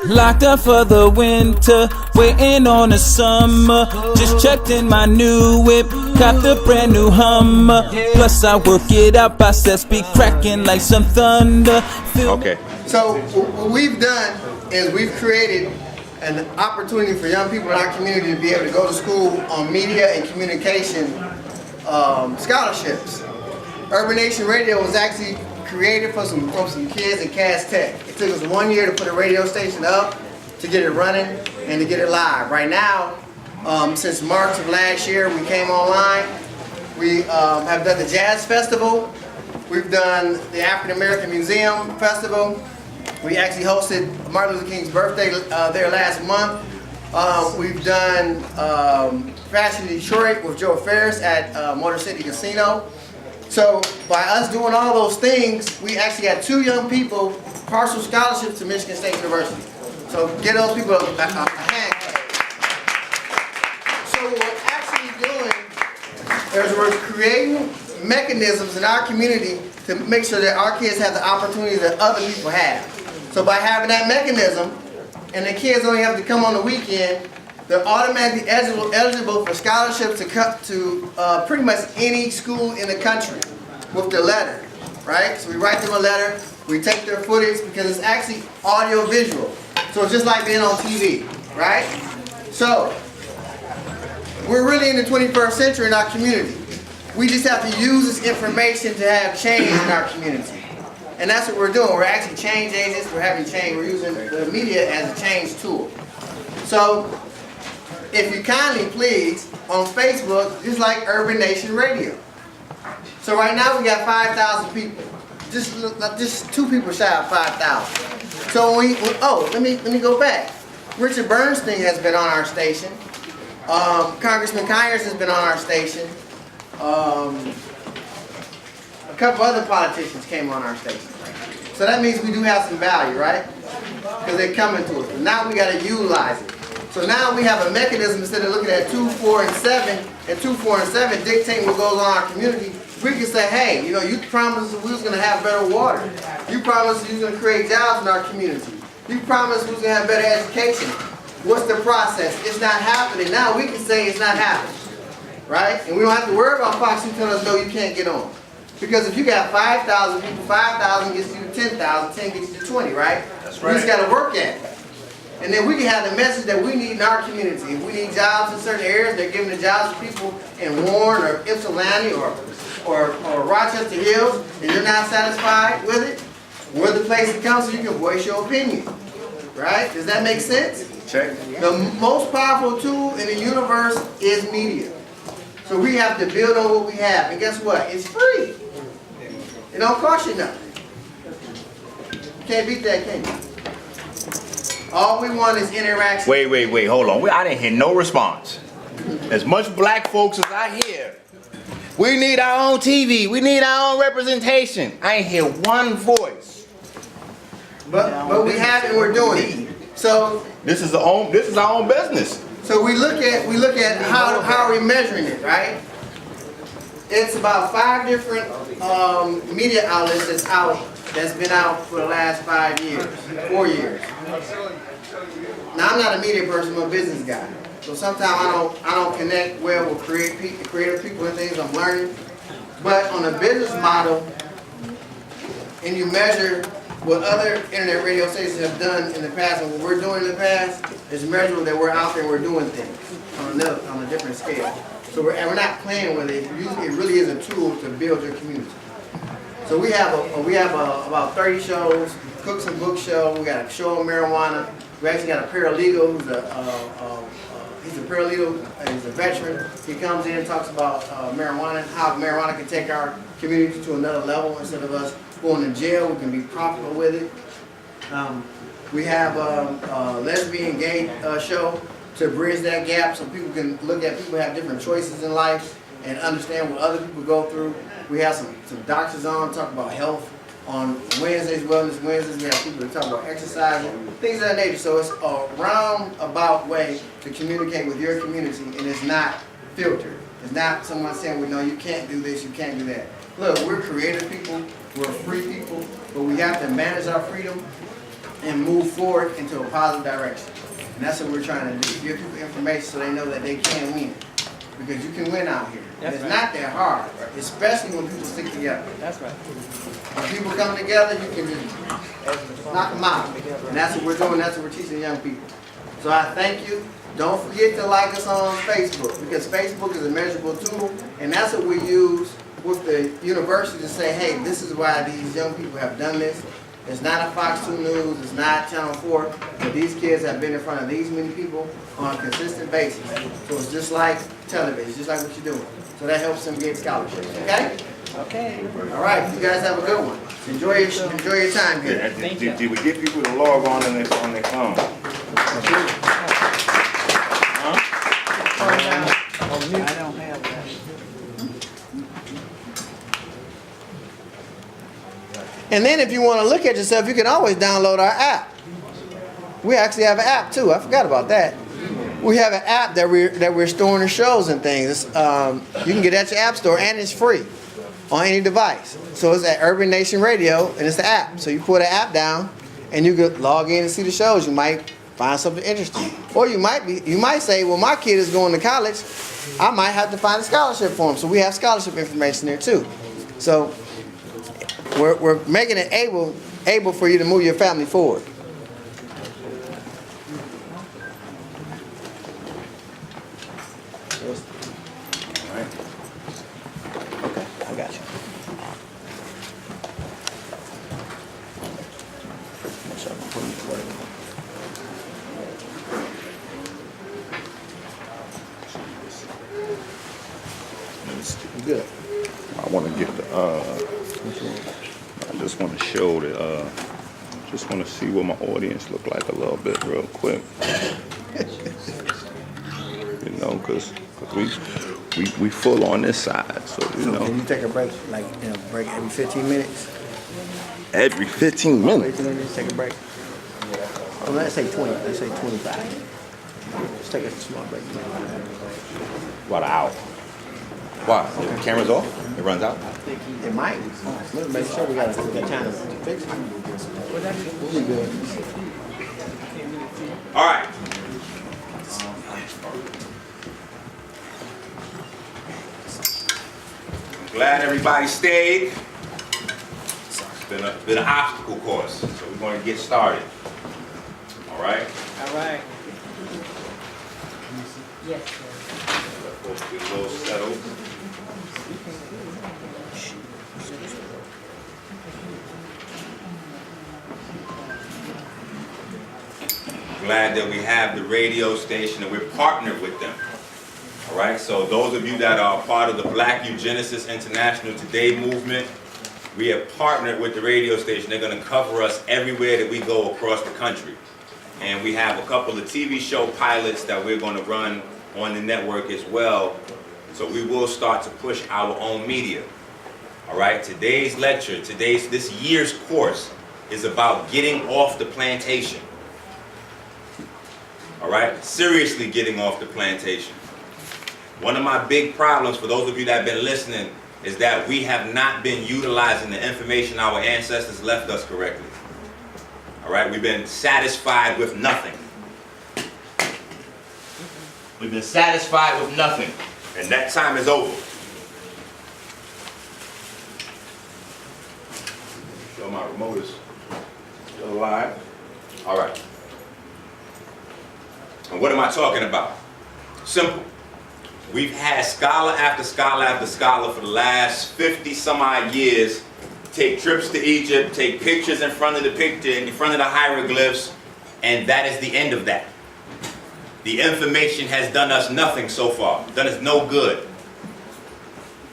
Locked up for the winter, waiting on the summer. Just checked in my new whip, copped a brand new Hummer. Plus I work it out, biceps be cracking like some thunder. Okay. So what we've done is we've created an opportunity for young people in our community to be able to go to school on media and communication scholarships. Urban Nation Radio was actually created from some kids at Cass Tech. It took us 1 year to put a radio station up, to get it running, and to get it live. Right now, since March of last year, we came online. We have done the Jazz Festival. We've done the African American Museum Festival. We actually hosted Martin Luther King's birthday there last month. We've done Fashion Detroit with Joe Ferris at Motor City Casino. So by us doing all those things, we actually had 2 young people partial scholarships to Michigan State University. So get those people a hand. So what we're actually doing is we're creating mechanisms in our community to make sure that our kids have the opportunity that other people have. So by having that mechanism, and the kids only have to come on the weekend, they're automatically eligible for scholarships to come to pretty much any school in the country with the letter, right? So we write them a letter, we take their footage because it's actually audio visual. So it's just like being on TV, right? So we're really in the 21st century in our community. We just have to use this information to have change in our community. And that's what we're doing. We're actually change agents, we're having change, we're using the media as a change tool. So if you kindly please, on Facebook, just like Urban Nation Radio. So right now we got 5,000 people. Just 2 people shy of 5,000. So let me go back. Richard Bernstein has been on our station. Congressman Kyers has been on our station. A couple other politicians came on our station. So that means we do have some value, right? Because they're coming to us. But now we got to utilize it. So now we have a mechanism instead of looking at 2, 4, and 7, and 2, 4, and 7 dictating what goes on in our community. We can say, hey, you know, you promised we was going to have better water. You promised you was going to create jobs in our community. You promised we was going to have better education. What's the process? It's not happening. Now we can say it's not happening, right? And we don't have to worry about Fox News telling us, no, you can't get on. Because if you got 5,000 people, 5,000 gets you to 10,000, 10 gets you to 20, right? That's right. We just got to work at it. And then we can have the message that we need in our community. If we need jobs in certain areas, they're giving the jobs to people in Warren or Ypsilanti or Rochester Hills, and you're not satisfied with it, we're the place to come so you can voice your opinion. Right? Does that make sense? Check. The most powerful tool in the universe is media. So we have to build on what we have. And guess what? It's free. It don't cost you nothing. You can't beat that, can you? All we want is interaction. Wait, hold on. I didn't hear no response. As much black folks as I hear, we need our own TV. We need our own representation. I ain't hear one voice. But we have it and we're doing it. So this is our own business. So we look at how are we measuring it, right? It's about 5 different media outlets that's been out for the last 5 years, 4 years. Now I'm not a media person, I'm a business guy. So sometimes I don't connect well with creative people and things I'm learning. But on a business model, and you measure what other internet radio stations have done in the past and what we're doing in the past, it's measurable that we're out there and we're doing things on a different scale. So we're not playing with it. It really is a tool to build your community. So we have about 30 shows, Cooks and Book show. We got a show on marijuana. We actually got a paralegal who's a paralegal and he's a veteran. He comes in and talks about marijuana, how marijuana can take our community to another level. Instead of us going to jail, we can be profitable with it. We have a lesbian gay show to bridge that gap so people can look at people have different choices in life and understand what other people go through. We have some doctors on, talk about health. On Wednesdays, Wellness Wednesdays, we have people that talk about exercising, things of that nature. So it's a roundabout way to communicate with your community, and it's not filtered. It's not someone saying, well, no, you can't do this, you can't do that. Look, we're creative people, we're free people, but we have to manage our freedom and move forward into a positive direction. And that's what we're trying to do. Give people information so they know that they can win. Because you can win out here. And it's not that hard, especially when people stick together. That's right. When people come together, you can just knock them out. And that's what we're doing. That's what we're teaching young people. So I thank you. Don't forget to like us on Facebook, because Facebook is a measurable tool, and that's what we use with the university to say, hey, this is why these young people have done this. It's not a Fox 2 News, it's not Channel 4, but these kids have been in front of these many people on a consistent basis. So it's just like television, it's just like what you're doing. So that helps them get scholarships, okay? Okay. All right, you guys have a good one. Enjoy your time here. Did we get people to log on their phone? I don't have that. And then if you want to look at yourself, you can always download our app. We actually have an app too. I forgot about that. We have an app that we're storing the shows and things. You can get it at your app store, and it's free on any device. So it's at Urban Nation Radio, and it's the app. So you put the app down, and you can log in and see the shows. You might find something interesting, or you might say, well, my kid is going to college. I might have to find a scholarship for him. So we have scholarship information there too. So we're making it able for you to move your family forward. Okay, I got you. Good. I want to get the, I just want to show the, just want to see what my audience look like a little bit real quick. You know, because we full on this side, so you know. Can you take a break, like break every 15 minutes? Every 15 minutes? 15 minutes, take a break. Well, let's say 20, let's say 25. Let's take a small break. About an hour. Why? The camera's off? It runs out? It might. Let's make sure we got time to fix it. We'll be good. All right. I'm glad everybody stayed. It's been an obstacle course, so we're going to get started. All right? All right. Yes, sir. Let folks get a little settled. Glad that we have the radio station and we're partnered with them. All right, so those of you that are part of the Black Eugenicists International Today movement, we have partnered with the radio station. They're going to cover us everywhere that we go across the country. And we have a couple of TV show pilots that we're going to run on the network as well. So we will start to push our own media. All right, today's lecture, this year's course is about getting off the plantation. All right, seriously getting off the plantation. One of my big problems for those of you that have been listening is that we have not been utilizing the information our ancestors left us correctly. All right, we've been satisfied with nothing. We've been satisfied with nothing, and that time is over. Show my remote is still alive. All right. And what am I talking about? Simple. We've had scholar after scholar after scholar for the last 50 some odd years take trips to Egypt, take pictures in front of the hieroglyphs, and that is the end of that. The information has done us nothing so far, done us no good.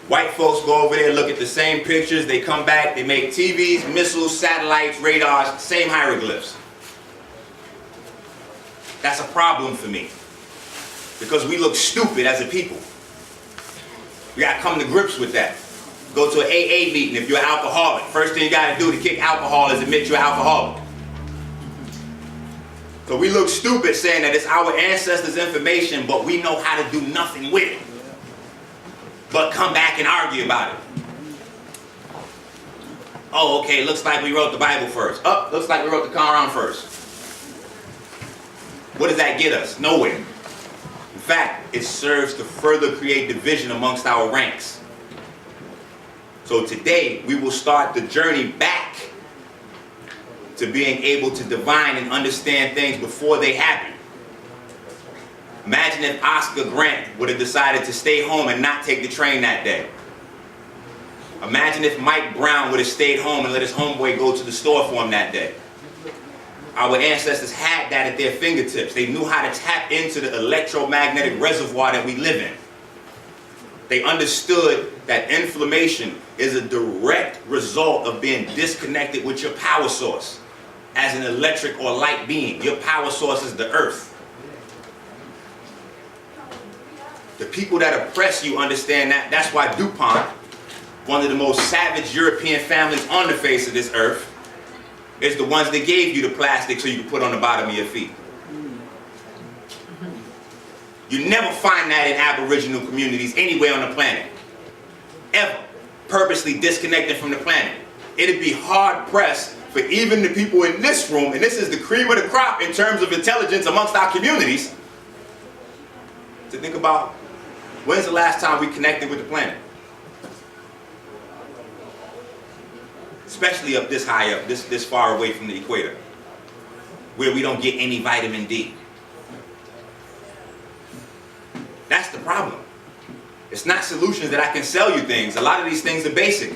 White folks go over there, look at the same pictures, they come back, they make TVs, missiles, satellites, radars, same hieroglyphs. That's a problem for me, because we look stupid as a people. We gotta come to grips with that. Go to an AA meeting if you're an alcoholic. First thing you gotta do to kick alcohol is admit you're an alcoholic. So we look stupid saying that it's our ancestors' information, but we know how to do nothing with it. But come back and argue about it. Oh, okay, looks like we wrote the Bible first. Oh, looks like we wrote the Quran first. What does that get us? Nowhere. In fact, it serves to further create division amongst our ranks. So today, we will start the journey back to being able to divine and understand things before they happen. Imagine if Oscar Grant would have decided to stay home and not take the train that day. Imagine if Mike Brown would have stayed home and let his homeboy go to the store for him that day. Our ancestors had that at their fingertips. They knew how to tap into the electromagnetic reservoir that we live in. They understood that inflammation is a direct result of being disconnected with your power source. As an electric or light being, your power source is the earth. The people that oppress you understand that. That's why DuPont, one of the most savage European families on the face of this earth, is the ones that gave you the plastic so you can put on the bottom of your feet. You never find that in Aboriginal communities anywhere on the planet. Ever. Purposely disconnected from the planet. It'd be hard pressed for even the people in this room, and this is the cream of the crop in terms of intelligence amongst our communities, to think about when's the last time we connected with the planet? Especially up this high up, this far away from the equator, where we don't get any vitamin D. That's the problem. It's not solutions that I can sell you things. A lot of these things are basic.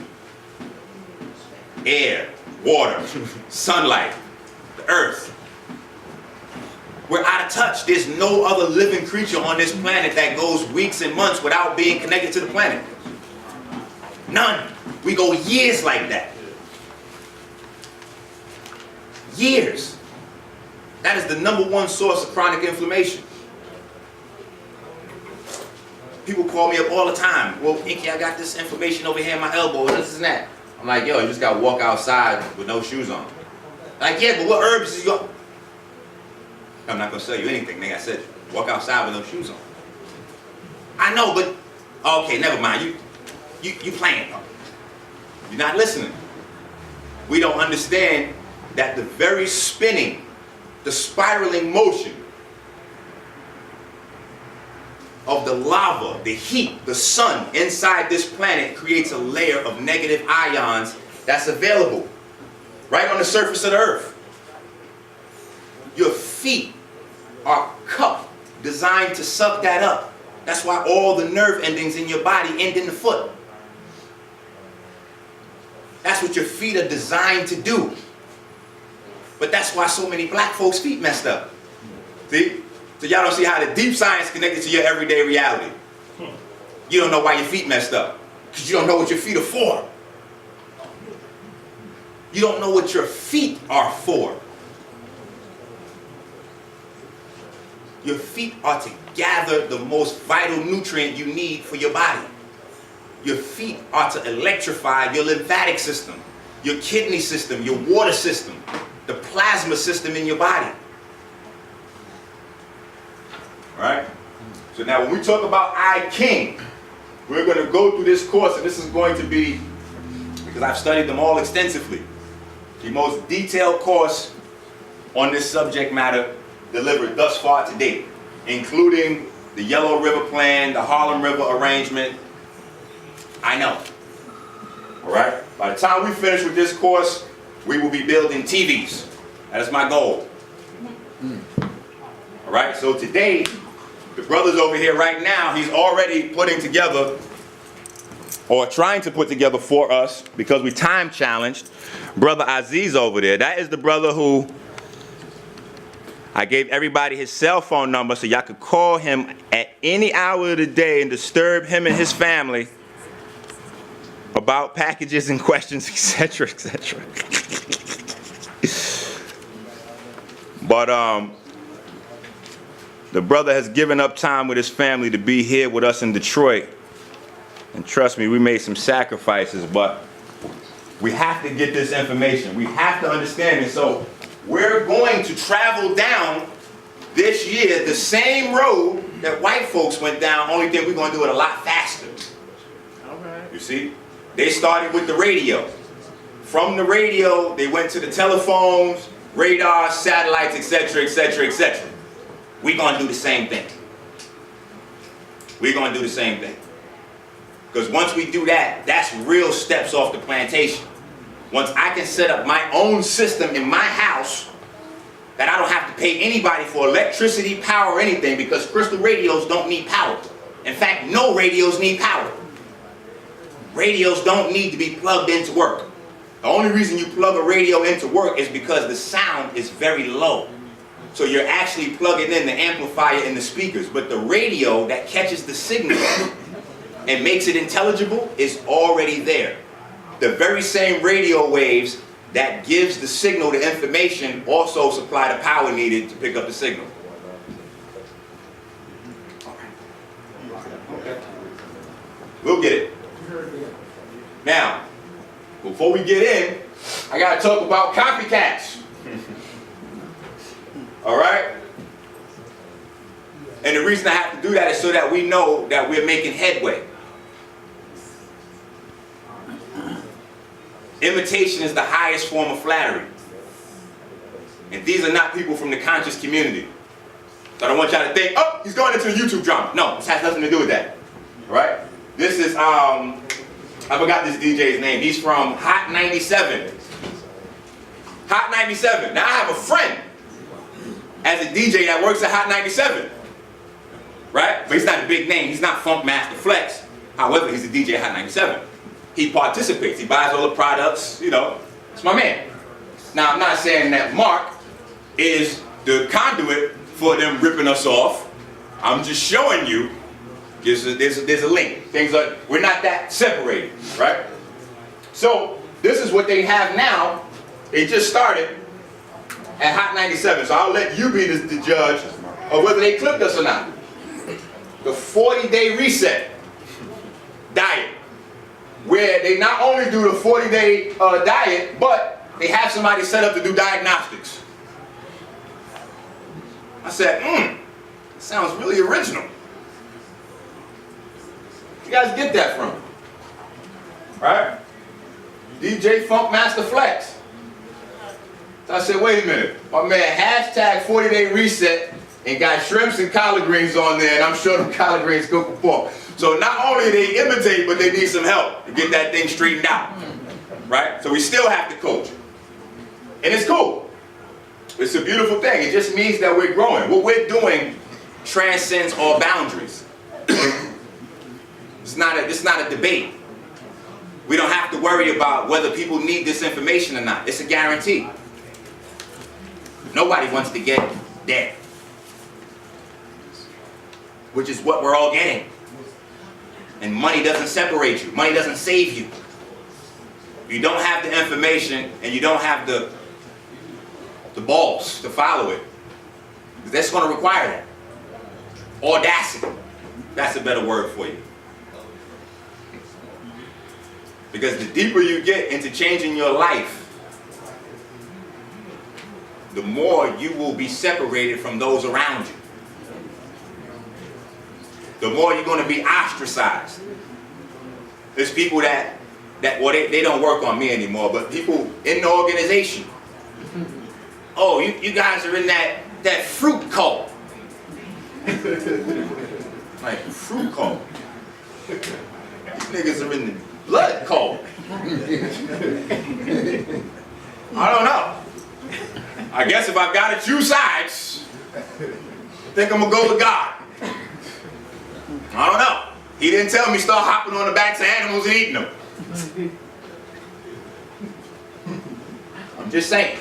Air, water, sunlight, the earth. We're out of touch. There's no other living creature on this planet that goes weeks and months without being connected to the planet. None. We go years like that. Years. That is the #1 source of chronic inflammation. People call me up all the time. Well, Enqi, I got this inflammation over here in my elbow, and this and that. I'm like, yo, you just gotta walk outside with no shoes on. Like, yeah, but what herbs is you? I'm not gonna sell you anything, nigga. I said, walk outside with no shoes on. I know, but okay, never mind. You playing. You're not listening. We don't understand that the very spinning, the spiraling motion of the lava, the heat, the sun inside this planet creates a layer of negative ions that's available right on the surface of the earth. Your feet are cupped, designed to suck that up. That's why all the nerve endings in your body end in the foot. That's what your feet are designed to do. But that's why so many black folks' feet messed up. See? So y'all don't see how the deep science connected to your everyday reality. You don't know why your feet messed up. Because you don't know what your feet are for. You don't know what your feet are for. Your feet are to gather the most vital nutrient you need for your body. Your feet are to electrify your lymphatic system, your kidney system, your water system, the plasma system in your body. Alright? So now when we talk about Iking, we're going to go through this course, and this is going to be, because I've studied them all extensively, the most detailed course on this subject matter delivered thus far to date, including the Yellow River Plan, the Harlem River Arrangement. I know. Alright? By the time we finish with this course, we will be building TVs. That is my goal. Alright? So today, the brother's over here right now, he's already putting together, or trying to put together for us, because we time challenged, Brother Aziz over there. That is the brother who I gave everybody his cell phone number so y'all could call him at any hour of the day and disturb him and his family about packages and questions, etc., etc. But the brother has given up time with his family to be here with us in Detroit. And trust me, we made some sacrifices, but we have to get this information. We have to understand it. So we're going to travel down this year the same road that white folks went down, only thing we're going to do it a lot faster. All right. You see? They started with the radio. From the radio, they went to the telephones, radars, satellites, etc., etc., etc. We're going to do the same thing. We're going to do the same thing. Because once we do that, that's real steps off the plantation. Once I can set up my own system in my house, that I don't have to pay anybody for electricity, power, or anything, because crystal radios don't need power. In fact, no radios need power. Radios don't need to be plugged into work. The only reason you plug a radio into work is because the sound is very low. So you're actually plugging in the amplifier in the speakers, but the radio that catches the signal and makes it intelligible is already there. The very same radio waves that gives the signal the information also supply the power needed to pick up the signal. We'll get it. Now, before we get in, I gotta talk about copycats. All right? And the reason I have to do that is so that we know that we're making headway. Imitation is the highest form of flattery. And these are not people from the conscious community. So I don't want y'all to think, oh, he's going into a YouTube drama. No, this has nothing to do with that. All right? This is, I forgot this DJ's name. He's from Hot 97. Hot 97. Now I have a friend as a DJ that works at Hot 97. Right? But he's not a big name. He's not Funk Master Flex. However, he's a DJ at Hot 97. He participates. He buys all the products, you know. It's my man. Now, I'm not saying that Mark is the conduit for them ripping us off. I'm just showing you there's a link. Things are, we're not that separated, right? So, this is what they have now. They just started at Hot 97. So I'll let you be the judge of whether they clipped us or not. The 40-day reset diet, where they not only do the 40-day diet, but they have somebody set up to do diagnostics. I said, sounds really original. Where you guys get that from? Right? DJ Funk Master Flex. So I said, wait a minute. My man hashtag 40-day reset and got shrimps and collard greens on there, and I'm sure them collard greens go for pork. So not only they imitate, but they need some help to get that thing straightened out. Right? So we still have to coach. And it's cool. It's a beautiful thing. It just means that we're growing. What we're doing transcends all boundaries. It's not a debate. We don't have to worry about whether people need this information or not. It's a guarantee. Nobody wants to get dead. Which is what we're all getting. And money doesn't separate you. Money doesn't save you. You don't have the information and you don't have the balls to follow it. That's going to require that. Audacity. That's a better word for you. Because the deeper you get into changing your life, the more you will be separated from those around you. The more you're going to be ostracized. There's people that well, they don't work on me anymore, but people in the organization. Oh, you guys are in that fruit cult. Like, fruit cult? These niggas are in the blood cult. I don't know. I guess if I've got to choose sides, I think I'm going to go with God. I don't know. He didn't tell me start hopping on the backs of animals and eating them. I'm just saying.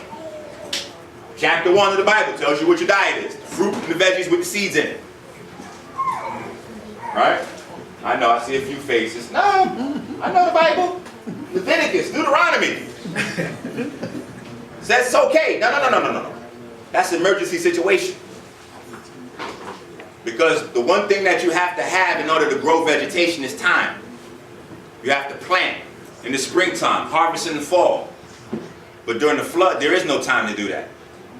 Chapter 1 of the Bible tells you what your diet is. The fruit and the veggies with the seeds in it. Right? I know, I see a few faces. No, I know the Bible. Leviticus, Deuteronomy. That's okay. No. That's an emergency situation. Because the one thing that you have to have in order to grow vegetation is time. You have to plant in the springtime, harvest in the fall. But during the flood, there is no time to do that.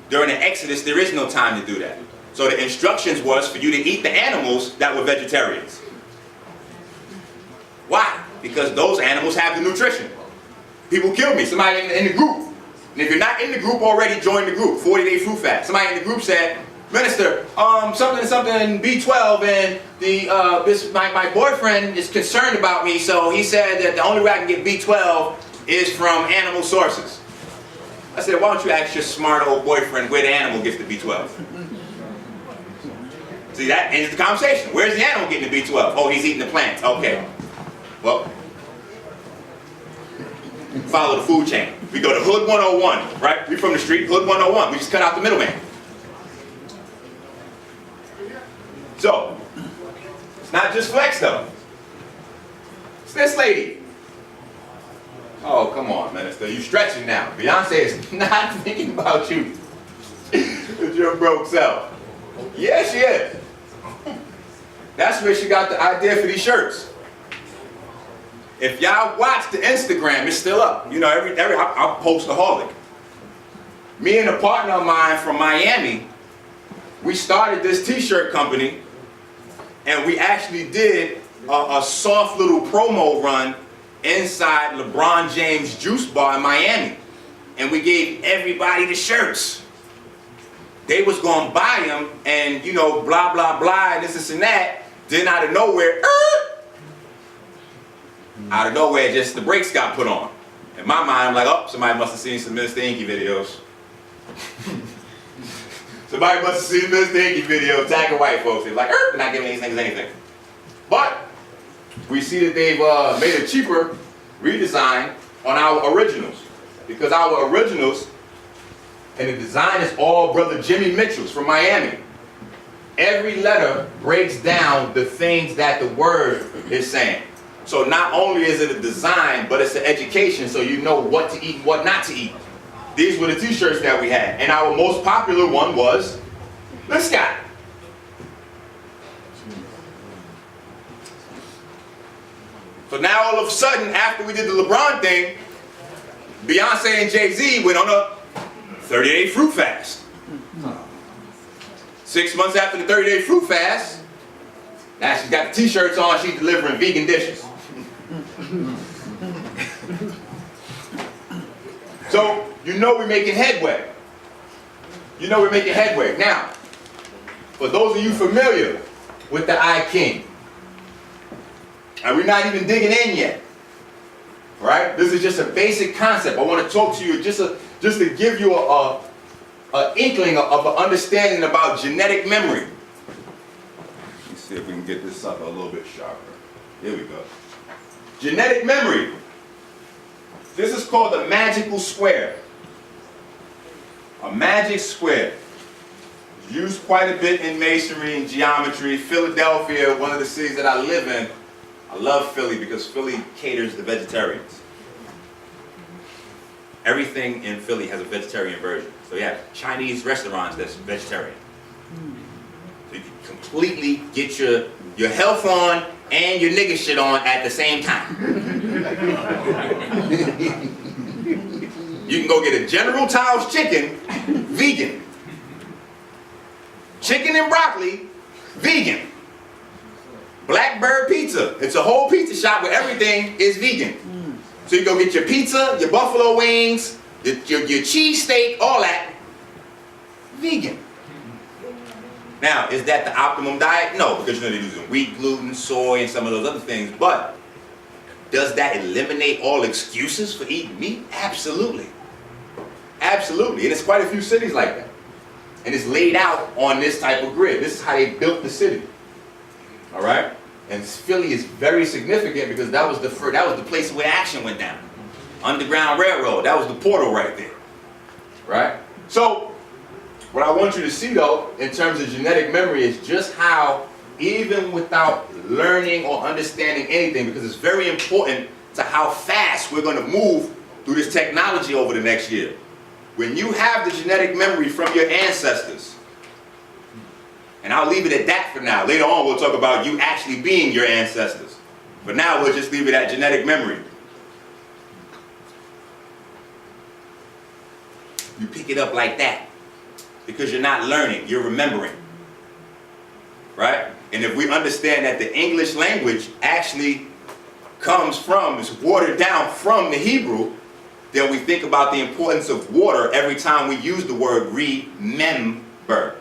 During the Exodus, there is no time to do that. So the instructions was for you to eat the animals that were vegetarians. Why? Because those animals have the nutrition. People kill me. Somebody in the group. And if you're not in the group already, join the group. 40-day fruit fast. Somebody in the group said, Minister, something B12, and my boyfriend is concerned about me, so he said that the only way I can get B12 is from animal sources. I said, why don't you ask your smart old boyfriend where the animal gets the B12? See, that ends the conversation. Where's the animal getting the B12? Oh, he's eating the plants. Okay. Well, follow the food chain. We go to Hood 101, right? We from the street, Hood 101. We just cut out the middleman. So, it's not just flex though. It's this lady. Oh, come on, Minister. You stretching now. Beyonce is not thinking about you with your broke self. Yeah, she is. That's where she got the idea for these shirts. If y'all watch the Instagram, it's still up. You know, I'll post a holic. Me and a partner of mine from Miami, we started this t-shirt company, and we actually did a soft little promo run inside LeBron James Juice Bar in Miami. And we gave everybody the shirts. They was gonna buy them and, you know, blah, blah, blah, and this and that. Then out of nowhere, just the brakes got put on. In my mind, I'm like, oh, somebody must have seen some Mr. Enqi videos. Somebody must have seen Mr. Enqi videos tagging white folks. They're like, they're not giving these niggas anything. But we see that they've made a cheaper redesign on our originals. Because our originals, and the design is all Brother Jimmy Mitchell's from Miami. Every letter breaks down the things that the word is saying. So not only is it a design, but it's an education so you know what to eat and what not to eat. These were the t-shirts that we had. And our most popular one was this guy. So now all of a sudden, after we did the LeBron thing, Beyonce and Jay-Z went on a 30-day fruit fast. 6 months after the 30-day fruit fast, now she's got the t-shirts on, she's delivering vegan dishes. So, you know we're making headway. You know we're making headway. Now, for those of you familiar with the Iking, and we're not even digging in yet, right? This is just a basic concept. I want to talk to you just to give you an inkling of an understanding about genetic memory. Let's see if we can get this sucker a little bit sharper. Here we go. Genetic memory. This is called the magical square. A magic square. It's used quite a bit in masonry and geometry. Philadelphia, one of the cities that I live in. I love Philly because Philly caters to vegetarians. Everything in Philly has a vegetarian version. So you have Chinese restaurants that's vegetarian. So you can completely get your health on and your nigga shit on at the same time. You can go get a General Tso's chicken, vegan. Chicken and broccoli, vegan. Blackbird Pizza. It's a whole pizza shop where everything is vegan. So you go get your pizza, your buffalo wings, your cheese steak, all that, vegan. Now, is that the optimum diet? No, because you know they're using wheat, gluten, soy, and some of those other things. But does that eliminate all excuses for eating meat? Absolutely. Absolutely. And it's quite a few cities like that. And it's laid out on this type of grid. This is how they built the city. All right? And Philly is very significant because that was the place where action went down. Underground Railroad. That was the portal right there. Right? So, what I want you to see though, in terms of genetic memory, is just how, even without learning or understanding anything, because it's very important to how fast we're going to move through this technology over the next year. When you have the genetic memory from your ancestors, and I'll leave it at that for now. Later on we'll talk about you actually being your ancestors. But now we'll just leave it at genetic memory. You pick it up like that. Because you're not learning, you're remembering. Right? And if we understand that the English language actually comes from, is watered down from the Hebrew, then we think about the importance of water every time we use the word remember.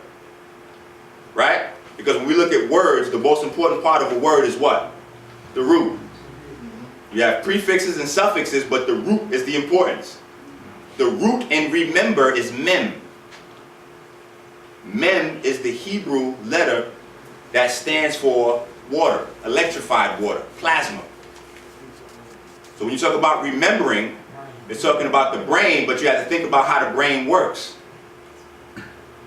Right? Because when we look at words, the most important part of a word is what? The root. You have prefixes and suffixes, but the root is the importance. The root in remember is mem. Mem is the Hebrew letter that stands for water, electrified water, plasma. So when you talk about remembering, it's talking about the brain, but you have to think about how the brain works.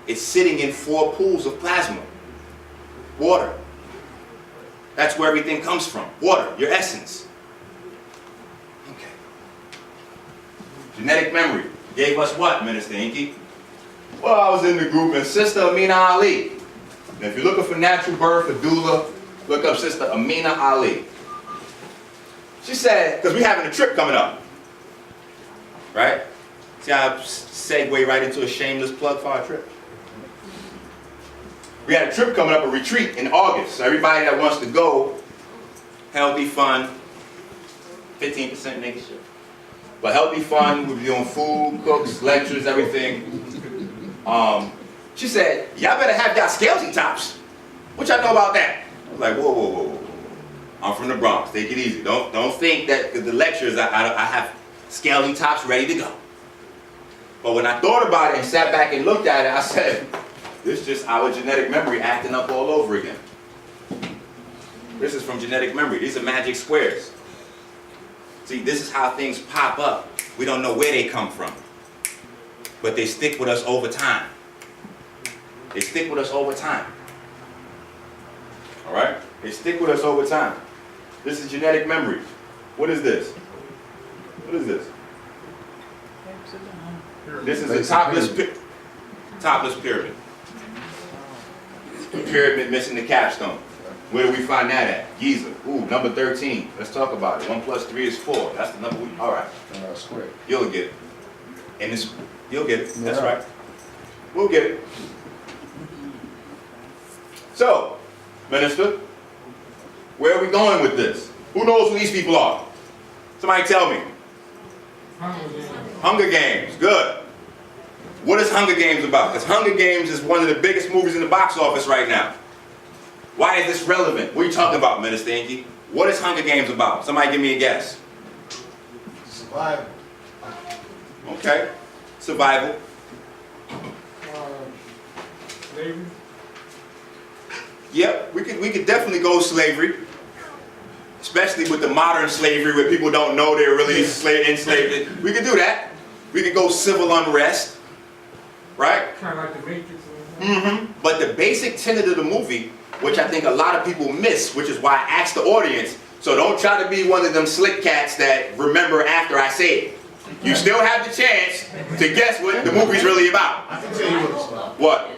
It's sitting in 4 pools of plasma. Water. That's where everything comes from. Water, your essence. Okay. Genetic memory gave us what, Minister Enqi? Well, I was in the group and Sister Amina Ali. And if you're looking for natural birth or doula, look up Sister Amina Ali. She said, because we're having a trip coming up. Right? See how I segue right into a shameless plug for our trip? We had a trip coming up, a retreat in August. So everybody that wants to go, healthy, fun, 15% nigga shit. But healthy, fun, we'll be doing food, cooks, lectures, everything. She said, y'all better have y'all scalesy tops. What y'all know about that? I was like, whoa, whoa, whoa, whoa. I'm from the Bronx, take it easy. Don't think that the lectures, I have scalesy tops ready to go. But when I thought about it and sat back and looked at it, I said, this is just our genetic memory acting up all over again. This is from genetic memory. These are magic squares. See, this is how things pop up. We don't know where they come from. But they stick with us over time. They stick with us over time. All right? They stick with us over time. This is genetic memory. What is this? What is this? This is a topless pyramid. A pyramid missing the capstone. Where do we find that at? Giza. Ooh, number 13. Let's talk about it. 1 + 3 is 4. That's the number we... All right. Square. You'll get it. And it's... You'll get it. That's right. We'll get it. So, Minister, where are we going with this? Who knows who these people are? Somebody tell me. Hunger Games. Good. What is Hunger Games about? Because Hunger Games is one of the biggest movies in the box office right now. Why is this relevant? What are you talking about, Minister Enqi? What is Hunger Games about? Somebody give me a guess. Survival. Okay. Survival. Slavery. Yep, we could definitely go slavery. Especially with the modern slavery where people don't know they're really enslaved. We could do that. We could go civil unrest. Right? Kind of like the Matrix. Mm-hmm. But the basic tenet of the movie, which I think a lot of people miss, which is why I asked the audience, so don't try to be one of them slick cats that remember after I say it. You still have the chance to guess what the movie's really about. I can tell you what it's about. What?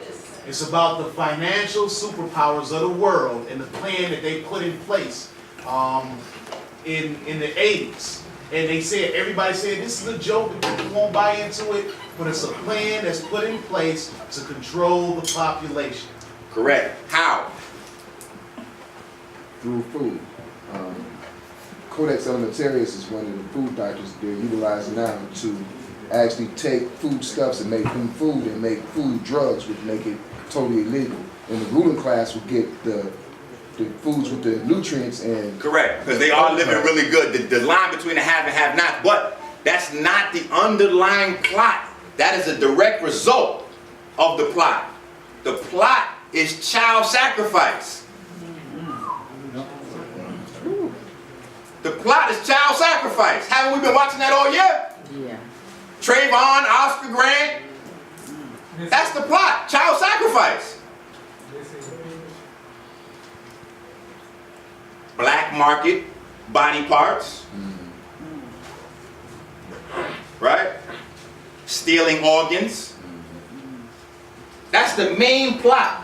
It's about the financial superpowers of the world and the plan that they put in place in the 80s. And they said, everybody said, this is a joke and people won't buy into it, but it's a plan that's put in place to control the population. Correct. How? Through food. Codex Alimentarius is one of the food doctors they're utilizing now to actually take foodstuffs and make them food and make food drugs, which make it totally illegal. And the ruling class will get the foods with the nutrients and... Correct, because they are living really good. The line between the have and have-nots, but that's not the underlying plot. That is a direct result of the plot. The plot is child sacrifice. The plot is child sacrifice. Haven't we been watching that all year? Yeah. Trayvon, Oscar Grant. That's the plot. Child sacrifice. Black market body parts. Right? Stealing organs. That's the main plot.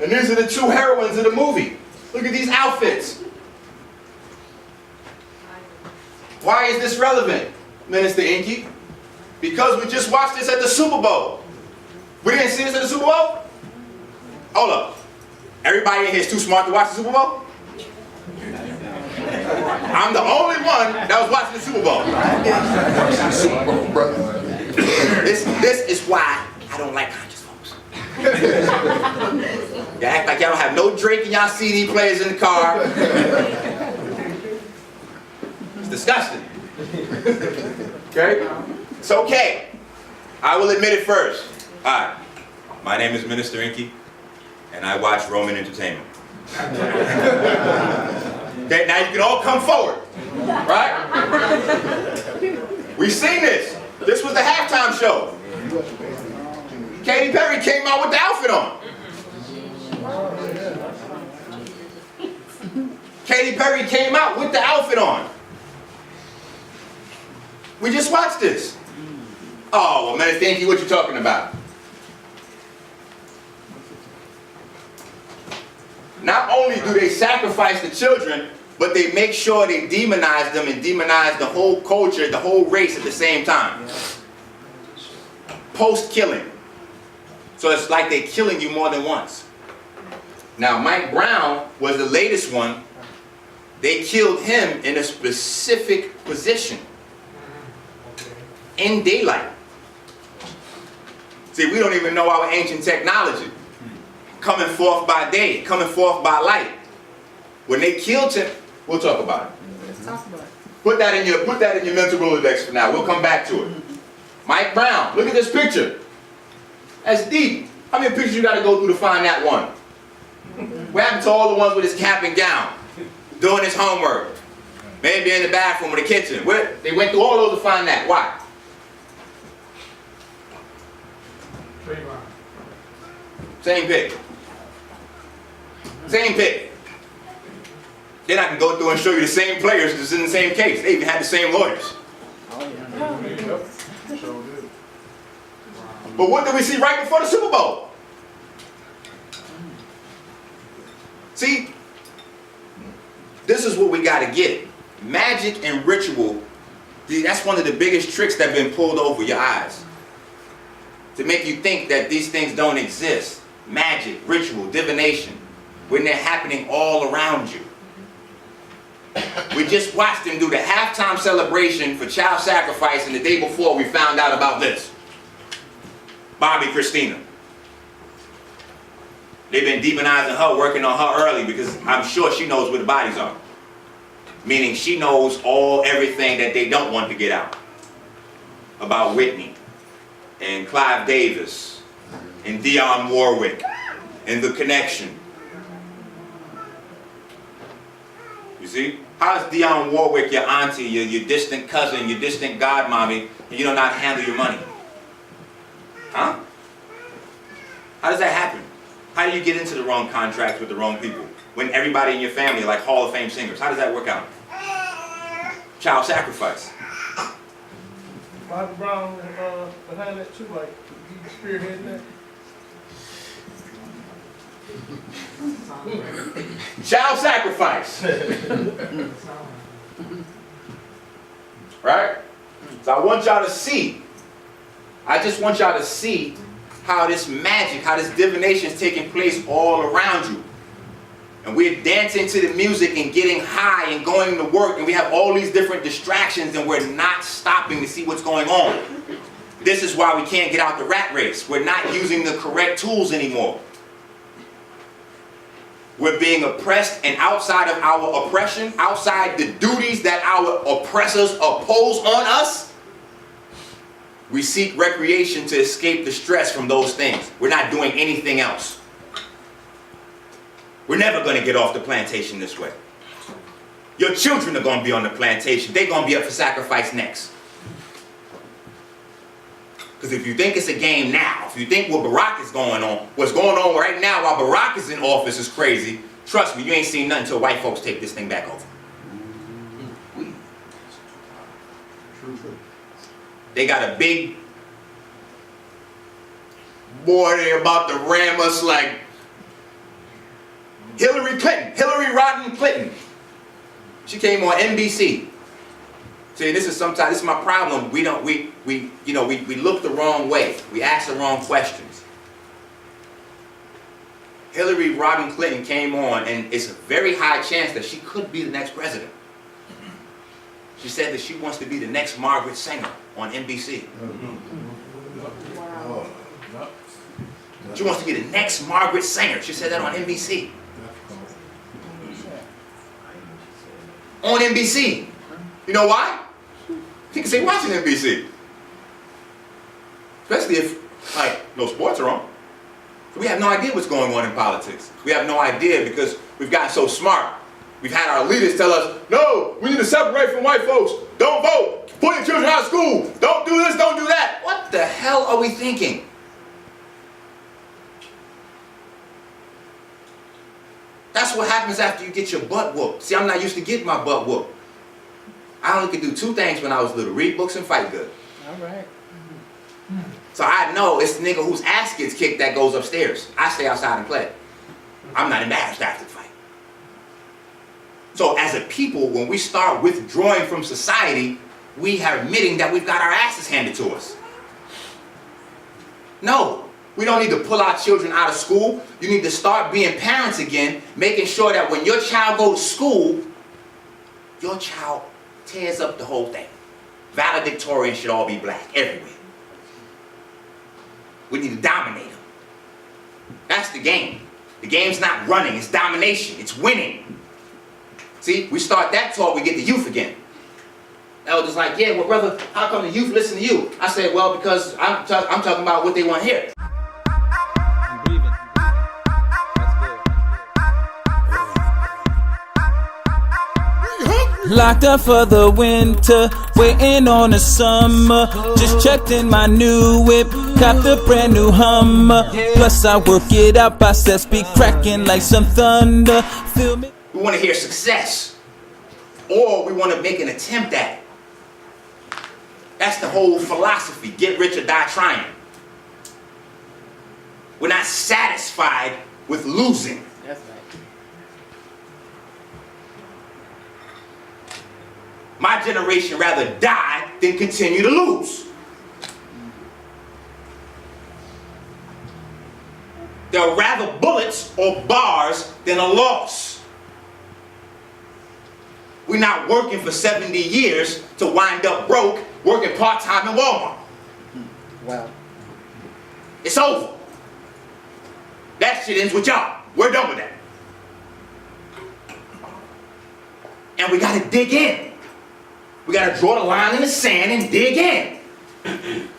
And these are the two heroines of the movie. Look at these outfits. Why is this relevant, Minister Enqi? Because we just watched this at the Super Bowl. We didn't see this at the Super Bowl? Hold up. Everybody in here is too smart to watch the Super Bowl? I'm the only one that was watching the Super Bowl. Super Bowl, brother. This is why I don't like conscious folks. You act like y'all don't have no Drake in y'all CD players in the car. It's disgusting. Okay? It's okay. I will admit it first. Hi, my name is Minister Enqi, and I watch Roman entertainment. Okay, now you can all come forward, right? We've seen this. This was the halftime show. Katy Perry came out with the outfit on. Katy Perry came out with the outfit on. We just watched this. Oh, well, man, thank you. What you talking about? Not only do they sacrifice the children, but they make sure they demonize them and demonize the whole culture, the whole race at the same time. Post-killing. So it's like they're killing you more than once. Now, Mike Brown was the latest one. They killed him in a specific position. In daylight. See, we don't even know our ancient technology. Coming forth by day, coming forth by light. When they killed him, we'll talk about it. Put that in your mental Rolodex for now. We'll come back to it. Mike Brown, look at this picture. That's deep. How many pictures you got to go through to find that one? What happened to all the ones with his cap and gown, doing his homework, maybe in the bathroom or the kitchen? They went through all those to find that. Why? Same pick. Same pick. Then I can go through and show you the same players that's in the same case. They even had the same lawyers. But what did we see right before the Super Bowl? See, this is what we got to get. Magic and ritual, that's one of the biggest tricks that have been pulled over your eyes. To make you think that these things don't exist. Magic, ritual, divination, when they're happening all around you. We just watched them do the halftime celebration for child sacrifice, and the day before we found out about this. Bobby Christina. They've been demonizing her, working on her early, because I'm sure she knows where the bodies are. Meaning she knows everything that they don't want to get out. About Whitney, and Clive Davis, and Dionne Warwick, and The Connection. You see? How is Dionne Warwick your auntie, your distant cousin, your distant godmommy, and you don't know how to handle your money? Huh? How does that happen? How do you get into the wrong contracts with the wrong people when everybody in your family are like Hall of Fame singers? How does that work out? Child sacrifice. Bobby Brown behind that too, like he spearheading that. Child sacrifice. Right? So I want y'all to see. I just want y'all to see how this magic, how this divination is taking place all around you. And we're dancing to the music and getting high and going to work, and we have all these different distractions, and we're not stopping to see what's going on. This is why we can't get out the rat race. We're not using the correct tools anymore. We're being oppressed, and outside of our oppression, outside the duties that our oppressors oppose on us, we seek recreation to escape the stress from those things. We're not doing anything else. We're never going to get off the plantation this way. Your children are going to be on the plantation. They're going to be up for sacrifice next. Because if you think it's a game now, if you think what Barack is going on, what's going on right now while Barack is in office is crazy, trust me, you ain't seen nothing until white folks take this thing back over. They got a big boy, they're about to ram us like Hillary Clinton, Hillary Rodham Clinton. She came on NBC. See, this is my problem. We look the wrong way. We ask the wrong questions. Hillary Rodham Clinton came on, and it's a very high chance that she could be the next president. She said that she wants to be the next Margaret Sanger on NBC. She wants to be the next Margaret Sanger. She said that on NBC. On NBC. You know why? She can say watching NBC. Especially if, like, no sports are on. So we have no idea what's going on in politics. We have no idea because we've gotten so smart. We've had our leaders tell us, no, we need to separate from white folks. Don't vote. Put your children out of school. Don't do this, don't do that. What the hell are we thinking? That's what happens after you get your butt whooped. See, I'm not used to getting my butt whooped. I only could do two things when I was little: read books and fight good. All right. So I know it's the nigga whose ass gets kicked that goes upstairs. I stay outside and play. I'm not embarrassed after the fight. So as a people, when we start withdrawing from society, we are admitting that we've got our asses handed to us. No, we don't need to pull our children out of school. You need to start being parents again, making sure that when your child goes to school, your child tears up the whole thing. Valedictorians should all be black everywhere. We need to dominate them. That's the game. The game's not running, it's domination, it's winning. See, we start that talk, we get the youth again. Elders like, yeah, well, brother, how come the youth listen to you? I said, well, because I'm talking about what they want to hear. I'm breathing. That's good. Locked up for the winter, waiting on the summer. Just checked in my new whip, copped a brand new Hummer. Plus I work it out, biceps be cracking like some thunder. Feel me? We want to hear success, or we want to make an attempt at it. That's the whole philosophy, get rich or die trying. We're not satisfied with losing. That's right. My generation rather die than continue to lose. They'll rather bullets or bars than a loss. We're not working for 70 years to wind up broke, working part-time in Walmart. Wow. It's over. That shit ends with y'all. We're done with that. And we gotta dig in. We gotta draw the line in the sand and dig in.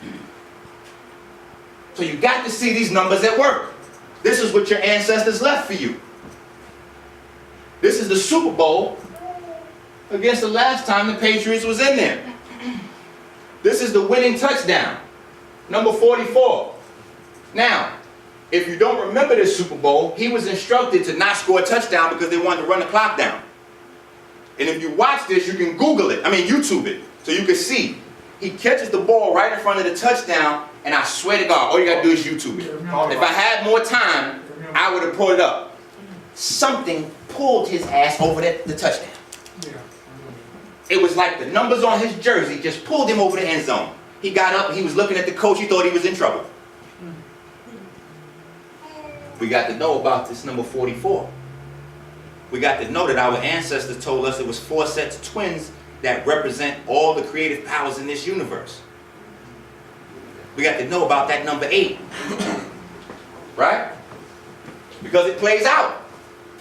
So you got to see these numbers at work. This is what your ancestors left for you. This is the Super Bowl against the last time the Patriots was in there. This is the winning touchdown, number 44. Now, if you don't remember this Super Bowl, he was instructed to not score a touchdown because they wanted to run the clock down. And if you watch this, you can Google it, YouTube it, so you can see. He catches the ball right in front of the touchdown, and I swear to God, all you gotta do is YouTube it. If I had more time, I would have pulled it up. Something pulled his ass over the touchdown. It was like the numbers on his jersey just pulled him over the end zone. He got up, he was looking at the coach, he thought he was in trouble. We got to know about this number 44. We got to know that our ancestors told us it was 4 sets of twins that represent all the creative powers in this universe. We got to know about that number 8. Right? Because it plays out.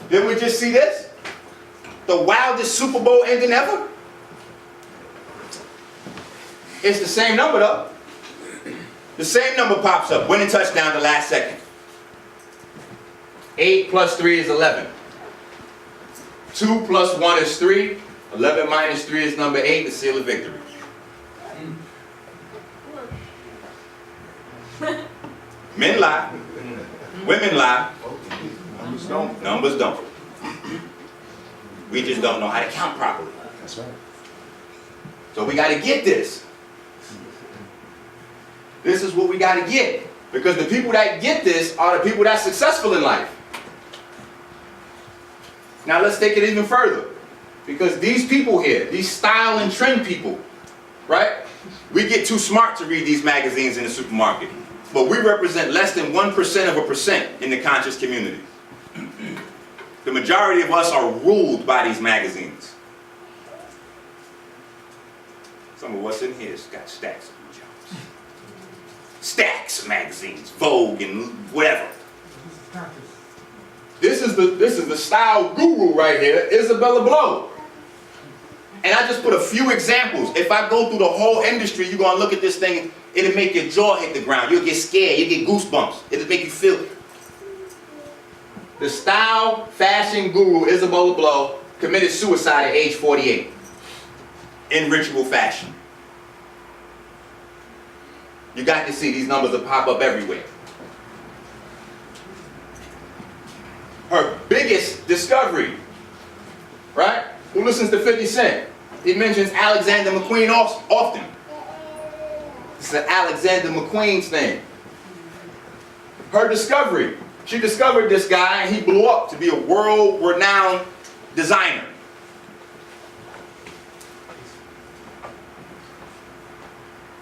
Didn't we just see this? The wildest Super Bowl ending ever? It's the same number though. The same number pops up, winning touchdown the last second. 8 plus 3 is 11. 2 plus 1 is 3. 11 minus 3 is number 8, the seal of victory. Men lie. Women lie. Numbers don't. We just don't know how to count properly. That's right. So we got to get this. This is what we got to get. Because the people that get this are the people that's successful in life. Now let's take it even further. Because these people here, these style and trend people, right? We get too smart to read these magazines in the supermarket. But we represent less than 1% in the conscious community. The majority of us are ruled by these magazines. Some of us in here has got stacks of blue jobs. Stacks of magazines, Vogue and whatever. This is the style guru right here, Isabella Blow. And I just put a few examples. If I go through the whole industry, you're gonna look at this thing, it'll make your jaw hit the ground. You'll get scared, you'll get goosebumps. It'll make you feel. The style fashion guru, Isabella Blow, committed suicide at age 48 in ritual fashion. You got to see these numbers will pop up everywhere. Her biggest discovery, right? Who listens to 50 Cent? He mentions Alexander McQueen often. It's an Alexander McQueen's thing. Her discovery. She discovered this guy and he blew up to be a world-renowned designer.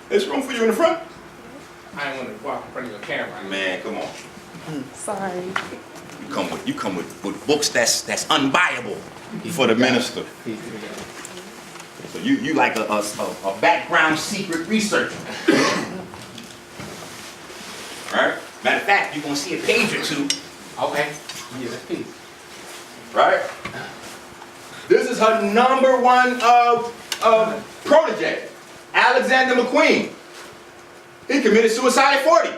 There's room for you in the front? I didn't want to walk in front of your camera. Man, come on. Sorry. You come with books that's unbuyable for the minister. So you like a background secret researcher. Right? Matter of fact, you're gonna see a page or two. Okay. Yeah, that's peace. Right? This is her number one protege, Alexander McQueen. He committed suicide at 40.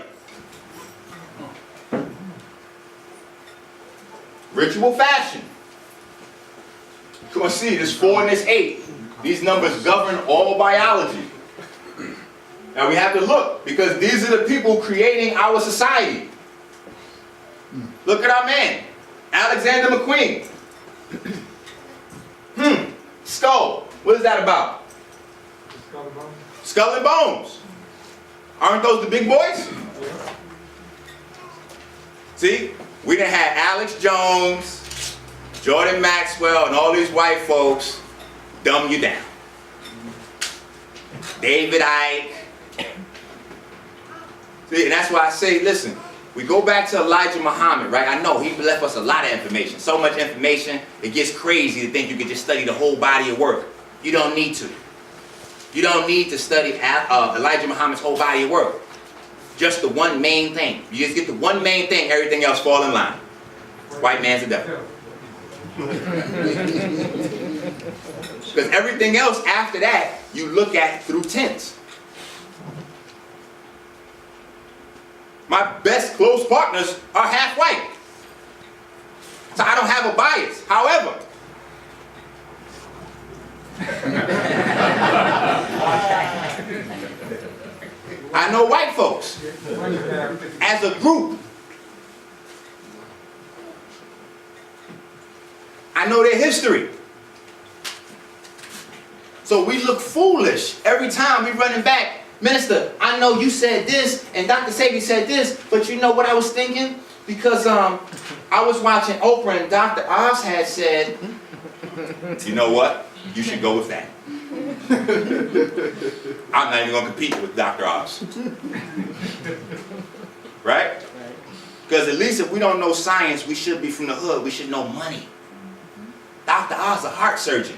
Ritual fashion. You're gonna see this 4 and this 8. These numbers govern all biology. Now we have to look because these are the people creating our society. Look at our man, Alexander McQueen. Skull. What is that about? Skull and bones. Aren't those the big boys? See, we done had Alex Jones, Jordan Maxwell, and all these white folks dumb you down. David Icke. See, and that's why I say, listen, we go back to Elijah Muhammad, right? I know he left us a lot of information. So much information, it gets crazy to think you can just study the whole body of work. You don't need to. You don't need to study Elijah Muhammad's whole body of work. Just the one main thing. You just get the one main thing, everything else fall in line. White man's the devil. Because everything else after that, you look at through tints. My best close partners are half white. So I don't have a bias. However, I know white folks as a group. I know their history. So we look foolish every time we running back. Minister, I know you said this and Dr. Sabi said this, but you know what I was thinking? Because I was watching Oprah and Dr. Oz had said, you know what? You should go with that. I'm not even going to compete with Dr. Oz. Right? Because at least if we don't know science, we should be from the hood. We should know money. Dr. Oz is a heart surgeon.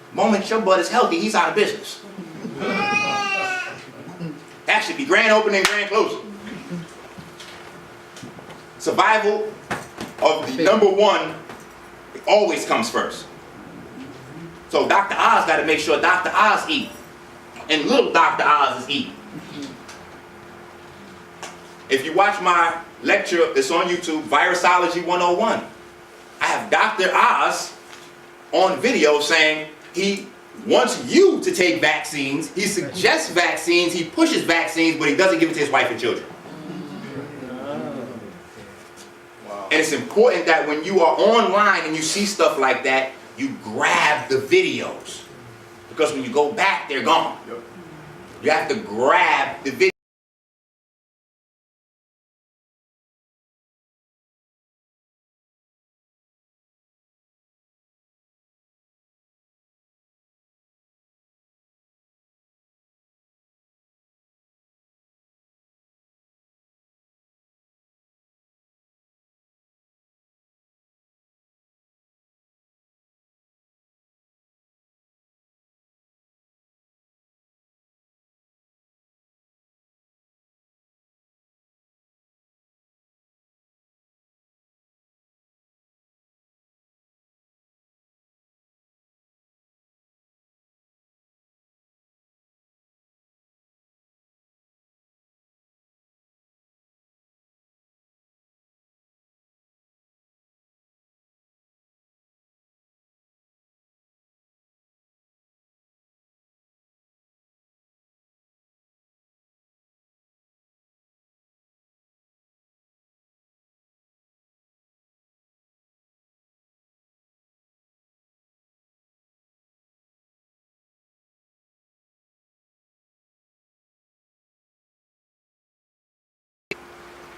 The moment your butt is healthy, he's out of business. That should be grand opening, grand closing. Survival of the number one always comes first. So Dr. Oz got to make sure Dr. Oz eat. And little Dr. Oz is eating. If you watch my lecture, it's on YouTube, Virusology 101. I have Dr. Oz on video saying he wants you to take vaccines, he suggests vaccines, he pushes vaccines, but he doesn't give it to his wife and children. And it's important that when you are online and you see stuff like that, you grab the videos. Because when you go back, they're gone. You have to grab the video.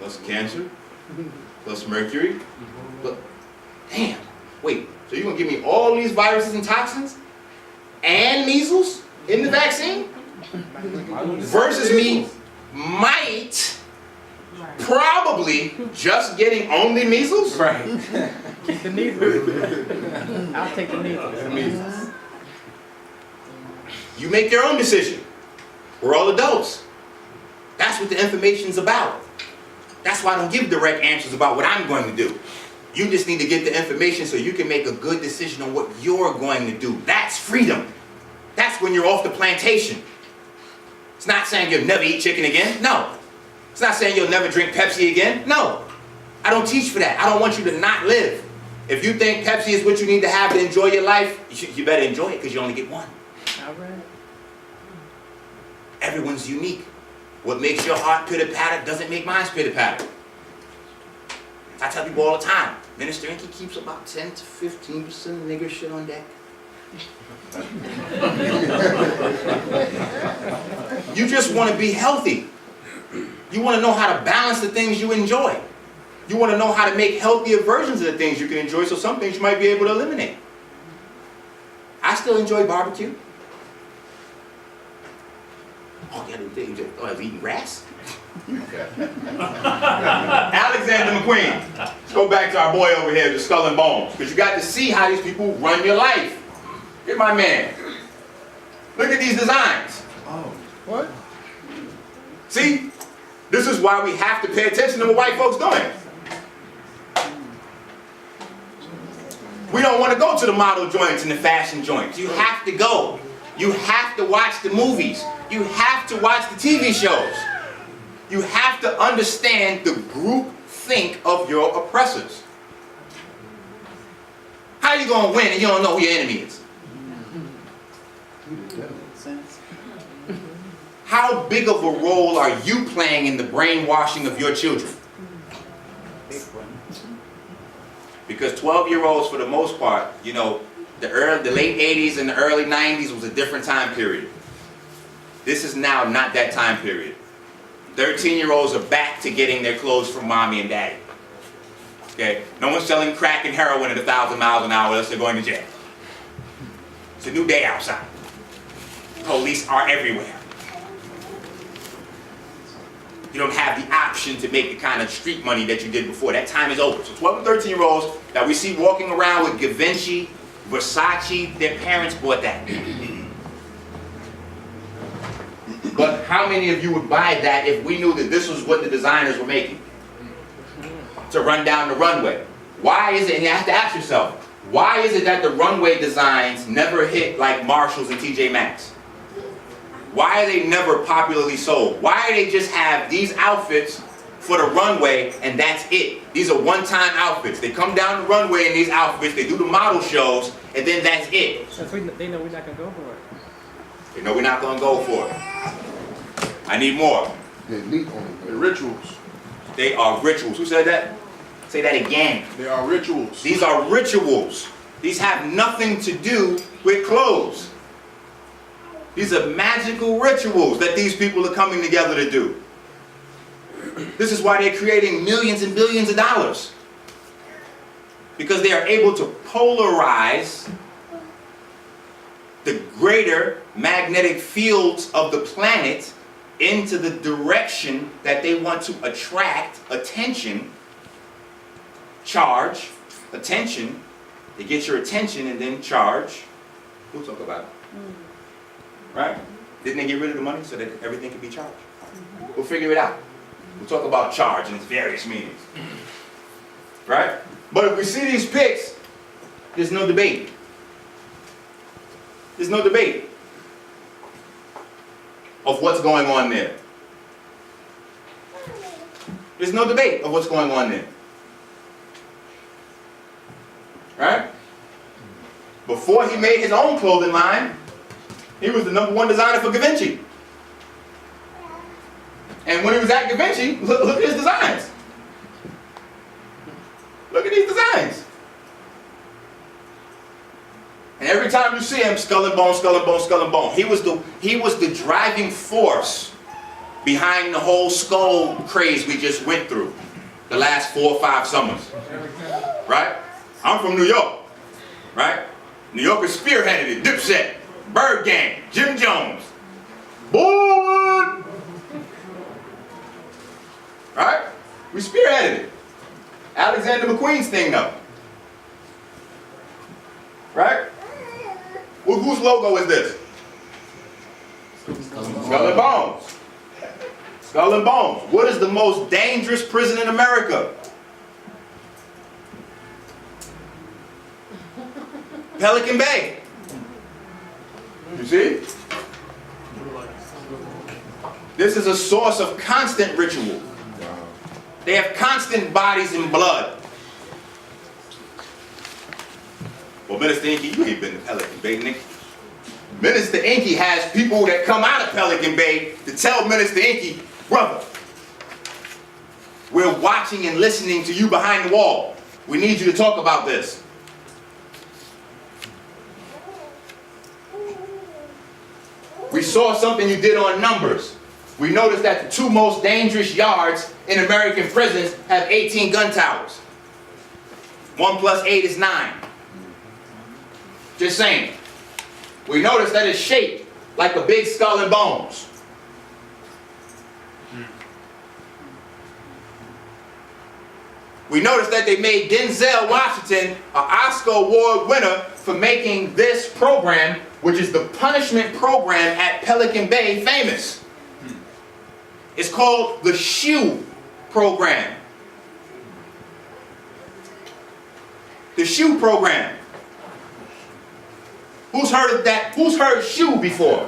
plus cancer, plus mercury. But damn, wait, so you're gonna give me all these viruses and toxins and measles in the vaccine? Versus me might probably just getting only measles? Right. Keep the needle. I'll take the needle. You make your own decision. We're all adults. That's what the information's about. That's why I don't give direct answers about what I'm going to do. You just need to get the information so you can make a good decision on what you're going to do. That's freedom. That's when you're off the plantation. It's not saying you'll never eat chicken again. No. It's not saying you'll never drink Pepsi again. No. I don't teach for that. I don't want you to not live. If you think Pepsi is what you need to have to enjoy your life, you better enjoy it because you only get one. All right. Everyone's unique. What makes your heart pitter-patter doesn't make mine pitter-patter. I tell people all the time, Minister Enqi keeps about 10 to 15% of nigger shit on deck. You just want to be healthy. You want to know how to balance the things you enjoy. You want to know how to make healthier versions of the things you can enjoy, so some things you might be able to eliminate. I still enjoy barbecue. Oh, yeah, I was eating grass? Alexander McQueen. Let's go back to our boy over here, the Skull and Bones, because you got to see how these people run your life. Here's my man. Look at these designs. Oh, what? See? This is why we have to pay attention to what white folks doing. We don't want to go to the model joints and the fashion joints. You have to go. You have to watch the movies. You have to watch the TV shows. You have to understand the group think of your oppressors. How are you going to win and you don't know who your enemy is? How big of a role are you playing in the brainwashing of your children? Because 12-year-olds, for the most part, you know, the late 80s and the early 90s was a different time period. This is now not that time period. 13-year-olds are back to getting their clothes from mommy and daddy. Okay? No one's selling crack and heroin at 1,000 miles an hour unless they're going to jail. It's a new day outside. Police are everywhere. You don't have the option to make the kind of street money that you did before. That time is over. So 12 and 13-year-olds that we see walking around with Gagut, Versace, their parents bought that. But how many of you would buy that if we knew that this was what the designers were making? To run down the runway. Why is it, and you have to ask yourself, why is it that the runway designs never hit like Marshalls and TJ Maxx? Why are they never popularly sold? Why do they just have these outfits for the runway and that's it? These are one-time outfits. They come down the runway in these outfits, they do the model shows, and then that's it. Since they know we're not going to go for it. They know we're not going to go for it. I need more. They're elite on it. They're rituals. They are rituals. Who said that? Say that again. They are rituals. These are rituals. These have nothing to do with clothes. These are magical rituals that these people are coming together to do. This is why they're creating millions and billions of dollars. Because they are able to polarize the greater magnetic fields of the planet into the direction that they want to attract attention, charge, attention. They get your attention and then charge. We'll talk about it. Right? Didn't they get rid of the money so that everything could be charged? We'll figure it out. We'll talk about charge and its various meanings. Right? But if we see these pics, there's no debate. There's no debate of what's going on there. There's no debate of what's going on there. Right? Before he made his own clothing line, he was the #1 designer for Gagut. And when he was at Gagut, look at his designs. Look at these designs. And every time you see him, skull and bone, skull and bone, skull and bone. He was the driving force behind the whole skull craze we just went through the last 4 or 5 summers. Right? I'm from New York. Right? New Yorkers spearheaded it. Dipset, Bird Gang, Jim Jones. Boy! Right? We spearheaded it. Alexander McQueen's thing though. Right? Whose logo is this? Skull and Bones. Skull and Bones. What is the most dangerous prison in America? Pelican Bay. You see? This is a source of constant ritual. They have constant bodies and blood. Well, Minister Enqi, you ain't been to Pelican Bay, Nick. Minister Enqi has people that come out of Pelican Bay to tell Minister Enqi, brother, we're watching and listening to you behind the wall. We need you to talk about this. We saw something you did on numbers. We noticed that the 2 most dangerous yards in American prisons have 18 gun towers. 1 + 8 is 9. Just saying. We noticed that it's shaped like a big skull and bones. We noticed that they made Denzel Washington an Oscar Award winner for making this program, which is the punishment program at Pelican Bay, famous. It's called the SHOE program. The SHOE program. Who's heard of that? Who's heard SHOE before?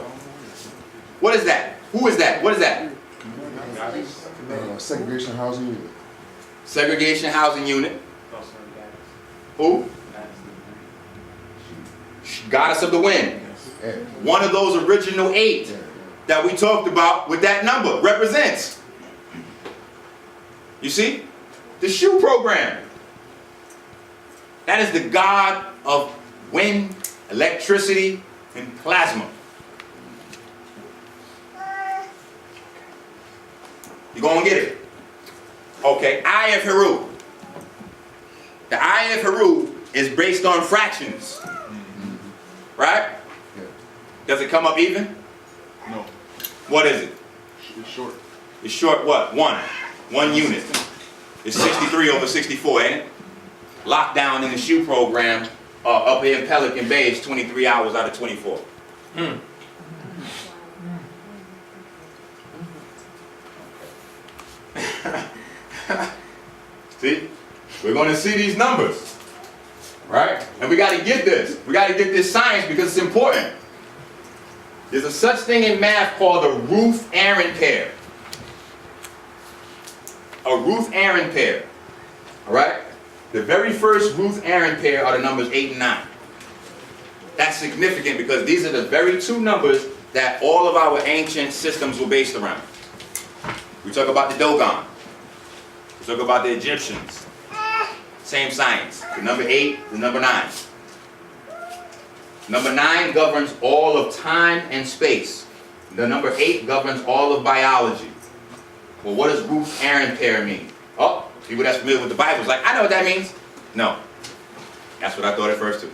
What is that? Who is that? What is that? Segregation housing unit. Segregation housing unit. Who? Goddess of the Wind. One of those original 8 that we talked about with that number represents. You see? The SHOE program. That is the god of wind, electricity, and plasma. You gonna get it? Okay, Eye of Heru. The Eye of Heru is based on fractions. Right? Does it come up even? No. What is it? It's short. It's short what? 1. 1 unit. It's 63 over 64, ain't it? Lockdown in the SHOE program up here in Pelican Bay is 23 hours out of 24. See? We're going to see these numbers. Right? And we got to get this. We got to get this science because it's important. There's a such thing in math called a Ruth-Aaron pair. A Ruth-Aaron pair. Alright? The very first Ruth-Aaron pair are the numbers 8 and 9. That's significant because these are the very 2 numbers that all of our ancient systems were based around. We talk about the Dogon. We talk about the Egyptians. Same science. The number 8, the number 9. Number 9 governs all of time and space. The number 8 governs all of biology. Well, what does Ruth-Aaron pair mean? Oh, people that's familiar with the Bible is like, I know what that means. No. That's what I thought at first too.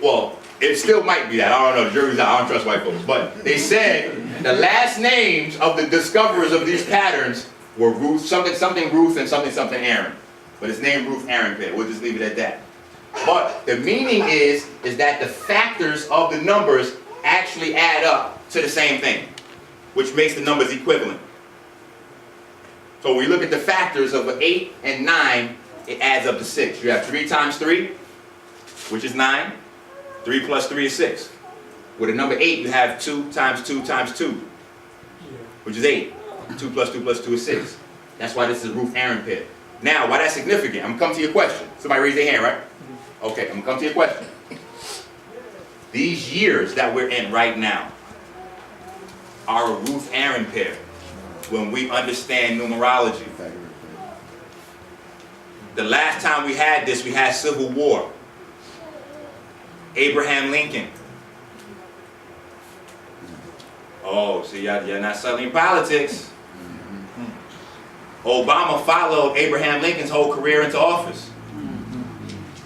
Well, it still might be that. I don't know. The jury's out. I don't trust white folks. But they said the last names of the discoverers of these patterns were Ruth, something Ruth and something Aaron. But it's named Ruth-Aaron pair. We'll just leave it at that. But the meaning is that the factors of the numbers actually add up to the same thing, which makes the numbers equivalent. So when we look at the factors of 8 and 9, it adds up to 6. You have 3 times 3, which is 9. 3 plus 3 is 6. With a number 8, you have 2 times 2 times 2, which is 8. 2 plus 2 plus 2 is 6. That's why this is Ruth-Aaron pair. Now, why that's significant, I'm going to come to your question. Somebody raise their hand, right? Okay, I'm going to come to your question. These years that we're in right now are a Ruth-Aaron pair when we understand numerology. The last time we had this, we had Civil War. Abraham Lincoln. Oh, see, you're not studying politics. Obama followed Abraham Lincoln's whole career into office,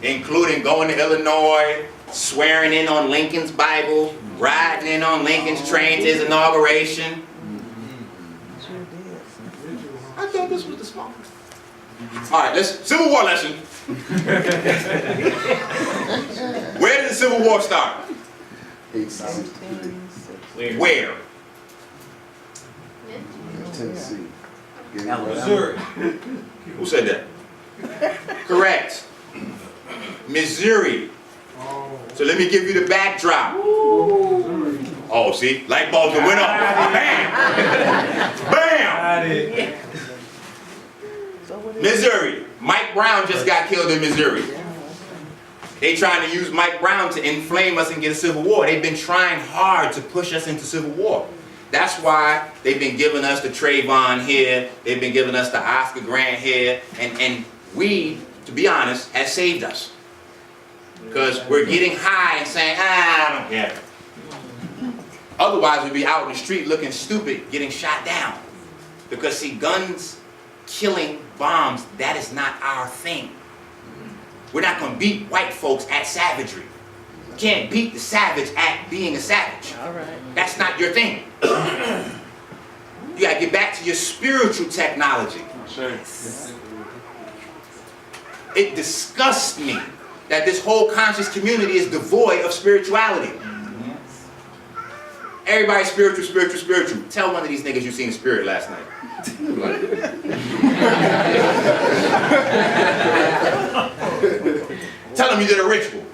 including going to Illinois, swearing in on Lincoln's Bible, riding in on Lincoln's train to his inauguration. I thought this was the smallest. All right, let's Civil War lesson. Where did the Civil War start? 1863. Where? Tennessee. Missouri. Who said that? Correct. Missouri. So let me give you the backdrop. Oh, see? Light bulbs went off. Bam! Bam! Missouri. Mike Brown just got killed in Missouri. They trying to use Mike Brown to inflame us and get a civil war. They've been trying hard to push us into civil war. That's why they've been giving us the Trayvon here, they've been giving us the Oscar Grant here, and we, to be honest, has saved us. Because we're getting high and saying, I don't care. Otherwise we'd be out in the street looking stupid, getting shot down. Because see, guns, killing, bombs, that is not our thing. We're not going to beat white folks at savagery. You can't beat the savage at being a savage. All right. That's not your thing. You got to get back to your spiritual technology. Sure. It disgusts me that this whole conscious community is devoid of spirituality. Everybody's spiritual, spiritual, spiritual. Tell one of these niggas you seen a spirit last night. Tell them you did a ritual.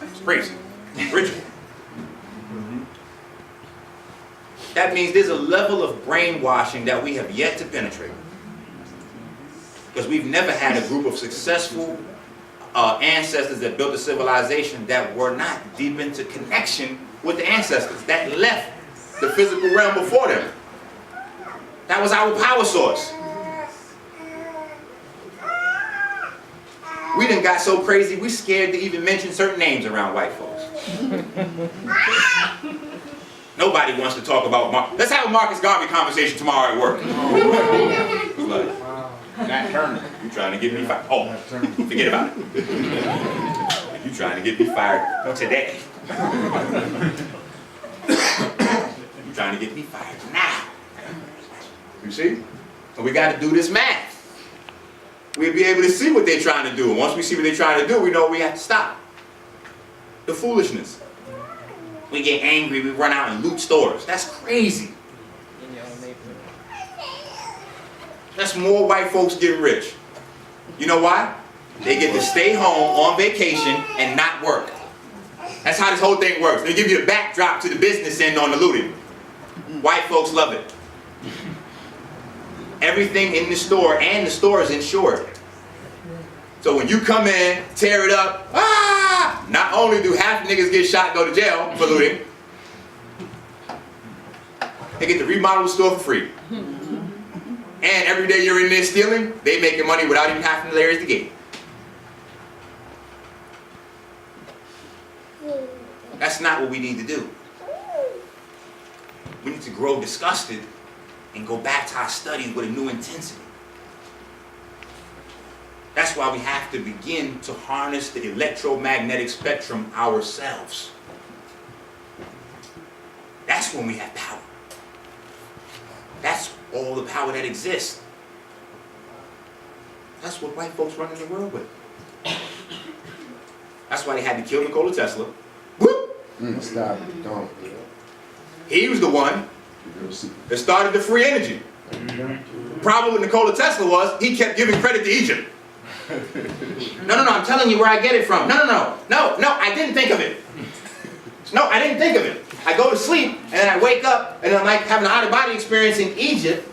It's crazy. Ritual. That means there's a level of brainwashing that we have yet to penetrate. Because we've never had a group of successful ancestors that built a civilization that were not deep into connection with the ancestors, that left the physical realm before them. That was our power source. We done got so crazy, we scared to even mention certain names around white folks. Nobody wants to talk about let's have a Marcus Garvey conversation tomorrow at work. Like, Nat Turner. you trying to get me fired? Oh, forget about it. You trying to get me fired today. You trying to get me fired now. You see? And we got to do this math. We'll be able to see what they're trying to do. And once we see what they're trying to do, we know we have to stop the foolishness. We get angry, we run out and loot stores. That's crazy. In your own neighborhood. That's more white folks getting rich. You know why? They get to stay home on vacation and not work. That's how this whole thing works. They give you a backdrop to the business end on the looting. White folks love it. Everything in the store, and the store is insured. So when you come in, tear it up, not only do half niggas get shot and go to jail for looting, they get to remodel the store for free. And every day you're in there stealing, they making money without even having to raise the gate. That's not what we need to do. We need to grow disgusted and go back to our studies with a new intensity. That's why we have to begin to harness the electromagnetic spectrum ourselves. That's when we have power. That's all the power that exists. That's what white folks run in the world with. That's why they had to kill Nikola Tesla. Whoop! Stop it, don't. He was the one that started the free energy. The problem with Nikola Tesla was he kept giving credit to Egypt. No, I'm telling you where I get it from. No, I didn't think of it. No, I didn't think of it. I go to sleep, and then I wake up, and I'm like having an out-of-body experience in Egypt,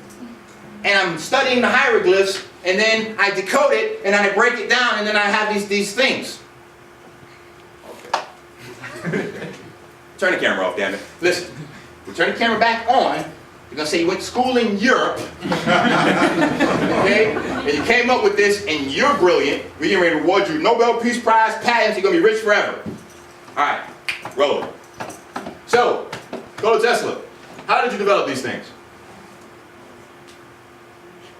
and I'm studying the hieroglyphs, and then I decode it, and then I break it down, and then I have these things. Okay. Turn the camera off, damn it. Listen, we turn the camera back on, you're going to say you went to school in Europe, okay, and you came up with this, and you're brilliant, we're getting ready to reward you Nobel Peace Prize, patents, you're going to be rich forever. All right, roll. So, Nikola Tesla, How did you develop these things?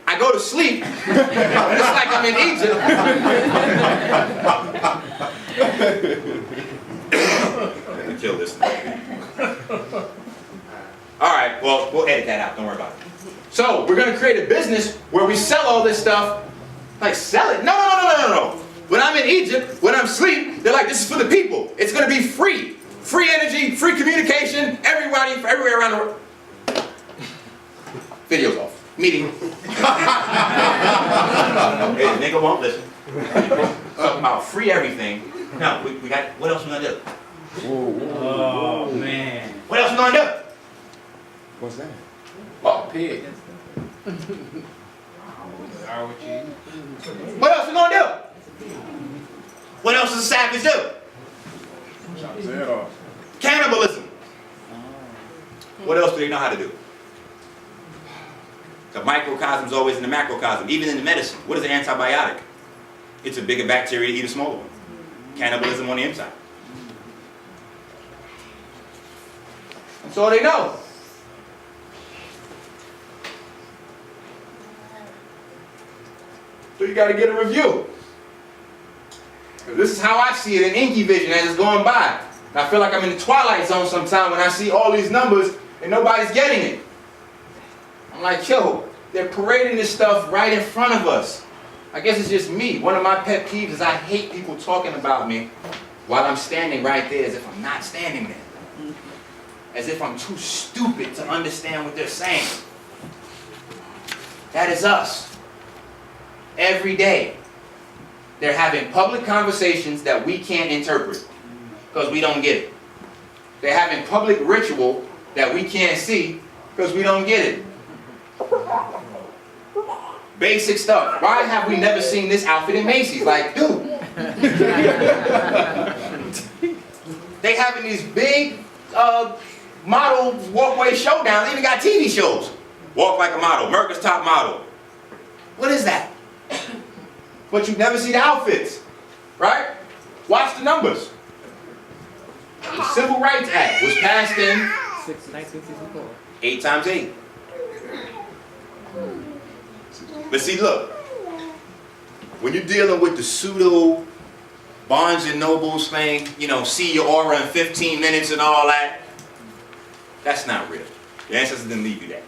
I go to sleep, just like I'm in Egypt. Let me kill this thing. All right, well, we'll edit that out. Don't worry about it. So we're going to create a business where we sell all this stuff. Like, sell it? No. When I'm in Egypt, when I'm asleep, they're like, this is for the people. It's going to be free. Free energy, free communication, everybody, everywhere around the world. Video's off. Meeting. Hey, nigga won't listen. Talking about free everything. Now, we got, what else we going to do? Oh, man. What else we going to do? What's that? Oh, Pig. what else we going to do? What else does a savage do? Cannibalism. What else do they know how to do? The microcosm is always in the macrocosm. Even in the medicine, what is an antibiotic? It's a bigger bacteria to eat a smaller one. Cannibalism on the inside. That's all they know. So you got to get a review. This is how I see it in Enqi vision as it's going by. And I feel like I'm in the twilight zone sometime when I see all these numbers and nobody's getting it. I'm like, yo, they're parading this stuff right in front of us. I guess it's just me. One of my pet peeves is I hate people talking about me while I'm standing right there as if I'm not standing there. As if I'm too stupid to understand what they're saying. That is us. Every day. They're having public conversations that we can't interpret because we don't get it. They're having public ritual that we can't see because we don't get it. Basic stuff. Why have we never seen this outfit in Macy's? Like, dude. They having these big model walkway showdowns. They even got TV shows. Walk like a model. America's Top Model. What is that? But you never see the outfits, right? Watch the numbers. The Civil Rights Act was passed in 1964. 8 times 8. But see, look, when you're dealing with the pseudo Barnes and Nobles thing, you know, see your aura in 15 minutes and all that, that's not real. Your ancestors didn't leave you that.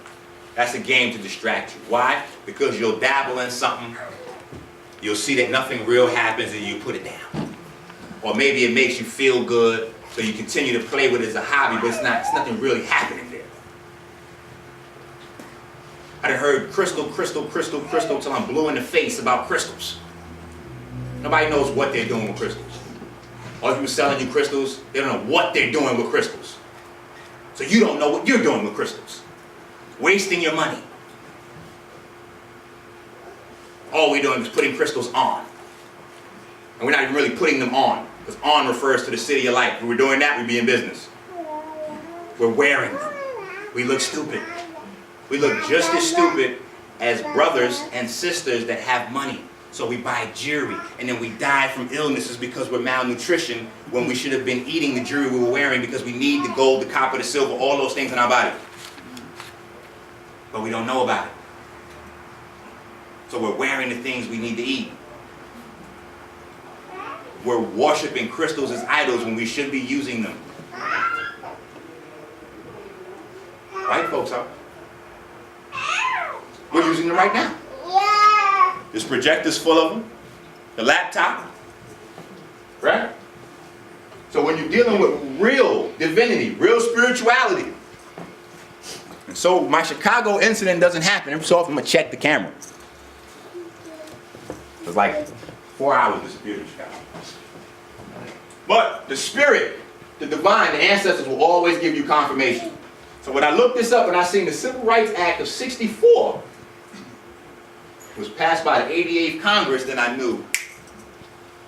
That's a game to distract you. Why? Because you'll dabble in something. You'll see that nothing real happens and you put it down. Or maybe it makes you feel good, so you continue to play with it as a hobby, but it's nothing really happening there. I done heard crystal till I'm blue in the face about crystals. Nobody knows what they're doing with crystals. All people selling you crystals, they don't know what they're doing with crystals. So you don't know what you're doing with crystals. Wasting your money. All we're doing is putting crystals on. And we're not even really putting them on, because on refers to the city of light. If we're doing that, we'd be in business. We're wearing them. We look stupid. We look just as stupid as brothers and sisters that have money. So we buy jewelry, and then we die from illnesses because we're malnutrition when we should have been eating the jewelry we were wearing because we need the gold, the copper, the silver, all those things in our body. But we don't know about it. So we're wearing the things we need to eat. We're worshiping crystals as idols when we should be using them. Right, folks? Huh? We're using them right now. This projector's full of them. The laptop. Right? So when you're dealing with real divinity, real spirituality. And so my Chicago incident doesn't happen. Every so often I'm going to check the camera. It was like 4 hours disappeared in Chicago. But the spirit, the divine, the ancestors will always give you confirmation. So when I looked this up and I seen the Civil Rights Act of '64 was passed by the 88th Congress, then I knew,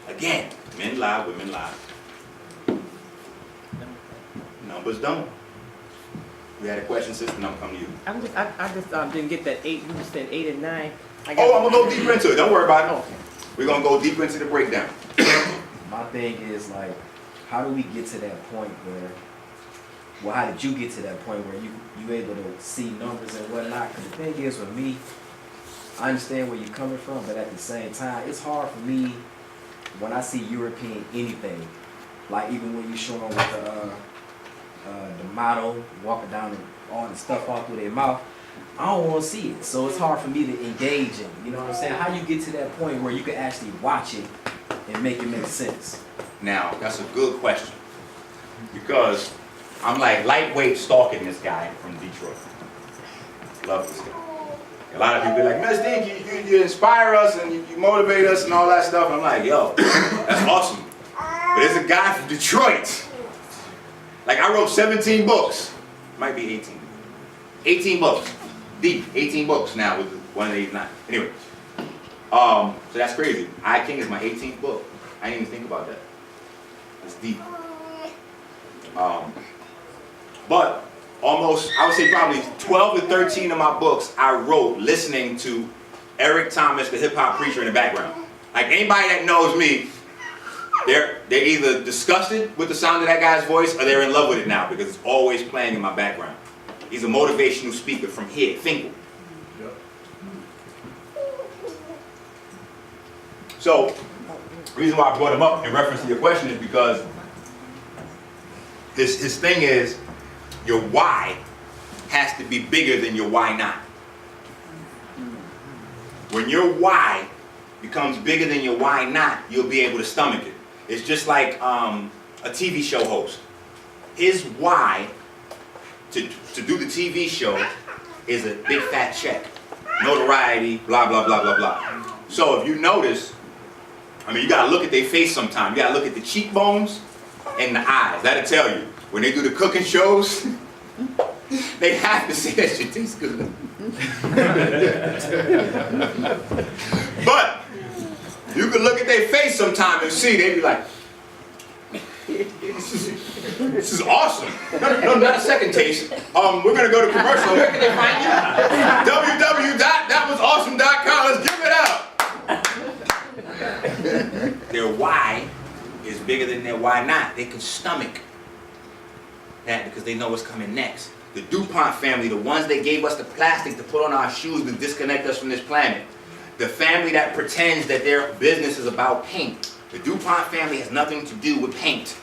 again, men lie, women lie. Numbers don't. We had a question, sister, and I'm coming to you. I just didn't get that 8. You said 8 and 9. I'm going to go deeper into it. Don't worry about it. Okay. We're going to go deeper into the breakdown. My thing is, like, how do we get to that point where well, how did you get to that point where you able to see numbers and whatnot? Because the thing is with me, I understand where you're coming from, but at the same time, it's hard for me when I see European anything. Like even when you show them with the model walking down and all the stuff off through their mouth, I don't want to see it. So it's hard for me to engage in. You know what I'm saying? How you get to that point where you can actually watch it and make it make sense? Now, that's a good question. Because I'm like lightweight stalking this guy from Detroit. Love this guy. A lot of people be like, Mr. Enqi, you inspire us and you motivate us and all that stuff. I'm like, yo, that's awesome. But there's a guy from Detroit. Like I wrote 17 books. Might be 18. 18 books. Deep. 18 books now with one of these 9. Anyway. So that's crazy. Iking is my 18th book. I didn't even think about that. It's deep. But almost, I would say probably 12 to 13 of my books I wrote listening to Eric Thomas, the hip hop preacher in the background. Like anybody that knows me, they're either disgusted with the sound of that guy's voice or they're in love with it now because it's always playing in my background. He's a motivational speaker from here, Finkel. So, the reason why I brought him up in reference to your question is because his thing is your why has to be bigger than your why not. When your why becomes bigger than your why not, you'll be able to stomach it. It's just like a TV show host. His why to do the TV show is a big fat check. Notoriety, blah, blah, blah, blah, blah. So if you notice, I mean, you gotta look at their face sometime. You gotta look at the cheekbones and the eyes. That'll tell you. When they do the cooking shows, they have to say that shit tastes good. But you can look at their face sometime and see, they be like, this is awesome. No, not a second taste. We're gonna go to commercial. Where can they find you? www.thatwasawesome.com. Let's give it up. Their why is bigger than their why not. They can stomach that because they know what's coming next. The DuPont family, the ones that gave us the plastic to put on our shoes to disconnect us from this planet. The family that pretends that their business is about paint. The DuPont family has nothing to do with paint.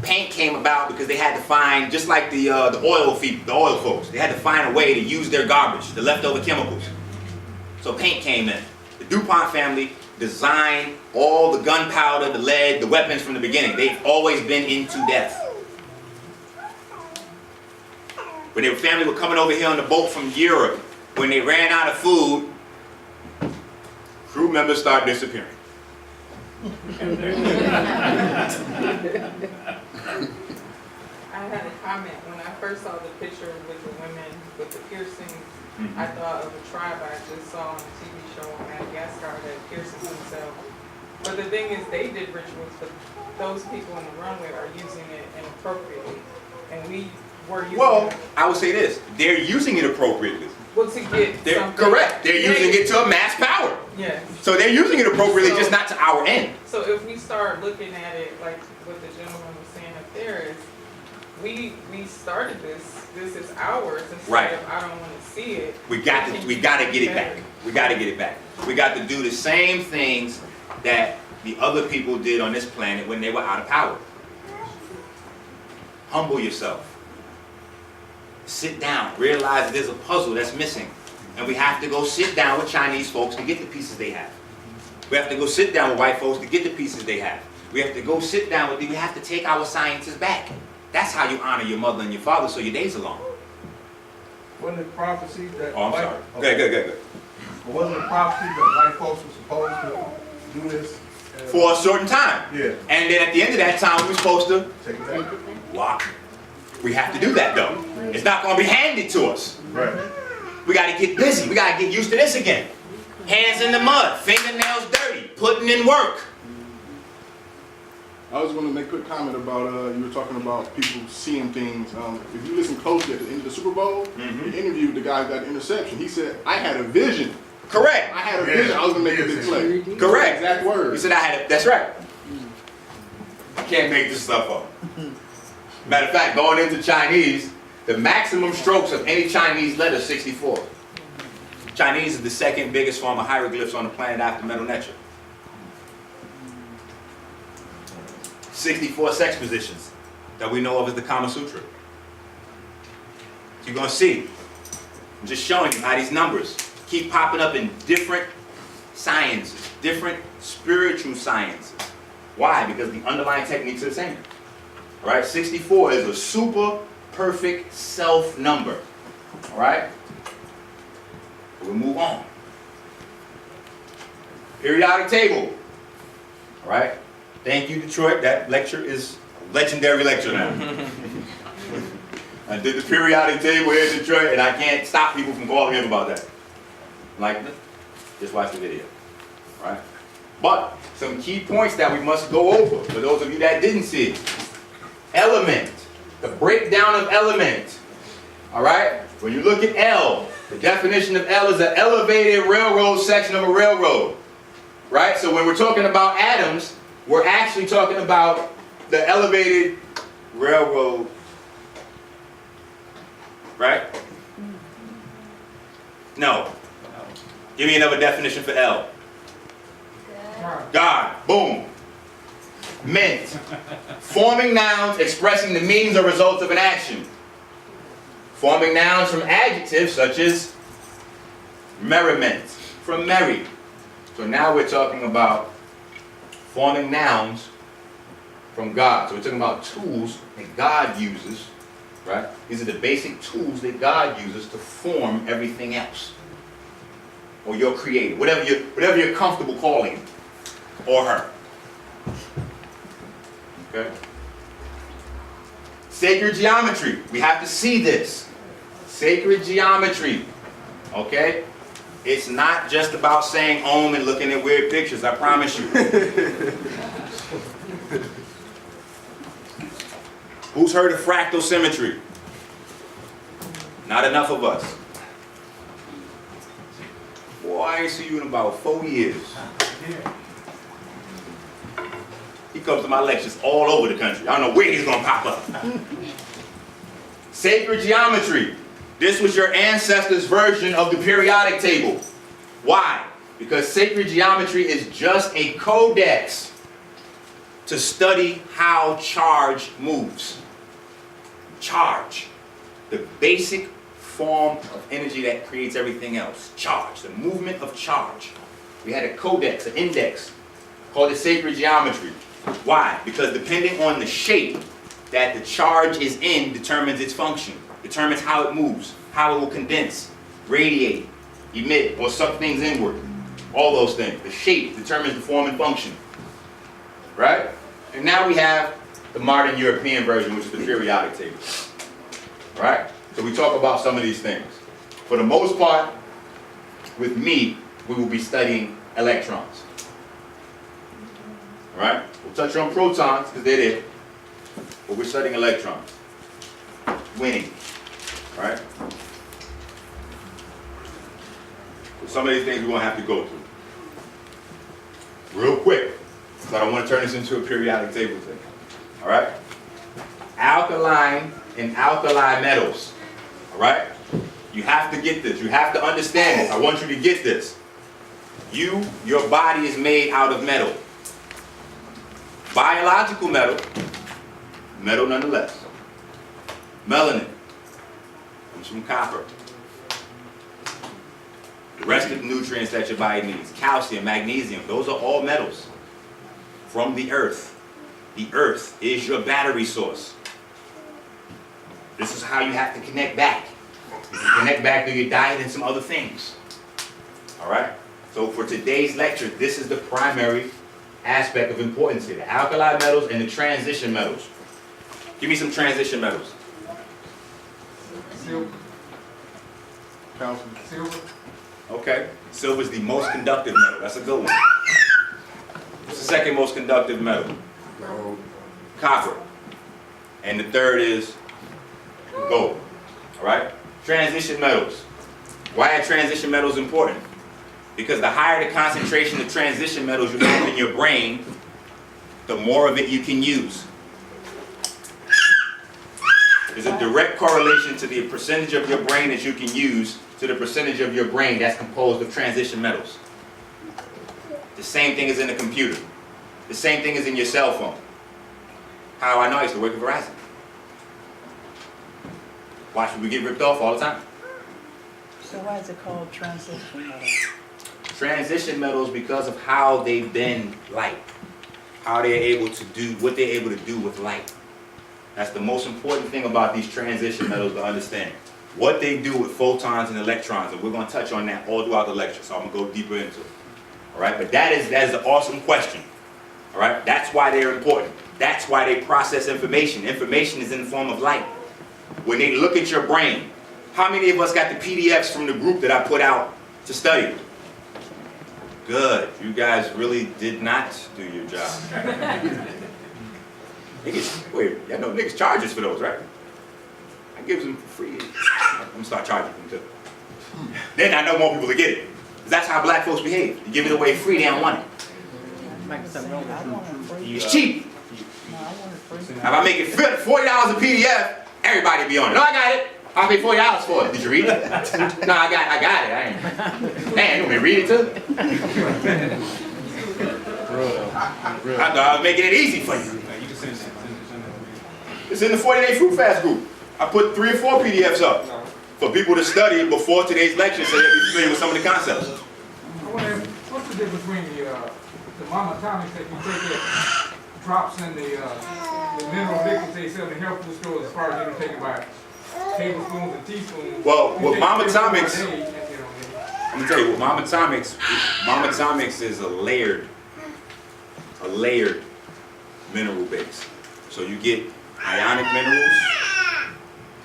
Paint came about because they had to find, just like the oil folks, they had to find a way to use their garbage, the leftover chemicals. So paint came in. The DuPont family designed all the gunpowder, the lead, the weapons from the beginning. They've always been into death. When their family were coming over here on the boat from Europe, when they ran out of food, crew members started disappearing. I had a comment when I first saw the picture with the women with the piercings. I thought of a tribe I just saw on a TV show on Madagascar that pierces themselves. But the thing is, they did rituals, but those people on the runway are using it inappropriately, and we were using it. I would say this: they're using it appropriately. Well, to get correct. They're using it to amass power. Yes. So they're using it appropriately, just not to our end. So if we start looking at it like what the gentleman was saying up there is, we started this. This is ours. Instead of I don't want to see it. We got to get it back. We got to get it back. We got to do the same things that the other people did on this planet when they were out of power. Humble yourself. Sit down. Realize there's a puzzle that's missing. And we have to go sit down with Chinese folks to get the pieces they have. We have to go sit down with white folks to get the pieces they have. We have to go sit down with them. We have to take our scientists back. That's how you honor your mother and your father so your days are long. Wasn't it prophecy that... Oh, I'm sorry. Good. Wasn't it prophecy that white folks were supposed to do this? For a certain time. Yeah. And then at the end of that time, we're supposed to... Take it back. Wow. We have to do that, though. It's not going to be handed to us. Right. We got to get busy. We got to get used to this again. Hands in the mud, fingernails dirty, putting in work. I was going to make a quick comment about, you were talking about people seeing things. If you listen closely at the end of the Super Bowl, he interviewed the guy who got the interception. He said, I had a vision. Correct. I had a vision. I was going to make a big play. Correct. Exact words. He said, that's right. I can't make this stuff up. Matter of fact, going into Chinese, the maximum strokes of any Chinese letter is 64. Chinese is the second biggest form of hieroglyphs on the planet after Metal-Netra. 64 sex positions that we know of as the Kama Sutra. So you're going to see, I'm just showing you how these numbers keep popping up in different sciences, different spiritual sciences. Why? Because the underlying techniques are the same. All right, 64 is a super perfect self number. All right? We'll move on. Periodic table. All right? Thank you, Detroit. That lecture is a legendary lecture now. I did the periodic table here in Detroit, and I can't stop people from calling him about that. Like, just watch the video. All right? But some key points that we must go over for those of you that didn't see it. Element. The breakdown of element. All right? When you look at L, the definition of L is an elevated railroad section of a railroad. Right? So when we're talking about atoms, we're actually talking about the elevated railroad. Right? No. Give me another definition for L. God. Boom. Meant. Forming nouns expressing the means or results of an action. Forming nouns from adjectives such as merriment, from merry. So now we're talking about forming nouns from God. So we're talking about tools that God uses, right? These are the basic tools that God uses to form everything else. Or your creator, whatever you're comfortable calling him or her. Okay? Sacred geometry. We have to see this. Sacred geometry. Okay? It's not just about saying Om and looking at weird pictures, I promise you. Who's heard of fractal symmetry? Not enough of us. Boy, I ain't seen you in about 4 years. He comes to my lectures all over the country. I don't know where he's going to pop up. Sacred geometry. This was your ancestors' version of the periodic table. Why? Because sacred geometry is just a codex to study how charge moves. Charge. The basic form of energy that creates everything else. Charge. The movement of charge. We had a codex, an index, called the sacred geometry. Why? Because depending on the shape that the charge is in determines its function, determines how it moves, how it will condense, radiate, emit, or suck things inward. All those things. The shape determines the form and function. Right? And now we have the modern European version, which is the periodic table. Right? So we talk about some of these things. For the most part, with me, we will be studying electrons. Right? We'll touch on protons because they're there. But we're studying electrons. Winning. Right? So some of these things we're going to have to go through. Real quick. Because I don't want to turn this into a periodic table thing. Alright? Alkaline and alkali metals. Alright? You have to get this. You have to understand this. I want you to get this. Your body is made out of metal. Biological metal, metal nonetheless. Melanin comes from copper. The rest of the nutrients that your body needs, calcium, magnesium, those are all metals from the earth. The earth is your battery source. This is how you have to connect back. You can connect back through your diet and some other things. All right? So for today's lecture, this is the primary aspect of importance here. The alkali metals and the transition metals. Give me some transition metals. Silver. Calcium. Silver. Okay. Silver is the most conductive metal. That's a good one. What's the second most conductive metal? Gold. Copper. And the third is gold. All right? Transition metals. Why are transition metals important? Because the higher the concentration of transition metals you have in your brain, the more of it you can use. There's a direct correlation to the percentage of your brain that you can use to the percentage of your brain that's composed of transition metals. The same thing is in the computer. The same thing is in your cell phone. How I know? I used to work at Verizon. Watch people get ripped off all the time. So why is it called transition metal? Transition metals because of how they bend light. How they're able to do what they're able to do with light. That's the most important thing about these transition metals to understand. What they do with photons and electrons, and we're going to touch on that all throughout the lecture, so I'm going to go deeper into it. All right, but that is an awesome question. All right, that's why they're important. That's why they process information. Information is in the form of light. When they look at your brain, how many of us got the PDFs from the group that I put out to study? Good. You guys really did not do your job. Niggas, wait, y'all know niggas charge us for those, right? I give them for free. I'm gonna start charging them too. Then I know more people to get it. That's how black folks behave. You give it away free, they don't want it. It's cheap. If I make it $40 a PDF, everybody be on it. No, I got it. I'll pay $40 for it. Did you read it? No, I got it. I ain't. Man, you want me to read it too? I thought I was making it easy for you. It's in the 40-day fruit fast group. I put 3 or 4 PDFs up for people to study before today's lecture so they'll be familiar with some of the concepts. I wonder, what's the difference between the monatomics that you take that drops in the mineral liquids they sell in the health food stores as far as you're taken by tablespoons and teaspoons? Well, with monatomics, let me tell you, with monatomics is a layered mineral base. So you get ionic minerals,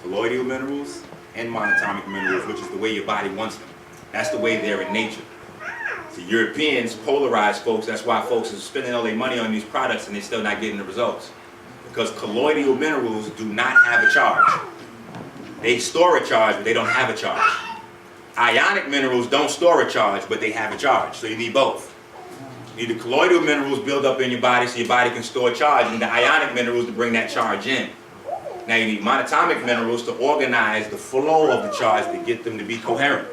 colloidal minerals, and monatomic minerals, which is the way your body wants them. That's the way they're in nature. The Europeans polarize folks. That's why folks are spending all their money on these products and they're still not getting the results. Because colloidal minerals do not have a charge. They store a charge, but they don't have a charge. Ionic minerals don't store a charge, but they have a charge. So you need both. You need the colloidal minerals build up in your body so your body can store charge, and the ionic minerals to bring that charge in. Now you need monatomic minerals to organize the flow of the charge to get them to be coherent.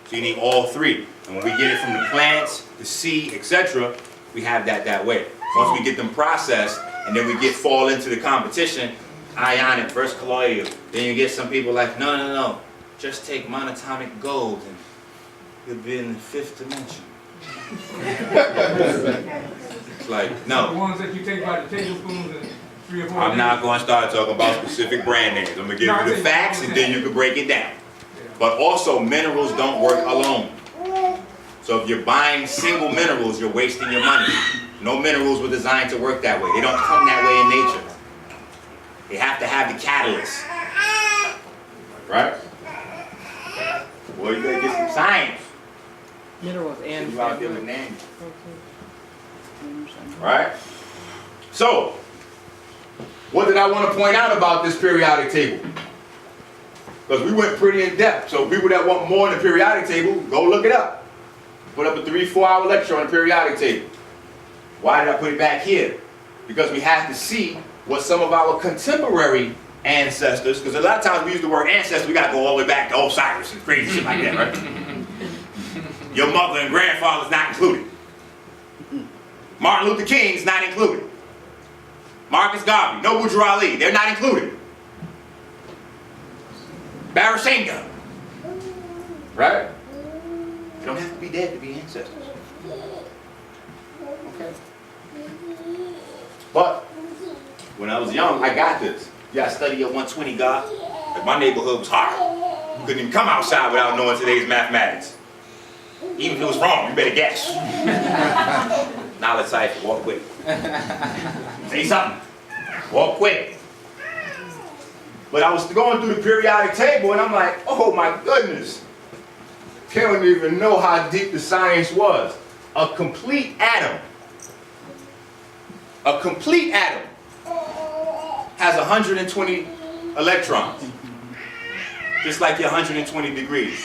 So you need all 3. And when we get it from the plants, the seed, etc., we have that way. Once we get them processed, and then we fall into the competition, ionic versus colloidal, then you get some people like, no, just take monatomic gold and you'll be in the 5th dimension. It's like, no. The ones that you take by the tablespoons and 3 or 4. I'm not going to start talking about specific brand names. I'm going to give you the facts and then you can break it down. But also, minerals don't work alone. So if you're buying single minerals, you're wasting your money. No minerals were designed to work that way. They don't come that way in nature. They have to have the catalyst. Right? Well, you better get some science. Minerals and you out there with names. Right? So, what did I want to point out about this periodic table? Because we went pretty in depth. So people that want more on the periodic table, go look it up. Put up a 3-4 hour lecture on the periodic table. Why did I put it back here? Because we have to see what some of our contemporary ancestors, because a lot of times we use the word ancestor, we got to go all the way back to Osiris and crazy shit like that, right? Your mother and grandfather's not included. Martin Luther King's not included. Marcus Garvey, no Boudreaux Ali, they're not included. Barashenga, right? You don't have to be dead to be ancestors. Okay. But when I was young, I got this. Yeah, I studied at 120, God. Like my neighborhood was hard. You couldn't even come outside without knowing today's mathematics. Even if it was wrong, you better guess. Knowledge cipher, walk quick. Say something. Walk quick. But I was going through the periodic table and I'm like, oh my goodness. I don't even know how deep the science was. A complete atom has 120 electrons. Just like your 120 degrees.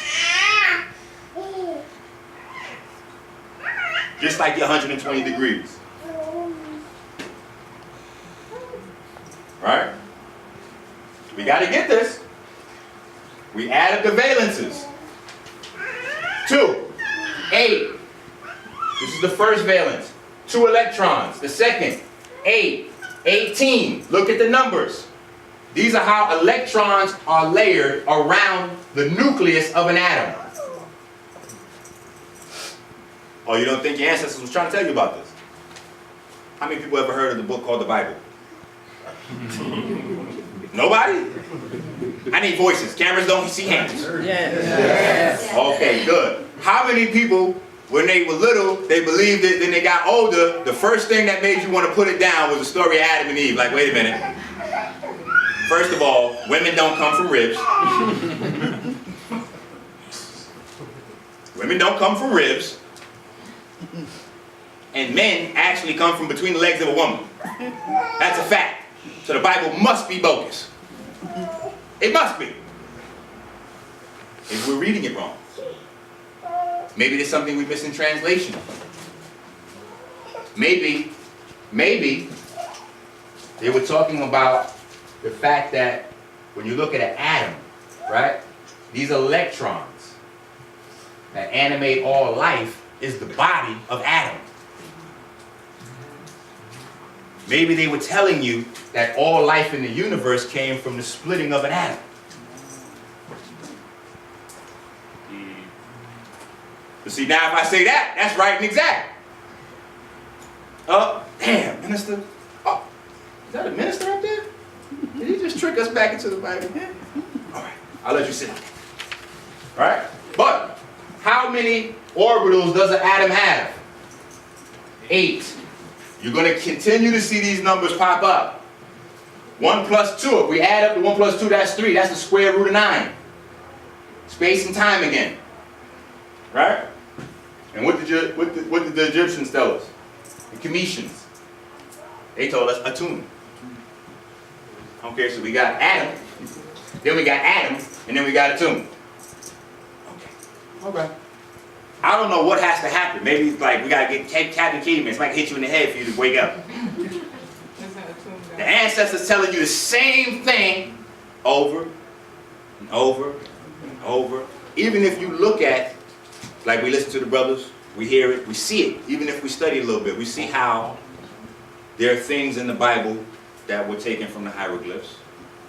Just like your 120 degrees. Right? We got to get this. We add up the valences. 2, 8. This is the first valence. 2 electrons. The second, 8, 18. Look at the numbers. These are how electrons are layered around the nucleus of an atom. Oh, you don't think your ancestors was trying to tell you about this? How many people ever heard of the book called the Bible? Nobody? I need voices. Cameras don't see hands. Yes. Okay, good. How many people, when they were little, they believed it, then they got older, the first thing that made you want to put it down was the story of Adam and Eve? Like, wait a minute. First of all, women don't come from ribs. Women don't come from ribs. And men actually come from between the legs of a woman. That's a fact. So the Bible must be bogus. It must be. If we're reading it wrong. Maybe there's something we miss in translation. Maybe they were talking about the fact that when you look at an atom, right? These electrons that animate all life is the body of Adam. Maybe they were telling you that all life in the universe came from the splitting of an atom. But see, now if I say that, that's right and exact. Oh, damn, minister. Oh, is that a minister up there? Did he just trick us back into the Bible? All right, I'll let you sit down. All right? But how many orbitals does an atom have? 8. You're going to continue to see these numbers pop up. 1 plus 2. If we add up the 1 plus 2, that's 3. That's the square root of 9. Space and time again. Right? And what did the Egyptians tell us? The Kemetians. They told us Atum. Okay, so we got Adam, then we got Adam, and then we got Atum. Okay. I don't know what has to happen. Maybe it's like we gotta get Captain Keyman. It's like hit you in the head for you to wake up. The ancestors telling you the same thing over and over and over. Even if you look at, like we listen to the brothers, we hear it, we see it. Even if we study a little bit, we see how there are things in the Bible that were taken from the hieroglyphs.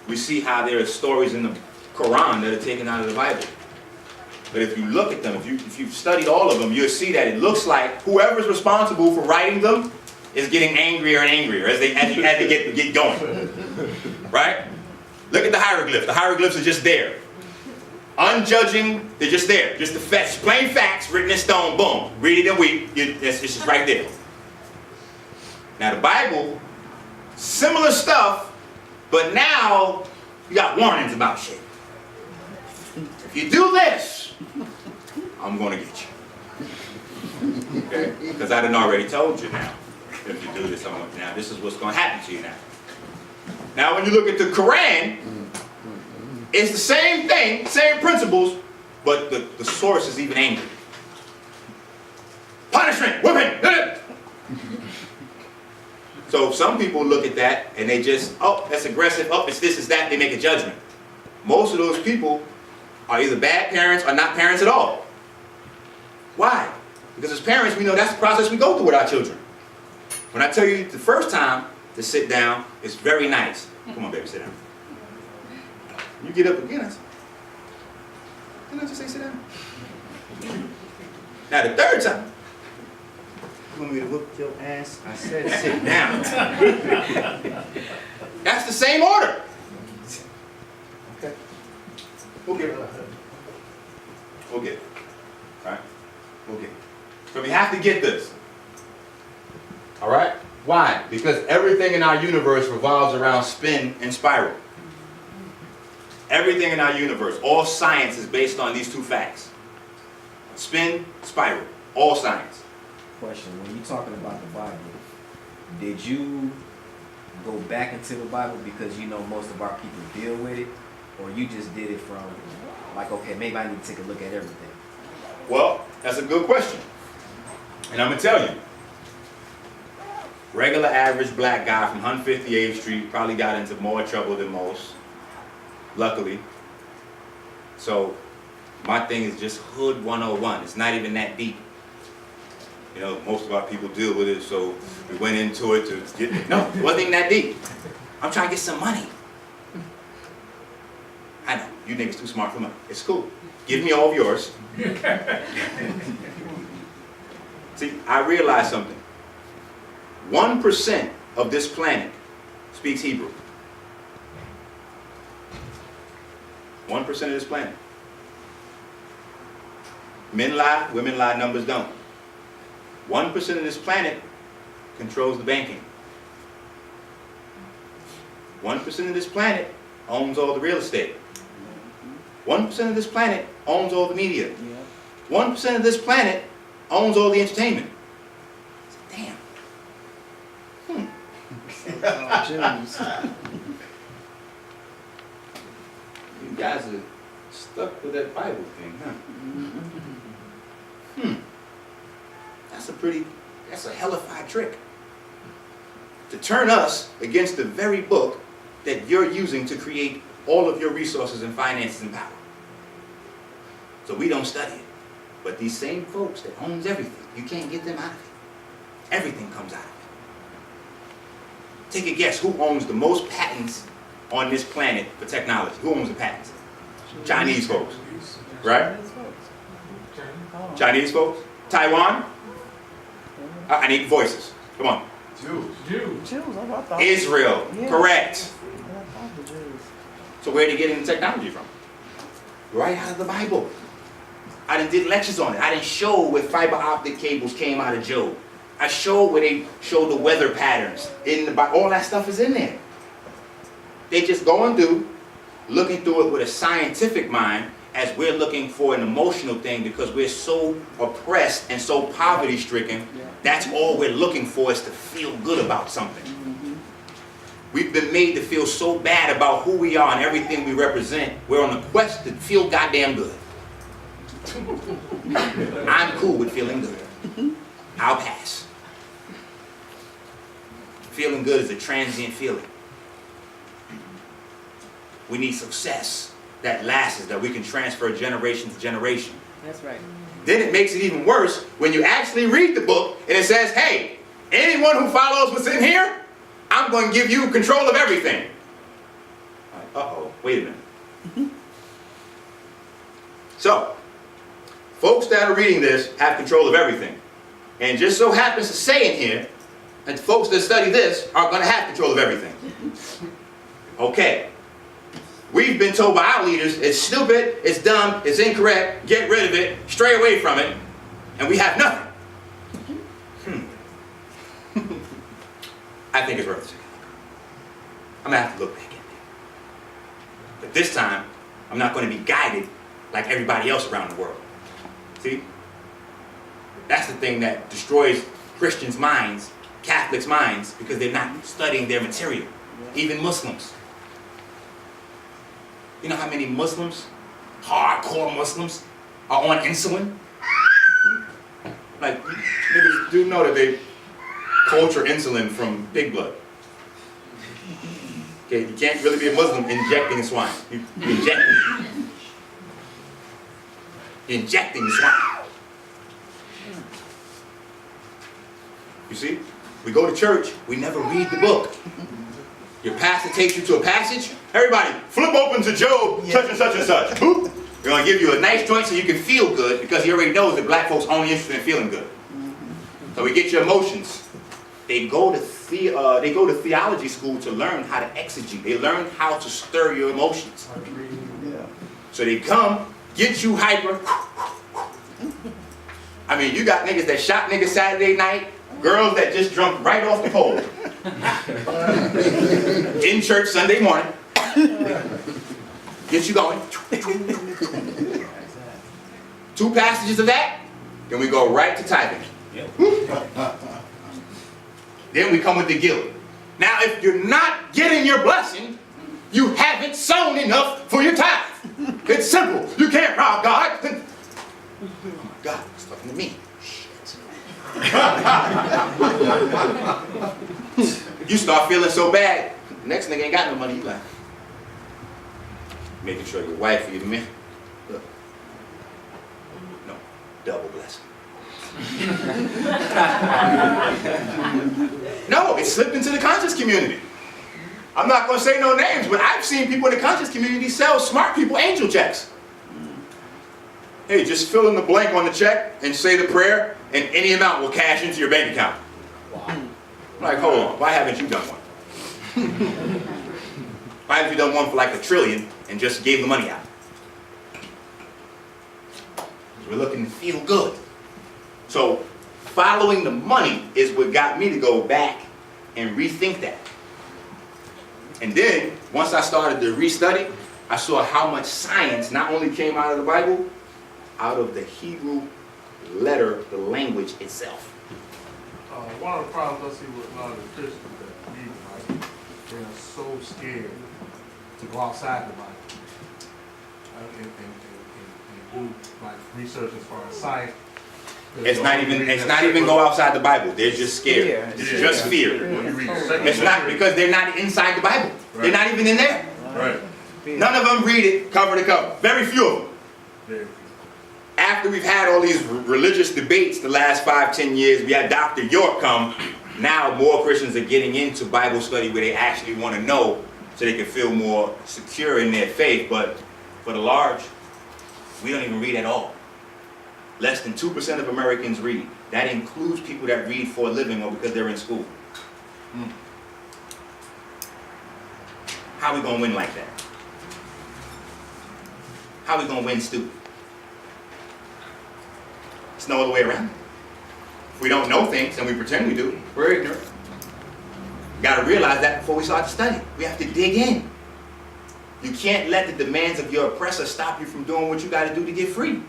We see how there are stories in the Quran that are taken out of the Bible. But if you look at them, if you've studied all of them, you'll see that it looks like whoever's responsible for writing them is getting angrier and angrier as they get going. Right? Look at the hieroglyphs. The hieroglyphs are just there. Unjudging, they're just there. Just the facts, plain facts written in stone, boom. Read it and weep. It's just right there. Now the Bible, similar stuff, but now you got warnings about shit. If you do this, I'm going to get you. Okay? Because I done already told you now. If you do this, now this is what's going to happen to you now. Now when you look at the Quran, it's the same thing, same principles, but the source is even angry. Punishment, whipping. So some people look at that and they just, oh, that's aggressive, oh, it's this, it's that, they make a judgment. Most of those people are either bad parents or not parents at all. Why? Because as parents, we know that's the process we go through with our children. When I tell you the first time to sit down, it's very nice. Come on, baby, sit down. You get up again, didn't I just say sit down? Now the third time, you want me to whoop your ass? I said sit down. That's the same order. Okay. We'll get it. We'll get it. Alright? We'll get it. So we have to get this. Alright? Why? Because everything in our universe revolves around spin and spiral. Everything in our universe, all science is based on these two facts. Spin, spiral, all science. Question, when you're talking about the Bible, did you go back into the Bible because you know most of our people deal with it? Or you just did it from, like, okay, maybe I need to take a look at everything? Well, that's a good question. And I'm going to tell you. Regular average black guy from 158th Street probably got into more trouble than most. luckily. So my thing is just Hood 101. It's not even that deep. You know, most of our people deal with it, so we went into it to get, no, it wasn't even that deep. I'm trying to get some money. I know, you niggas too smart for money. It's cool. Give me all of yours. See, I realized something. 1% of this planet speaks Hebrew. 1% of this planet. Men lie, women lie, numbers don't. 1% of this planet controls the banking. 1% of this planet owns all the real estate. 1% of this planet owns all the media. 1% of this planet owns all the entertainment. Damn. You guys are stuck with that Bible thing, huh? That's a hellified trick. To turn us against the very book that you're using to create all of your resources and finances and power. So we don't study it. But these same folks that owns everything, you can't get them out of it. Everything comes out of it. Take a guess, who owns the most patents on this planet for technology? Who owns the patents? Chinese folks, right? Chinese folks? Taiwan? I need voices. Come on. Jews. Israel. Yeah. Correct. The Jews. So where are they getting the technology from? Right out of the Bible. I done did lectures on it. I didn't show where fiber optic cables came out of Job. I showed where they showed the weather patterns. All that stuff is in there. They just going through, looking through it with a scientific mind, as we're looking for an emotional thing because we're so oppressed and so poverty-stricken. That's all we're looking for, is to feel good about something. We've been made to feel so bad about who we are and everything we represent. We're on a quest to feel goddamn good. I'm cool with feeling good. I'll pass. Feeling good is a transient feeling. We need success that lasts, that we can transfer generation to generation. That's right. Then it makes it even worse when you actually read the book and it says, hey, anyone who follows what's in here, I'm going to give you control of everything. Uh-oh, wait a minute. So, folks that are reading this have control of everything. And just so happens to say in here, and folks that study this are going to have control of everything. Okay. We've been told by our leaders, it's stupid, it's dumb, it's incorrect, get rid of it, stray away from it, and we have nothing. I think it's worth it. I'm going to have to look back in there. But this time, I'm not going to be guided like everybody else around the world. See? That's the thing that destroys Christians' minds, Catholics' minds, because they're not studying their material. Even Muslims. You know how many Muslims, hardcore Muslims, are on insulin? Like, niggas do know that they culture insulin from pig blood. Okay, you can't really be a Muslim injecting swine. You're injecting the swine. You see? We go to church, we never read the book. Your pastor takes you to a passage. Everybody, flip open to Job, such and such and such. We're going to give you a nice joint so you can feel good, because he already knows that black folks only interested in feeling good. So we get your emotions. They go to theology school to learn how to exegete. They learn how to stir your emotions. So they come, get you hyper. I mean, you got niggas that shot niggas Saturday night, girls that just jumped right off the pole. In church Sunday morning. Get you going. 2 passages of that, then we go right to tithing. Then we come with the guilt. Now, if you're not getting your blessing, you haven't sown enough for your tithe. It's simple. You can't rob God. Oh my God, it's talking to me. You start feeling so bad. The next nigga ain't got no money. You like, making sure your wife or your man, look, no, double blessing. No, it slipped into the conscious community. I'm not going to say no names, but I've seen people in the conscious community sell smart people angel checks. Hey, just fill in the blank on the check and say the prayer, and any amount will cash into your bank account. Wow. I'm like, hold on, why haven't you done one? Why haven't you done one for like $1 trillion and just gave the money out? We're looking to feel good. So following the money is what got me to go back and rethink that. And then, once I started to restudy, I saw how much science not only came out of the Bible, out of the Hebrew letter, the language itself. One of the problems I see with a lot of the Christians that read the Bible, they're so scared to go outside the Bible and do like research as far as science. It's not even go outside the Bible. They're just scared. It's just fear. It's not because they're not inside the Bible. They're not even in there. Right. None of them read it cover to cover. Very few of them. After we've had all these religious debates the last 5-10 years, we had Dr. York come. Now more Christians are getting into Bible study where they actually want to know so they can feel more secure in their faith. But for the large, we don't even read at all. Less than 2% of Americans read. That includes people that read for a living or because they're in school. How are we going to win like that? How are we going to win stupid? There's no other way around it. If we don't know things and we pretend we do, we're ignorant. We got to realize that before we start to study. We have to dig in. You can't let the demands of your oppressor stop you from doing what you got to do to get free.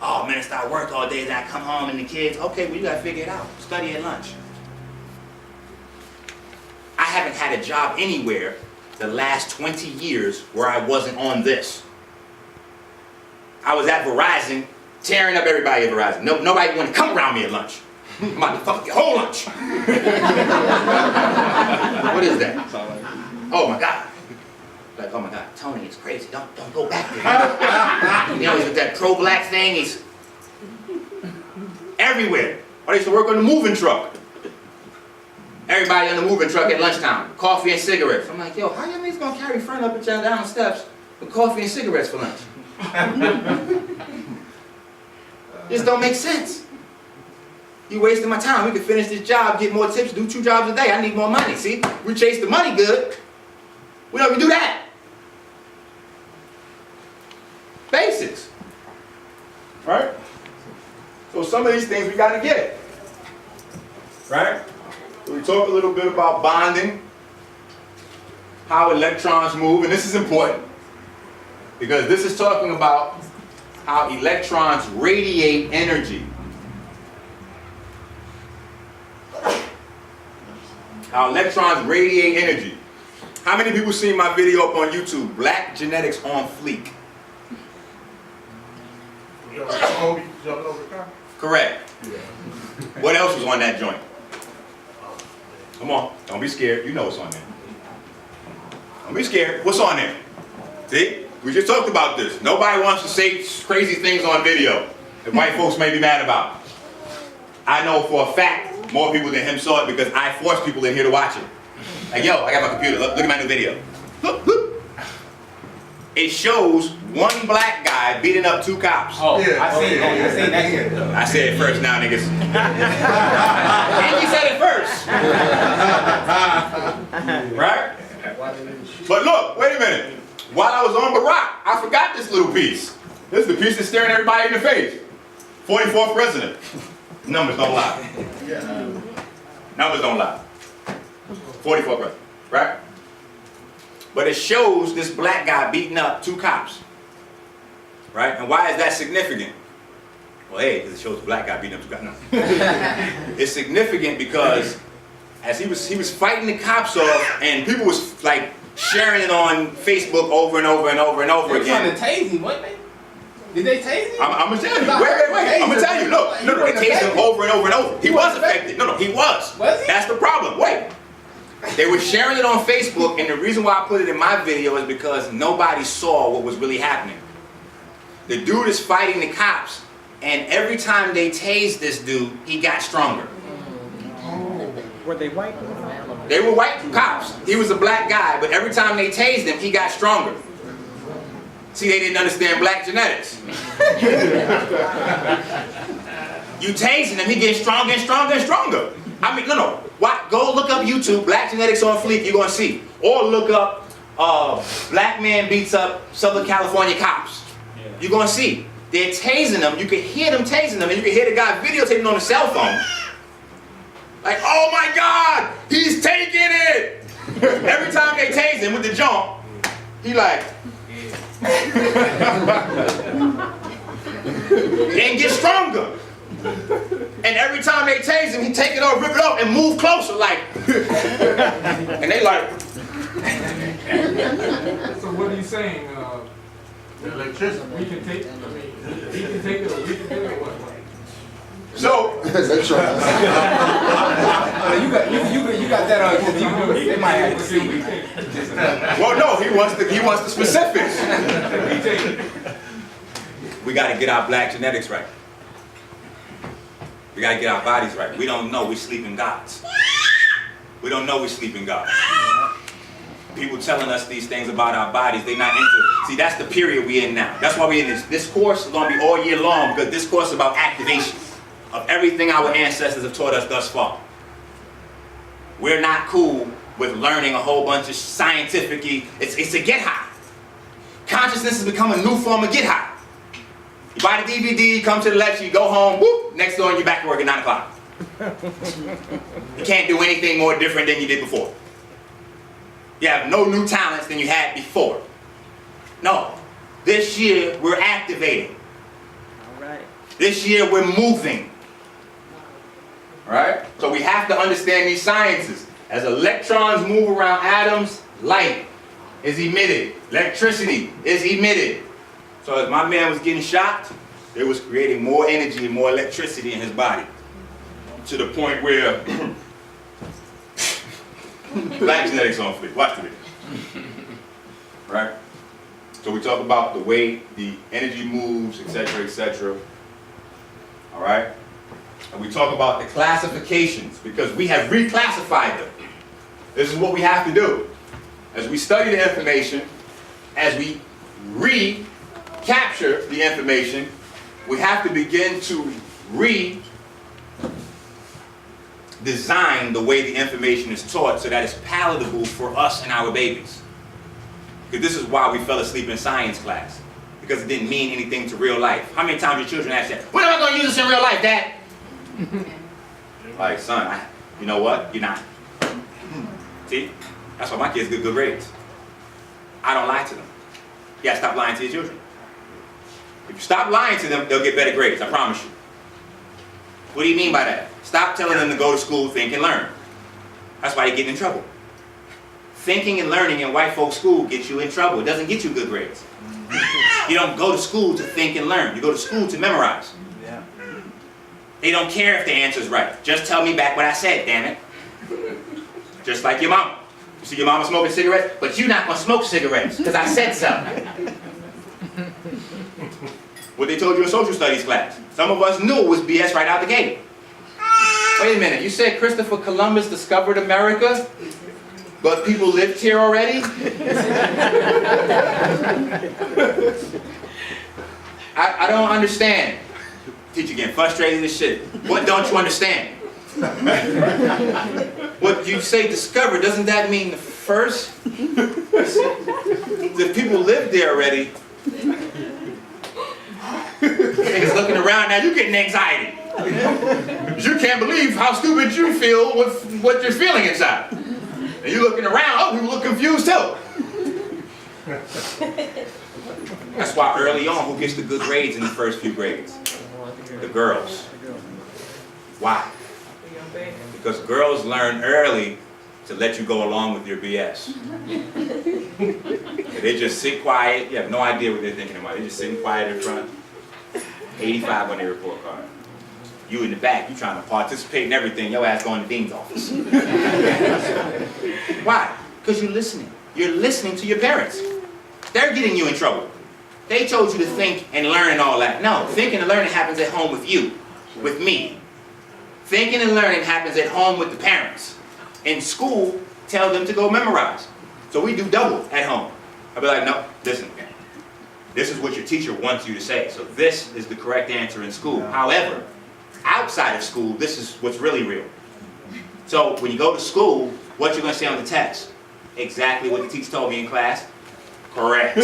Oh, minister, I work all day, then I come home and the kids. Okay, well, you got to figure it out. Study at lunch. I haven't had a job anywhere the last 20 years where I wasn't on this. I was at Verizon, tearing up everybody at Verizon. Nobody wanted to come around me at lunch. I'm about to fuck your whole lunch. What is that? Oh my God. Like, oh my God, Tony, it's crazy. Don't go back there. You know, he's with that pro-black thing. He's everywhere. I used to work on the moving truck. Everybody on the moving truck at lunchtime. Coffee and cigarettes. I'm like, yo, how you niggas gonna carry friend up and down the steps with coffee and cigarettes for lunch? This don't make sense. You wasting my time. We could finish this job, get more tips, do 2 jobs a day. I need more money. See, we chase the money good. We don't even do that. Basics. Right? So some of these things we got to get. Right? So we talk a little bit about bonding, how electrons move, and this is important because this is talking about how electrons radiate energy. How electrons radiate energy. How many people seen my video up on YouTube, Black Genetics on Fleek? Correct. What else was on that joint? Come on, don't be scared. You know what's on there. Don't be scared. What's on there? See? We just talked about this. Nobody wants to say crazy things on video that white folks may be mad about. I know for a fact more people than him saw it because I forced people in here to watch it. Like, yo, I got my computer. Look at my new video. Look, look. It shows one black guy beating up 2 cops. Oh, yeah. I seen that. I said it first now, niggas. Enqi said it first. Right? But look, wait a minute. While I was on Barack, I forgot this little piece. This is the piece that's staring everybody in the face. 44th president. Numbers don't lie. Numbers don't lie. 44th president, right? But it shows this black guy beating up 2 cops. Right? And why is that significant? Well, hey, because it shows the black guy beating up 2 cops. No. It's significant because as he was fighting the cops off, and people was like sharing it on Facebook over and over and over and over again. They were trying to tase him, wasn't they? Did they tase him? I'm gonna tell you. Wait. I'm gonna tell you. Look, they tased him over and over and over. He was affected. No, he was. Was he? That's the problem. Wait. They were sharing it on Facebook, and the reason why I put it in my video is because nobody saw what was really happening. The dude is fighting the cops, and every time they tased this dude, he got stronger. Were they white? They were white cops. He was a black guy, but every time they tased him, he got stronger. See, they didn't understand black genetics. You tasing him, he gets stronger and stronger and stronger. I mean, no. Go look up YouTube, Black Genetics on Fleek, you're going to see. Or look up Black Man Beats Up Southern California Cops. You're going to see. They're tasing them. You can hear them tasing them, and you can hear the guy videotaping on a cell phone. Like, oh my God, he's taking it! Every time they tase him with the jump, he like... and get stronger. And every time they tase him, he take it off, rip it off, and move closer, like. And they like. So what are you saying? The electricity. We can take. I mean, he can take it, or we can take it, or what? So. That's right. You got that on you. They might have to see. Well, no, he wants the specifics. We got to get our black genetics right. We got to get our bodies right. We don't know we're sleeping gods. We don't know we're sleeping gods. People telling us these things about our bodies, they're not into. See, that's the period we're in now. That's why we're in this. This course is going to be all year long, because this course is about activation of everything our ancestors have taught us thus far. We're not cool with learning a whole bunch of scientific-y. It's a get high. Consciousness has become a new form of get high. You buy the DVD, you come to the lecture, you go home, whoop, next door and you're back to work at 9 o'clock. You can't do anything more different than you did before. You have no new talents than you had before. No. This year, we're activating. All right. This year, we're moving. All right? So we have to understand these sciences. As electrons move around atoms, light is emitted. Electricity is emitted. So as my man was getting shocked, it was creating more energy and more electricity in his body. To the point where Black Genetics on Fleek. Watch the video. Right? So we talk about the way the energy moves, etc., etc. All right? And we talk about the classifications, because we have reclassified them. This is what we have to do. As we study the information, as we recapture the information, we have to begin to redesign the way the information is taught so that it's palatable for us and our babies. Because this is why we fell asleep in science class. Because it didn't mean anything to real life. How many times your children ask that, when am I going to use this in real life, Dad? Like, son, you know what? You're not. See? That's why my kids get good grades. I don't lie to them. You gotta stop lying to your children. If you stop lying to them, they'll get better grades, I promise you. What do you mean by that? Stop telling them to go to school, think and learn. That's why they get in trouble. Thinking and learning in white folks' school gets you in trouble. It doesn't get you good grades. You don't go to school to think and learn. You go to school to memorize. Yeah. They don't care if the answer's right. Just tell me back what I said, damn it. Just like your mama. You see your mama smoking cigarettes, but you're not going to smoke cigarettes, because I said so. What they told you in social studies class. Some of us knew it was BS right out the gate. Wait a minute, you said Christopher Columbus discovered America, but people lived here already? I don't understand. Teacher getting frustrated as shit. What don't you understand? What you say discover, doesn't that mean the first? If people lived there already, niggas looking around now, you getting anxiety. You can't believe how stupid you feel with what you're feeling inside. And you looking around, oh, people look confused too. That's why early on, who gets the good grades in the first few grades? The girls. Why? Because girls learn early to let you go along with your BS. They just sit quiet. You have no idea what they're thinking about. They're just sitting quiet in front. 85 on their report card. You in the back, you trying to participate in everything, your ass going to the dean's office. Why? Because you're listening. You're listening to your parents. They're getting you in trouble. They told you to think and learn and all that. No, thinking and learning happens at home with you, with me. Thinking and learning happens at home with the parents. In school, tell them to go memorize. So we do double at home. I'll be like, no, listen, this is what your teacher wants you to say. So this is the correct answer in school. However, outside of school, this is what's really real. So when you go to school, what you're going to say on the test? Exactly what the teacher told me in class. Correct.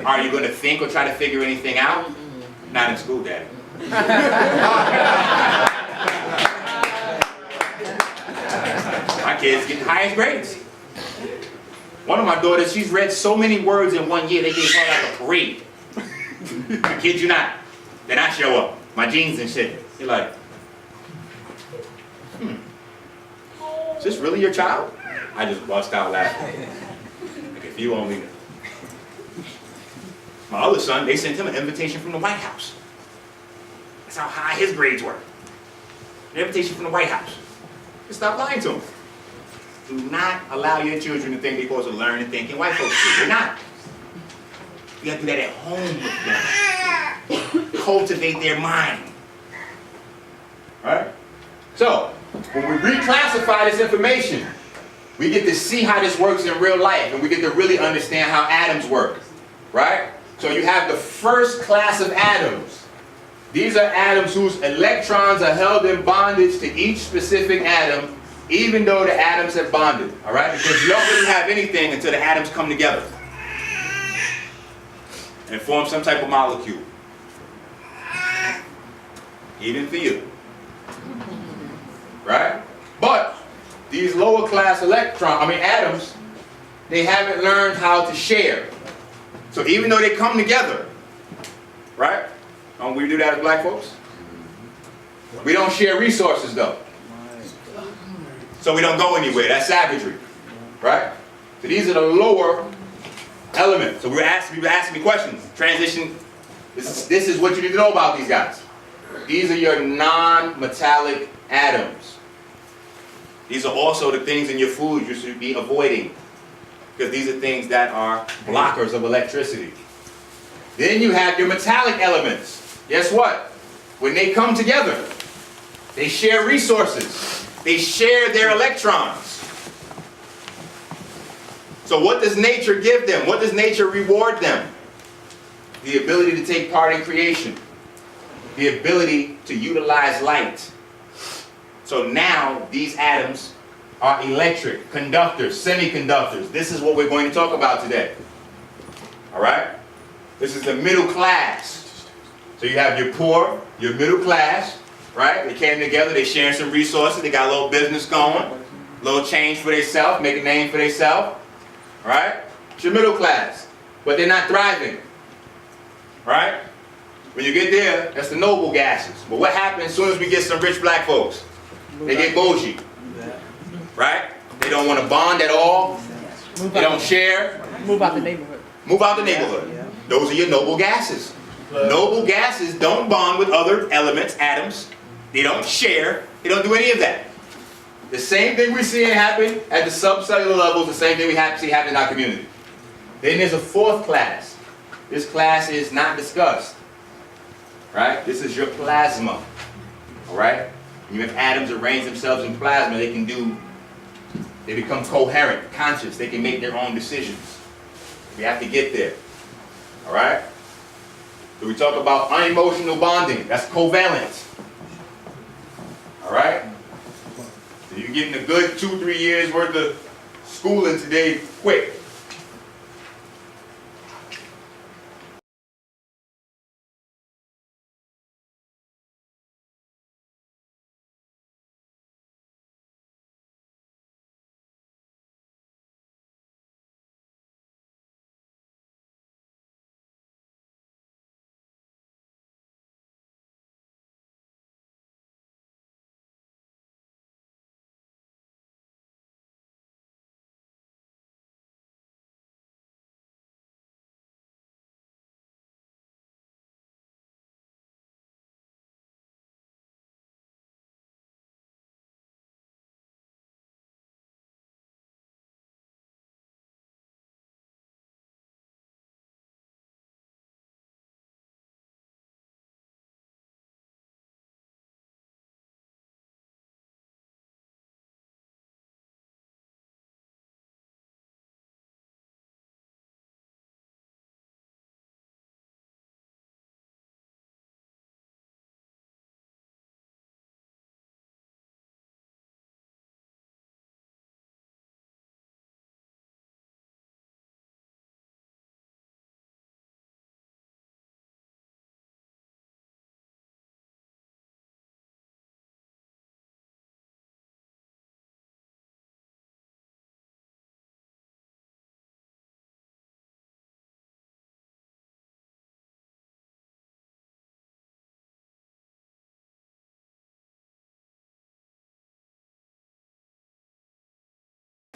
Are you going to think or try to figure anything out? Not in school, Daddy. My kids get the highest grades. One of my daughters, she's read so many words in 1 year, they gave her like a parade. I kid you not. Then I show up, my jeans and shit. You're like, is this really your child? I just bust out laughing. Like, if you only knew. My other son, they sent him an invitation from the White House. That's how high his grades were. An invitation from the White House. Just stop lying to him. Do not allow your children to think they're supposed to learn and think in white folks do. They're not. You got to do that at home with them. Cultivate their mind. Right? So, when we reclassify this information, we get to see how this works in real life, and we get to really understand how atoms work. Right? So you have the first class of atoms. These are atoms whose electrons are held in bondage to each specific atom, even though the atoms have bonded. All right? Because you don't really have anything until the atoms come together and form some type of molecule. Even for you. Right? But these lower class atoms, they haven't learned how to share. So even though they come together, right? Don't we do that as black folks? We don't share resources though. So we don't go anywhere. That's savagery. Right? So these are the lower elements. So we were asking me questions. Transition, this is what you need to know about these guys. These are your non-metallic atoms. These are also the things in your food you should be avoiding, because these are things that are blockers of electricity. Then you have your metallic elements. Guess what? When they come together, they share resources. They share their electrons. So what does nature give them? What does nature reward them? The ability to take part in creation. The ability to utilize light. So now these atoms are electric, conductors, semiconductors. This is what we're going to talk about today. All right? This is the middle class. So you have your poor, your middle class, right? They came together, they sharing some resources, they got a little business going, a little change for themselves, make a name for themselves, right? It's your middle class, but they're not thriving, right? When you get there, that's the noble gases. But what happens as soon as we get some rich black folks? They get bougie, right? They don't want to bond at all. They don't share. Move out the neighborhood. Move out the neighborhood. Those are your noble gases. Noble gases don't bond with other elements, atoms. They don't share. They don't do any of that. The same thing we're seeing happen at the subcellular levels, the same thing we see happen in our community. Then there's a fourth class. This class is not discussed. Right? This is your plasma. All right? When you have atoms arrange themselves in plasma, they become coherent, conscious. They can make their own decisions. We have to get there. All right? So we talk about unemotional bonding. That's covalent. All right? So you're getting a good 2-3 years worth of schooling today quick.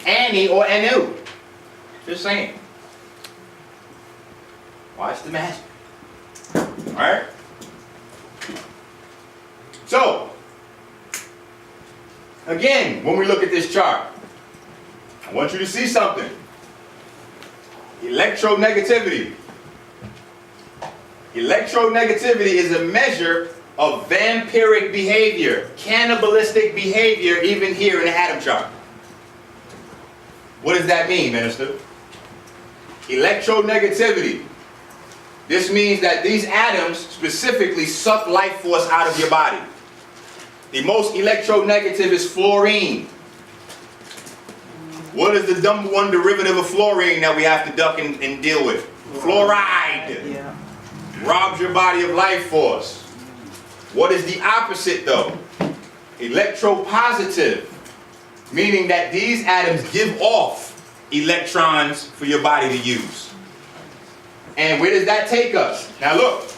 Annie or Anu. Just saying. Watch the magic. Alright? So, again, when we look at this chart, I want you to see something. Electronegativity. Electronegativity is a measure of vampiric behavior, cannibalistic behavior, even here in the atom chart. What does that mean, Minister? Electronegativity. This means that these atoms specifically suck life force out of your body. The most electronegative is fluorine. What is the number one derivative of fluorine that we have to duck and deal with? Fluoride. Yeah. Robs your body of life force. What is the opposite though? Electropositive. Meaning that these atoms give off electrons for your body to use. And where does that take us? Now look,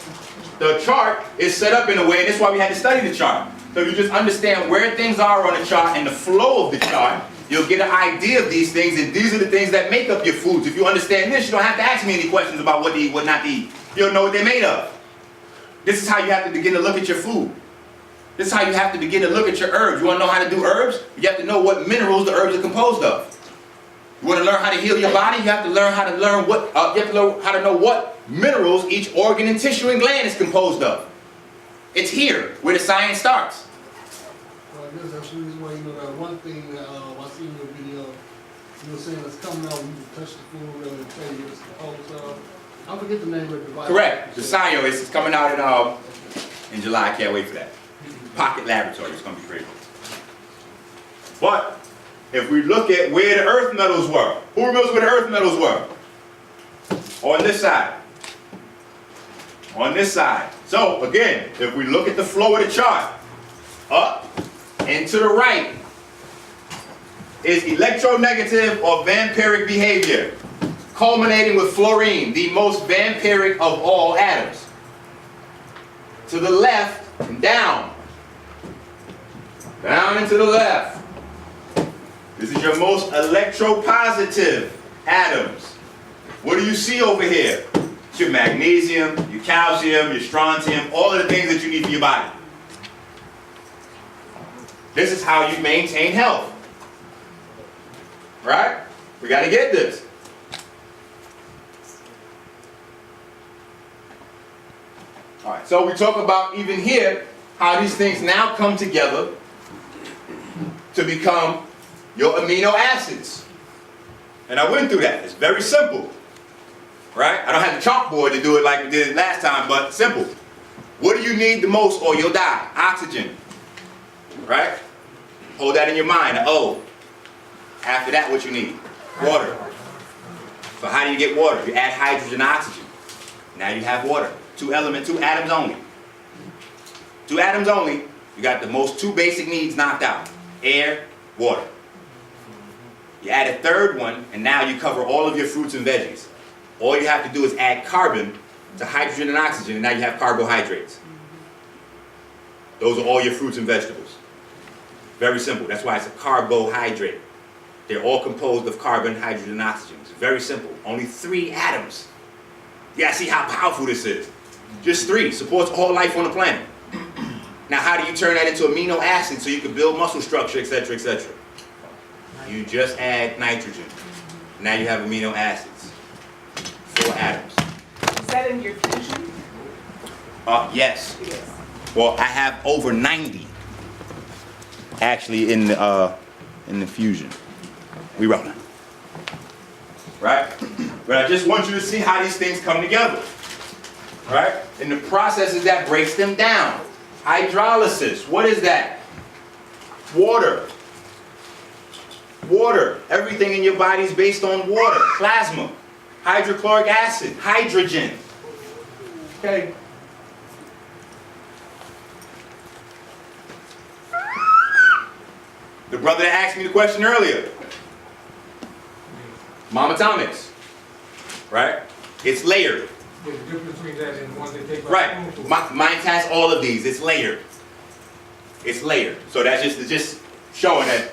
the chart is set up in a way, and that's why we had to study the chart. So you just understand where things are on the chart and the flow of the chart, you'll get an idea of these things, and these are the things that make up your foods. If you understand this, you don't have to ask me any questions about what to eat, what not to eat. You'll know what they're made of. This is how you have to begin to look at your food. This is how you have to begin to look at your herbs. You want to know how to do herbs? You have to know what minerals the herbs are composed of. You want to learn how to heal your body? You have to learn how to know what minerals each organ and tissue and gland is composed of. It's here where the science starts. I guess that's the reason why, you know, that one thing that I seen in your video, you were saying that's coming out when you touch the food and tell you it's composed of. I forget the name of the device. Correct. The Science is coming out in July. I can't wait for that. Pocket Laboratory. It's going to be great. But if we look at where the earth metals were, who remembers where the earth metals were? On this side. On this side. So again, if we look at the flow of the chart, up and to the right is electronegative or vampiric behavior, culminating with fluorine, the most vampiric of all atoms. To the left and down. Down and to the left. This is your most electropositive atoms. What do you see over here? It's your magnesium, your calcium, your strontium, all of the things that you need for your body. This is how you maintain health. Right? We got to get this. All right, so we talk about even here how these things now come together to become your amino acids. And I went through that. It's very simple. Right? I don't have the chalkboard to do it like we did it last time, but simple. What do you need the most or you'll die? Oxygen. Right? Hold that in your mind. Oh. After that, what you need? Water. So how do you get water? You add hydrogen, oxygen. Now you have water. Two atoms only. Two atoms only. You got the most two basic needs knocked out. Air, water. You add a third one, and now you cover all of your fruits and veggies. All you have to do is add carbon to hydrogen and oxygen, and now you have carbohydrates. Those are all your fruits and vegetables. Very simple. That's why it's a carbohydrate. They're all composed of carbon, hydrogen, and oxygen. It's very simple. Only 3 atoms. You gotta see how powerful this is. Just 3. Supports all life on the planet. Now how do you turn that into amino acids so you can build muscle structure, etc., etc.? You just add nitrogen. Now you have amino acids. 4 atoms. Is that in your fusion? Yes. Well, I have over 90 actually in the fusion. We rolling. Right? But I just want you to see how these things come together. Right? And the processes that breaks them down. Hydrolysis. What is that? Water. Water. Everything in your body is based on water. Plasma. Hydrochloric acid. Hydrogen. Okay. The brother that asked me the question earlier. Momatomics. Right? It's layered. There's a difference between that and the ones that take Right. Mine has all of these. It's layered. It's layered. So that's just showing that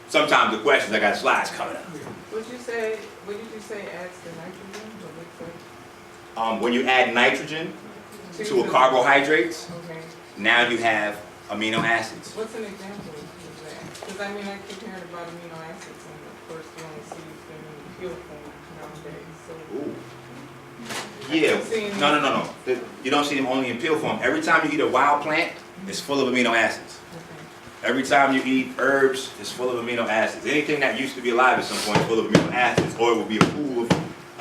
sometimes the questions, I got slides coming up. What did you say adds to nitrogen? When you add nitrogen to a the- carbohydrates, Okay. now you have amino acids. What's an example of that? Because I mean, I keep hearing about amino acids, and of course, you only see them in pill form nowadays. So Yeah, no. You don't see them only in pill form. Every time you eat a wild plant, it's full of amino acids. Every time you eat herbs, it's full of amino acids. Anything that used to be alive at some point is full of amino acids, or it will be a pool of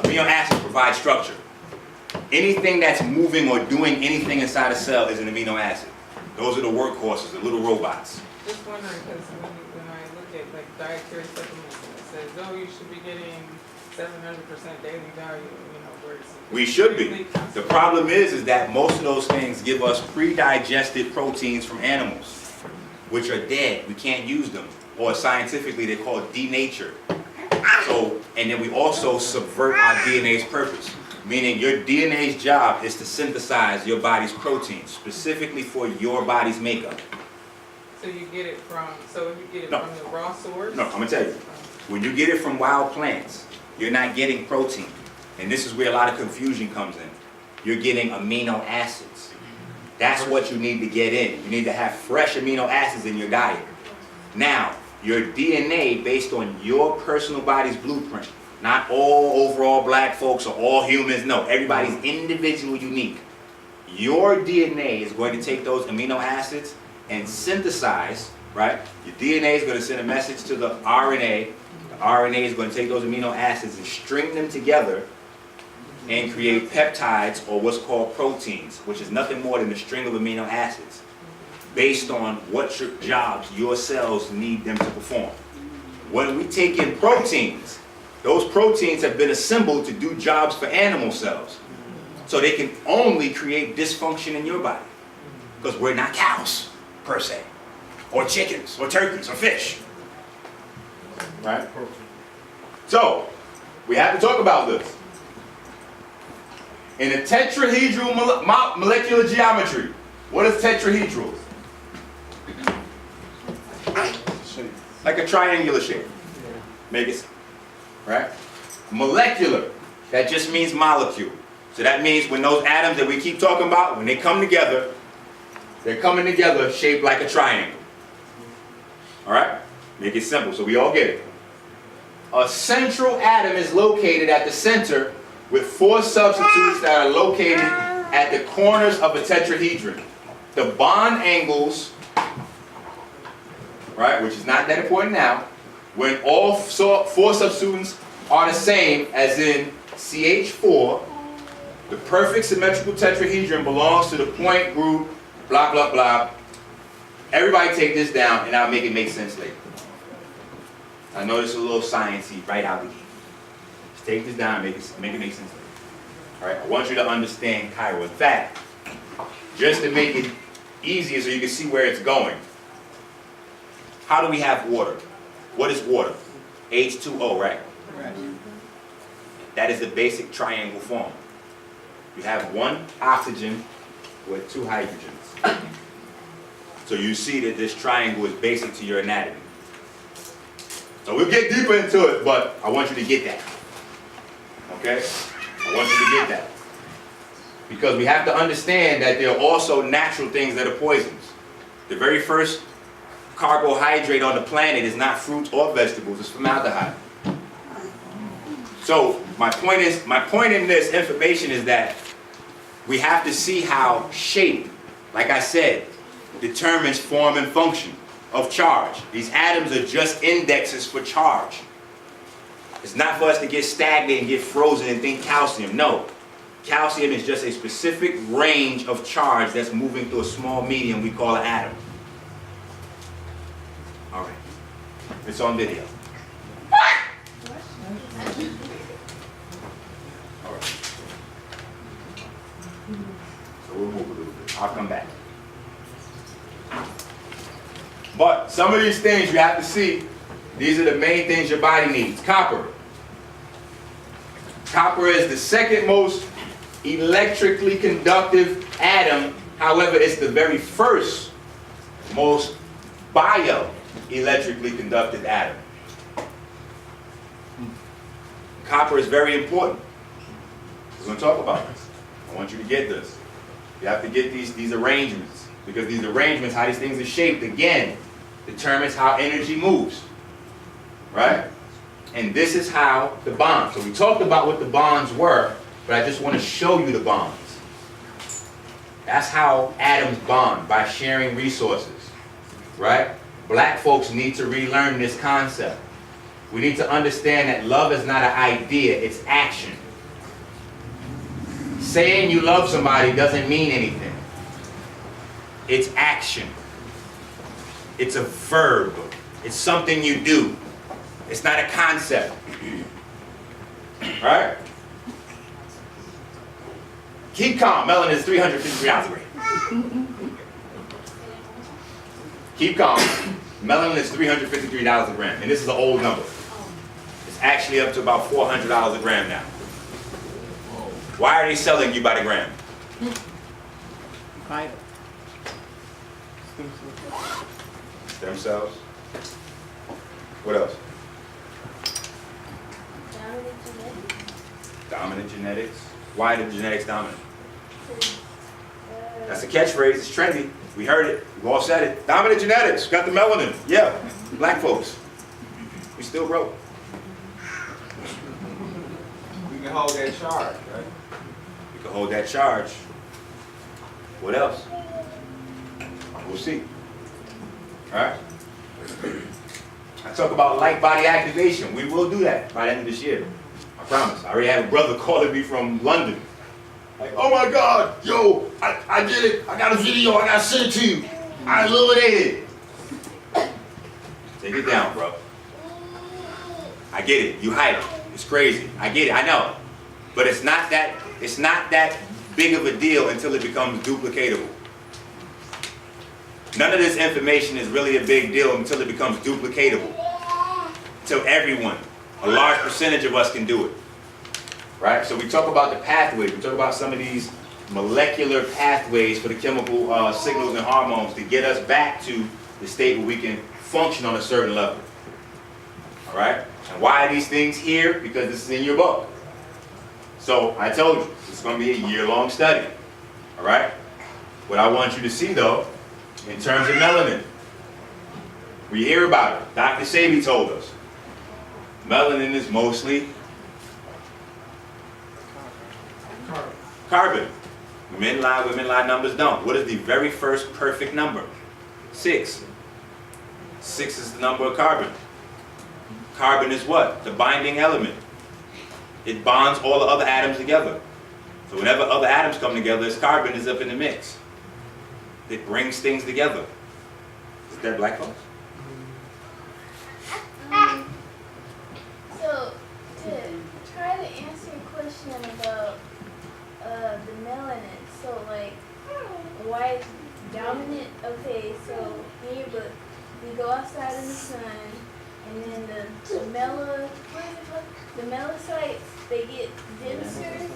amino acids provide structure. Anything that's moving or doing anything inside a cell is an amino acid. Those are the workhorses, the little robots. just wondering, because when I look at like dietary supplements, and it says, oh, you should be getting 700% daily value, you know, where it's We should be. The problem is that most of those things give us pre-digested proteins from animals, which are dead. We can't use them. Or scientifically, they're called denatured. So, and then we also subvert our DNA's purpose. Meaning your DNA's job is to synthesize your body's proteins, specifically for your body's makeup. So you get it from, so if you get it No. from the raw source? No, I'm gonna tell you. When you get it from wild plants, you're not getting protein. And this is where a lot of confusion comes in. You're getting amino acids. That's what you need to get in. You need to have fresh amino acids in your diet. Now, your DNA, based on your personal body's blueprint, not all overall black folks or all humans, no, everybody's individual, unique. Your DNA is going to take those amino acids and synthesize, right? Your DNA is going to send a message to the RNA. The RNA is going to take those amino acids and string them together and create peptides, or what's called proteins, which is nothing more than a string of amino acids based on what your jobs your cells need them to perform. When we take in proteins, those proteins have been assembled to do jobs for animal cells. So they can only create dysfunction in your body. Because we're not cows, per se. Or chickens, or turkeys, or fish. Right? So, we have to talk about this. In a tetrahedral molecular geometry, what is tetrahedral? Like a triangular shape. Make it, right? Molecular, that just means molecule. So that means when those atoms that we keep talking about, when they come together, they're coming together shaped like a triangle. All right? Make it simple so we all get it. A central atom is located at the center with 4 substitutes that are located at the corners of a tetrahedron. The bond angles, right, which is not that important now, when all 4 substituents are the same, as in CH4, the perfect symmetrical tetrahedron belongs to the point group, blah, blah, blah. Everybody take this down and I'll make it make sense later. I know this is a little sciencey right out the gate. Just take this down and make it make sense later. All right, I want you to understand Cairo. In fact, just to make it easier so you can see where it's going. How do we have water? What is water? H2O, right? That is the basic triangle form. You have 1 oxygen with 2 hydrogens. So you see that this triangle is basic to your anatomy. So we'll get deeper into it, but I want you to get that. Okay? I want you to get that. Because we have to understand that there are also natural things that are poisons. The very first carbohydrate on the planet is not fruits or vegetables, it's formaldehyde. So my point in this information is that we have to see how shape, like I said, determines form and function of charge. These atoms are just indexes for charge. It's not for us to get stagnant and get frozen and think calcium. No. Calcium is just a specific range of charge that's moving through a small medium we call an atom. All right. It's on video. All right. So we'll move a little bit. I'll come back. But some of these things you have to see, these are the main things your body needs. Copper. Copper is the second most electrically conductive atom. However, it's the very first most electrically conducted atom. Copper is very important. We're going to talk about this. I want you to get this. You have to get these arrangements, because these arrangements, how these things are shaped, again, determines how energy moves. Right? And this is how the bonds. So we talked about what the bonds were, but I just want to show you the bonds. That's how atoms bond, by sharing resources. Right? Black folks need to relearn this concept. We need to understand that love is not an idea, it's action. Saying you love somebody doesn't mean anything. It's action. It's a verb. It's something you do. It's not a concept. Right? Keep calm. Melanin is 353 ounces a gram. Keep calm. Melanin is $353 a gram, and this is an old number. It's actually up to about $400 a gram now. Why are they selling you by the gram? Vital. Stem cells. What else? Dominant genetics. Why are the genetics dominant? That's a catchphrase. It's trendy. We heard it. We've all said it. Dominant genetics. Got the melanin. Yeah. Black folks. We still broke. We can hold that charge, right? We can hold that charge. What else? We'll see. Alright? I talk about light body activation. We will do that by the end of this year. I promise. I already have a brother calling me from London. Like, oh my God, yo, I did it. I got a video. I got to send it to you. I illuminated it. Take it down, bro. I get it. You hype. It's crazy. I get it. I know. But it's not that big of a deal until it becomes duplicatable. None of this information is really a big deal until it becomes duplicatable. Until everyone, a large percentage of us can do it. Right? So we talk about the pathways. We talk about some of these molecular pathways for the chemical signals and hormones to get us back to the state where we can function on a certain level. All right? And why are these things here? Because this is in your book. So I told you, it's going to be a year-long study. All right? What I want you to see, though, in terms of melanin, we hear about it. Dr. Sebi told us. Melanin is mostly carbon. Men lie, women lie, numbers don't. What is the very first perfect number? 6. 6 is the number of carbon. Carbon is what? The binding element. It bonds all the other atoms together. So whenever other atoms come together, this carbon is up in the mix. It brings things together. Is that black folks? So, to try to answer your question about the melanin, so like, why it's dominant? Okay, so in your book, we go outside in the sun, and then the melanocytes, they get denser.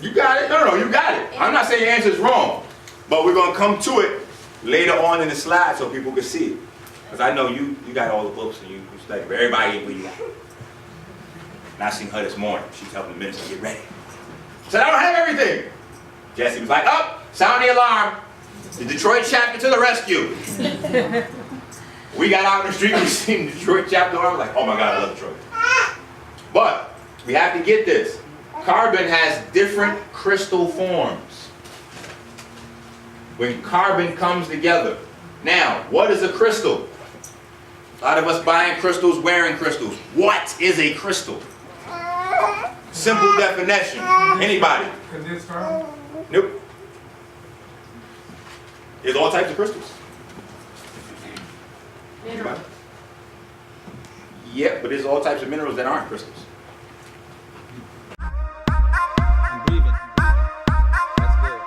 You got it. No, you got it. I'm not saying your answer is wrong, but we're going to come to it later on in the slide so people can see it. Because I know you got all the books and you study, but everybody ain't where you at. And I seen her this morning. She's helping the minister get ready. Said, I don't have everything. Jesse was like, oh, sound the alarm. The Detroit chapter to the rescue. We got out in the street, we seen the Detroit chapter. I was like, oh my God, I love Detroit. But we have to get this. Carbon has different crystal forms. When carbon comes together. Now, what is a crystal? A lot of us buying crystals, wearing crystals. What is a crystal? Simple definition. Anybody? Condensed carbon? Nope. There's all types of crystals. Anybody? Yeah, but there's all types of minerals that aren't crystals. I'm breathing. That's good.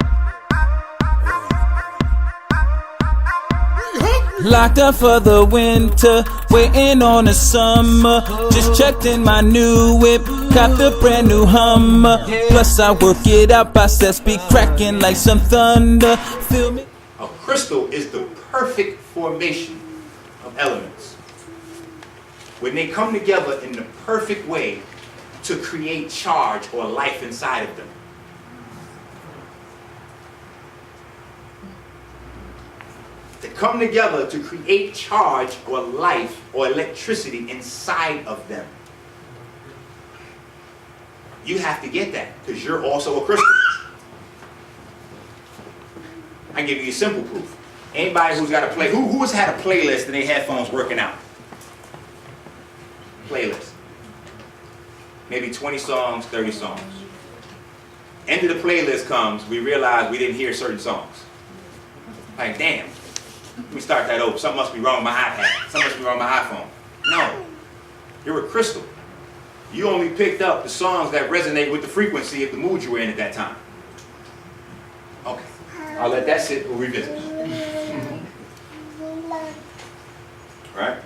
Locked up for the winter, waiting on the summer. Just checked in my new whip, copped the brand new Hummer. Plus I work it out, process be cracking like some thunder. Feel me? A crystal is the perfect formation of elements, when they come together in the perfect way to create charge or life inside of them. They come together to create charge or life or electricity inside of them. You have to get that because you're also a crystal. I can give you a simple proof. Anybody who's got a who has had a playlist in their headphones working out? Playlist. Maybe 20 songs, 30 songs. End of the playlist comes, we realize we didn't hear certain songs. Like, damn, let me start that over. Something must be wrong with my iPad. Something must be wrong with my iPhone. No, you're a crystal. You only picked up the songs that resonate with the frequency of the mood you were in at that time. Okay, I'll let that sit, we'll revisit. Right?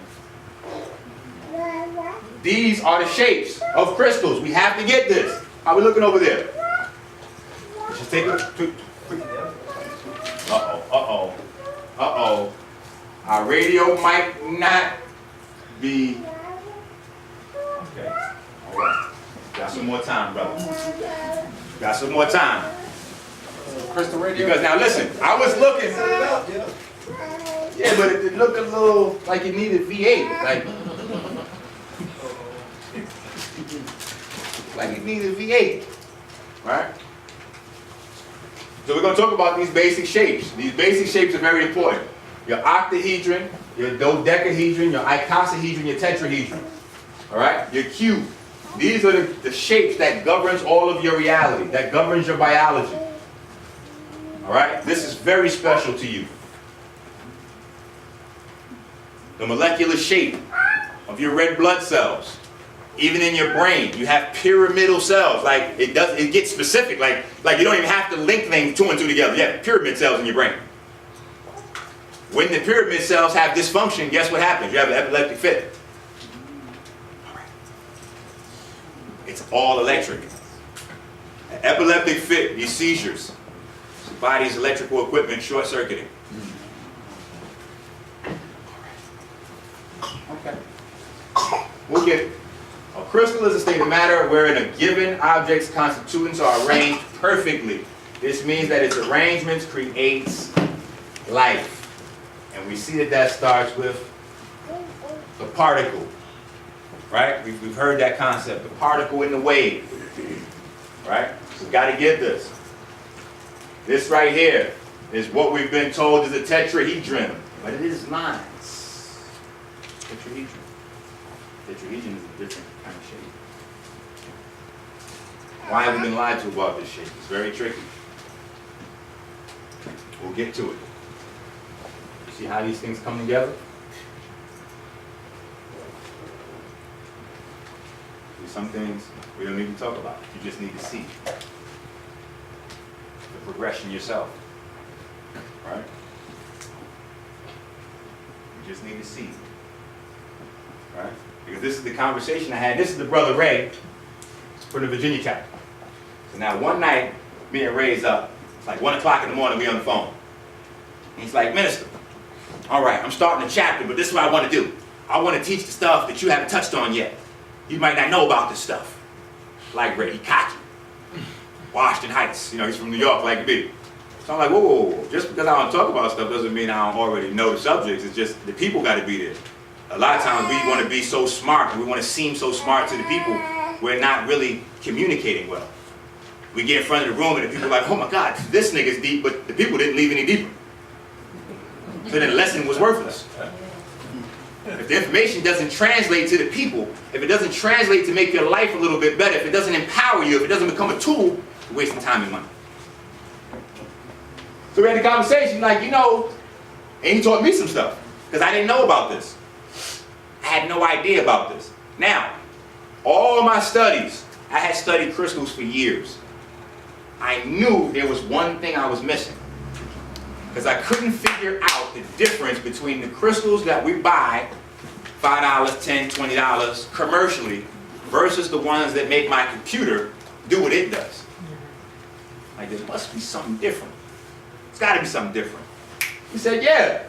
These are the shapes of crystals. We have to get this. How are we looking over there? Let's just take a quick. Uh-oh. Our radio might not be. Okay. All right. Got some more time, brother. Got some more time. Crystal radio. Because now listen, I was looking. Yeah, but it looked a little like it needed V8. Like it needed V8. Right? So we're going to talk about these basic shapes. These basic shapes are very important. Your octahedron, your dodecahedron, your icosahedron, your tetrahedron. All right? Your cube. These are the shapes that governs all of your reality, that governs your biology. All right? This is very special to you. The molecular shape of your red blood cells. Even in your brain, you have pyramidal cells. Like it gets specific. Like you don't even have to link things 2 and 2 together. You have pyramid cells in your brain. When the pyramid cells have dysfunction, guess what happens? You have an epileptic fit. It's all electric. An epileptic fit, these seizures. The body's electrical equipment short-circuiting. Okay. We'll get it. A crystal is a state of matter wherein a given object's constituents are arranged perfectly. This means that its arrangements creates life. And we see that starts with the particle. Right? We've heard that concept. The particle in the wave. Right? So we've got to get this. This right here is what we've been told is a tetrahedron. But it is not. Tetrahedron. Tetrahedron is a different kind of shape. Why have we been lied to about this shape? It's very tricky. We'll get to it. You see how these things come together? There's some things we don't need to talk about. You just need to see the progression yourself. Right? You just need to see. Right? Because this is the conversation I had. This is the brother Ray from the Virginia chapter. So now one night, me and Ray's up. It's like 1 o'clock in the morning, we on the phone. And he's like, Minister, all right, I'm starting a chapter, but this is what I want to do. I want to teach the stuff that you haven't touched on yet. You might not know about this stuff. Like Ray, he cocky. Washington Heights, he's from New York like me. So I'm like, whoa. Just because I don't talk about stuff doesn't mean I don't already know the subjects. It's just the people got to be there. A lot of times we want to be so smart, and we want to seem so smart to the people, we're not really communicating well. We get in front of the room and the people are like, oh my God, this nigga's deep, but the people didn't leave any deeper. So then the lesson was worthless. If the information doesn't translate to the people, if it doesn't translate to make your life a little bit better, if it doesn't empower you, if it doesn't become a tool, you're wasting time and money. So we had a conversation like, and he taught me some stuff, because I didn't know about this. I had no idea about this. Now, all of my studies, I had studied crystals for years. I knew there was one thing I was missing. Because I couldn't figure out the difference between the crystals that we buy, $5, $10, $20, commercially, versus the ones that make my computer do what it does. Like, there must be something different. It's got to be something different. He said, yeah.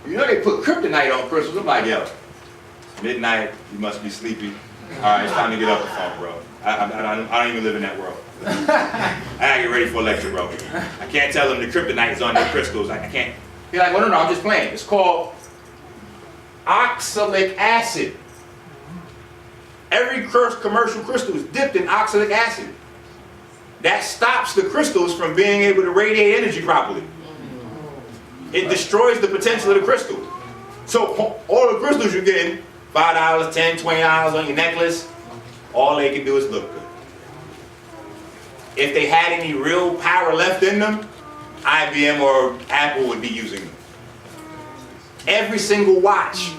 You know they put kryptonite on crystals. I'm like, yo, it's midnight, you must be sleepy. All right, it's time to get up the phone, bro. I don't even live in that world. I gotta get ready for a lecture, bro. I can't tell them the kryptonite is on their crystals. I can't. He's like, well, no, I'm just playing. It's called oxalic acid. Every commercial crystal is dipped in oxalic acid. That stops the crystals from being able to radiate energy properly. It destroys the potential of the crystal. So all the crystals you're getting, $5, $10, $20 on your necklace, all they can do is look good. If they had any real power left in them, IBM or Apple would be using them. Every single watch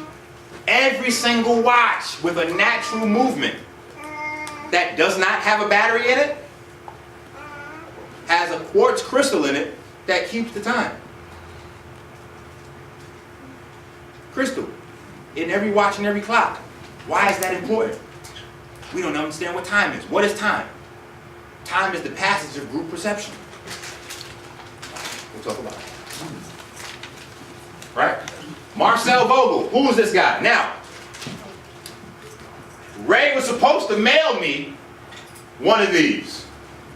with a natural movement that does not have a battery in it has a quartz crystal in it that keeps the time. Crystal in every watch and every clock. Why is that important? We don't understand what time is. What is time? Time is the passage of group perception. We'll talk about it. Right? Marcel Vogel. Who is this guy? Now, Ray was supposed to mail me one of these.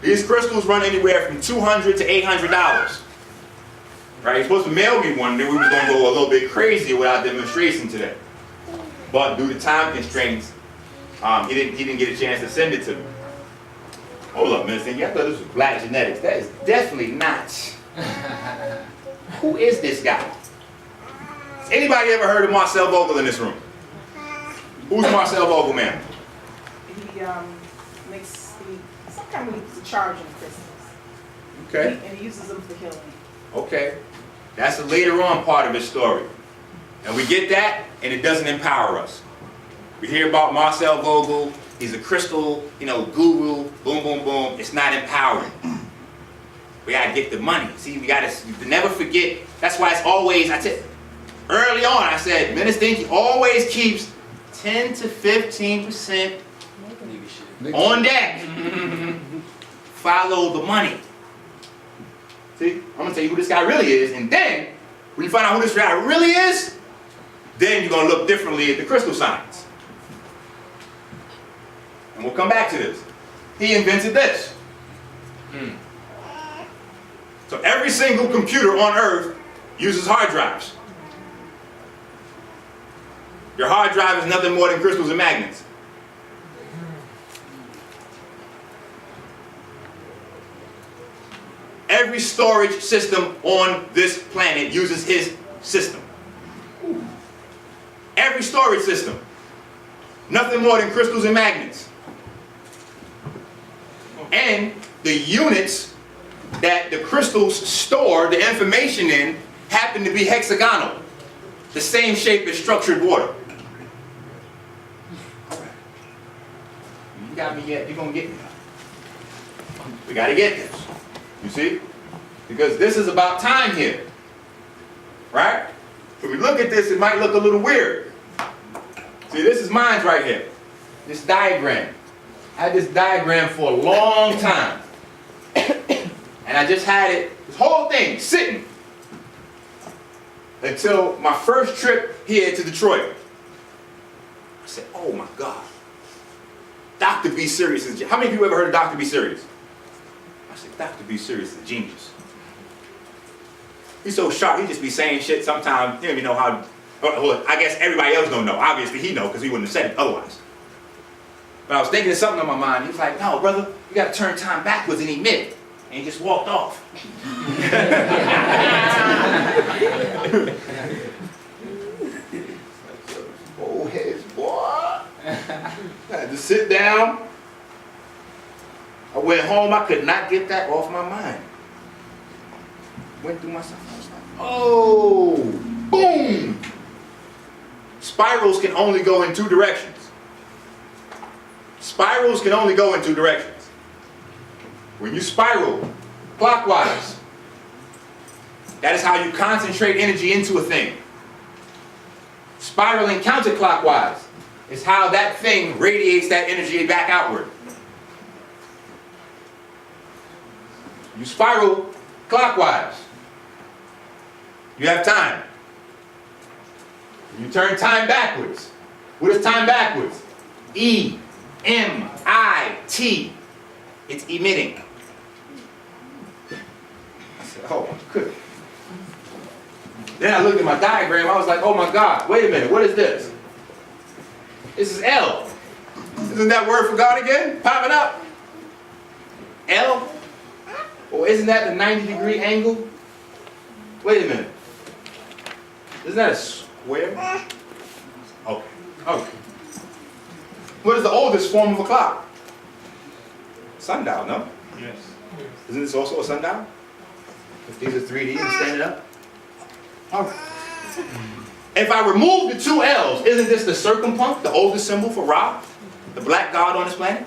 These crystals run anywhere from $200 to $800. Right? He's supposed to mail me one, then we were going to go a little bit crazy with our demonstration today. But due to time constraints, he didn't get a chance to send it to me. Hold up, man. I thought this was black genetics. That is definitely not. Who is this guy? Has anybody ever heard of Marcel Vogel in this room? Who's Marcel Vogel, man? He makes some kind of charging crystals. Okay. And he uses them for healing. Okay. That's the later on part of his story. And we get that, and it doesn't empower us. We hear about Marcel Vogel, he's a crystal, guru, boom, boom, boom. It's not empowering. We gotta get the money. See, we gotta never forget. That's why it's always, early on, I said, Minister Enqi always keeps 10 to 15% on deck. Follow the money. See, I'm gonna tell you who this guy really is, and then, when you find out who this guy really is, then you're gonna look differently at the crystal science. And we'll come back to this. He invented this. So every single computer on Earth uses hard drives. Your hard drive is nothing more than crystals and magnets. Every storage system on this planet uses his system. Every storage system. Nothing more than crystals and magnets. And the units that the crystals store the information in happen to be hexagonal. The same shape as structured water. You got me yet? You're going to get me. We got to get this. You see? Because this is about time here. Right? If we look at this, it might look a little weird. See, this is mine right here. This diagram. I had this diagram for a long time. And I just had it, this whole thing, sitting. Until my first trip here to Detroit. I said, oh my God. Dr. B. Serious is, how many of you ever heard of Dr. B. Serious? I said, Dr. B. Serious is a genius. He's so sharp, he just be saying shit sometimes, you don't even know how, well, I guess everybody else don't know. Obviously he know, because he wouldn't have said it otherwise. But I was thinking of something on my mind. He was like, no, brother, you got to turn time backwards, and he admitted it. And he just walked off. Old heads, boy. I had to sit down. I went home. I could not get that off my mind. Went through myself. I was like, oh, boom. Spirals can only go in two directions. Spirals can only go in two directions. When you spiral clockwise, that is how you concentrate energy into a thing. Spiraling counterclockwise is how that thing radiates that energy back outward. You spiral clockwise, you have time. You turn time backwards. What is time backwards? E-M-I-T. It's emitting. I said, oh, good. Then I looked at my diagram, I was like, oh my God, wait a minute, what is this? This is L. Isn't that word for God again? Popping up. L? Or isn't that the 90-degree angle? Wait a minute. Isn't that a square? Okay. Okay. What is the oldest form of a clock? Sundial, no? Yes. Isn't this also a sundial? If these are 3D and standing up? Okay. If I remove the two L's, isn't this the circumpunct, the oldest symbol for Ra, the black god on this planet?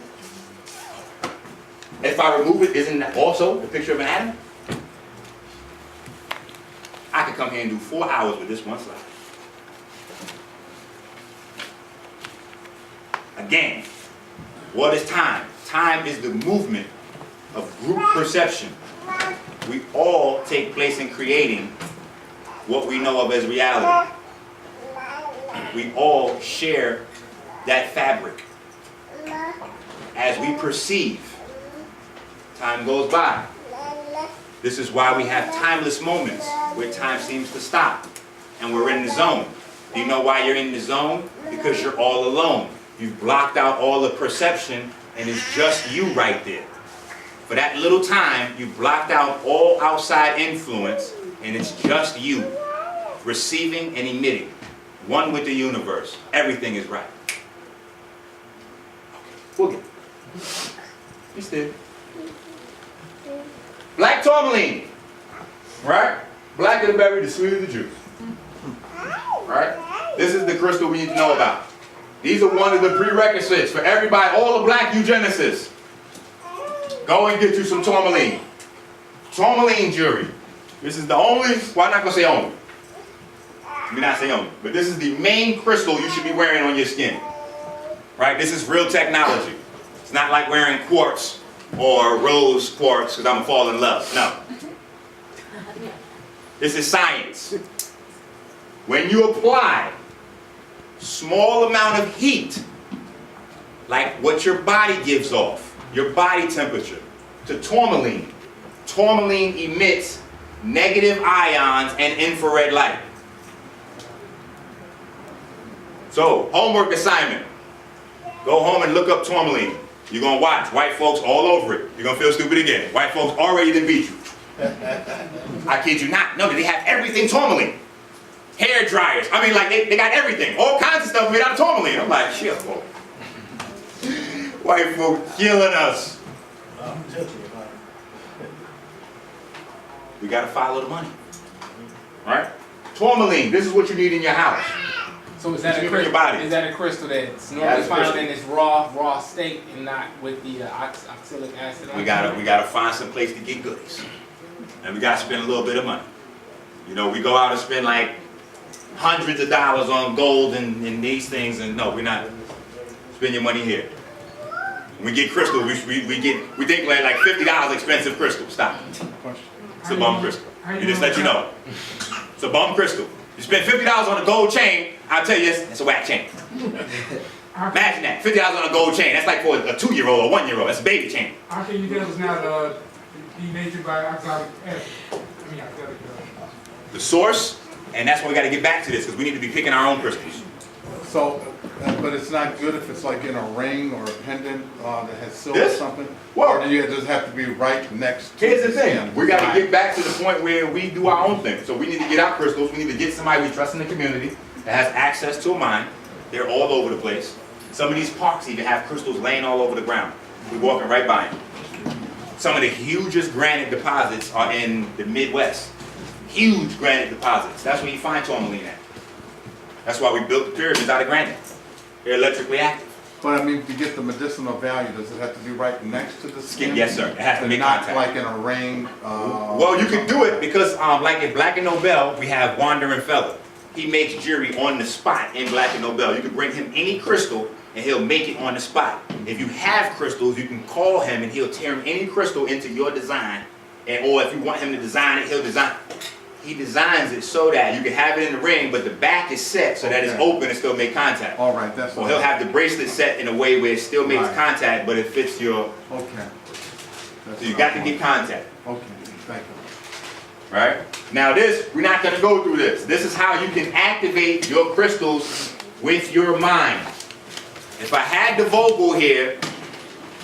If I remove it, isn't that also the picture of an atom? I could come here and do 4 hours with this one slide. Again, what is time? Time is the movement of group perception. We all take place in creating what we know of as reality. We all share that fabric. As we perceive, time goes by. This is why we have timeless moments where time seems to stop and we're in the zone. Do you know why you're in the zone? Because you're all alone. You've blocked out all the perception and it's just you right there. For that little time, you blocked out all outside influence and it's just you receiving and emitting. One with the universe. Everything is right. We'll get it. You still. Black tourmaline. Right? Blacker the berry, the sweeter the juice. Right? This is the crystal we need to know about. These are one of the prerequisites for everybody, all the black eugenicists. Go and get you some tourmaline. Tourmaline jewelry. This is the only, well, I'm not going to say only. Let me not say only. But this is the main crystal you should be wearing on your skin. Right? This is real technology. It's not like wearing quartz or rose quartz because I'm going to fall in love. No. This is science. When you apply small amount of heat, like what your body gives off, your body temperature, to tourmaline. Tourmaline emits negative ions and infrared light. So, homework assignment. Go home and look up tourmaline. You're going to watch white folks all over it. You're going to feel stupid again. White folks already done beat you. I kid you not. No, they have everything tourmaline. Hair dryers. I mean, like, they got everything. All kinds of stuff made out of tourmaline. I'm like, shit, boy. White folks killing us. We got to follow the money. Right? Tourmaline. This is what you need in your house. So is that a crystal? Is that a crystal that's normally found in its raw state and not with the oxalic acid? We gotta find some place to get goodies, and we gotta spend a little bit of money. You know, we go out and spend like hundreds of dollars on gold and these things, and no, we're not. Spend your money here. When we get crystals, we think like $50 expensive crystal. Stop. It's a bum crystal. We just let you know. It's a bum crystal. You spend $50 on a gold chain, I'll tell you it's a whack chain. Imagine that, $50 on a gold chain. That's like for a 2-year-old or 1-year-old. That's a baby chain. How can you tell it's not denatured by oxalic acid? The source, and that's why we got to get back to this because we need to be picking our own crystals. So, but it's not good if it's like in a ring or a pendant that has silver or something? Well, or do you just have to be right next to here's the thing. stem? We got to get back to the point where we do our own thing. So we need to get our crystals. We need to get somebody we trust in the community that has access to a mine. They're all over the place. Some of these parks even have crystals laying all over the ground. We're walking right by them. Some of the hugest granite deposits are in the Midwest. Huge granite deposits. That's where you find tourmaline at. That's why we built the pyramids out of granite. They're electrically active. But I mean, to get the medicinal value, does it have to be right next to the skin? Yes, sir. It has to make not contact. Like in a ring. Well, you can do it because, like in Black and Nobel, we have Wandering Fella. He makes jewelry on the spot in Black and Nobel. You can bring him any crystal and he'll make it on the spot. If you have crystals, you can call him and he'll tear any crystal into your design. Or if you want him to design it, he'll design it. he designs it so that you can have it in the ring, but the back is set so that it's open and still make contact. All right, that's Or he'll have the bracelet set in a way where it still makes contact, but it fits your. Okay. So you got to get contact. Okay, thank you. Right? Now this, we're not going to go through this. This is how you can activate your crystals with your mind. If I had the vocal here,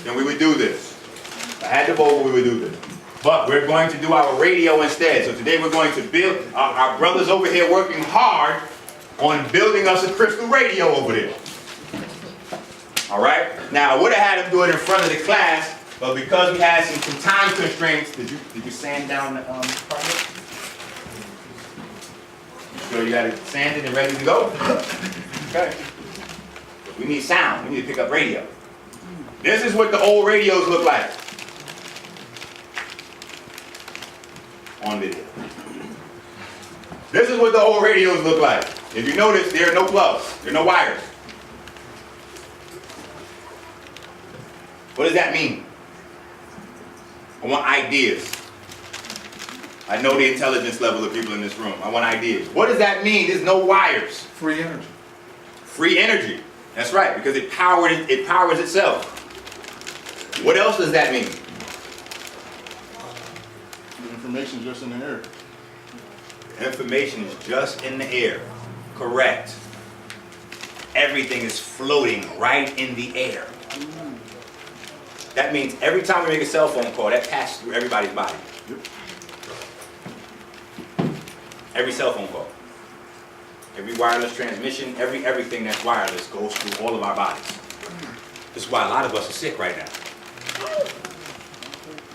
then we would do this. If I had the vocal, we would do this. But we're going to do our radio instead. So today we're going to build, our brothers over here working hard on building us a crystal radio over there. All right? Now I would have had them do it in front of the class, but because we had some time constraints, did you sand down the part? So you got it sanded and ready to go? Okay. We need sound. We need to pick up radio. This is what the old radios look like. On video. This is what the old radios look like. If you notice, there are no plugs. There are no wires. What does that mean? I want ideas. I know the intelligence level of people in this room. I want ideas. What does that mean? There's no wires. Free energy. Free energy. That's right, because it powers itself. What else does that mean? Information is just in the air. Information is just in the air. Correct. Everything is floating right in the air. That means every time we make a cell phone call, that passes through everybody's body. Yep. Every cell phone call. Every wireless transmission, everything that's wireless goes through all of our bodies. This is why a lot of us are sick right now.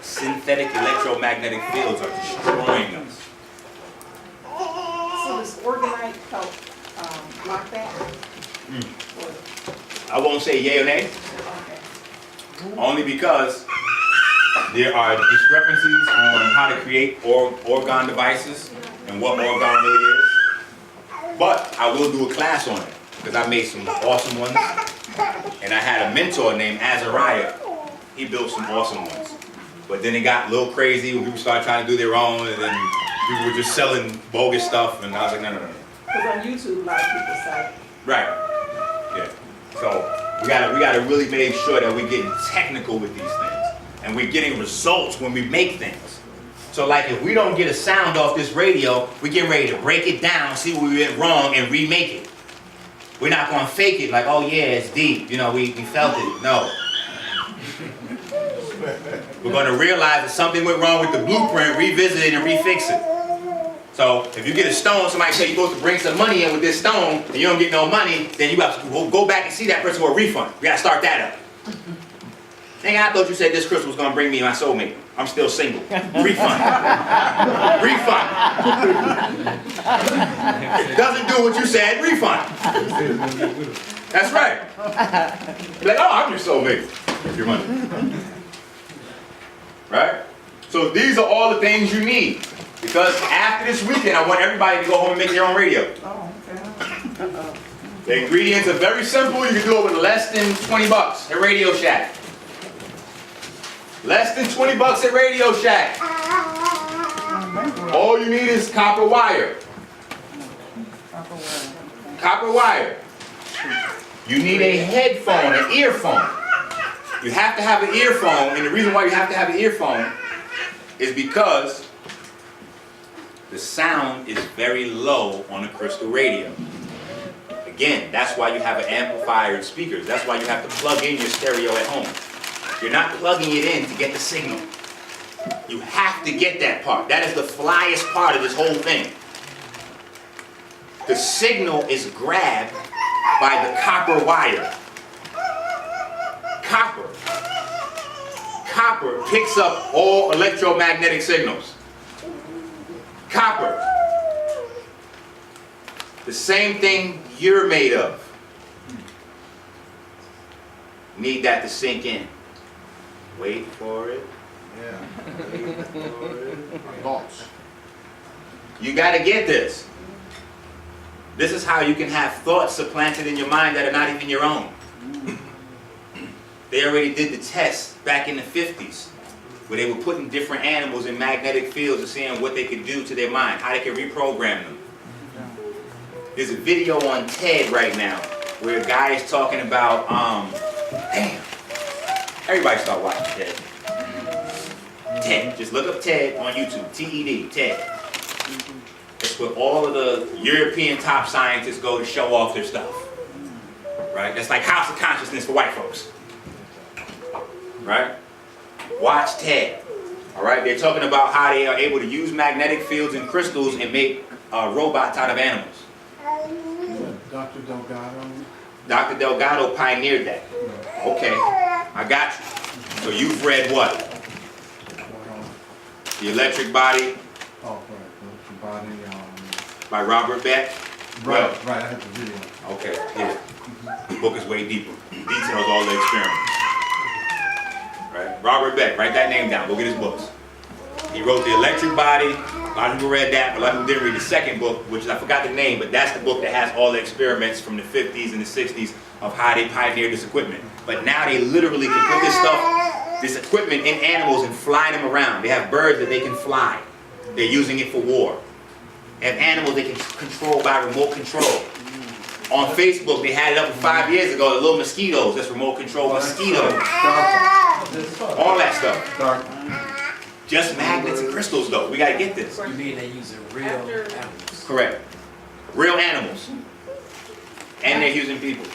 Synthetic electromagnetic fields are destroying us. So does organite help block that? I won't say yay or nay, only because there are discrepancies on how to create orgone devices and what orgone really is. But I will do a class on it, because I made some awesome ones. And I had a mentor named Azariah. He built some awesome ones. But then it got a little crazy when people started trying to do their own, and then people were just selling bogus stuff, and I was like, no. Because on YouTube, a lot of people say. Right. Yeah. So we gotta really make sure that we're getting technical with these things, and we're getting results when we make things. So like if we don't get a sound off this radio, we get ready to break it down, see what we went wrong, and remake it. We're not gonna fake it like, oh yeah, it's deep, you know, we felt it. No. We're gonna realize that something went wrong with the blueprint, revisit it, and refix it. So if you get a stone, somebody say you're supposed to bring some money in with this stone, and you don't get no money, then you have to go back and see that person for a refund. We gotta start that up. Nigga, I thought you said this crystal was gonna bring me my soulmate. I'm still single. Refund. Refund. Doesn't do what you said, refund. That's right. Be like, oh, I'm your soulmate. Give your money. Right? So these are all the things you need. Because after this weekend, I want everybody to go home and make their own radio. Oh, okay. The ingredients are very simple. You can do it with less than 20 bucks at Radio Shack. Less than 20 bucks at Radio Shack. All you need is copper wire. Copper wire. You need a headphone, an earphone. You have to have an earphone, and the reason why you have to have an earphone is because the sound is very low on a crystal radio. Again, that's why you have an amplifier and speakers. That's why you have to plug in your stereo at home. You're not plugging it in to get the signal. You have to get that part. That is the flyest part of this whole thing. The signal is grabbed by the copper wire. Copper. Copper picks up all electromagnetic signals. Copper. The same thing you're made of. Need that to sink in. Wait for it. Yeah. Wait for it. Thoughts. You got to get this. This is how you can have thoughts supplanted in your mind that are not even your own. They already did the test back in the 50s. where they were putting different animals in magnetic fields and seeing what they could do to their mind, how they could reprogram them. There's a video on TED right now where a guy is talking about, damn, everybody start watching TED. TED, just look up TED on YouTube, T-E-D, TED. It's where all of the European top scientists go to show off their stuff. Right? That's like House of Consciousness for white folks. Right? Watch TED. Alright? They're talking about how they are able to use magnetic fields and crystals and make robots out of animals. Dr. Delgado. Dr. Delgado pioneered that. Okay, I got you. So you've read what? The Electric Body Oh, right. The body. by Robert Beck? Right, right. I had the video. Okay, yeah. The book is way deeper. Details all the experiments. Right? Robert Beck, write that name down. Go get his books. He wrote The Electric Body. A lot of people read that, but a lot of people didn't read the second book, which I forgot the name, but that's the book that has all the experiments from the 50s and the 60s of how they pioneered this equipment. But now they literally can put this stuff, this equipment in animals and fly them around. They have birds that they can fly. They're using it for war. They have animals they can control by remote control. On Facebook, they had it up 5 years ago, the little mosquitoes, that's remote control mosquitoes. All that stuff. Just magnets and crystals though, we gotta get this. You mean they using real animals? Correct. Real animals. And they're using people.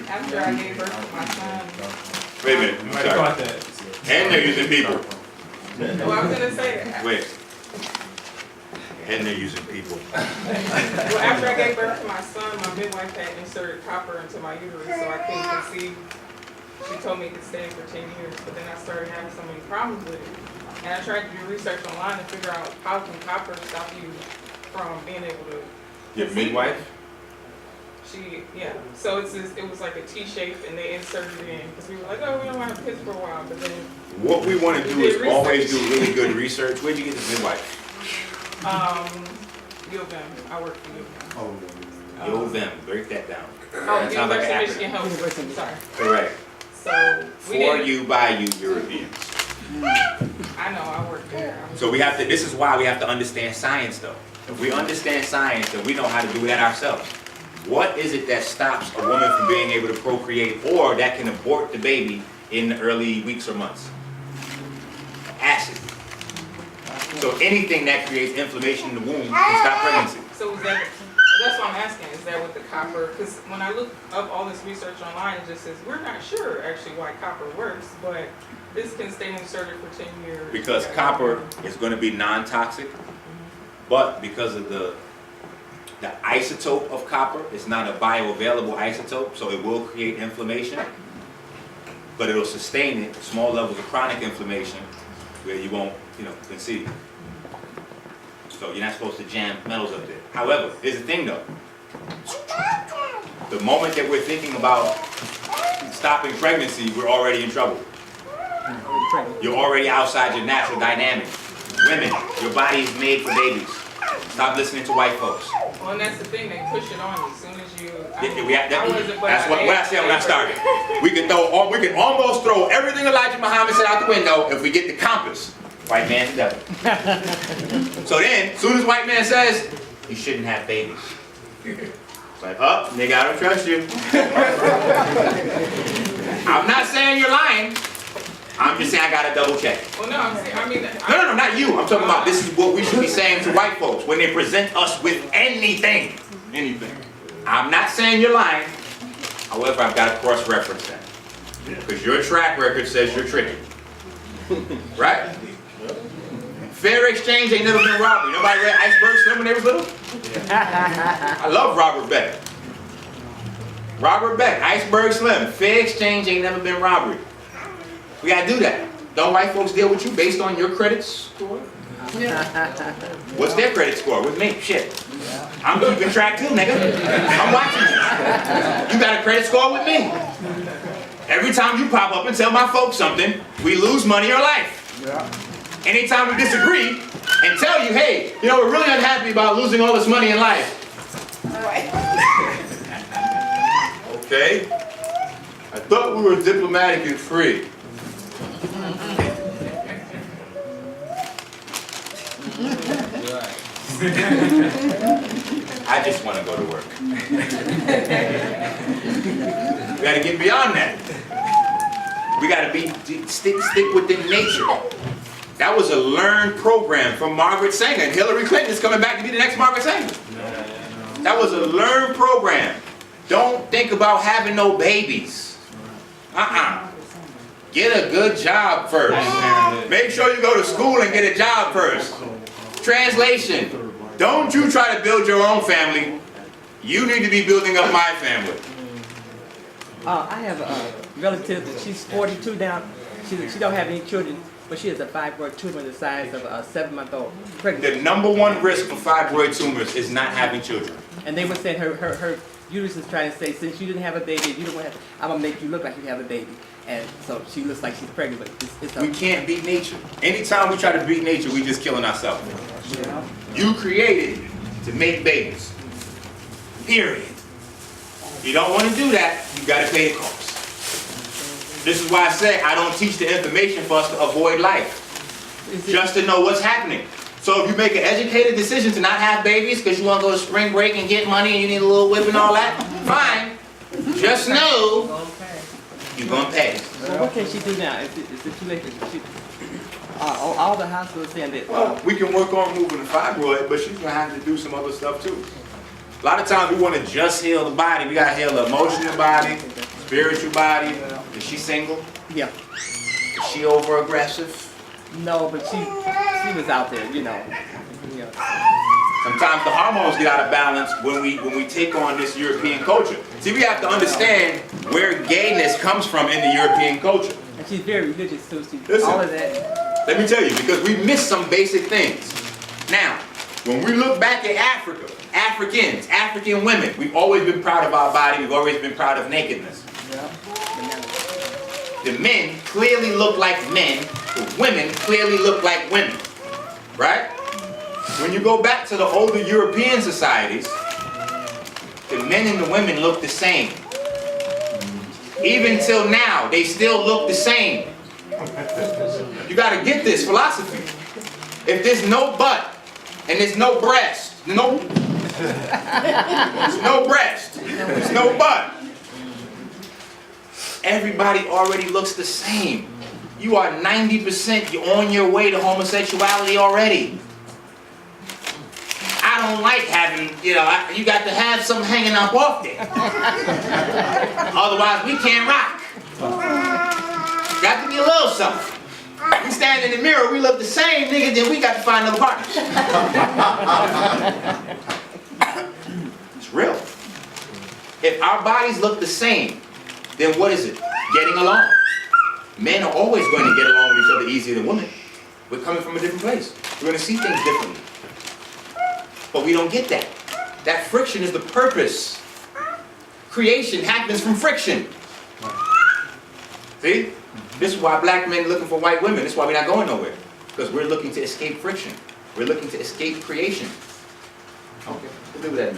After I gave birth to my son. Wait a minute, I'm sorry. And they're using people. Well, I was gonna say that. Wait. And they're using people. Well, after I gave birth to my son, my midwife had inserted copper into my uterus so I couldn't conceive. She told me it could stay for 10 years, but then I started having so many problems with it. And I tried to do research online to figure out how can copper stop you from being able to. Your midwife? Yeah. So it was like a T shape, and they inserted it in because we were like, oh, we don't want to have kids for a while, but then. What we want to do is always do really good research. Where'd you get this midwife? UofM. I work for UofM. Oh, UofM. Break that down. Oh, That sounds like University an of Michigan acronym. Health. Sorry. Correct. So we For didn't. you, by you, Europeans. I know. I work there. So we have to, this is why we have to understand science though. If we understand science, then we know how to do that ourselves. What is it that stops a woman from being able to procreate or that can abort the baby in the early weeks or months? Acid. So anything that creates inflammation in the womb can stop pregnancy. So that's what I'm asking. Is that with the copper? Because when I look up all this research online, it just says we're not sure actually why copper works, but this can stay inserted for 10 years. Because copper is going to be non-toxic, but because of the isotope of copper, it's not a bioavailable isotope, so it will create inflammation, but it'll sustain it, small levels of chronic inflammation, where you won't, conceive. So you're not supposed to jam metals up there. However, here's the thing though. The moment that we're thinking about stopping pregnancy, we're already in trouble. You're already outside your natural dynamic. Women, your body is made for babies. Stop listening to white folks. Well, and that's the thing, they push it on you as soon as you. That's what I said when I started. We can almost throw everything Elijah Muhammad said out the window if we get the compass. White man's devil. So then, as soon as white man says, you shouldn't have babies. Like, nigga, I don't trust you. I'm not saying you're lying. I'm just saying I gotta double check. Well, no, I'm saying, No, not you. I'm talking about this is what we should be saying to white folks when they present us with anything. Anything. I'm not saying you're lying. However, I've got to cross-reference that. Because your track record says you're tricky. Right? Fair exchange ain't never been robbery. Nobody read Iceberg Slim when they was little? I love Robert Beck. Robert Beck, Iceberg Slim. Fair exchange ain't never been robbery. We gotta do that. Don't white folks deal with you based on your credit score? What's their credit score? With me? Shit. I'm keeping track too, nigga. I'm watching you. You got a credit score with me. Every time you pop up and tell my folks something, we lose money or life. Anytime we disagree and tell you, hey, we're really unhappy about losing all this money in life. Okay. I thought we were diplomatic and free. I just want to go to work. We got to get beyond that. We got to stick within nature. That was a learned program from Margaret Sanger, and Hillary Clinton is coming back to be the next Margaret Sanger. That was a learned program. Don't think about having no babies. Get a good job first. Make sure you go to school and get a job first. Translation. Don't you try to build your own family. You need to be building up my family. I have a relative that she's 42 now. She don't have any children, but she has a fibroid tumor the size of a 7-month-old pregnant. The number one risk for fibroid tumors is not having children. And they were saying her uterus is trying to say, since you didn't have a baby, you don't have, I'm gonna make you look like you have a baby. And so she looks like she's pregnant, but it's we can't beat nature. Anytime we try to beat nature, we just killing ourselves. Yeah. You created to make babies. Period. You don't want to do that, you got to pay the cost. This is why I say I don't teach the information for us to avoid life. Just to know what's happening. So if you make an educated decision to not have babies because you want to go to spring break and get money and you need a little whip and all that, fine. Just know you're going to pay. So what can she do now? Is it too late? All the hospitals saying that. Well, we can work on moving the fibroid, but she's going to have to do some other stuff too. A lot of times we want to just heal the body. We got to heal the emotional body, spiritual body. Is she single? Yeah. Is she over aggressive? No, but she was out there, you know. Sometimes the hormones get out of balance when we take on this European culture. See, we have to understand where gayness comes from in the European culture. And she's very religious too. Listen, all of that. Let me tell you, because we missed some basic things. Now, when we look back at Africa, Africans, African women, we've always been proud of our body, we've always been proud of nakedness. Yeah. The men clearly look like men, the women clearly look like women. Right? When you go back to the older European societies, the men and the women look the same. Even till now, they still look the same. You gotta get this philosophy. If there's no butt and there's no breast, there's no breast, there's no butt, everybody already looks the same. You are 90%, you're on your way to homosexuality already. I don't like having, you got to have something hanging up off there. Otherwise, we can't rock. Got to be a little something. We stand in the mirror, we look the same, nigga, then we got to find another partner. It's real. If our bodies look the same, then what is it? Getting along. Men are always going to get along with each other easier than women. We're coming from a different place. We're going to see things differently. But we don't get that. That friction is the purpose. Creation happens from friction. See? This is why black men are looking for white women. This is why we're not going nowhere. Because we're looking to escape friction. We're looking to escape creation. Okay. We'll do that.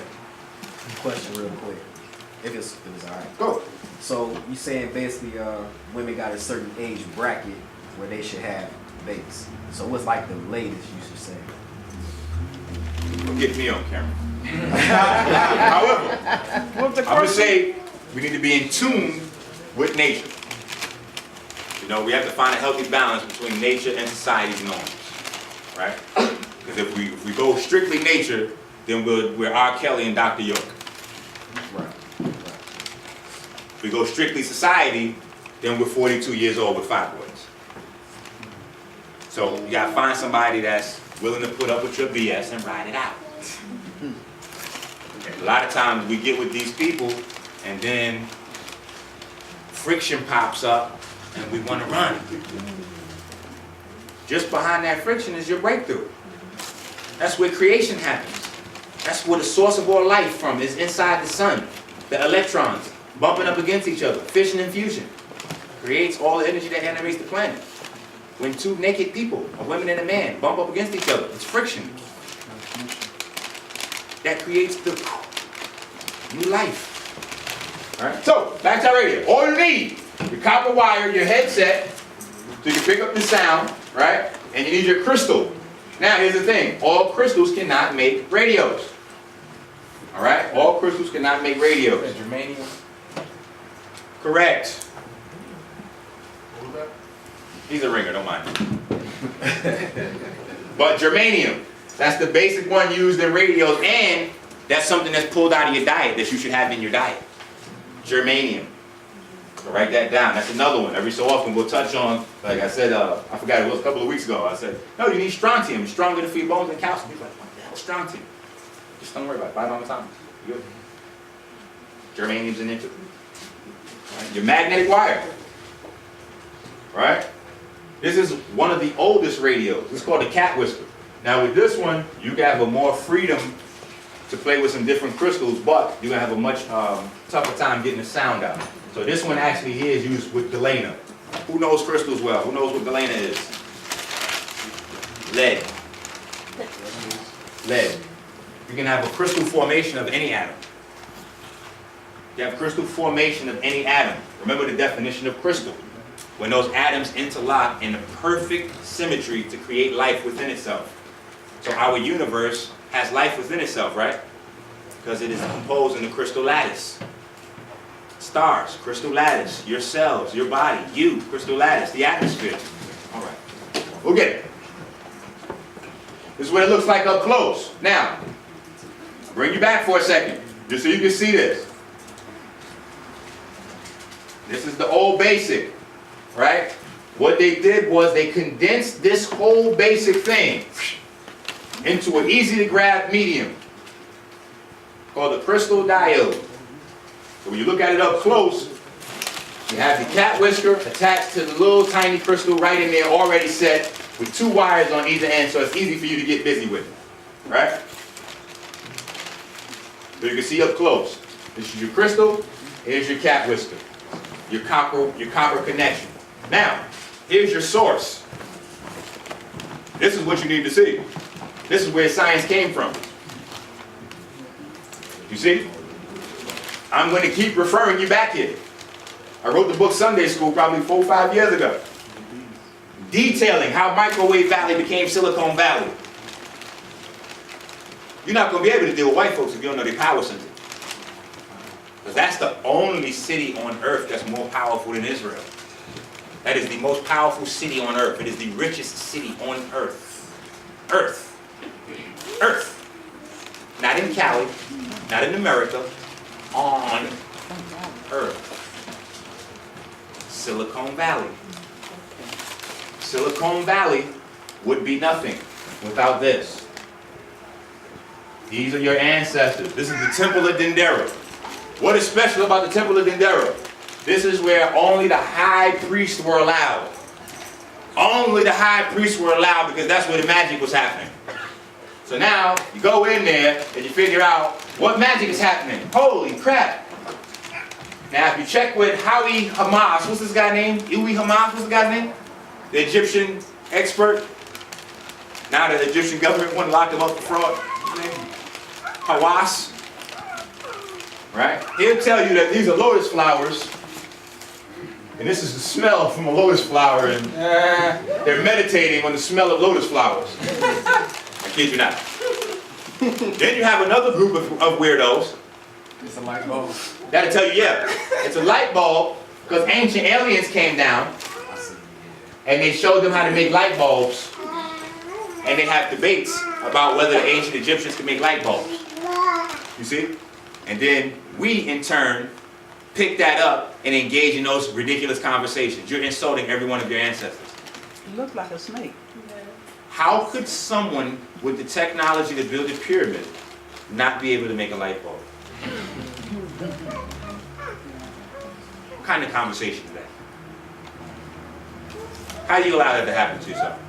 Question real quick. If it's all right. Go. So you saying basically women got a certain age bracket where they should have babies. So what's like the latest you should say? Don't get me on camera. However, I'm going to say we need to be in tune with nature. We have to find a healthy balance between nature and society's norms. Right? Because if we go strictly nature, then we're R. Kelly and Dr. York. Right. If we go strictly society, then we're 42 years old with fibroids. So you got to find somebody that's willing to put up with your BS and ride it out. A lot of times we get with these people and then friction pops up and we want to run. Just behind that friction is your breakthrough. That's where creation happens. That's where the source of all life from is inside the sun. The electrons bumping up against each other. Fission and fusion creates all the energy that animates the planet. When two naked people, a woman and a man, bump up against each other, it's friction. That creates the new life. All right. So, back to our radio. All you need, your copper wire, your headset, so you can pick up the sound, right? And you need your crystal. Now, here's the thing. All crystals cannot make radios. All right? All crystals cannot make radios. Germanium. Correct. He's a ringer, don't mind. But germanium, that's the basic one used in radios, and that's something that's pulled out of your diet that you should have in your diet. Germanium. So write that down. That's another one. Every so often we'll touch on, like I said, I forgot it was a couple of weeks ago. I said, no, you need strontium. It's stronger for your bones than calcium. He's like, what the hell is strontium? Just don't worry about it. Buy it all the time. You're good. Germanium's in it too. Right? Your magnetic wire. Right? This is one of the oldest radios. It's called the cat whisper. Now with this one, you can have a more freedom to play with some different crystals, but you're going to have a much tougher time getting the sound out. So this one actually here is used with galena. Who knows crystals well? Who knows what galena is? Lead. Lead. You can have a crystal formation of any atom. You have crystal formation of any atom. Remember the definition of crystal. When those atoms interlock in a perfect symmetry to create life within itself. So our universe has life within itself, right? Because it is composed in the crystal lattice. Stars, crystal lattice. Your cells, your body, you, crystal lattice, the atmosphere. All right. We'll get it. This is what it looks like up close. Now, I'll bring you back for a second, just so you can see this. This is the old basic. Right? What they did was they condensed this whole basic thing into an easy to grab medium called the crystal diode. So when you look at it up close, you have the cat whisker attached to the little tiny crystal right in there already set with two wires on either end, so it's easy for you to get busy with it. Right? So you can see up close. This is your crystal, here's your cat whisker. Your copper connection. Now, here's your source. This is what you need to see. This is where science came from. You see? I'm going to keep referring you back here. I wrote the book Sunday School probably 4 or 5 years ago, detailing how Microwave Valley became Silicon Valley. You're not going to be able to deal with white folks if you don't know their power center. Because that's the only city on earth that's more powerful than Israel. That is the most powerful city on earth. It is the richest city on earth. Earth. Earth. Not in Cali, not in America, on earth. Silicon Valley. Silicon Valley would be nothing without this. These are your ancestors. This is the Temple of Dendera. What is special about the Temple of Dendera? This is where only the high priests were allowed. Only the high priests were allowed because that's where the magic was happening. So now, you go in there and you figure out what magic is happening. Holy crap. Now if you check with Howie Hamas, what's this guy's name? Iwi Hamas, what's the guy's name? The Egyptian expert. Now the Egyptian government want to lock him up for fraud. What's his name? Hawass. Right? He'll tell you that these are lotus flowers. And this is the smell from a lotus flower, and they're meditating on the smell of lotus flowers. I kid you not. Then you have another group of weirdos. It's a light bulb. That'll tell you, yeah, it's a light bulb because ancient aliens came down and they showed them how to make light bulbs. And they have debates about whether the ancient Egyptians could make light bulbs. You see? And then we, in turn, pick that up and engage in those ridiculous conversations. You're insulting every one of your ancestors. It looks like a snake. How could someone with the technology to build a pyramid not be able to make a light bulb? What kind of conversation is that? How do you allow that to happen to yourself?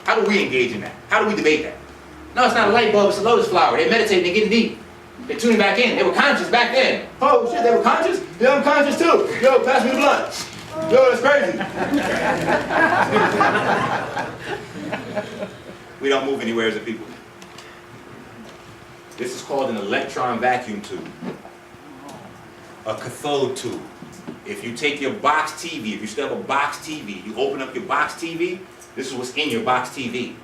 How do we engage in that? How do we debate that? No, it's not a light bulb, it's a lotus flower. They're meditating, they're getting deep. They're tuning back in. They were conscious back then. Oh shit, they were conscious? They're unconscious too. Yo, pass me the blunt. Yo, that's crazy. We don't move anywhere as a people. This is called an electron vacuum tube. A cathode tube. If you take your box TV, if you still have a box TV, you open up your box TV, this is what's in your box TV.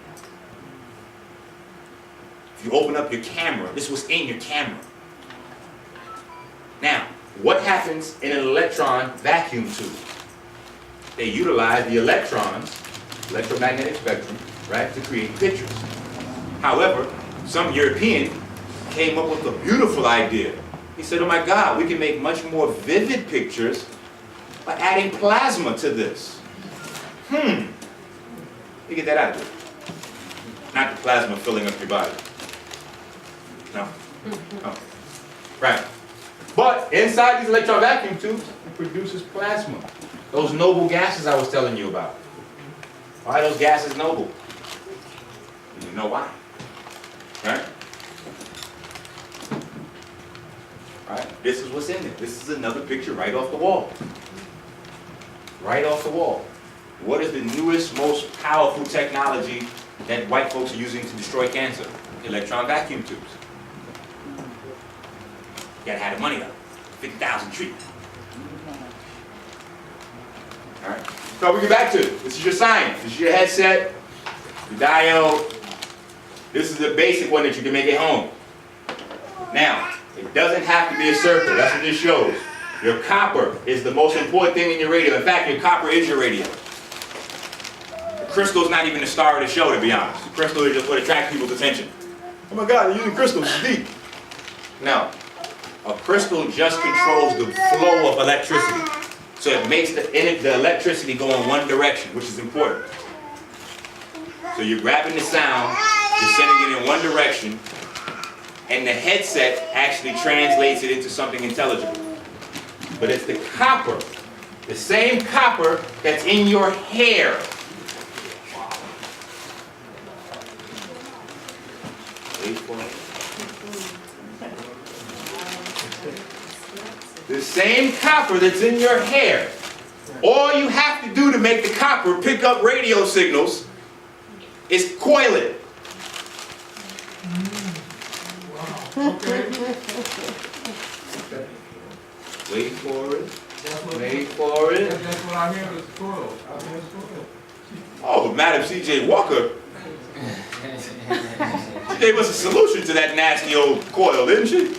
If you open up your camera, this is what's in your camera. Now, what happens in an electron vacuum tube? They utilize the electrons, electromagnetic spectrum, right, to create pictures. However, some European came up with a beautiful idea. He said, oh my God, we can make much more vivid pictures by adding plasma to this. You get that out of it. Not the plasma filling up your body. No. Right. But inside these electron vacuum tubes, it produces plasma. Those noble gases I was telling you about. Why are those gases noble? You know why. Right? Right? This is what's in it. This is another picture right off the wall. Right off the wall. What is the newest, most powerful technology that white folks are using to destroy cancer? Electron vacuum tubes. You gotta have the money up. 50,000 treatment. Alright. So we get back to it. This is your science. This is your headset, your diode. This is the basic one that you can make at home. Now, it doesn't have to be a circle. That's what this shows. Your copper is the most important thing in your radio. In fact, your copper is your radio. The crystal's not even the star of the show, to be honest. The crystal is just what attracts people's attention. Oh my God, they're using crystals. It's deep. No. A crystal just controls the flow of electricity. So it makes the electricity go in one direction, which is important. So you're grabbing the sound, you're sending it in one direction, and the headset actually translates it into something intelligible. But it's the copper, the same copper that's in your hair. Wait for it. The same copper that's in your hair. All you have to do to make the copper pick up radio signals is coil it. Okay. Wait for it. Wait for it. That's what I hear is coil. Oh, Madam C.J. Walker. She gave us a solution to that nasty old coil, didn't she?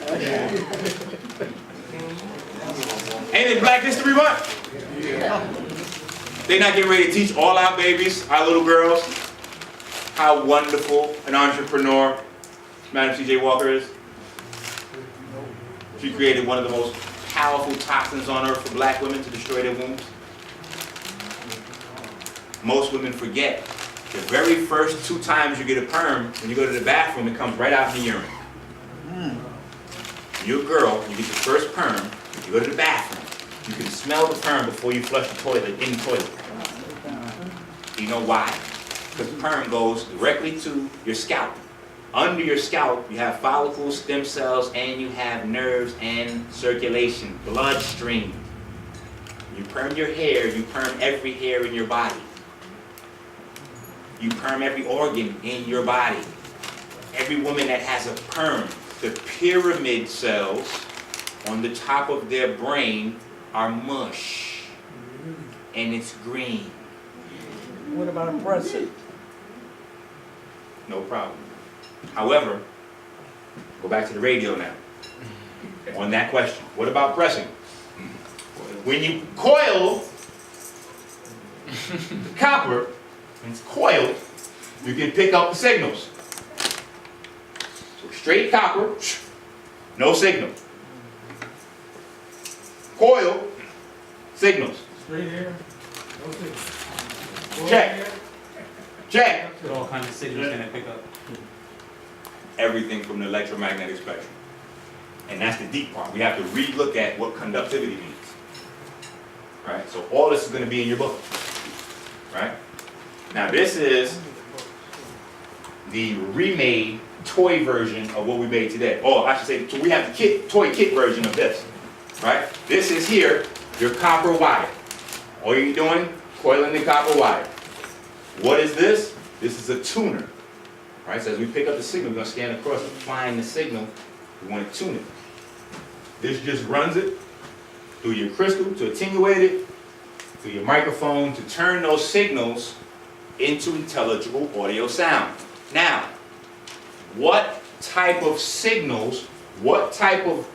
Ain't it Black History Month? Yeah. They're not getting ready to teach all our babies, our little girls, how wonderful an entrepreneur Madam C.J. Walker is. She created one of the most powerful toxins on earth for black women to destroy their wombs. Most women forget the very first 2 times you get a perm, when you go to the bathroom, it comes right out in the urine. You're a girl, you get your first perm, you go to the bathroom, you can smell the perm before you flush the toilet in the toilet. Do you know why? Because the perm goes directly to your scalp. Under your scalp, you have follicles, stem cells, and you have nerves and circulation, bloodstream. You perm your hair, you perm every hair in your body. You perm every organ in your body. Every woman that has a perm, the pyramid cells on the top of their brain are mush. And it's green. What about a pressing? No problem. However, go back to the radio now. On that question, what about pressing? When you coil the copper, and it's coiled, you can pick up the signals. So straight copper, no signal. Coil, signals. Straight hair, no signal. Check. Check. All kinds of signals can it pick up? Everything from the electromagnetic spectrum. And that's the deep part. We have to re-look at what conductivity means. Right? So all this is going to be in your book. Right? Now this is the remade toy version of what we made today. Oh, I should say, we have the toy kit version of this. Right? This is here, your copper wire. All you're doing, coiling the copper wire. What is this? This is a tuner. Right? So as we pick up the signal, we're going to scan across and find the signal. We want to tune it. This just runs it. through your crystal to attenuate it, through your microphone to turn those signals into intelligible audio sound. Now, what type of signals, what type of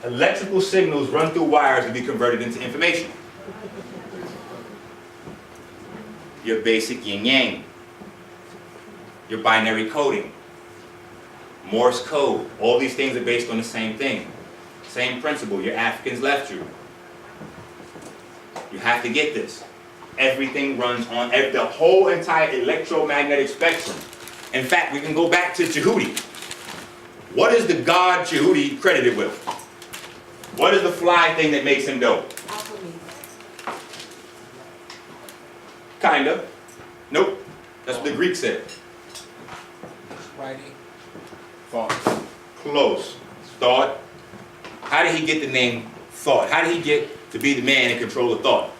electrical signals run through wires to be converted into information? Your basic yin-yang, your binary coding, Morse code. All these things are based on the same thing. Same principle. Your Africans left you. You have to get this. Everything runs on the whole entire electromagnetic spectrum. In fact, we can go back to Jehudi. What is the god Jehudi credited with? What is the fly thing that makes him dope? Kinda. Nope. That's what the Greek said. Writing. Thought. Close. Thought. How did he get the name Thought? How did he get to be the man in control of thought?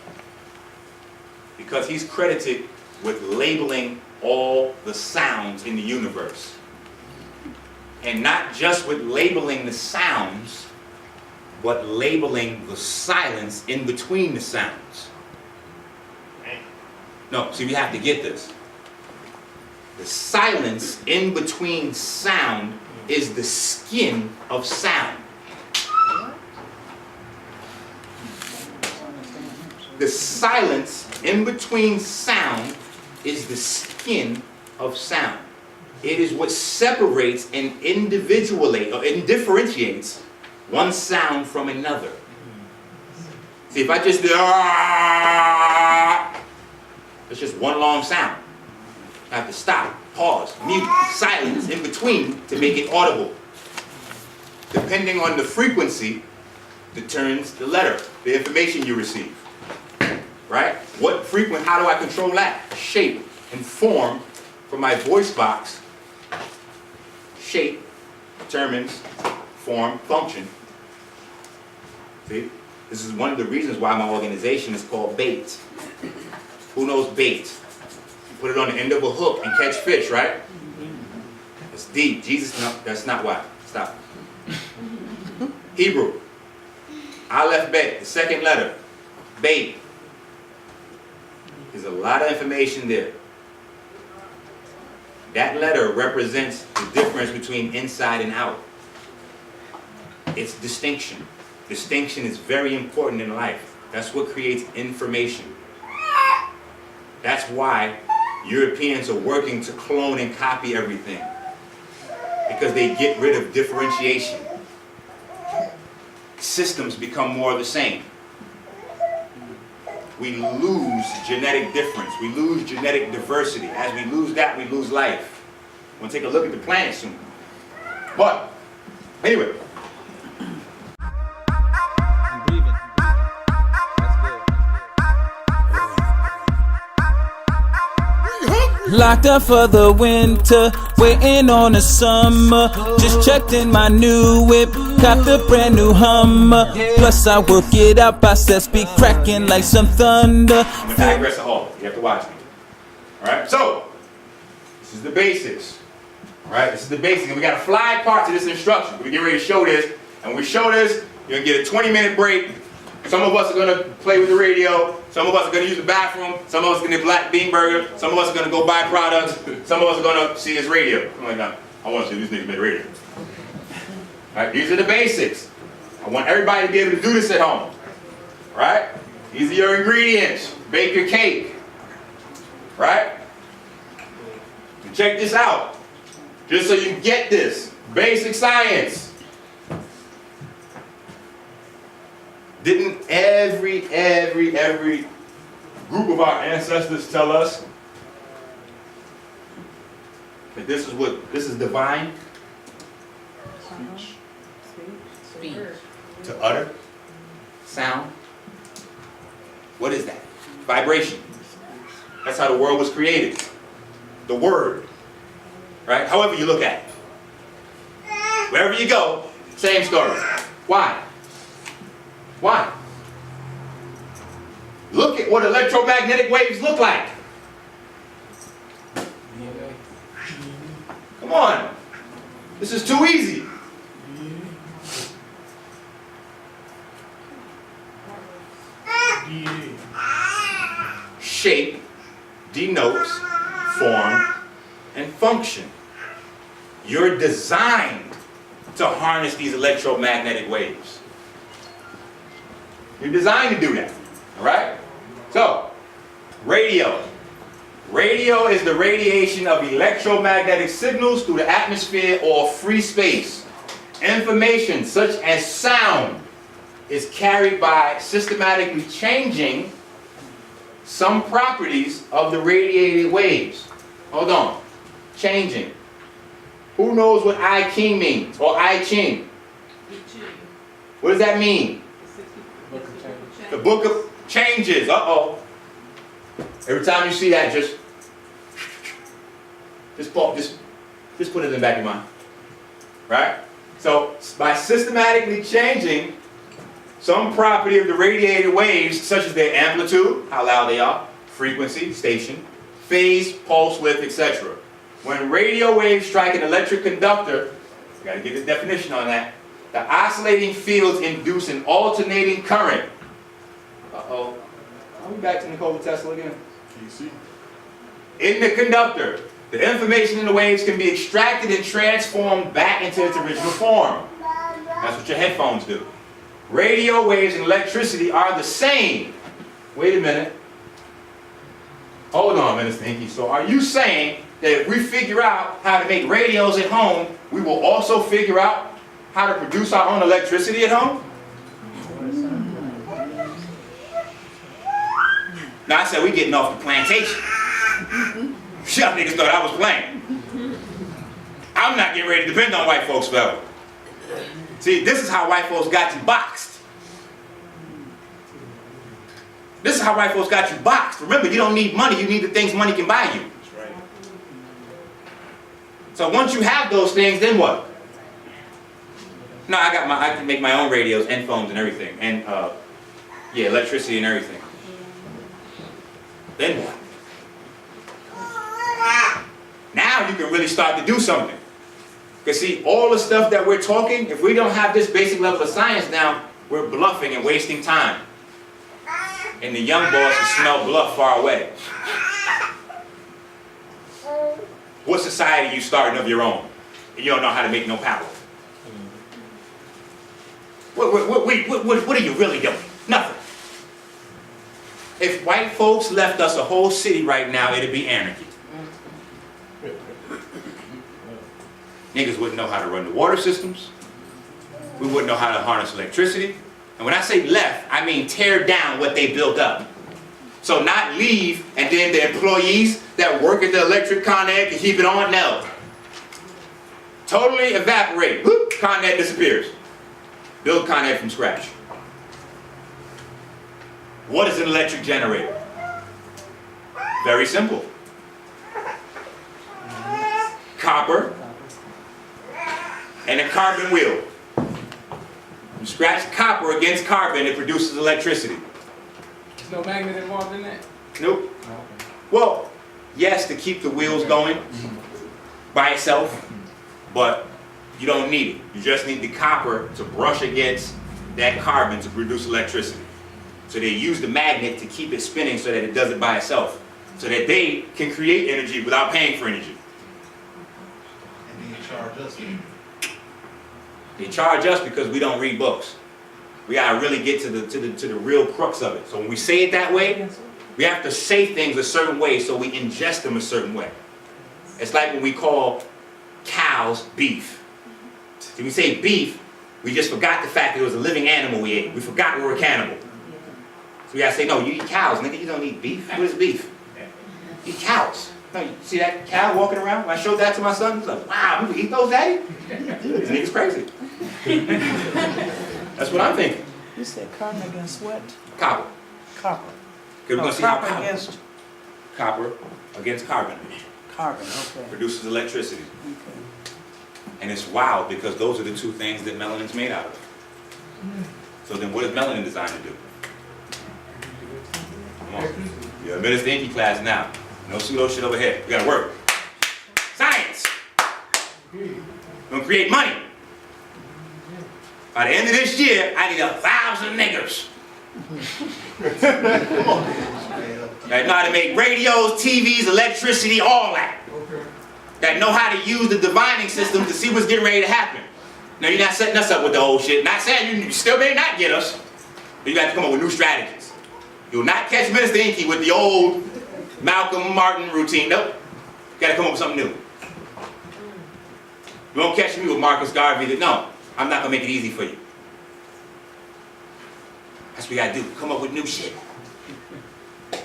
Because he's credited with labeling all the sounds in the universe. And not just with labeling the sounds, but labeling the silence in between the sounds. No, see, we have to get this. The silence in between sound is the skin of sound. The silence in between sound is the skin of sound. It is what separates and differentiates one sound from another. See, if I just do, it's just one long sound. I have to stop, pause, mute, silence in between to make it audible. Depending on the frequency, determines the letter, the information you receive. Right? What frequency, how do I control that? Shape and form from my voice box. Shape determines form, function. See? This is one of the reasons why my organization is called BAIT. Who knows bait? You put it on the end of a hook and catch fish, right? It's deep. Jesus, no, that's not why. Stop. Hebrew. Aleph Bet, the second letter. Bait. There's a lot of information there. That letter represents the difference between inside and out. It's distinction. Distinction is very important in life. That's what creates information. That's why Europeans are working to clone and copy everything. Because they get rid of differentiation. Systems become more of the same. We lose genetic difference. We lose genetic diversity. As we lose that, we lose life. We'll take a look at the planet soon. But, anyway. I'm breathing. That's good. Locked up for the winter, waiting on the summer. Just checked in my new whip, copped a brand new Hummer. Plus I work it out, biceps be cracking like some thunder. I'm an aggressaholic. You have to watch me. Alright, so this is the basics. Alright, this is the basics. And we got a fly part to this instruction. We get ready to show this. And when we show this, you're going to get a 20-minute break. Some of us are going to play with the radio. Some of us are going to use the bathroom. Some of us are going to get black bean burger. Some of us are going to go buy products. Some of us are going to see this radio. I'm like, no, I want to see these niggas make radio. Alright, these are the basics. I want everybody to be able to do this at home. Right? These are your ingredients. Bake your cake. Right? And check this out. Just so you get this. Basic science. Didn't every group of our ancestors tell us that this is divine? Speech. To utter, sound. What is that? Vibration. That's how the world was created. The word. Right? However you look at it. Wherever you go, same story. Why? Why? Look at what electromagnetic waves look like. Come on. This is too easy. Shape denotes form and function. You're designed to harness these electromagnetic waves. You're designed to do that, all right? So, radio. Radio is the radiation of electromagnetic signals through the atmosphere or free space. Information such as sound is carried by systematically changing some properties of the radiated waves. Hold on. Changing. Who knows what Iking means, or Iking? What does that mean? The book of changes. Uh-oh. Every time you see that, just put it in the back of your mind. Right? So, by systematically changing some property of the radiated waves, such as their amplitude, how loud they are, frequency, station, phase, pulse width, etc. When radio waves strike an electric conductor, you got to get the definition on that, the oscillating fields induce an alternating current. Uh-oh. Are we back to Nikola Tesla again? DC. In the conductor, the information in the waves can be extracted and transformed back into its original form. That's what your headphones do. Radio waves and electricity are the same. Wait a minute. Hold on, Minister Enqi. So are you saying that if we figure out how to make radios at home, we will also figure out how to produce our own electricity at home? Now I said we getting off the plantation. Y'all niggas thought I was playing. I'm not getting ready to depend on white folks forever. See, this is how white folks got you boxed. This is how white folks got you boxed. Remember, you don't need money, you need the things money can buy you. That's right. So once you have those things, then what? No, I can make my own radios and phones and everything. And yeah, electricity and everything. Then what? Now you can really start to do something. Because see, all the stuff that we're talking, if we don't have this basic level of science now, we're bluffing and wasting time. And the young boys can smell bluff far away. What society you starting of your own? And you don't know how to make no power. What are you really doing? Nothing. If white folks left us a whole city right now, it'd be anarchy. Niggas wouldn't know how to run the water systems. We wouldn't know how to harness electricity. And when I say left, I mean tear down what they built up. So not leave and then the employees that work at the electric Con Ed can keep it on, no. Totally evaporate. Whoop, Con Ed disappears. Build Con Ed from scratch. What is an electric generator? Very simple. Copper and a carbon wheel. You scratch copper against carbon, it produces electricity. There's no magnet involved in that? Nope. Well, yes, to keep the wheels going by itself, but you don't need it. You just need the copper to brush against that carbon to produce electricity. So they use the magnet to keep it spinning so that it does it by itself, so that they can create energy without paying for energy. And then you charge us. They charge us because we don't read books. We gotta really get to the real crux of it. So when we say it that way, we have to say things a certain way so we ingest them a certain way. It's like when we call cows beef. When we say beef, we just forgot the fact that it was a living animal we ate. We forgot we were a cannibal. So we gotta say, no, you eat cows, nigga, you don't eat beef. What is beef? You eat cows. No, you see that cow walking around? When I showed that to my son, he's like, wow, people eat those, daddy? This nigga's crazy. That's what I'm thinking. You said carbon against what? Copper. Copper. Because we're going to see how copper against copper against carbon carbon, okay. produces electricity. Okay. And it's wild because those are the two things that melanin's made out of. So then what is melanin designed to do? Come on. You're a Minister Enqi class now. No pseudo shit over here. We got to work. Science. We're going to create money. By the end of this year, I need 1,000 niggers. That know how to make radios, TVs, electricity, all that. That know how to use the divining system to see what's getting ready to happen. Now you're not setting us up with the old shit. Not saying you still may not get us, but you got to come up with new strategies. You'll not catch Minister Enqi with the old Malcolm Martin routine. Nope. You got to come up with something new. You won't catch me with Marcus Garvey. No, I'm not going to make it easy for you. That's what we got to do. Come up with new shit.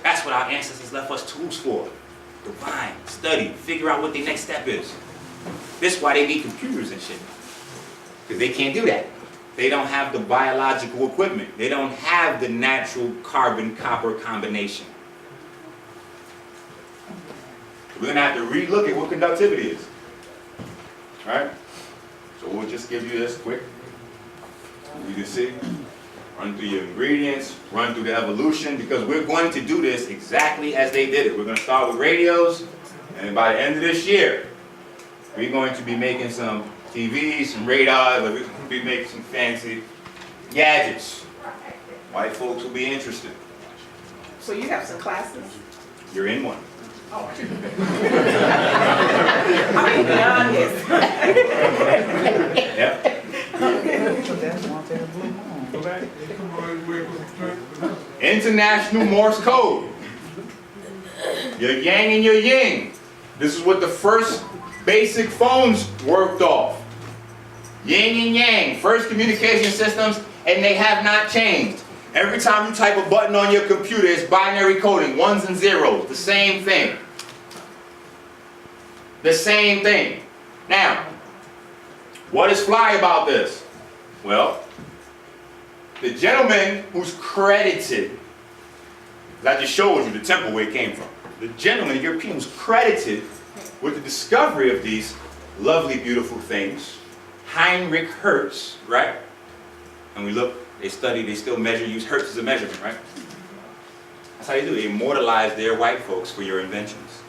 That's what our ancestors left us tools for. Divine, study, figure out what the next step is. This is why they need computers and shit. Because they can't do that. They don't have the biological equipment. They don't have the natural carbon-copper combination. We're going to have to re-look at what conductivity is. All right? So we'll just give you this quick. You can see. Run through your ingredients, run through the evolution, because we're going to do this exactly as they did it. We're going to start with radios, and by the end of this year, we're going to be making some TVs, some radars, we're going to be making some fancy gadgets. White folks will be interested. So you have some classes? You're in one. Oh. I mean, beyond this. Yep. International Morse code. Your yang and your yin. This is what the first basic phones worked off. Yin and yang, first communication systems, and they have not changed. Every time you type a button on your computer, it's binary coding, ones and zeros, the same thing. The same thing. Now, what is fly about this? Well, the gentleman who's credited, I just showed you the temple where it came from. The gentleman, the European, was credited with the discovery of these lovely, beautiful things. Heinrich Hertz, right? And we look, they study, they still measure, use Hertz as a measurement, right? That's how you do it. They immortalize their white folks for your inventions.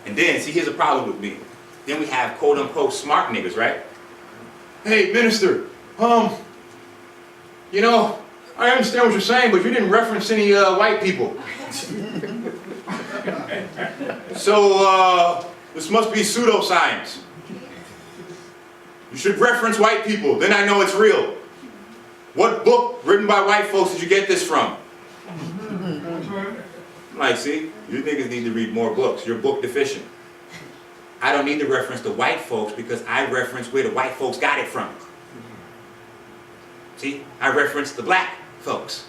And then, see, here's a problem with me. Then we have quote-unquote smart niggas, right? Hey, minister, you know, I understand what you're saying, but you didn't reference any white people. So, this must be pseudoscience. You should reference white people, then I know it's real. What book written by white folks did you get this from? Like, see, you niggas need to read more books. You're book deficient. I don't need to reference the white folks because I reference where the white folks got it from. See, I reference the black folks.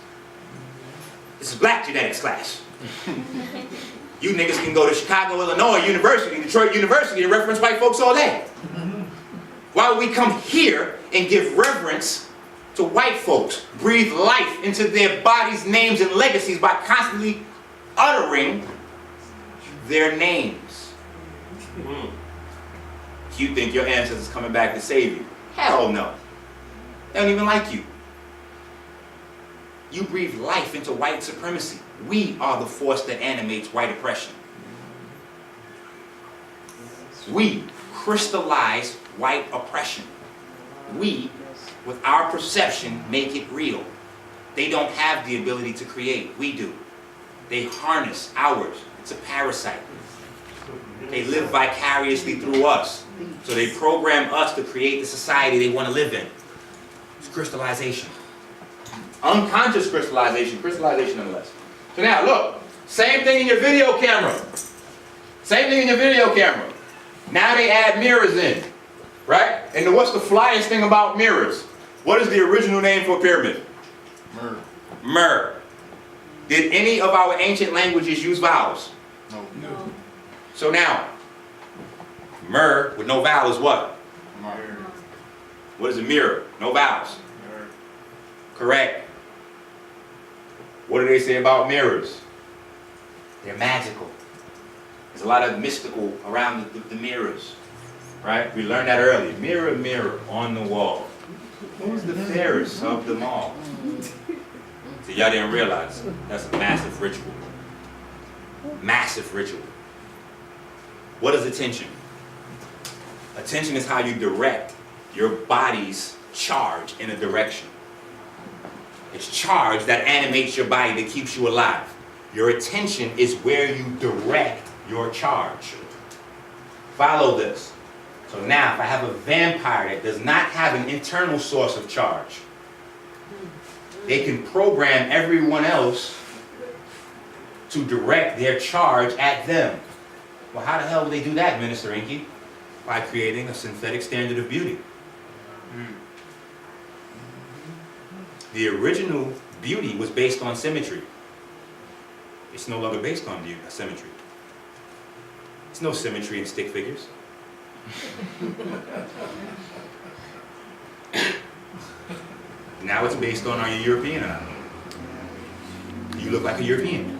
This is black genetics class. You niggas can go to Chicago, Illinois University, Detroit University and reference white folks all day. Why would we come here and give reverence to white folks, breathe life into their bodies, names, and legacies by constantly uttering their names? You think your ancestors are coming back to save you? Hell no. They don't even like you. You breathe life into white supremacy. We are the force that animates white oppression. We crystallize white oppression. We, with our perception, make it real. They don't have the ability to create. We do. They harness ours. It's a parasite. They live vicariously through us. So they program us to create the society they want to live in. It's crystallization. Unconscious crystallization, crystallization nonetheless. So now look, same thing in your video camera. Same thing in your video camera. Now they add mirrors in, right? And what's the flyest thing about mirrors? What is the original name for a pyramid? Myrrh. Myrrh. Did any of our ancient languages use vowels? No. So now, myrrh with no vowel is what? Myrrh. What is a mirror? No vowels. Myrrh. Correct. What do they say about mirrors? They're magical. There's a lot of mystical around the mirrors, right? We learned that early. Mirror, mirror on the wall. Who's the fairest of them all? So y'all didn't realize that's a massive ritual. Massive ritual. What is attention? Attention is how you direct your body's charge in a direction. It's charge that animates your body, that keeps you alive. Your attention is where you direct your charge. Follow this. So now, if I have a vampire that does not have an internal source of charge, they can program everyone else to direct their charge at them. Well, how the hell would they do that, Minister Enqi? By creating a synthetic standard of beauty. The original beauty was based on symmetry. It's no longer based on symmetry. There's no symmetry in stick figures. Now it's based on, are you European or not? You look like a European.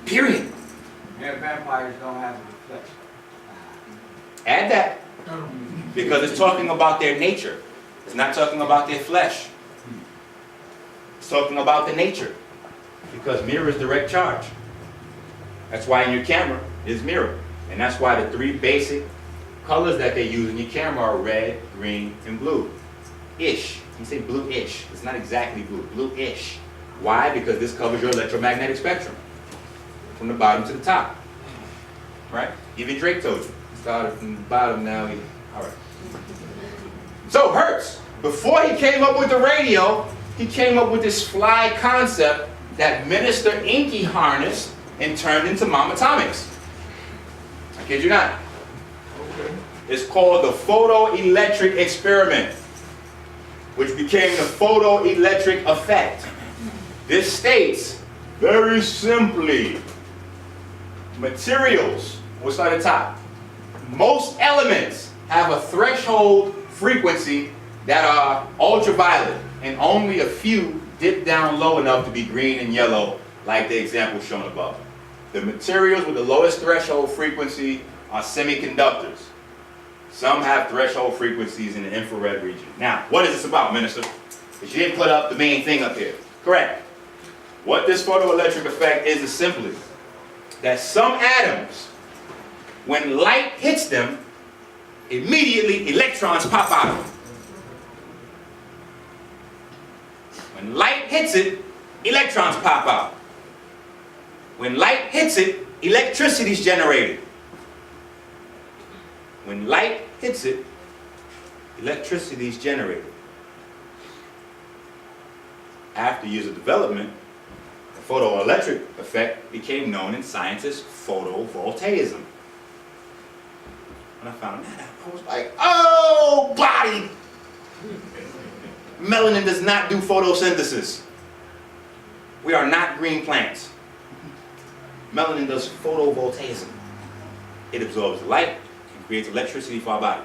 Period. Yeah, vampires don't have flesh. Add that. Because it's talking about their nature. It's not talking about their flesh. It's talking about the nature. Because mirror is direct charge. That's why in your camera is mirror. And that's why the 3 basic colors that they use in your camera are red, green, and blue. Ish. You say blue-ish. It's not exactly blue. Blue-ish. Why? Because this covers your electromagnetic spectrum. From the bottom to the top. Right? Even Drake told you. Started from the bottom, now he... Alright. So, Hertz, before he came up with the radio, he came up with this fly concept that Minister Enqi harnessed and turned into mom atomics. I kid you not. It's called the photoelectric experiment, which became the photoelectric effect. This states, very simply, materials, what's on the top? Most elements have a threshold frequency that are ultraviolet, and only a few dip down low enough to be green and yellow, like the example shown above. The materials with the lowest threshold frequency are semiconductors. Some have threshold frequencies in the infrared region. Now, what is this about, Minister? Because you didn't put up the main thing up here. Correct. What this photoelectric effect is simply that some atoms, when light hits them, immediately electrons pop out of them. When light hits it, electrons pop out. When light hits it, electricity is generated. When light hits it, electricity is generated. After years of development, the photoelectric effect became known in science as photovoltaism. When I found that out, I was like, oh, body! Melanin does not do photosynthesis. We are not green plants. Melanin does photovoltaism. It absorbs light and creates electricity for our body.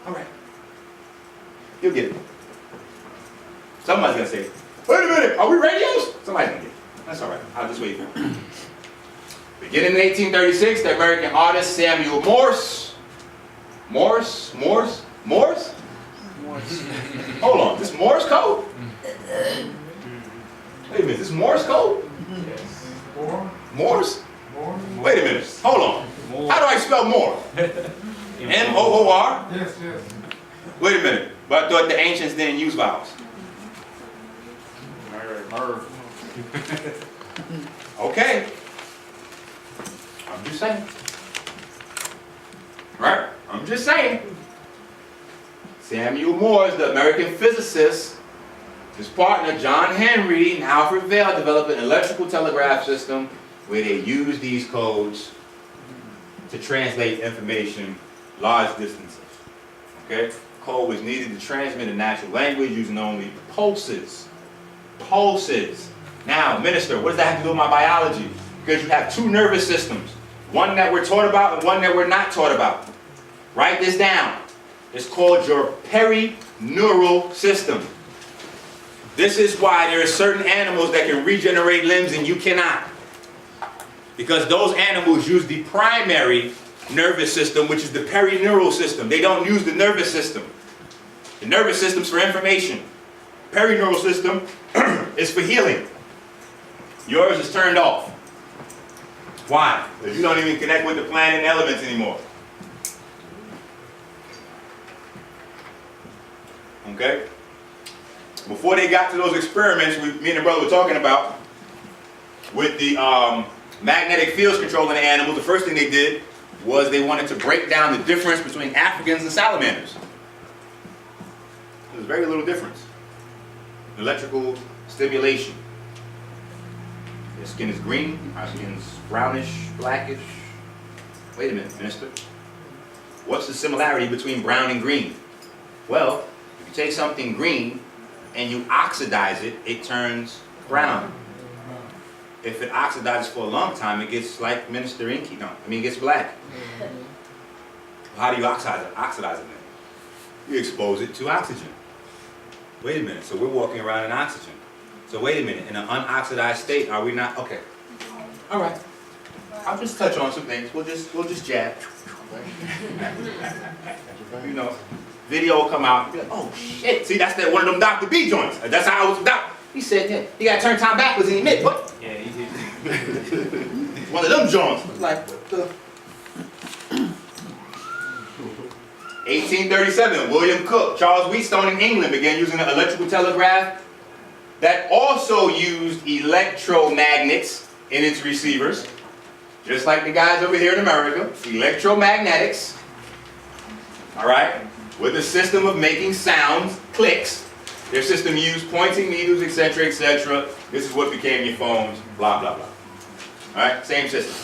All right. You'll get it. Somebody's going to say, wait a minute, are we radios? Somebody's going to get it. That's all right. I'll just wait for it. Beginning in 1836, the American artist Samuel Morse. Hold on, this Morse code? Wait a minute, this Morse code? Yes. Morse? Wait a minute, hold on. How do I spell Moore? M-O-O-R? Yes, yes. Wait a minute, but I thought the ancients didn't use vowels. Okay. I'm just saying. Right? I'm just saying. Samuel Morse, the American physicist, his partner John Henry and Alfred Vail developed an electrical telegraph system where they used these codes to translate information large distances. Okay? Code was needed to transmit a natural language using only pulses. Pulses. Now, Minister, what does that have to do with my biology? Because you have 2 nervous systems. One that we're taught about and one that we're not taught about. Write this down. It's called your perineural system. This is why there are certain animals that can regenerate limbs and you cannot. Because those animals use the primary nervous system, which is the perineural system. They don't use the nervous system. The nervous system's for information. Perineural system is for healing. Yours is turned off. Why? Because you don't even connect with the planet and elements anymore. Okay? before they got to those experiments me and the brother were talking about with the magnetic fields controlling the animals, the first thing they did was they wanted to break down the difference between Africans and salamanders. There's very little difference. Electrical stimulation. Their skin is green, our skin's brownish, blackish. Wait a minute, mister. What's the similarity between brown and green? Well, if you take something green and you oxidize it, it turns brown. If it oxidizes for a long time, it gets like Minister Enqi. It gets black. How do you oxidize it then? You expose it to oxygen. Wait a minute, so we're walking around in oxygen. So wait a minute, in an unoxidized state, are we not? Okay. All right. I'll just touch on some things. We'll just jab. You know, video will come out and be like, oh shit, see, that's one of them Dr. B joints. That's how I was doc. He said, yeah, you gotta turn time backwards and admit, what? Yeah, he did. One of them joints. It's like, what the? 1837, William Cook, Charles Wheatstone in England began using an electrical telegraph that also used electromagnets in its receivers. Just like the guys over here in America, electromagnetics, all right, with a system of making sounds, clicks. Their system used pointing needles, etc., etc. This is what became your phones, blah, blah, blah. All right, same system,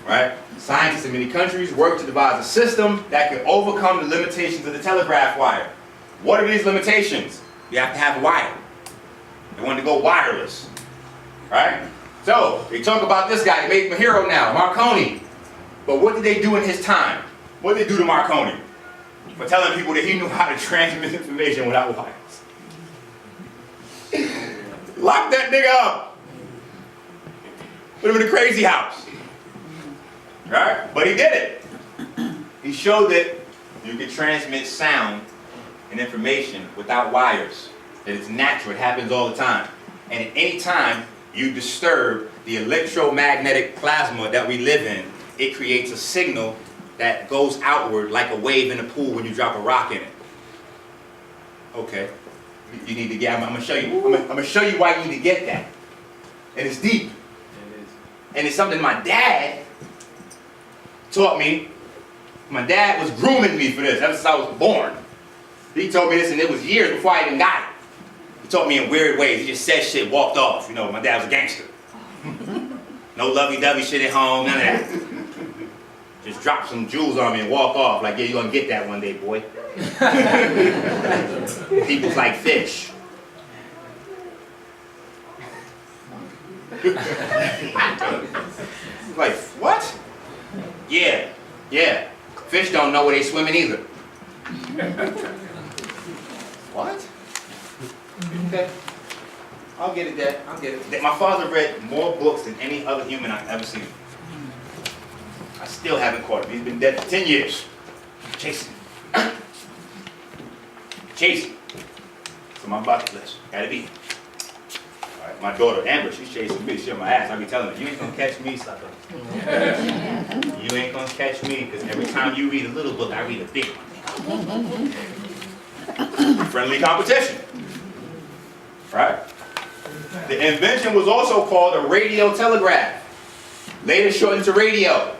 all right? Scientists in many countries work to devise a system that can overcome the limitations of the telegraph wire. What are these limitations? You have to have a wire. They wanted to go wireless, right? So, they talk about this guy, they made him a hero now, Marconi. But what did they do in his time? What did they do to Marconi? For telling people that he knew how to transmit information without wires. Lock that nigga up. Put him in a crazy house. Right? But he did it. He showed that you can transmit sound and information without wires. That it's natural, it happens all the time. And at any time you disturb the electromagnetic plasma that we live in, it creates a signal that goes outward like a wave in a pool when you drop a rock in it. Okay. You need to get, I'm gonna show you. I'm gonna show you why you need to get that. And it's deep. And it's something my dad taught me. My dad was grooming me for this ever since I was born. He told me this and it was years before I even got it. He taught me in weird ways. He just said shit, walked off. You know, my dad was a gangster. No lovey-dovey shit at home, none of that. Just drop some jewels on me and walk off like, yeah, you're gonna get that one day, boy. People's like fish. Like, what? Yeah. Fish don't know where they swimming either. What? Okay. I'll get it, Dad. I'll get it. My father read more books than any other human I've ever seen. I still haven't caught him. He's been dead for 10 years. Chasing. Chasing. It's on my bucket list. Gotta be. All right, my daughter, Amber, she's chasing me. She's on my ass. I be telling her, you ain't gonna catch me, sucker. You ain't gonna catch me, because every time you read a little book, I read a big one. Friendly competition. Right? The invention was also called a radio telegraph. Later shortened to radio.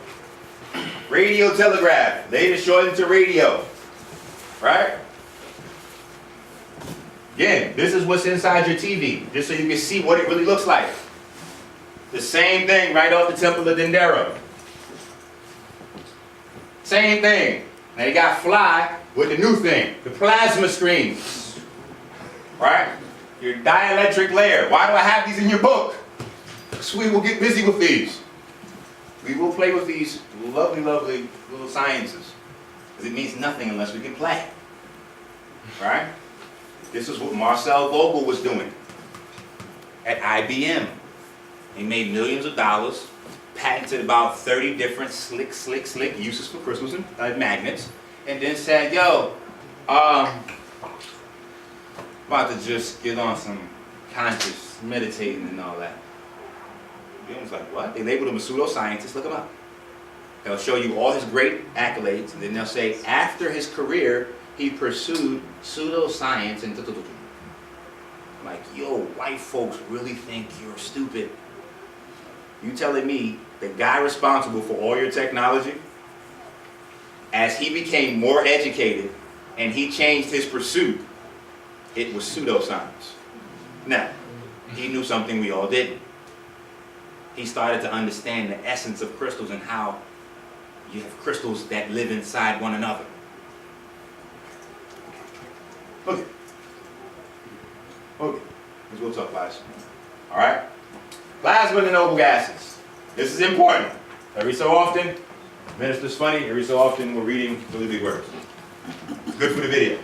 Radio telegraph. Later shortened to radio. Right? Again, this is what's inside your TV, just so you can see what it really looks like. The same thing right off the Temple of Dendera. Same thing. Now you got fly with the new thing, the plasma screens. Right? Your dielectric layer. Why do I have these in your book? Because we will get busy with these. We will play with these lovely, lovely little sciences. Because it means nothing unless we can play. Right? This is what Marcel Vogel was doing at IBM. He made millions of dollars, patented about 30 different slick uses for crystals and magnets, and then said, yo, about to just get on some conscious meditating and all that. He was like, what? They labeled him a pseudoscientist. Look him up. They'll show you all his great accolades, and then they'll say after his career, he pursued pseudoscience and Like, yo, white folks really think you're stupid. You telling me the guy responsible for all your technology, as he became more educated and he changed his pursuit, it was pseudoscience. Now, he knew something we all didn't. He started to understand the essence of crystals and how you have crystals that live inside one another. Okay. Okay. Let's go talk plasma. All right? Plasma and the noble gases. This is important. Every so often, Minister's funny. Every so often, we're reading really big words. It's good for the video.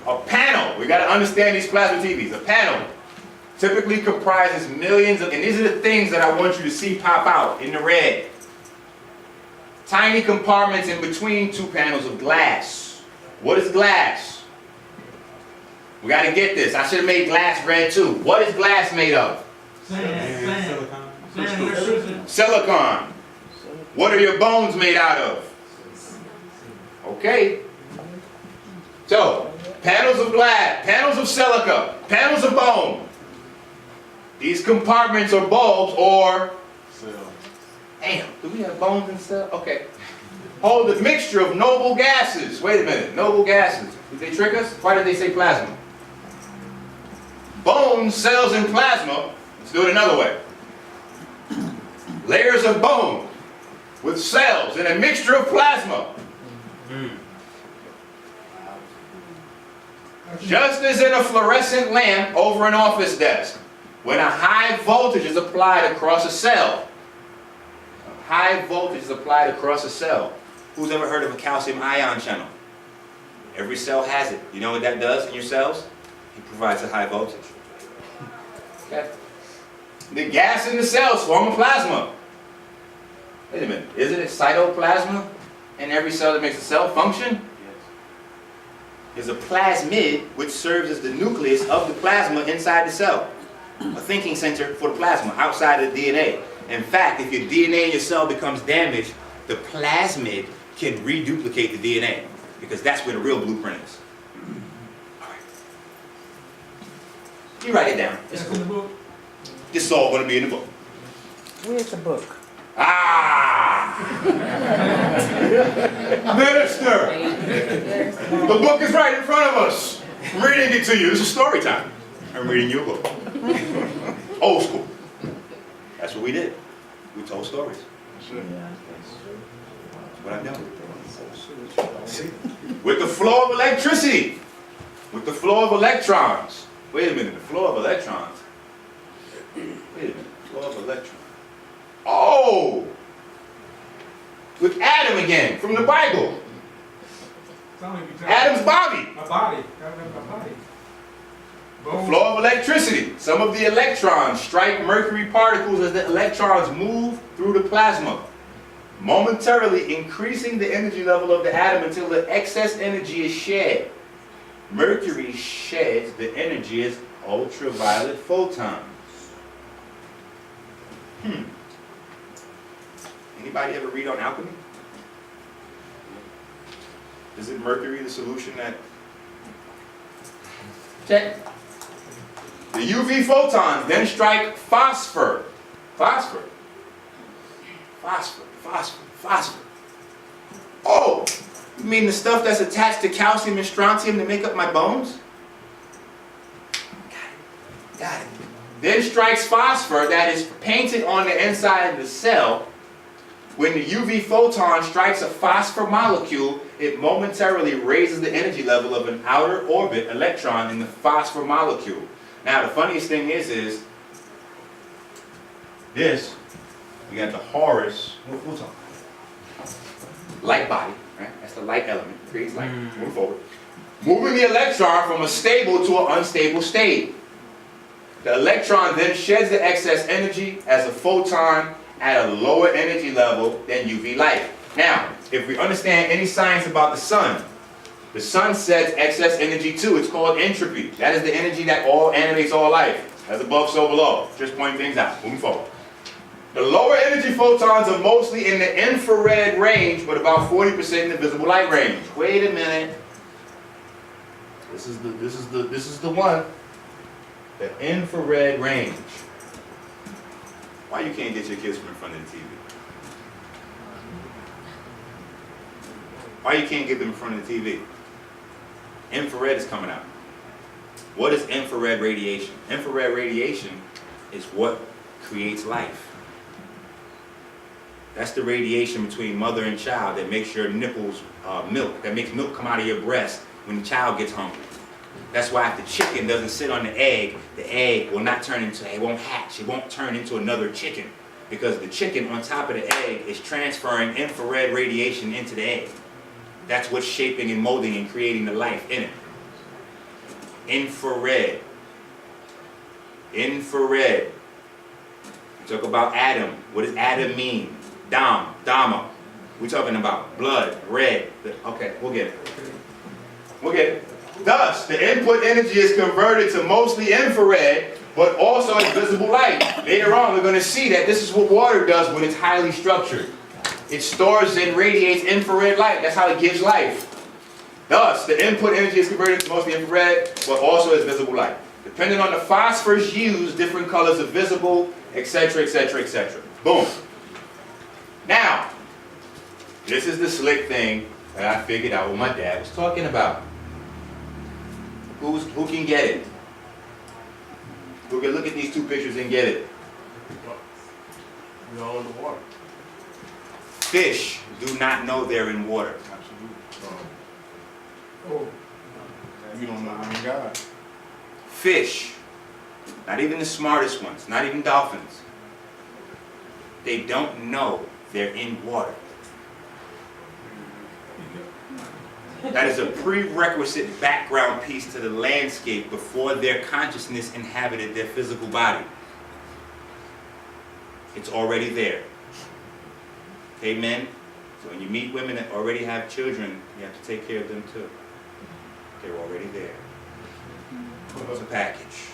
A panel. We got to understand these plasma TVs. A panel typically comprises millions of, and these are the things that I want you to see pop out in the red. Tiny compartments in between two panels of glass. What is glass? We got to get this. I should have made glass red too. What is glass made of? Silicon. What are your bones made out of? Okay. So, panels of glass, panels of silica, panels of bone. These compartments are bulbs or cells. Damn, do we have bones and cells? Okay. Hold a mixture of noble gases. Wait a minute, noble gases. Did they trick us? Why did they say plasma? Bones, cells, and plasma. Let's do it another way. Layers of bone with cells and a mixture of plasma. Just as in a fluorescent lamp over an office desk, when a high voltage is applied across a cell. A high voltage is applied across a cell. Who's ever heard of a calcium ion channel? Every cell has it. You know what that does in your cells? It provides a high voltage. Okay. The gas in the cells form a plasma. Wait a minute. Isn't it cytoplasma in every cell that makes a cell function? Is a plasmid, which serves as the nucleus of the plasma inside the cell. A thinking center for the plasma outside of the DNA. In fact, if your DNA in your cell becomes damaged, the plasmid can reduplicate the DNA, because that's where the real blueprint is. All right. You write it down. It's cool. This is all going to be in the book. Where's the book? Ah! Minister! The book is right in front of us. I'm reading it to you. This is story time. I'm reading your book. Old school. That's what we did. We told stories. That's what I'm doing. With the flow of electricity. With the flow of electrons. Wait a minute. The flow of electrons. Wait a minute. Flow of electrons. Oh! With Adam again, from the Bible. Adam's body. A body. The flow of electricity. Some of the electrons strike mercury particles as the electrons move through the plasma, momentarily increasing the energy level of the atom until the excess energy is shed. Mercury sheds the energy as ultraviolet photons. Anybody ever read on alchemy? Is it mercury the solution that... Check. The UV photons then strike phosphor. Phosphor. Phosphor. Phosphor. Phosphor. Oh! You mean the stuff that's attached to calcium and strontium to make up my bones? Got it. Then strikes phosphor that is painted on the inside of the cell. When the UV photon strikes a phosphor molecule, it momentarily raises the energy level of an outer orbit electron in the phosphor molecule. Now the funniest thing is this, we got the Horus, we'll talk. Light body, right? That's the light element, creates light, move forward. Moving the electron from a stable to an unstable state. The electron then sheds the excess energy as a photon at a lower energy level than UV light. Now, if we understand any science about the sun sheds excess energy too. It's called entropy. That is the energy that all animates all life. As above, so below. Just pointing things out. Moving forward. The lower energy photons are mostly in the infrared range, but about 40% in the visible light range. Wait a minute. This is the one. The infrared range. Why you can't get your kids from in front of the TV? Why you can't get them in front of the TV? Infrared is coming out. What is infrared radiation? Infrared radiation is what creates life. That's the radiation between mother and child that makes your nipples milk, that makes milk come out of your breast when the child gets hungry. That's why if the chicken doesn't sit on the egg will not turn into, it won't hatch, it won't turn into another chicken. Because the chicken on top of the egg is transferring infrared radiation into the egg. That's what's shaping and molding and creating the life in it. Infrared. Infrared. We talk about atom. What does atom mean? Dama. We're talking about blood, red. Okay, we'll get it. We'll get it. Thus, the input energy is converted to mostly infrared, but also as visible light. Later on, we're going to see that this is what water does when it's highly structured. It stores and radiates infrared light. That's how it gives life. Thus, the input energy is converted to mostly infrared, but also as visible light. Depending on the phosphors used, different colors are visible, etc., etc., etc. Boom. Now, this is the slick thing that I figured out what my dad was talking about. Who can get it? Who can look at these two pictures and get it? We're all in the water. Fish do not know they're in water. Oh, you don't know how many God. Fish, not even the smartest ones, not even dolphins, they don't know they're in water. That is a prerequisite background piece to the landscape before their consciousness inhabited their physical body. It's already there. Okay, men? So when you meet women that already have children, you have to take care of them too. They're already there. It's a package.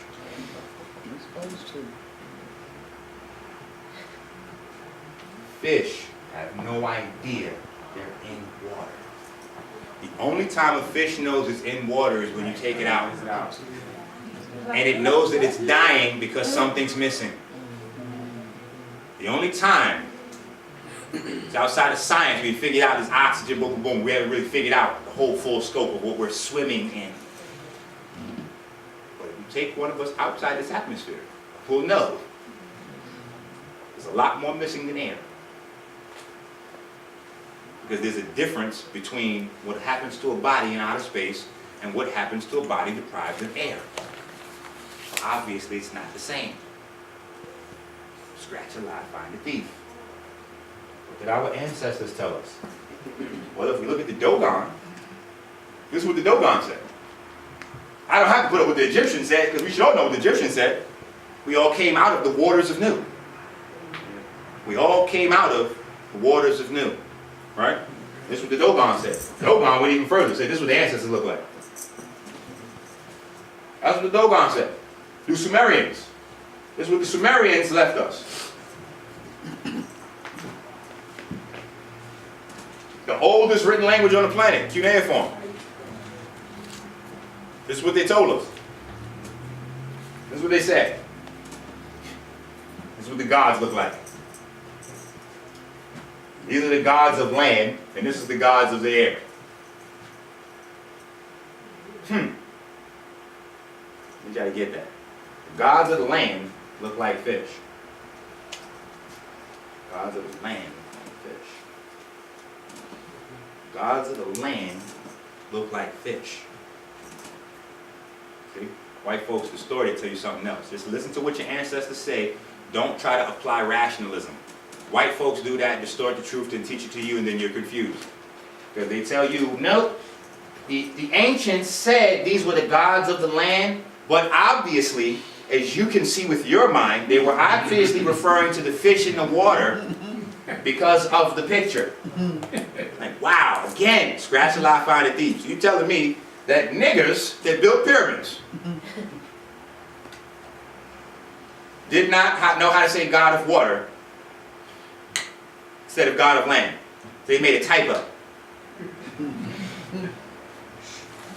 Fish have no idea they're in water. The only time a fish knows it's in water is when you take it out. And it knows that it's dying because something's missing. The only time, it's outside of science, we figured out this oxygen, boom, boom, boom. We haven't really figured out the whole full scope of what we're swimming in. But if you take one of us outside this atmosphere, we'll know there's a lot more missing than air. Because there's a difference between what happens to a body in outer space and what happens to a body deprived of air. So obviously it's not the same. Scratch a lie, find a thief. What did our ancestors tell us? Well, if we look at the Dogon, this is what the Dogon said. I don't have to put up what the Egyptians said, because we should all know what the Egyptians said. We all came out of the waters of Nu. We all came out of the waters of Nu. Right? This is what the Dogon said. The Dogon went even further, said this is what the ancestors look like. That's what the Dogon said. The Sumerians. This is what the Sumerians left us. The oldest written language on the planet, cuneiform. This is what they told us. This is what they said. This is what the gods look like. These are the gods of land, and this is the gods of the air. Need y'all to get that. The gods of the land look like fish. Gods of the land look like fish. Gods of the land look like fish. See? White folks distort it, tell you something else. Just listen to what your ancestors say. Don't try to apply rationalism. White folks do that, distort the truth, and teach it to you, and then you're confused. Because they tell you, no, the ancients said these were the gods of the land, but obviously, as you can see with your mind, they were obviously referring to the fish in the water because of the picture. Like, wow, again, scratch a lie, find a thief. So you're telling me that niggers that built pyramids did not know how to say God of water instead of God of land. So they made a typo.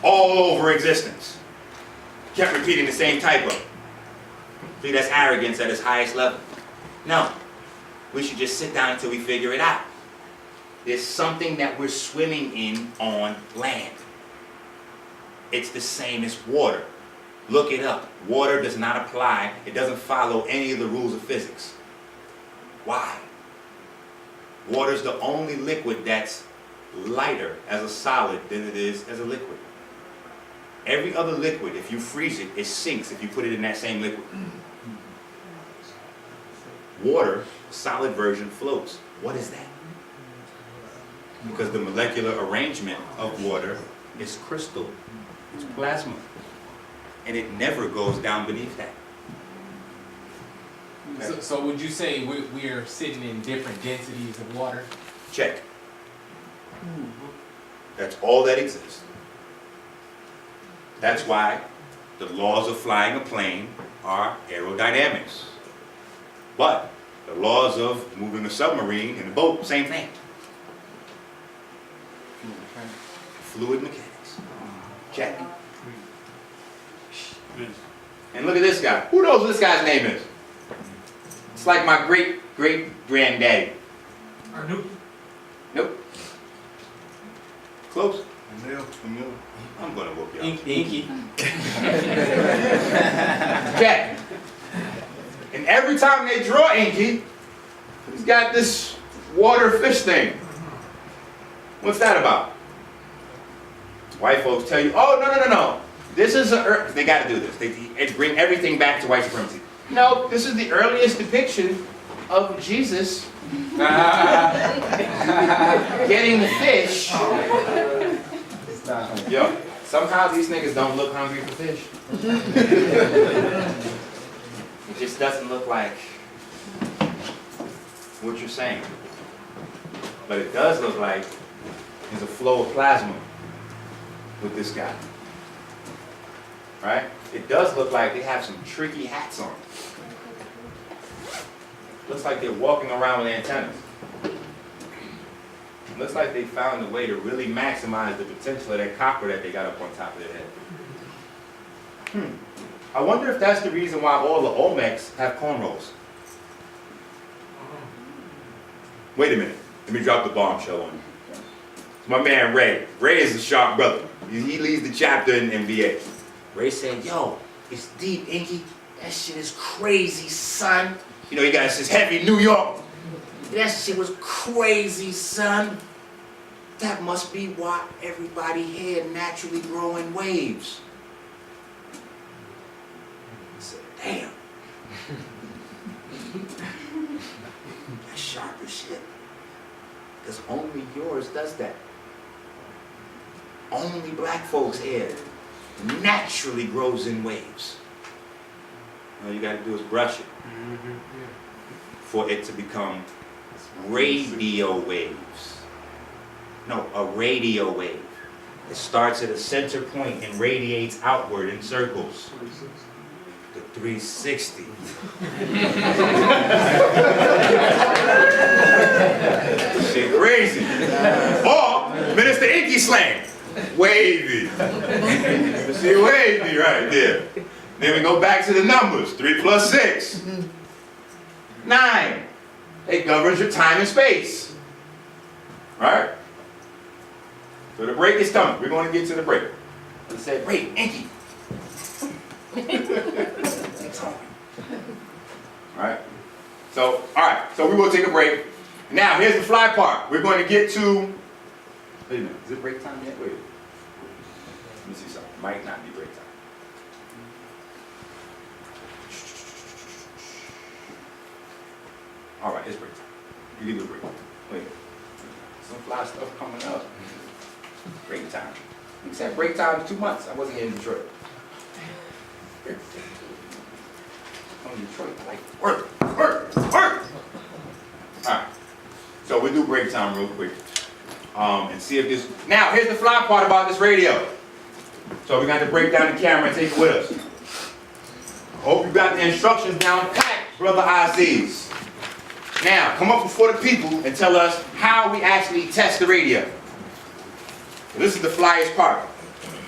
All over existence. Kept repeating the same typo. See, that's arrogance at its highest level. No. We should just sit down until we figure it out. There's something that we're swimming in on land. It's the same as water. Look it up. Water does not apply. It doesn't follow any of the rules of physics. Why? Water is the only liquid that's lighter as a solid than it is as a liquid. Every other liquid, if you freeze it, it sinks if you put it in that same liquid. Water, solid version, floats. What is that? Because the molecular arrangement of water is crystal. It's plasma. And it never goes down beneath that. Okay. So would you say we are sitting in different densities of water? Check. That's all that exists. That's why the laws of flying a plane are aerodynamics. But the laws of moving a submarine and a boat, same thing. Fluid mechanics. Check. And look at this guy. Who knows what this guy's name is? It's like my great-great-granddaddy. Nope. Close. I'm gonna whoop y'all. Enqi. Check. And every time they draw Enqi, he's got this water fish thing. What's that about? White folks tell you, oh, no. This is they got to do this. They bring everything back to white supremacy. No, this is the earliest depiction of Jesus getting the fish. Yo, somehow these niggas don't look hungry for fish. It just doesn't look like what you're saying. But it does look like there's a flow of plasma with this guy. Right? It does look like they have some tricky hats on. Looks like they're walking around with antennas. Looks like they found a way to really maximize the potential of that copper that they got up on top of their head. I wonder if that's the reason why all the Olmecs have cornrows. Wait a minute. Let me drop the bombshell on you. It's my man Ray. Ray is a sharp brother. He leads the chapter in NBA. Ray said, yo, it's deep, Enqi. That shit is crazy, son. You know, he got this heavy New York. That shit was crazy, son. That must be why everybody here naturally grow in waves. I said, damn. That's sharp as shit. Because only yours does that. Only black folks' hair naturally grows in waves. All you gotta do is brush it for it to become radio waves. No, a radio wave. It starts at a center point and radiates outward in circles. The 360. Shit crazy. Or Minister Enqi slang. Wavy. See, wavy right there. Then we go back to the numbers. 3 plus 6. 9. It governs your time and space. Right? So the break is coming. We're going to get to the break. Let's say, break, Enqi. Alright? So, alright. So we will take a break. Now, here's the fly part. We're going to get to... Wait a minute. Is it break time yet? Wait. Let me see something. Might not be break time. Alright, it's break time. You give it a break. Wait. Some fly stuff coming up. Break time. You said break time in 2 months. I wasn't here in Detroit. I'm in Detroit. I like work. Alright. So we do break time real quick. And see if this... Now, here's the fly part about this radio. So we're going to break down the camera and take it with us. I hope you got the instructions down pat, Brother Aziz. Now, come up before the people and tell us how we actually test the radio. So this is the flyest part.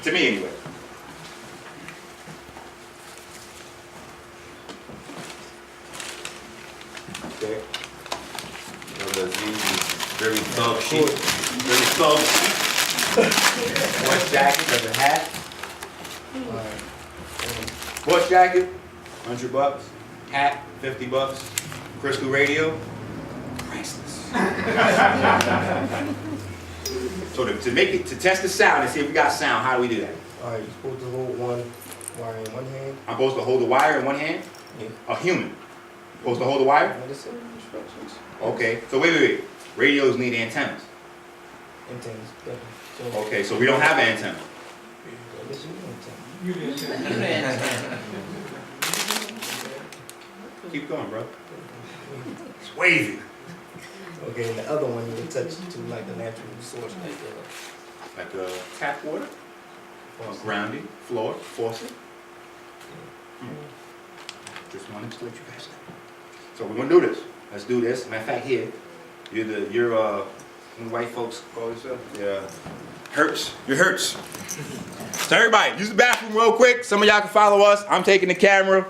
To me, anyway. Okay. Brother Aziz is very thug chic. Very thug chic. Sports jacket, there's a hat. Sports jacket, $100. Hat, $50. Crystal radio, priceless. So to test the sound and see if we got sound, how do we do that? Alright, you're supposed to hold one wire in one hand. I'm supposed to hold the wire in one hand? Yeah. A human. Supposed to hold the wire? Instructions. Okay. So wait. Radios need antennas. Antennas. So, Okay, so we don't have an antenna. You didn't. Keep going, bro. It's wavy. Okay, and the other one you would touch to like the natural source, Like a tap water, grounding, floor, faucet. Just wanted to let you guys know. So we're gonna do this. Let's do this. Matter of fact, here, you're what white folks call yourself? Yeah. Hurts. You're hurts. So everybody, use the bathroom real quick. Some of y'all can follow us. I'm taking the camera.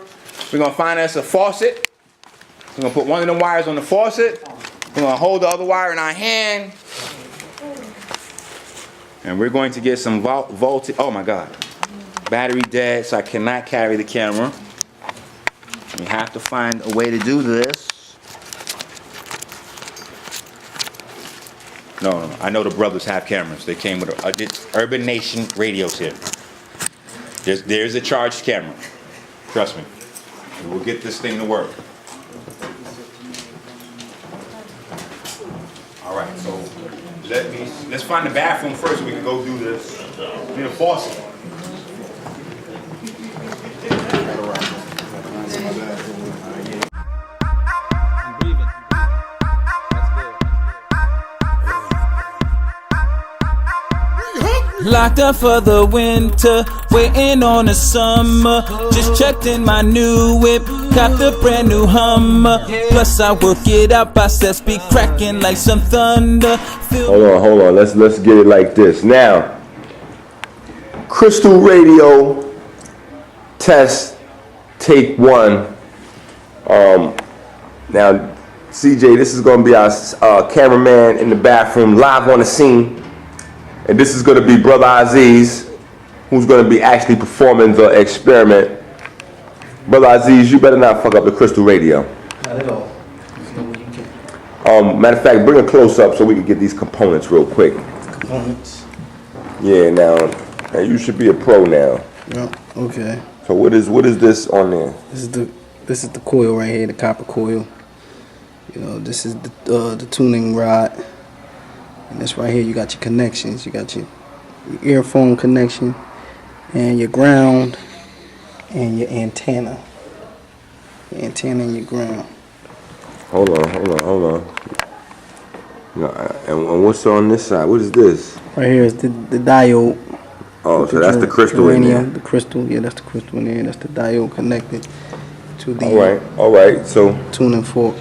We're gonna find us a faucet. We're gonna put one of them wires on the faucet. We're gonna hold the other wire in our hand. And we're going to get some voltage. Oh my God. Battery dead, so I cannot carry the camera. We have to find a way to do this. No. I know the brothers have cameras. They came with it's Urban Nation radios here. There's a charged camera. Trust me. We'll get this thing to work. All right, so let's find the bathroom first so we can go do this. We need a faucet. I'm breathing. Locked up for the winter, waiting on the summer. Just checked in my new whip, copped a brand new Hummer. Plus I work it out, biceps be cracking like some thunder. Hold on. Let's get it like this. Now, Crystal Radio test take 1. Now, CJ, this is going to be our cameraman in the bathroom, live on the scene. And this is going to be Brother Aziz, who's going to be actually performing the experiment. Brother Aziz, you better not fuck up the Crystal Radio. Not at all. There's no way you can. Matter of fact, bring a close up so we can get these components real quick. Components. Yeah, now you should be a pro now. Yeah. Okay. So what is this on there? This is the coil right here, the copper coil. You know, this is the tuning rod. And this right here, you got your connections. You got your earphone connection, and your ground, and your antenna. Your antenna and your ground. Hold on. No, and what's on this side? What is this? Right here is the diode. Oh, so that's the crystal in there. The crystal, yeah, that's the crystal in there. That's the diode connected to the All right. So tuning fork.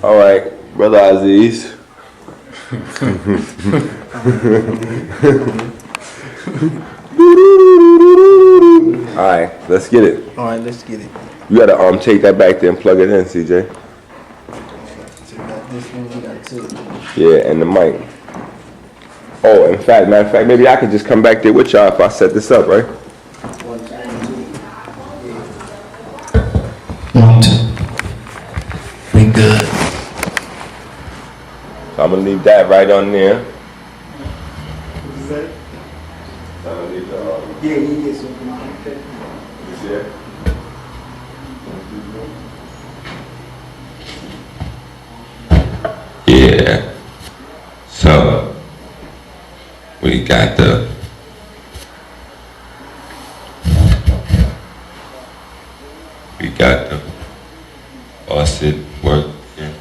All right, Brother Aziz. Alright, let's get it. Alright, let's get it. You gotta take that back there and plug it in, CJ. So we got this one, we got two. Yeah, and the mic. Oh, matter of fact, maybe I could just come back there with y'all if I set this up, right? 1, 2. We good. So I'm gonna leave that right on there. What is that? I'm gonna leave the Yeah, so yeah. So we got the faucet working.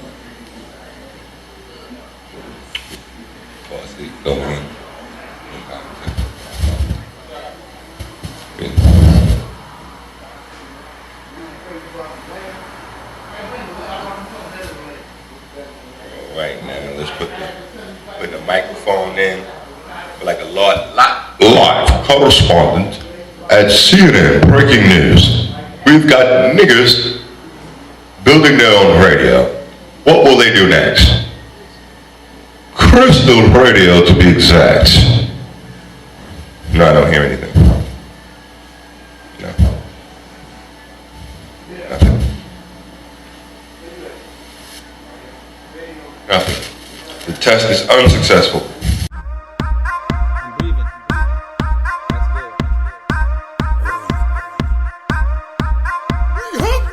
Faucet going. Right now, let's put the microphone in like a live correspondent at CNN Breaking News. We've got niggers building their own radio. What will they do next? Crystal radio, to be exact. No, I don't hear anything. No. Nothing. Nothing. The test is unsuccessful.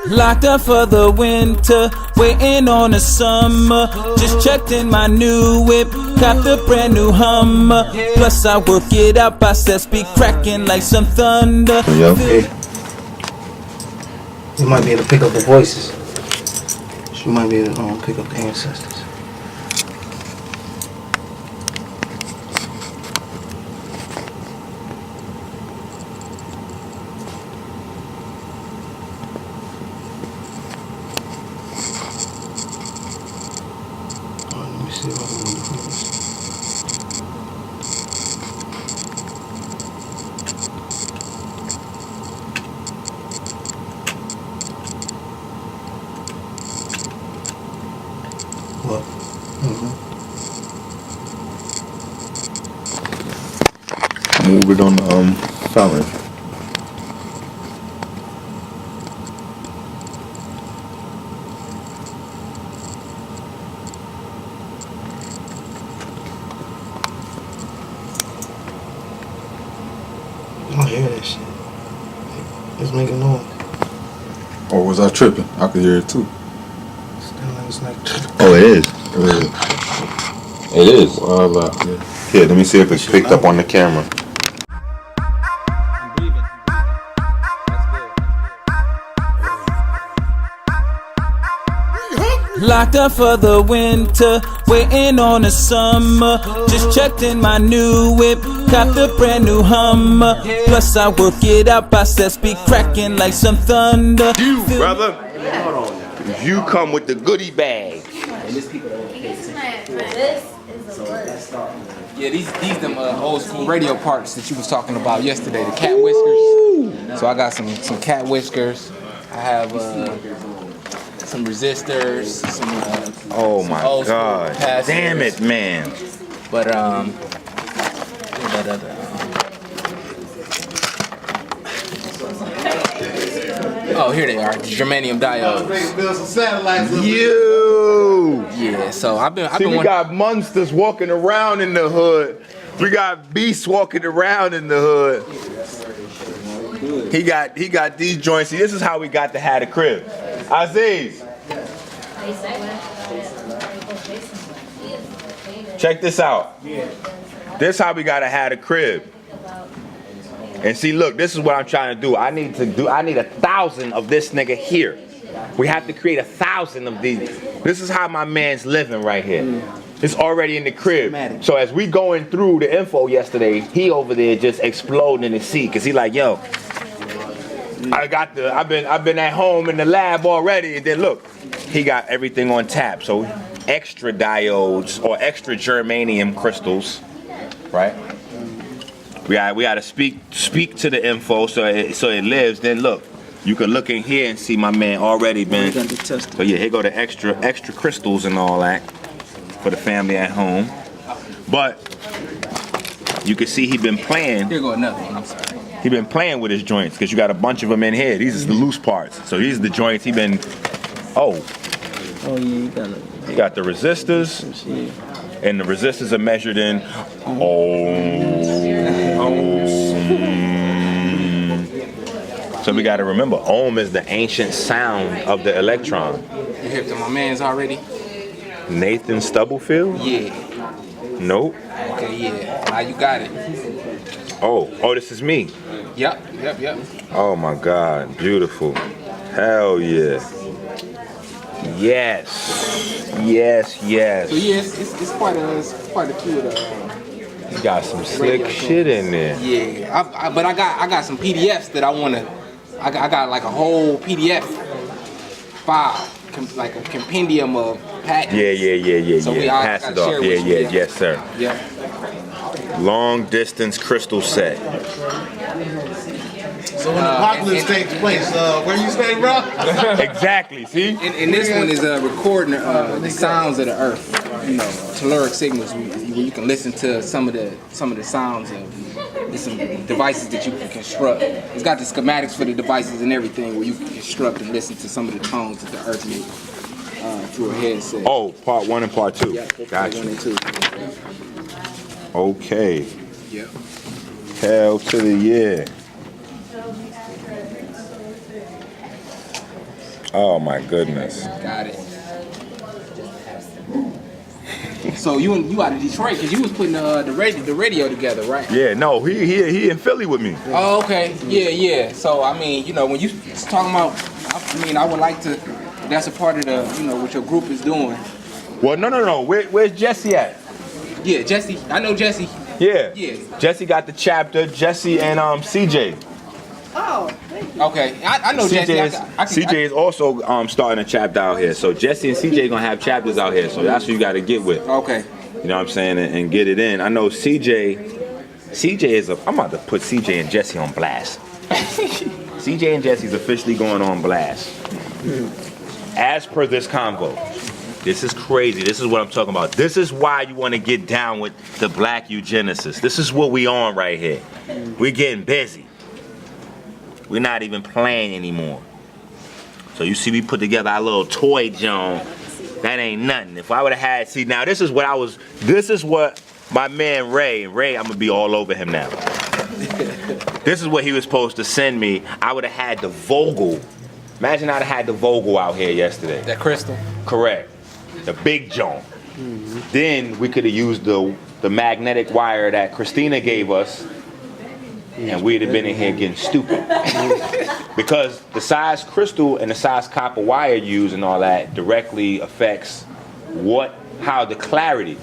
Locked up for the winter, waiting on the summer. Just checked in my new whip, copped a brand new Hummer. Plus I work it out, biceps be cracking like some thunder. Yo. Hey. You might be able to pick up the voices. You might be able to pick up the ancestors. What? Move it on the fountain. I don't hear that shit. It's making noise. Or was I tripping? I could hear it too. It's like Oh, it is. It is. Here, let me see if it's picked up on the camera. Locked up for the winter, waiting on the summer. Just checked in my new whip, copped a brand new Hummer. Plus I work it out, biceps be cracking like some thunder. You, brother, you come with the goodie bag. Yeah, these them old school radio parts that you was talking about yesterday, the cat whiskers. So I got some cat whiskers. I have some resistors, some Oh some my old school God! capacitors. Damn it, man! But oh, here they are, the germanium diodes. Build some satellites. You. Yeah, so I've been We got monsters walking around in the hood. We got beasts walking around in the hood. He got these joints. See, this is how we got to have the crib. Aziz, check this out. This is how we got to have the crib. And see, look, this is what I'm trying to do. I need 1,000 of this nigga here. We have to create 1,000 of these. This is how my man's living right here. It's already in the crib. So as we going through the info yesterday, he over there just exploding in his seat, cause he like, yo, I've been at home in the lab already, and then look, he got everything on tap. So extra diodes or extra germanium crystals, right? We gotta speak to the info so it lives. Then look, you can look in here and see my man already been. So yeah, here go the extra crystals and all that for the family at home. But you can see he been playing. Here go another one. I'm sorry. He been playing with his joints because you got a bunch of them in here. These is the loose parts. So these are the joints he been. Oh yeah, you got it. You got the resistors, and the resistors are measured in So we got to remember, ohm is the ancient sound of the electron. You hip to my man's already? Nathan Stubblefield? Yeah. Nope. Okay, yeah. Now you got it. Oh, this is me. Yep. Oh my God, beautiful. Hell yeah. Yes. So yeah, it's quite a few of the. You got some slick shit in there. Yeah, but I got some PDFs that I wanna. I got like a whole PDF file, like a compendium of patents. Yeah. So Pass it off. Yeah. Yes, sir. Yeah. Long distance crystal set. So when the apocalypse takes place, where you stay, bro? Exactly. See. And this one is recording the sounds of the earth. You know, telluric signals where you can listen to some of the sounds of some devices that you can construct. It's got the schematics for the devices and everything where you can construct and listen to some of the tones that the earth makes through a headset. Oh, part 1 and part 2. Yeah, Gotcha. part 1 and 2. Okay. Yep. Hell to the yeah. Oh my goodness. Got it. So you out of Detroit because you was putting the radio together, right? Yeah, no, he in Philly with me. Oh, okay. Yeah. So I mean, you know, when you talking about, I mean, I would like to. That's a part of the, you know, what your group is doing. Well, no. Where's Jesse at? Yeah, Jesse. I know Jesse. Yeah. Yeah. Jesse got the chapter. Jesse and CJ. Oh, okay. I know CJ Jesse. CJ is also starting a chapter out here. So Jesse and CJ gonna have chapters out here. So that's who you got to get with. Okay. You know what I'm saying, and get it in. I know CJ is I'm about to put CJ and Jesse on blast. CJ and Jesse's officially going on blast. As per this convo. This is crazy. This is what I'm talking about. This is why you want to get down with the black eugenicists. This is what we on right here. We're getting busy. We're not even playing anymore. So you see we put together our little toy Joan. That ain't nothing. If I would have had, see now this is what my man Ray, I'm gonna be all over him now. This is what he was supposed to send me. I would have had the Vogel. Imagine I'd have had the Vogel out here yesterday. That crystal. Correct. The big Joan. Then we could have used the magnetic wire that Christina gave us, and we'd have been in here getting stupid. Because the size crystal and the size copper wire used and all that directly affects how the clarity.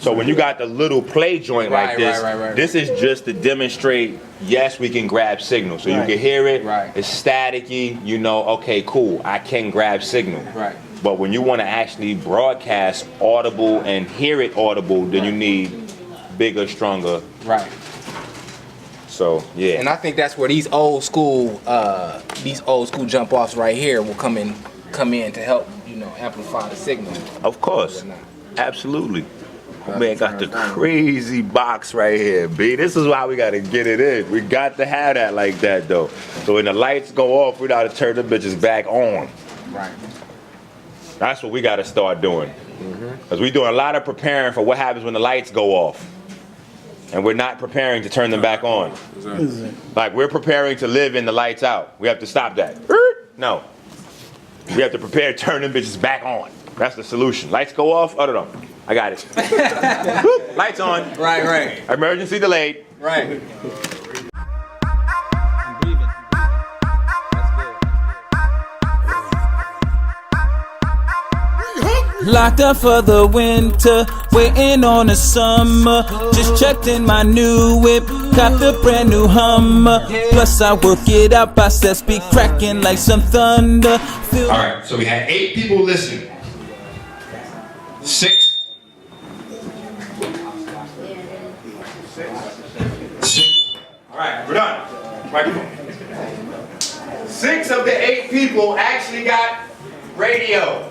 So when you got the little play joint like this, this is just to demonstrate, yes, we can grab signal. So you can hear it, it's staticky, you know, okay, cool, I can grab signal. Right. But when you want to actually broadcast audible and hear it audible, then you need bigger, stronger. Right. So yeah. And I think that's where these old school jump offs right here will come in to help, you know, amplify the signal. Of course. Absolutely. Man got the crazy box right here, B. This is why we gotta get it in. We got to have that like that though. So when the lights go off, we gotta turn the bitches back on. Right. That's what we gotta start doing. Because we doing a lot of preparing for what happens when the lights go off. And we're not preparing to turn them back on. Like we're preparing to live in the lights out. We have to stop that. No. We have to prepare to turn them bitches back on. That's the solution. Lights go off? I don't know. I got it. Lights on. Right. Emergency delayed. Right. Locked up for the winter, waiting on the summer. Just checked in my new whip, copped a brand new Hummer. Plus I work it out, biceps be cracking like some thunder. Alright, so we had 8 people listening. 6. 6. Alright, we're done. Microphone. 6 of the 8 people actually got radio.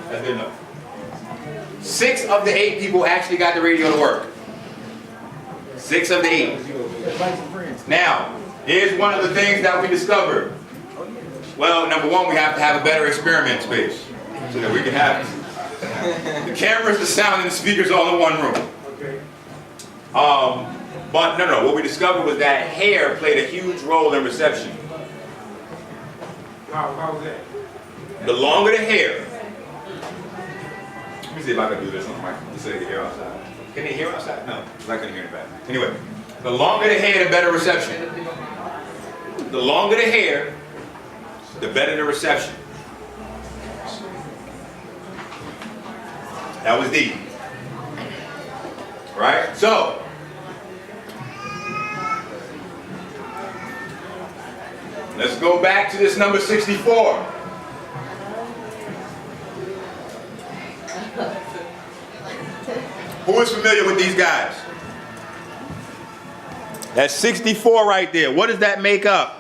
That's good enough. 6 of the 8 people actually got the radio to work. 6 of the 8. Now, here's one of the things that we discovered. Well, number one, we have to have a better experiment space so that we can have the cameras, the sound, and the speakers all in one room. But no, what we discovered was that hair played a huge role in reception. How was that? The longer the hair. Let me see if I can do this on the microphone so they can hear outside. Can they hear outside? No, I couldn't hear it back. Anyway, the longer the hair, the better reception. The longer the hair, the better the reception. That was deep. Right? So, let's go back to this number 64. Who is familiar with these guys? That's 64 right there. What does that make up?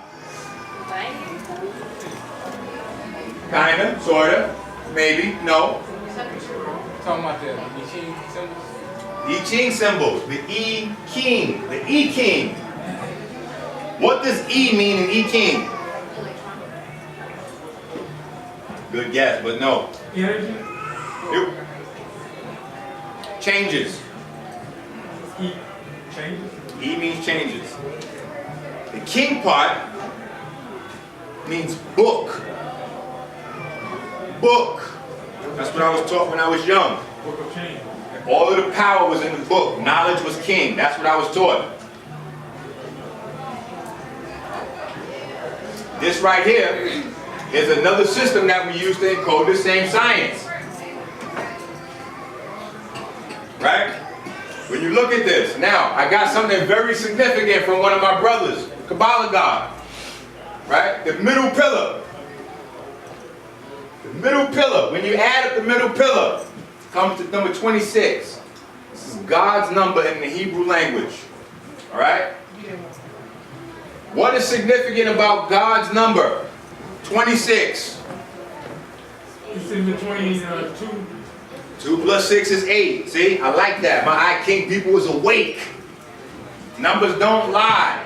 Kinda, sorta, maybe, no. Talking about the Iking symbols? The Iking symbols, the Iking, the Iking. What does E mean in Iking? Good guess, but no. Energy? Changes. E changes? E means changes. The king part means book. Book. That's what I was taught when I was young. Book of change. All of the power was in the book. Knowledge was king. That's what I was taught. This right here is another system that we use to encode the same science. Right? When you look at this, now I got something very significant from one of my brothers, the Kabbalah God. Right? The middle pillar. The middle pillar. When you add up the middle pillar, it comes to number 26. This is God's number in the Hebrew language. Alright? What is significant about God's number? 26. It's in between 2 plus 6 is 8. See, I like that. My Iking people is awake. Numbers don't lie.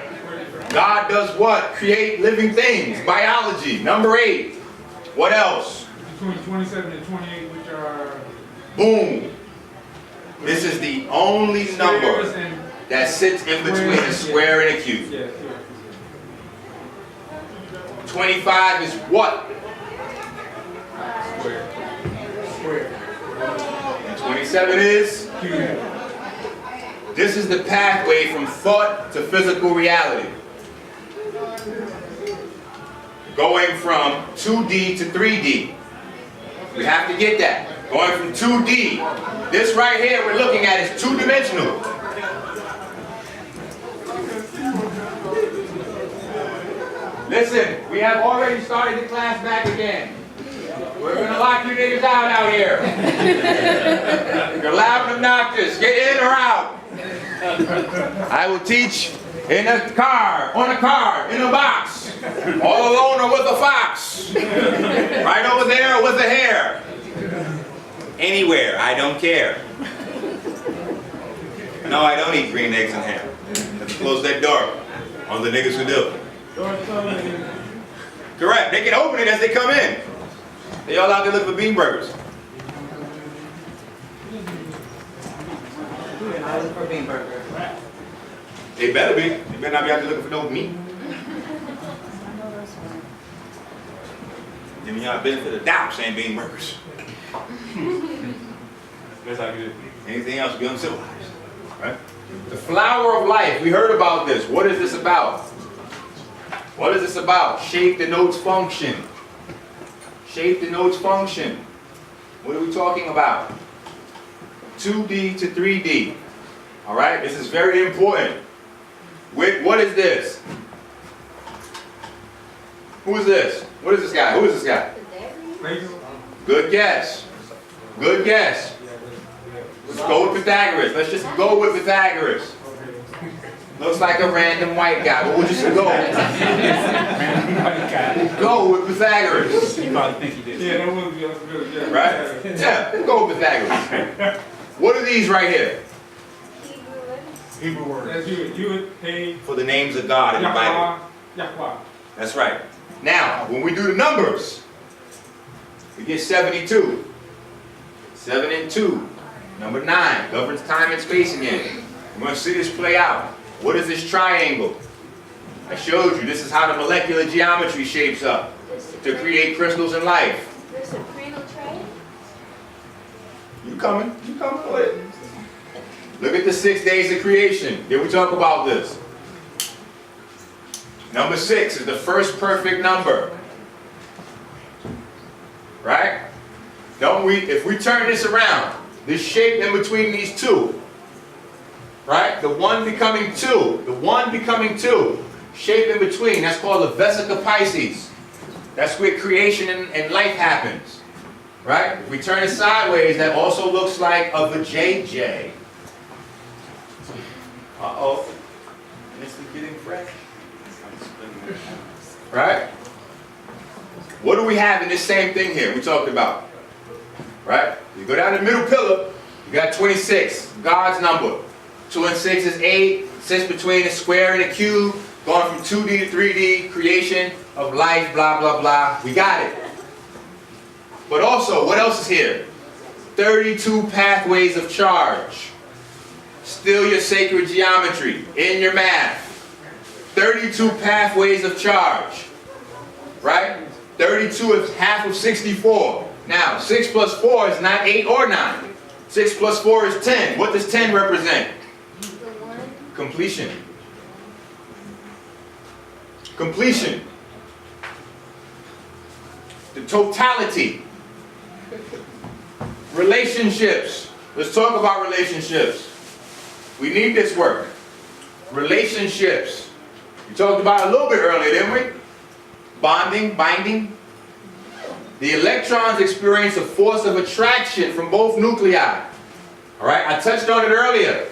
God does what? Create living things. Biology. Number 8. What else? Between 27 and 28, which are... Boom. This is the only number that sits in between a square and a cube. 25 is what? Square. And 27 is? Cube. This is the pathway from thought to physical reality. Going from 2D to 3D. We have to get that. Going from 2D. This right here we're looking at is two-dimensional. Listen, we have already started the class back again. We're going to lock you niggas out here. You're loud and obnoxious. Get in or out. I will teach in a car, on a car, in a box, all alone or with a fox, right over there or with a hare. Anywhere, I don't care. No, I don't eat green eggs and ham. Let's close that door on the niggas who do. Correct, they can open it as they come in. They all out there looking for bean burgers. For bean burgers. They better be. They better not be out there looking for no meat. Giving y'all benefit of the doubt saying bean burgers. That's how you do. Anything else would be uncivilized. Right? The flower of life. We heard about this. What is this about? What is this about? Shape denotes function. Shape denotes function. What are we talking about? 2D to 3D. Alright? This is very important. What is this? Who is this? What is this guy? Who is this guy? Good guess. Good guess. Let's go with Pythagoras. Let's just go with Pythagoras. Looks like a random white guy, but we'll just go. Go with Pythagoras. You probably think he did. Yeah, that would be good. Right? Yeah, let's go with Pythagoras. What are these right here? Hebrew words. That's you, for the names of God in the Bible. Yahweh. That's right. Now, when we do the numbers, we get 72. 7 and 2. Number 9 governs time and space again. We're going to see this play out. What is this triangle? I showed you this is how the molecular geometry shapes up to create crystals in life. There's a cradle tray. You coming? You coming? Go ahead. Look at the 6 days of creation. Did we talk about this? Number 6 is the first perfect number. Right? Don't we? If we turn this around, this shape in between these two, right? The 1 becoming 2. The 1 becoming 2. Shape in between. That's called the Vesica Pisces. That's where creation and life happens. Right? If we turn it sideways, that also looks like a vajayjay. Uh-oh. Missed the getting fresh. Right? What do we have in this same thing here we talked about? Right? You go down the middle pillar, you got 26, God's number. 2 and 6 is 8, sits between a square and a cube, going from 2D to 3D, creation of life, blah, blah, blah. We got it. But also, what else is here? 32 pathways of charge. Still your sacred geometry in your math. 32 pathways of charge. Right? 32 is half of 64. Now, 6 plus 4 is not 8 or 9. 6 plus 4 is 10. What does 10 represent? Completion. Completion. The totality. Relationships. Let's talk about relationships. We need this work. Relationships. We talked about it a little bit earlier, didn't we? Bonding, binding. The electrons experience a force of attraction from both nuclei. All right, I touched on it earlier.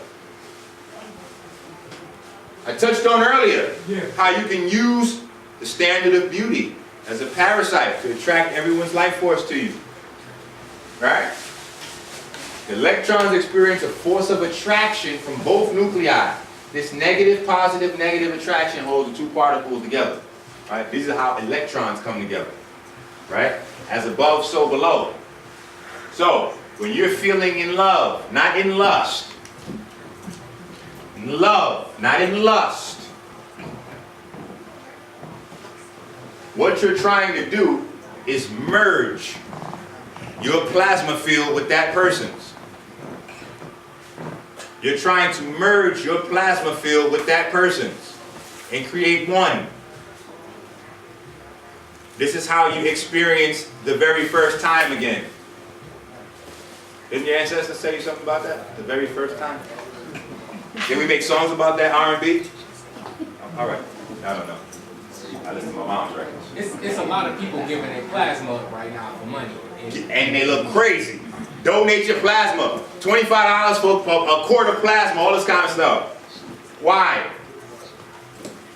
How you can use the standard of beauty as a parasite to attract everyone's life force to you. Right? The electrons experience a force of attraction from both nuclei. This negative, positive, negative attraction holds the two particles together. Right? These are how electrons come together. Right? As above, so below. So, when you're feeling in love, not in lust. In love, not in lust. What you're trying to do is merge your plasma field with that person's. You're trying to merge your plasma field with that person's and create one. This is how you experience the very first time again. Didn't your ancestors say something about that? The very first time? Did we make songs about that, R&B? All right. I don't know. I listen to my mom's records. It's a lot of people giving their plasma up right now for money. And they look crazy. Donate your plasma. $25 for a quart of plasma, all this kind of stuff. Why?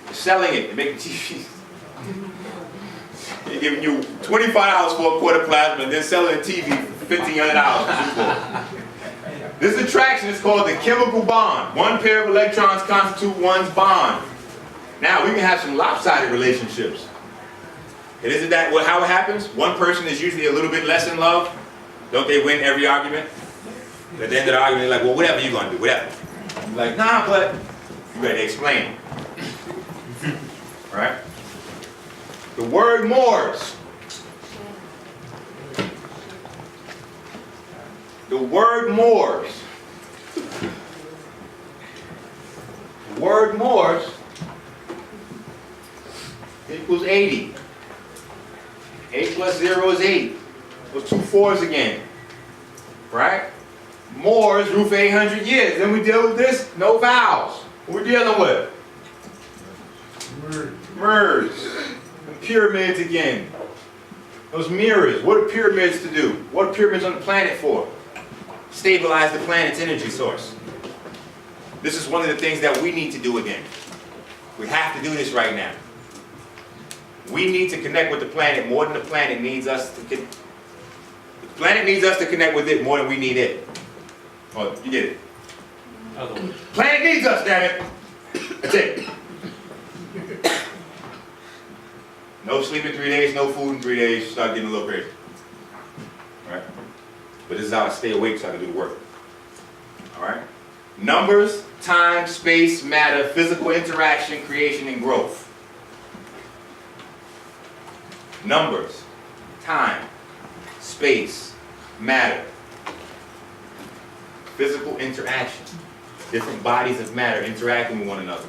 They're selling it. They're making TVs. They're giving you $25 for a quart of plasma and then selling a TV for $1,500. This attraction is called the chemical bond. One pair of electrons constitute one's bond. Now, we can have some lopsided relationships. And isn't that how it happens? One person is usually a little bit less in love. Don't they win every argument? At the end of the argument, they're like, well, whatever you're going to do, whatever. You're like, nah, but you better explain. Right? The word Moors. The word Moors. The word Moors equals 80. 8 plus 0 is 8. Those 2 4s again. Right? Moors rule for 800 years. Then we deal with this, no vowels. What we dealing with? Mirrors. And pyramids again. Those mirrors. What are pyramids to do? What are pyramids on the planet for? Stabilize the planet's energy source. This is one of the things that we need to do again. We have to do this right now. We need to connect with the planet more than the planet needs us to connect. The planet needs us to connect with it more than we need it. Oh, you get it. Planet needs us, damn it. That's it. No sleep in 3 days, no food in 3 days, start getting a little crazy. Alright? But this is how I stay awake so I can do the work. Alright? Numbers, time, space, matter, physical interaction, creation, and growth. Numbers, time, space, matter, physical interaction. Different bodies of matter interacting with one another.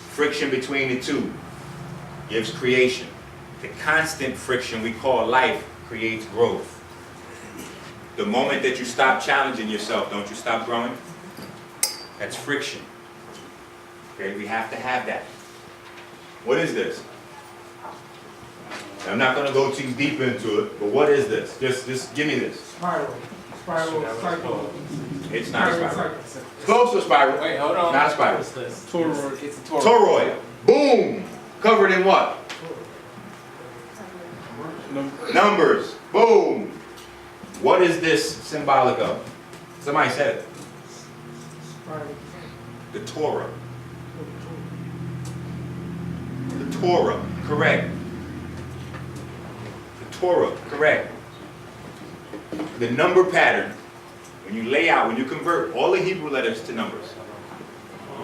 Friction between the two gives creation. The constant friction we call life creates growth. The moment that you stop challenging yourself, don't you stop growing? That's friction. Okay, we have to have that. What is this? I'm not going to go too deep into it, but what is this? Just give me this. Spiral cycle. It's not a spiral. It's close to a spiral. Wait, hold on. Not a spiral. It's a toroid. Toroid. Boom. Covered in what? Numbers. Boom. What is this symbolic of? Somebody said it. The Torah. The Torah. Correct. The Torah. Correct. The number pattern, when you lay out, when you convert all the Hebrew letters to numbers,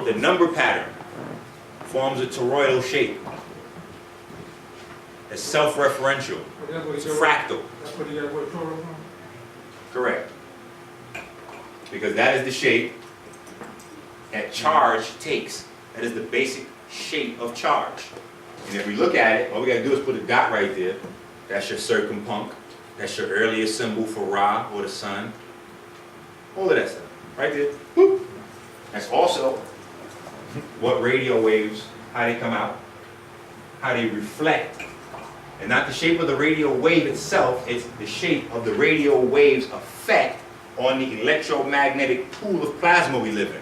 the number pattern forms a toroidal shape. It's self-referential. It's fractal. That's what you got with Torah from? Correct. Because that is the shape that charge takes. That is the basic shape of charge. And if we look at it, all we got to do is put a dot right there. That's your circumpunct. That's your earliest symbol for Ra, or the sun. All of that stuff. Right there. Whoop. That's also what radio waves, how they come out, how they reflect. And not the shape of the radio wave itself, it's the shape of the radio wave's effect on the electromagnetic pool of plasma we live in.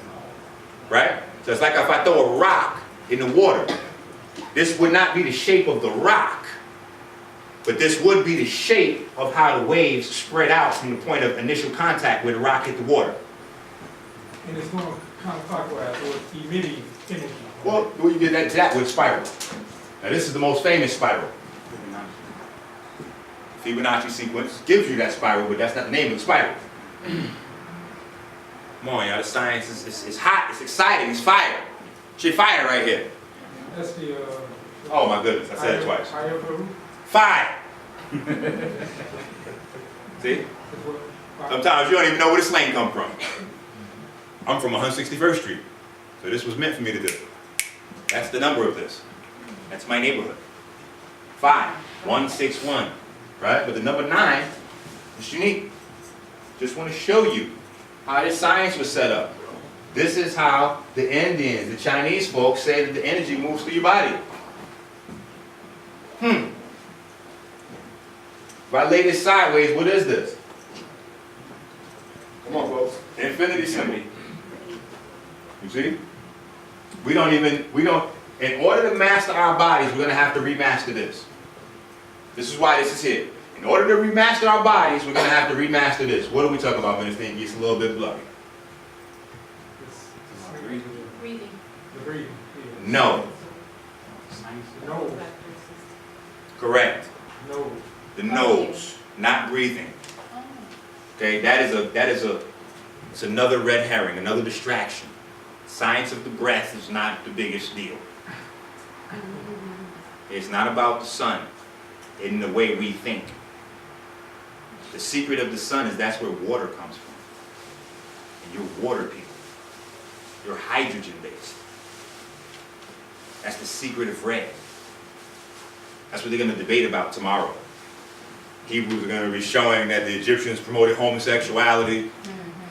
Right? So it's like if I throw a rock in the water, this would not be the shape of the rock, but this would be the shape of how the waves spread out from the point of initial contact where the rock hit the water. And it's going counterclockwise, so it's emitting energy. Well, you get that with spiral. Now this is the most famous spiral. Fibonacci sequence gives you that spiral, but that's not the name of the spiral. Come on, y'all, the science is hot, it's exciting, it's fire. She fire right here. That's the Oh my goodness, I said it twice. Fire! See? Sometimes you don't even know where the slang come from. I'm from 161st Street, so this was meant for me to do. That's the number of this. That's my neighborhood. 5161, right? But the number 9 is unique. Just want to show you how this science was set up. This is how the Indians, the Chinese folks, say that the energy moves through your body. If I lay this sideways, what is this? Come on, folks. Infinity symbol. You see? In order to master our bodies, we're going to have to remaster this. This is why this is here. In order to remaster our bodies, we're going to have to remaster this. What are we talking about when this thing gets a little bit blurry? Breathing. Breathing. No. No. Correct. No. The nose, not breathing. Okay, it's another red herring, another distraction. Science of the breath is not the biggest deal. It's not about the sun in the way we think. The secret of the sun is that's where water comes from. And you're water people. You're hydrogen based. That's the secret of red. That's what they're going to debate about tomorrow. Hebrews are going to be showing that the Egyptians promoted homosexuality.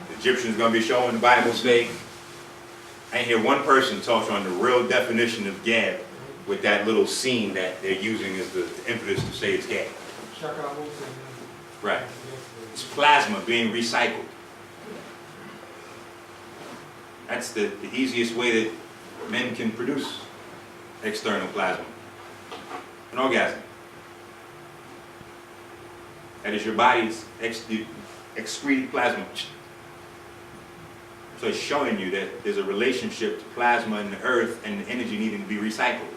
The Egyptians are going to be showing the Bible's fake. I ain't hear one person talk on the real definition of gab with that little scene that they're using as the impetus to say it's gab. Right. It's plasma being recycled. That's the easiest way that men can produce external plasma. An orgasm. That is your body's excreted plasma. So it's showing you that there's a relationship to plasma and the earth and the energy needing to be recycled.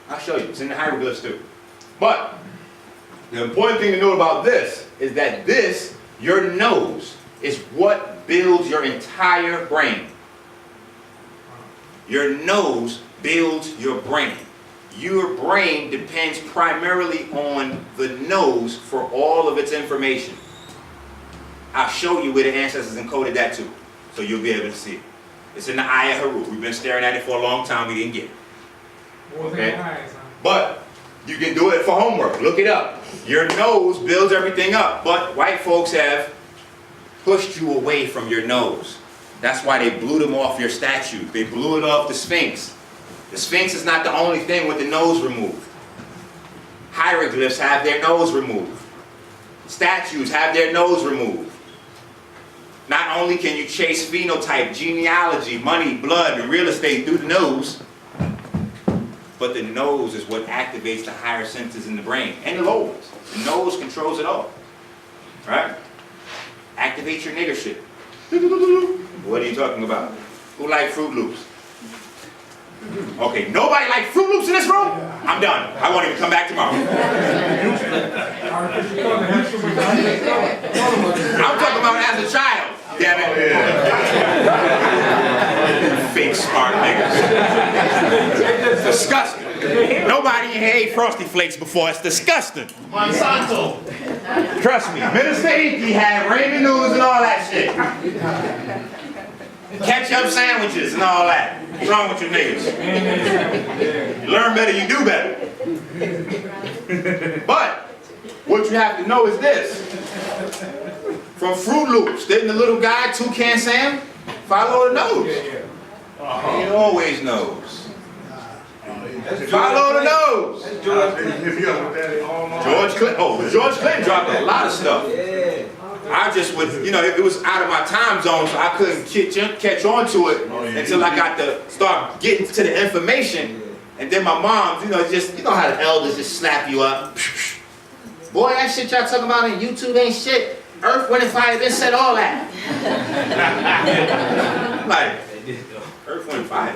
I'll show you. It's in the hieroglyphs too. But the important thing to know about this is that this, your nose, is what builds your entire brain. Your nose builds your brain. Your brain depends primarily on the nose for all of its information. I'll show you where the ancestors encoded that to, so you'll be able to see it. It's in the eye of Haru. We've been staring at it for a long time. We didn't get it. Okay? But you can do it for homework. Look it up. Your nose builds everything up. But white folks have pushed you away from your nose. That's why they blew them off your statue. They blew it off the Sphinx. The Sphinx is not the only thing with the nose removed. Hieroglyphs have their nose removed. Statues have their nose removed. Not only can you chase phenotype, genealogy, money, blood, and real estate through the nose, but the nose is what activates the higher centers in the brain and the lobes. The nose controls it all. Right? Activate your nigger shit. What are you talking about? Who like Fruit Loops? Okay, nobody like Fruit Loops in this room? I'm done. I won't even come back tomorrow. I'm talking about as a child. Damn it. Fake smart niggas. Disgusting. Nobody in here ate Frosty Flakes before. It's disgusting. Monsanto. Trust me. Minister Enqi had Raymond noodles and all that shit. Ketchup sandwiches and all that. What's wrong with you niggas? You learn better, you do better. But what you have to know is this. From Fruit Loops, didn't the little guy, Toucan Sam, follow the nose? He always knows. Follow the nose. George Clinton. Oh, George Clinton dropped a lot of stuff. I just would, you know, it was out of my time zone, so I couldn't catch on to it until I got to start getting to the information. And then my mom, you know, just, you know how the elders just slap you up. Boy, that shit y'all talking about on YouTube ain't shit. Earth, Wind, and Fire, then said all that. Like, Earth, Wind, and Fire.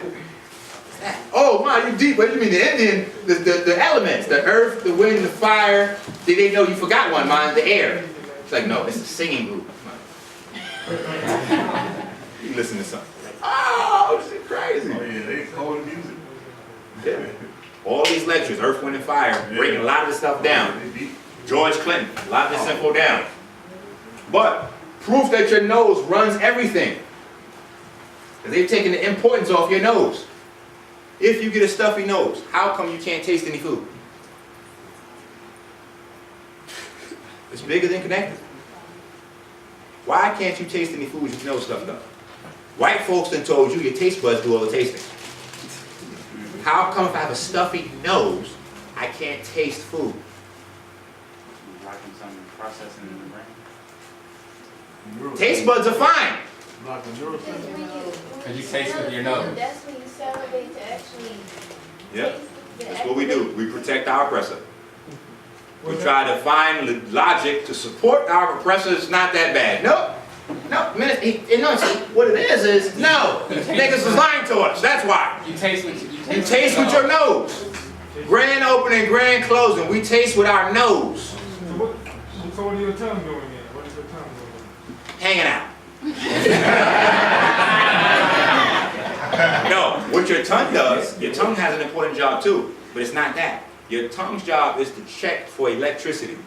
Oh, man, you deep. What do you mean? The Indian, the elements, the earth, the wind, the fire. Did they know you forgot one, man? The air. It's like, no, it's a singing group. You listen to something. Like, oh, this is crazy. Oh, yeah, they call the music. Yeah. All these lectures, Earth, Wind, and Fire, breaking a lot of this stuff down. George Clinton, a lot of this info down. But proof that your nose runs everything. Because they've taken the importance off your nose. If you get a stuffy nose, how come you can't taste any food? It's bigger than connected. Why can't you taste any food with your nose stuffed up? White folks done told you your taste buds do all the tasting. How come if I have a stuffy nose, I can't taste food? Lacking some processing in the brain. Taste buds are fine. Because you taste with your nose. That's when you salivate to actually Yeah, that's what we do. We protect our oppressor. We try to find logic to support our oppressor. It's not that bad. Nope. No, what it is no. Niggas is lying to us. That's why. You taste with your nose. Grand opening, grand closing. We taste with our nose. So what are your tongue doing then? What is your tongue doing? Hanging out. No, what your tongue does, your tongue has an important job too, but it's not that. Your tongue's job is to check for electricity.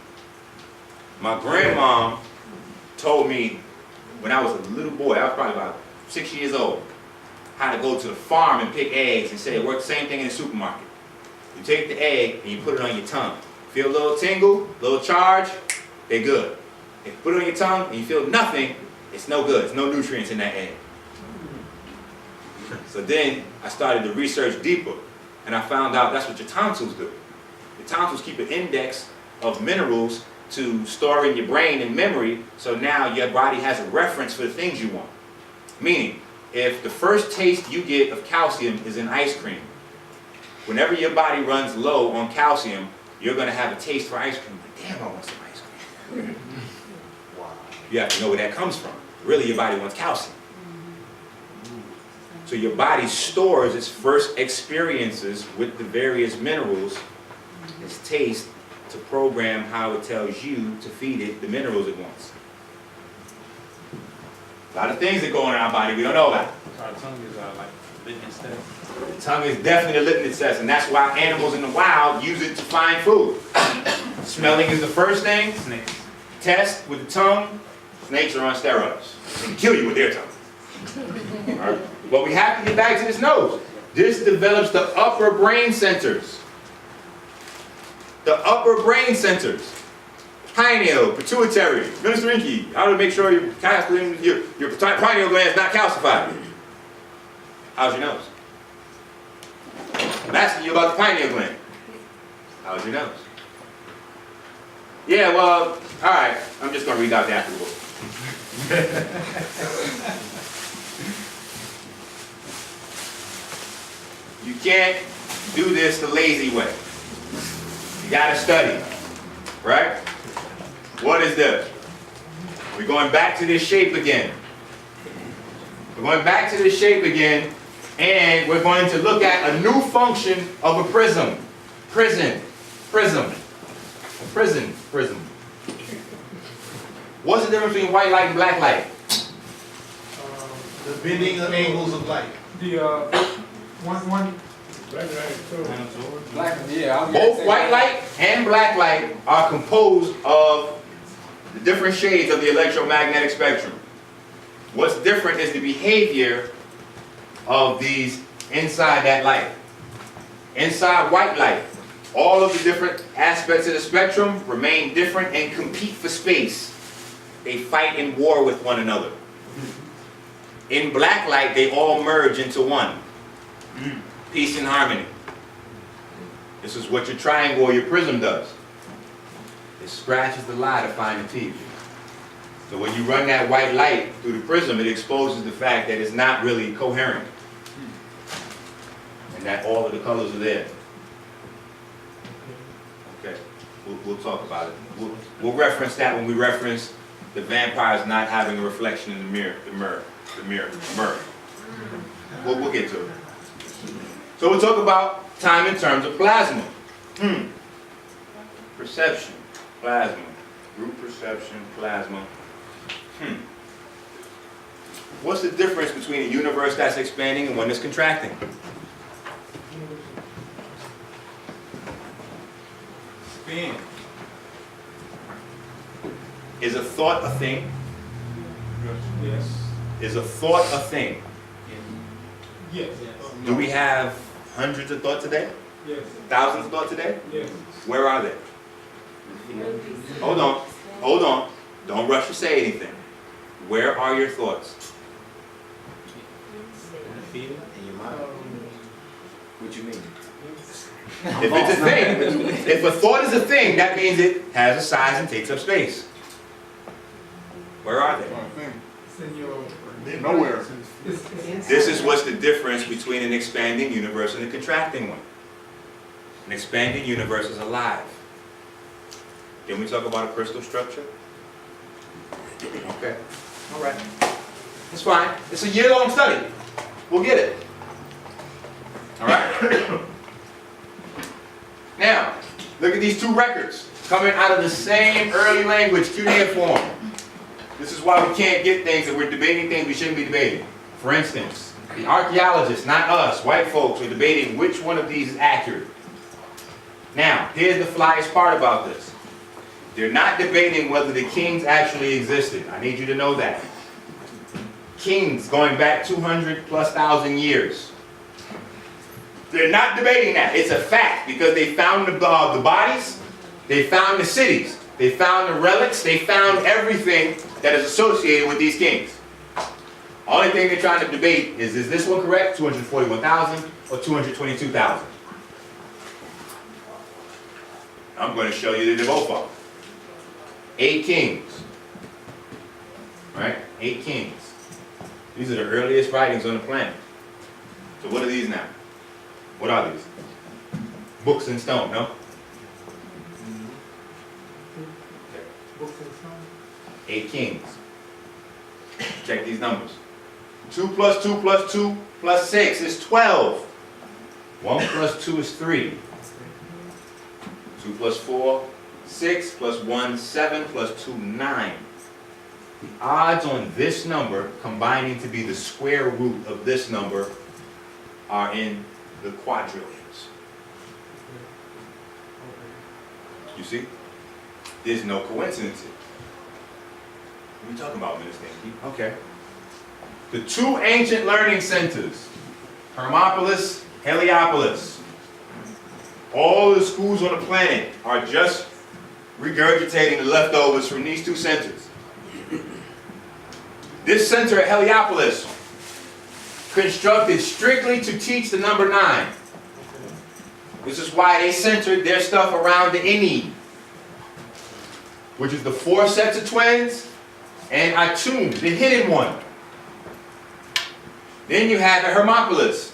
My grandmom told me when I was a little boy, I was probably about 6 years old, how to go to the farm and pick eggs, and said it worked the same thing in the supermarket. You take the egg and you put it on your tongue. Feel a little tingle, little charge, they're good. If you put it on your tongue and you feel nothing, it's no good. There's no nutrients in that egg. So then I started to research deeper, and I found out that's what your tonsils do. Your tonsils keep an index of minerals to store in your brain and memory, so now your body has a reference for the things you want. Meaning, if the first taste you get of calcium is in ice cream, whenever your body runs low on calcium, you're going to have a taste for ice cream. Like, damn, I want some ice cream. You have to know where that comes from. Really, your body wants calcium. So your body stores its first experiences with the various minerals, its taste, to program how it tells you to feed it the minerals it wants. A lot of things that go on in our body we don't know about. Our tongue is like litmus test. The tongue is definitely a litmus test, and that's why animals in the wild use it to find food. Smelling is the first thing. Snakes. Test with the tongue. Snakes are on steroids. They can kill you with their tongue. All right? But we have to get back to this nose. This develops the upper brain centers. The upper brain centers. Pineal, pituitary, Minister Enqi, how to make sure your pineal gland is not calcified. How's your nose? I'm asking you about the pineal gland. How's your nose? Yeah, well, all right. I'm just going to read out the afterword. You can't do this the lazy way. You gotta study, right? What is this? We're going back to this shape again. We're going back to this shape again, and we're going to look at a new function of a prism. Prism. What's the difference between white light and black light? The bending of angles of light. Both white light and black light are composed of the different shades of the electromagnetic spectrum. What's different is the behavior of these inside that light. Inside white light, all of the different aspects of the spectrum remain different and compete for space. They fight in war with one another. In black light, they all merge into one. Peace and harmony. This is what your triangle or your prism does. It scratches the lie to find the teeth. So when you run that white light through the prism, it exposes the fact that it's not really coherent. And that all of the colors are there. Okay, we'll talk about it. We'll reference that when we reference the vampires not having a reflection in the mirror. We'll get to it. So we'll talk about time in terms of plasma. Perception, plasma, group perception, plasma. What's the difference between a universe that's expanding and one that's contracting? Spin. Is a thought a thing? Yes. Is a thought a thing? Yes. Do we have hundreds of thoughts a day? Yes. Thousands of thoughts a day? Yes. Where are they? Hold on. Don't rush to say anything. Where are your thoughts? In your mind. What you mean? If it's a thing, if a thought is a thing, that means it has a size and takes up space. Where are they? It's in your... Nowhere. This is what's the difference between an expanding universe and a contracting one. An expanding universe is alive. Can we talk about a crystal structure? Okay. All right. It's fine. It's a year-long study. We'll get it. All right? Now, look at these two records coming out of the same early language, cuneiform. This is why we can't get things that we're debating things we shouldn't be debating. For instance, the archaeologists, not us, white folks, are debating which one of these is accurate. Now, here's the flyest part about this. They're not debating whether the kings actually existed. I need you to know that. Kings going back 200,000+ years. They're not debating that. It's a fact because they found the bodies, they found the cities, they found the relics, they found everything that is associated with these kings. Only thing they're trying to debate is this one correct, 241,000 or 222,000? I'm going to show you that they both are. 8 kings. Right? 8 kings. These are the earliest writings on the planet. So what are these now? What are these? Books in stone, no? Books in stone. 8 kings. Check these numbers. 2 plus 2 plus 2 plus 6 is 12. 1 plus 2 is 3. 2 plus 4, 6 plus 1, 7 plus 2, 9. The odds on this number combining to be the square root of this number are in the quadrillions. You see? There's no coincidence. What are you talking about, Minister Enqi? Okay. The 2 ancient learning centers, Hermopolis, Heliopolis, all the schools on the planet are just regurgitating the leftovers from these 2 centers. This center at Heliopolis, constructed strictly to teach the number 9. This is why they centered their stuff around the Enqi, which is the 4 sets of twins and Atum, the hidden one. Then you have the Hermopolis,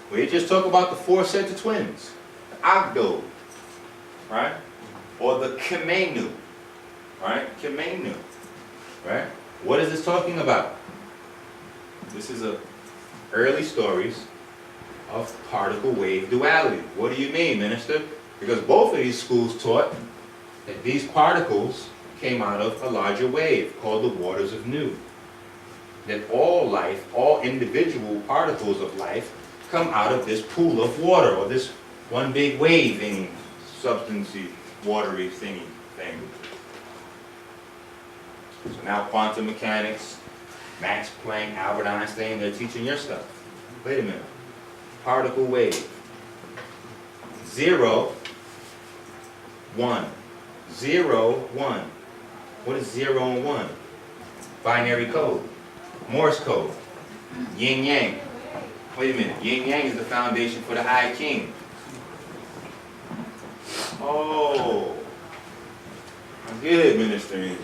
where you just talk about the 4 sets of twins, the Agdo, right? Or the Kemenu, right? Kemenu, right? What is this talking about? This is early stories of particle wave duality. What do you mean, minister? Because both of these schools taught that these particles came out of a larger wave called the waters of Nu. That all life, all individual particles of life come out of this pool of water, or this one big waving, substancey, watery thing. So now quantum mechanics, Max Planck, Albert Einstein, they're teaching your stuff. Wait a minute. Particle wave. 0, 1. 0, 1. What is 0 and 1? Binary code. Morse code. Yin Yang. Wait a minute. Yin Yang is the foundation for the Iking. Oh. I'm good, Minister.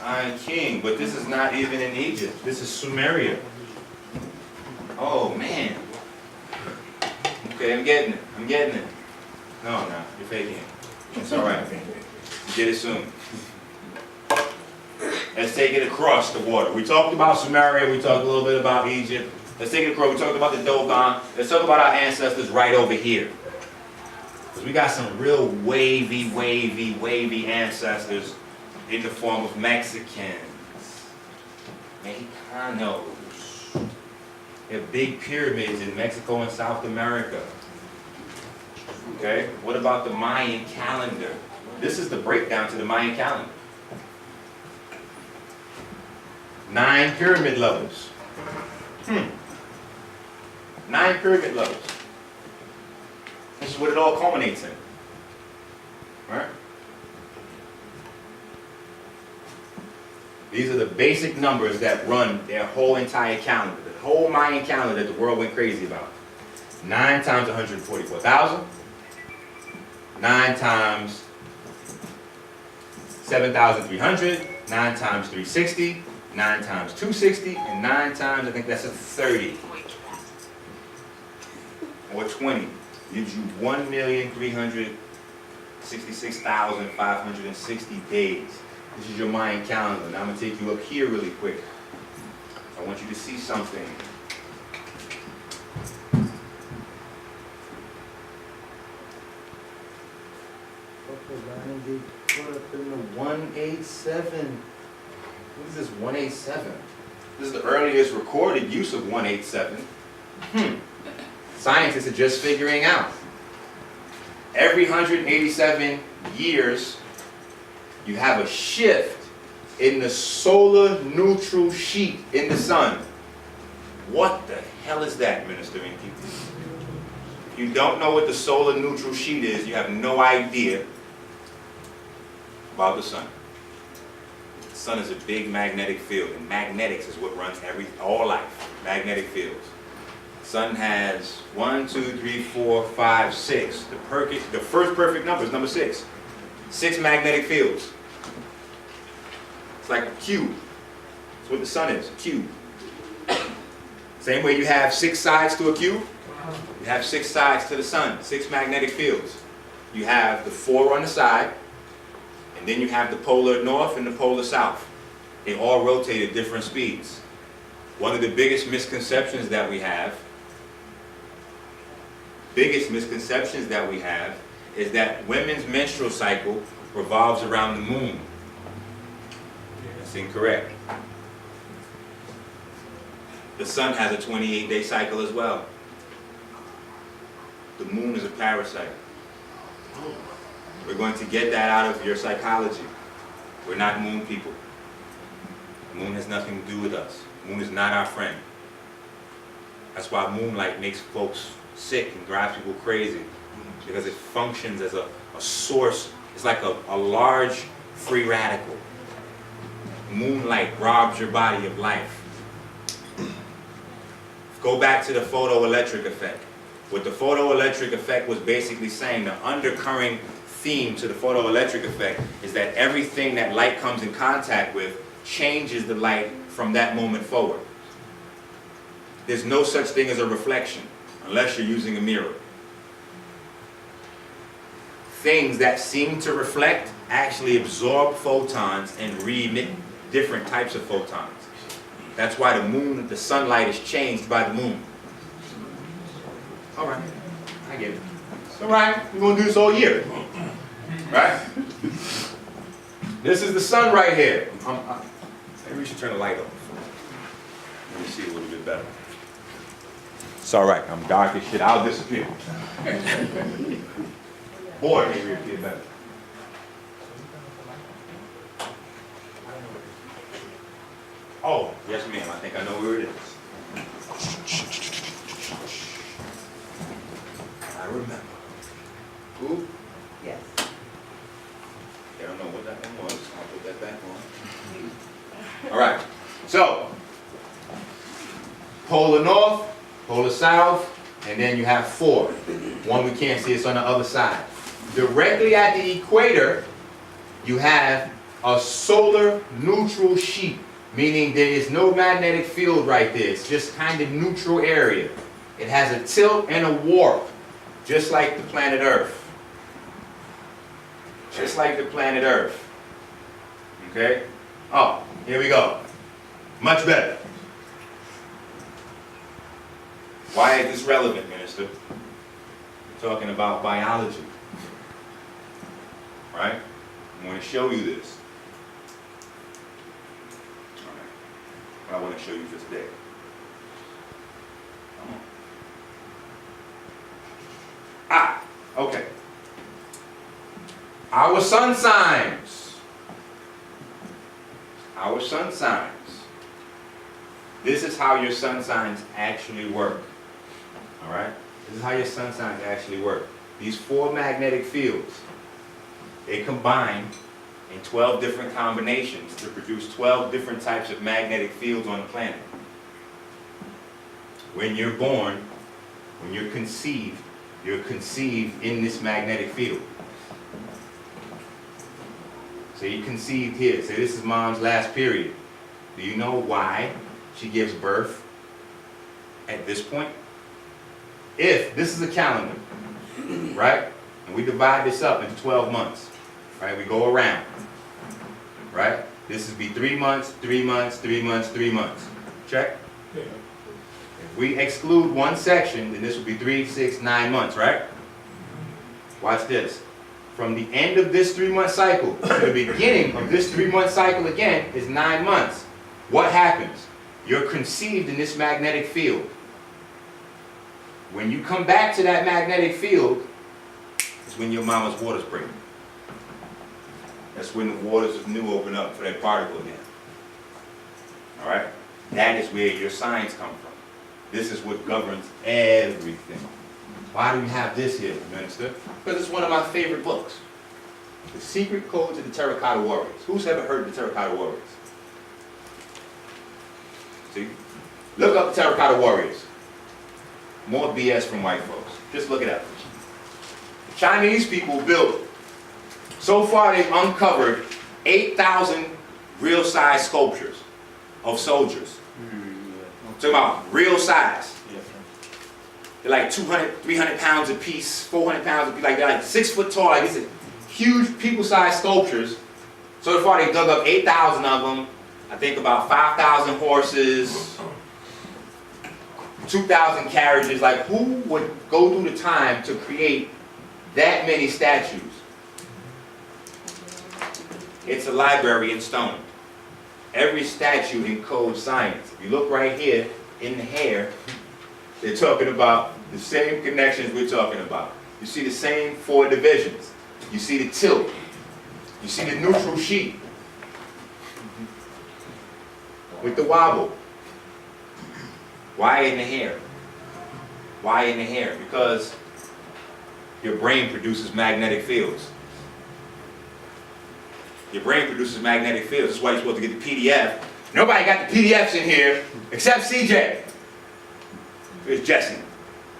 Iking. But this is not even in Egypt. This is Sumeria. Oh, man. Okay, I'm getting it. I'm getting it. No, you're faking it. It's all right. You get it soon. Let's take it across the water. We talked about Sumeria. We talked a little bit about Egypt. Let's take it across. We talked about the Dogon. Let's talk about our ancestors right over here. Because we got some real wavy, wavy, wavy ancestors in the form of Mexicans, Mexicanos. They have big pyramids in Mexico and South America. Okay, what about the Mayan calendar? This is the breakdown to the Mayan calendar. 9 pyramid levels. 9 pyramid levels. This is what it all culminates in. Right? These are the basic numbers that run their whole entire calendar. The whole Mayan calendar that the world went crazy about. 9 times 144,000. 9 times 7,300. 9 times 360. 9 times 260. And 9 times, I think that's a 30. Or 20. Gives you 1,366,560 days. This is your Mayan calendar. Now I'm going to take you up here really quick. I want you to see something. Put up in the 187. What is this 187? This is the earliest recorded use of 187. Scientists are just figuring out. Every 187 years, you have a shift in the solar neutral sheet in the sun. What the hell is that, Minister Enqi? If you don't know what the solar neutral sheet is, you have no idea about the sun. The sun is a big magnetic field, and magnetics is what runs all life. Magnetic fields. The sun has 1, 2, 3, 4, 5, 6. The first perfect number is number 6. 6 magnetic fields. It's like a cube. That's what the sun is, a cube. Same way you have 6 sides to a cube, you have 6 sides to the sun, 6 magnetic fields. You have the 4 on the side, and then you have the polar north and the polar south. They all rotate at different speeds. One of the biggest misconceptions that we have is that women's menstrual cycle revolves around the moon. That's incorrect. The sun has a 28-day cycle as well. The moon is a parasite. We're going to get that out of your psychology. We're not moon people. The moon has nothing to do with us. The moon is not our friend. That's why moonlight makes folks sick and drives people crazy, because it functions as a source. It's like a large free radical. Moonlight robs your body of life. Go back to the photoelectric effect. What the photoelectric effect was basically saying, the undercurrent theme to the photoelectric effect is that everything that light comes in contact with changes the light from that moment forward. There's no such thing as a reflection unless you're using a mirror. Things that seem to reflect actually absorb photons and re-emit different types of photons. That's why the sunlight is changed by the moon. All right, I get it. All right, we're gonna do this all year, right? This is the sun right here. Maybe we should turn the light off. Let me see a little bit better. It's all right, I'm dark as shit, I'll disappear. Boy, maybe it'll get better. Oh, yes ma'am, I think I know where it is. I remember. Who? Yes. I don't know what that one was. I'll put that back on. All right. So, polar north, polar south, and then you have 4. One we can't see, it's on the other side. Directly at the equator, you have a solar neutral sheet, meaning there is no magnetic field right there. It's just kind of neutral area. It has a tilt and a warp, just like the planet Earth. Just like the planet Earth. Okay? Oh, here we go. Much better. Why is this relevant, Minister? We're talking about biology. Right? I want to show you this. All right. What I want to show you for today. Come on. Ah, okay. Our sun signs. Our sun signs. This is how your sun signs actually work. All right? This is how your sun signs actually work. These 4 magnetic fields, they combine in 12 different combinations to produce 12 different types of magnetic fields on the planet. When you're born, when you're conceived in this magnetic field. So you're conceived here. Say this is mom's last period. Do you know why she gives birth at this point? If this is a calendar, right? And we divide this up into 12 months, right? We go around, right? This would be 3 months, 3 months, 3 months, 3 months. Check? Yeah. If we exclude one section, then this would be 3, 6, 9 months, right? Watch this. From the end of this 3-month cycle to the beginning of this 3-month cycle again is 9 months. What happens? You're conceived in this magnetic field. When you come back to that magnetic field, it's when your mama's waters break. That's when the waters of Nu open up for that particle again. All right? That is where your signs come from. This is what governs everything. Why do we have this here, Minister? Because it's one of my favorite books. The Secret Codes of the Terracotta Warriors. Who's ever heard of the Terracotta Warriors? See? Look up the Terracotta Warriors. More BS from white folks. Just look it up. The Chinese people built, so far they've uncovered 8,000 real-size sculptures of soldiers. I'm talking about real size. They're like 200, 300 pounds a piece, 400 pounds a piece. Like they're like 6 foot tall. Like these are huge people-sized sculptures. So far they dug up 8,000 of them. I think about 5,000 horses, 2,000 carriages. Like who would go through the time to create that many statues? It's a library in stone. Every statue encodes science. If you look right here in the hair, they're talking about the same connections we're talking about. You see the same 4 divisions. You see the tilt. You see the neutral sheet with the wobble. Why in the hair? Why in the hair? Because your brain produces magnetic fields. Your brain produces magnetic fields. That's why you're supposed to get the PDF. Nobody got the PDFs in here except CJ. Here's Jesse.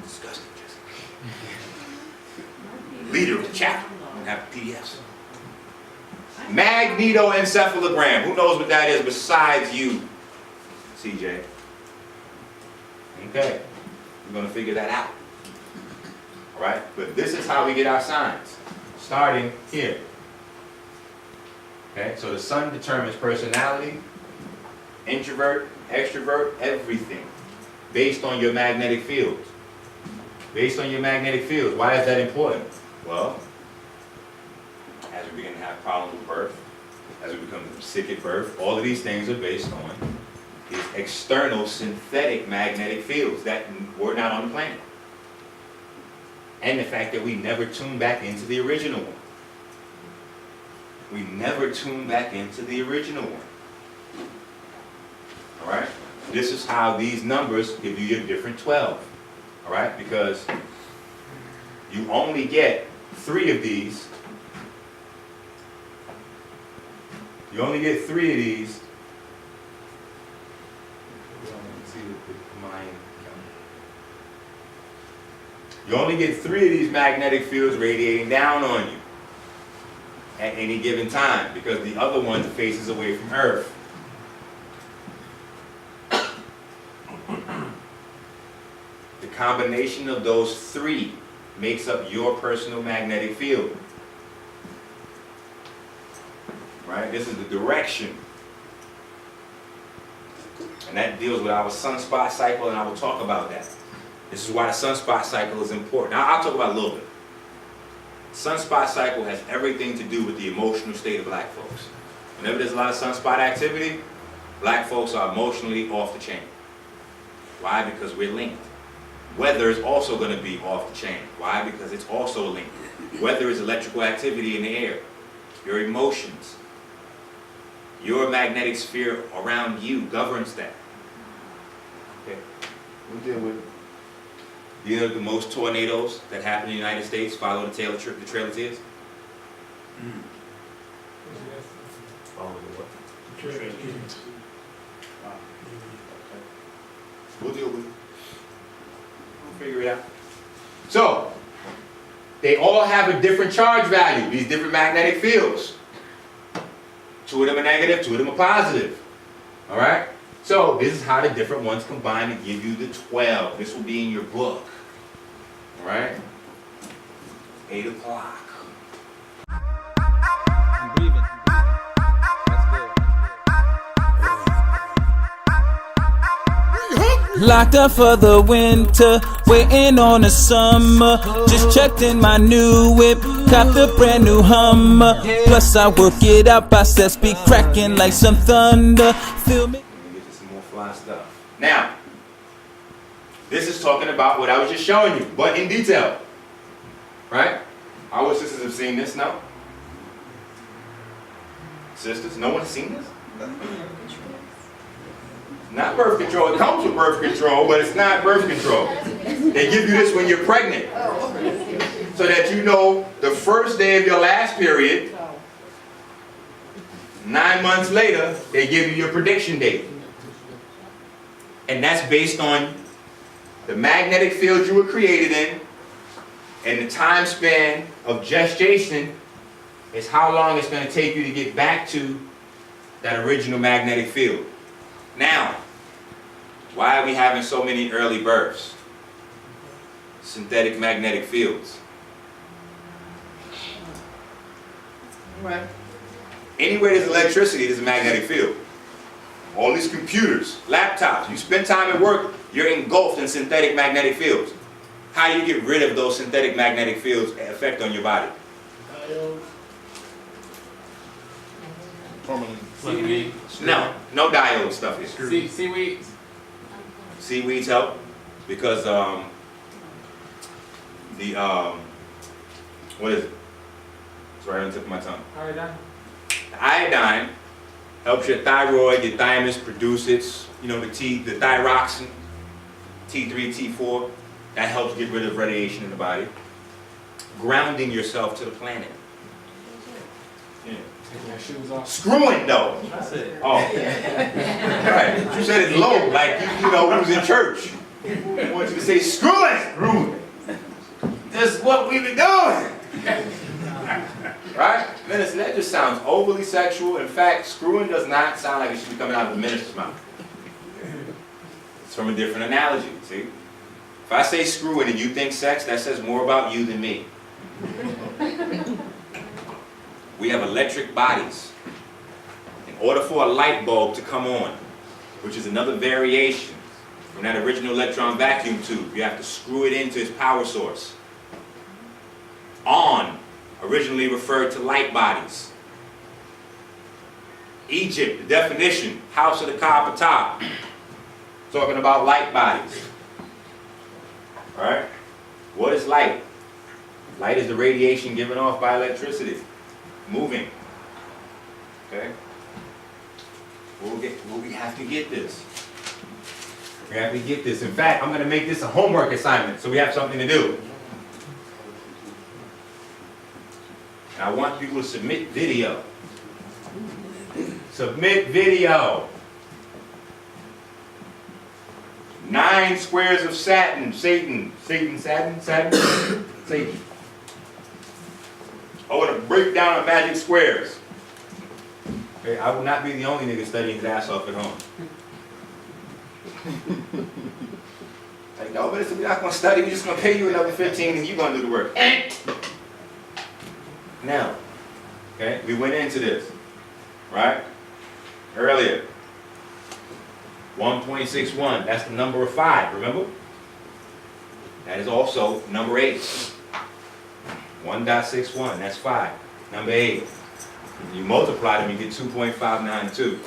Disgusting Jesse. Leader of the chapter. have PDFs. Magnetoencephalogram. Who knows what that is besides you, CJ? Okay, we're gonna figure that out. All right, but this is how we get our signs, starting here. Okay, so the sun determines personality, introvert, extrovert, everything, based on your magnetic fields. Based on your magnetic fields. Why is that important? Well, as we begin to have problems with birth, as we become sick at birth, all of these things are based on these external synthetic magnetic fields that were not on the planet. And the fact that we never tune back into the original one. We never tune back into the original one. All right? This is how these numbers give you your different 12. All right? Because you only get 3 of these. You only get 3 of these. You only get 3 of these magnetic fields radiating down on you at any given time, because the other one faces away from Earth. The combination of those 3 makes up your personal magnetic field. Right? This is the direction. And that deals with our sunspot cycle, and I will talk about that. This is why the sunspot cycle is important. Now, I'll talk about it a little bit. Sunspot cycle has everything to do with the emotional state of black folks. Whenever there's a lot of sunspot activity, black folks are emotionally off the chain. Why? Because we're linked. Weather is also going to be off the chain. Why? Because it's also linked. Weather is electrical activity in the air. Your emotions. Your magnetic sphere around you governs that. Okay. We'll deal with it. You know the most tornadoes that happen in the United States follow the Trail of Tears? Follow the what? The Trail of Tears. We'll deal with it. We'll figure it out. So, they all have a different charge value, these different magnetic fields. 2 of them are negative, 2 of them are positive. All right? So, this is how the different ones combine to give you the 12. This will be in your book. All right? 8 o'clock. I'm breathing. Locked up for the winter, waiting on the summer. Just checked in my new whip, copped a brand new Hummer. Plus I work it out, process be cracking like some thunder. Feel me? Let me get you some more fly stuff. Now, this is talking about what I was just showing you, but in detail. Right? Our sisters have seen this, no? Sisters, no one has seen this? Not birth control. It comes with birth control, but it's not birth control. They give you this when you're pregnant. So that you know the first day of your last period, 9 months later, they give you your prediction date. And that's based on the magnetic field you were created in, and the time span of gestation is how long it's going to take you to get back to that original magnetic field. Now, why are we having so many early births? Synthetic magnetic fields. Right. Anywhere there's electricity, there's a magnetic field. All these computers, laptops, you spend time at work, you're engulfed in synthetic magnetic fields. How do you get rid of those synthetic magnetic fields' effect on your body? Seaweed. No diode stuff here. Seaweeds. Seaweeds help because what is it? It's right on the tip of my tongue. The iodine helps your thyroid, your thymus produce its, the thyroxine, T3, T4. That helps get rid of radiation in the body. Grounding yourself to the planet. Yeah. Screwing though. That's it. Oh. Right. You said it low, like you was in church. I want you to say screwing. That's what we've been doing. Minister, that just sounds overly sexual. In fact, screwing does not sound like it should be coming out of a minister's mouth. It's from a different analogy, see? If I say screwing and you think sex, that says more about you than me. We have electric bodies. In order for a light bulb to come on, which is another variation from that original electron vacuum tube, you have to screw it into its power source. On originally referred to light bodies. Egypt, the definition, house of the ka patah, talking about light bodies. Alright? What is light? Light is the radiation given off by electricity, moving. Okay? We have to get this. We have to get this. In fact, I'm going to make this a homework assignment so we have something to do. And I want people to submit video. Submit video. 9 squares of Satan. Satan. I want to break down magic squares. Okay, I will not be the only nigga studying his ass off at home. Like, no, but we're not going to study. We're just going to pay you another 15 and you're going to do the work. Now, okay, we went into this, right? Earlier. 1.61, that's the number of 5, remember? That is also number 8. 1.61, that's 5. Number 8. You multiply them, you get 2.592.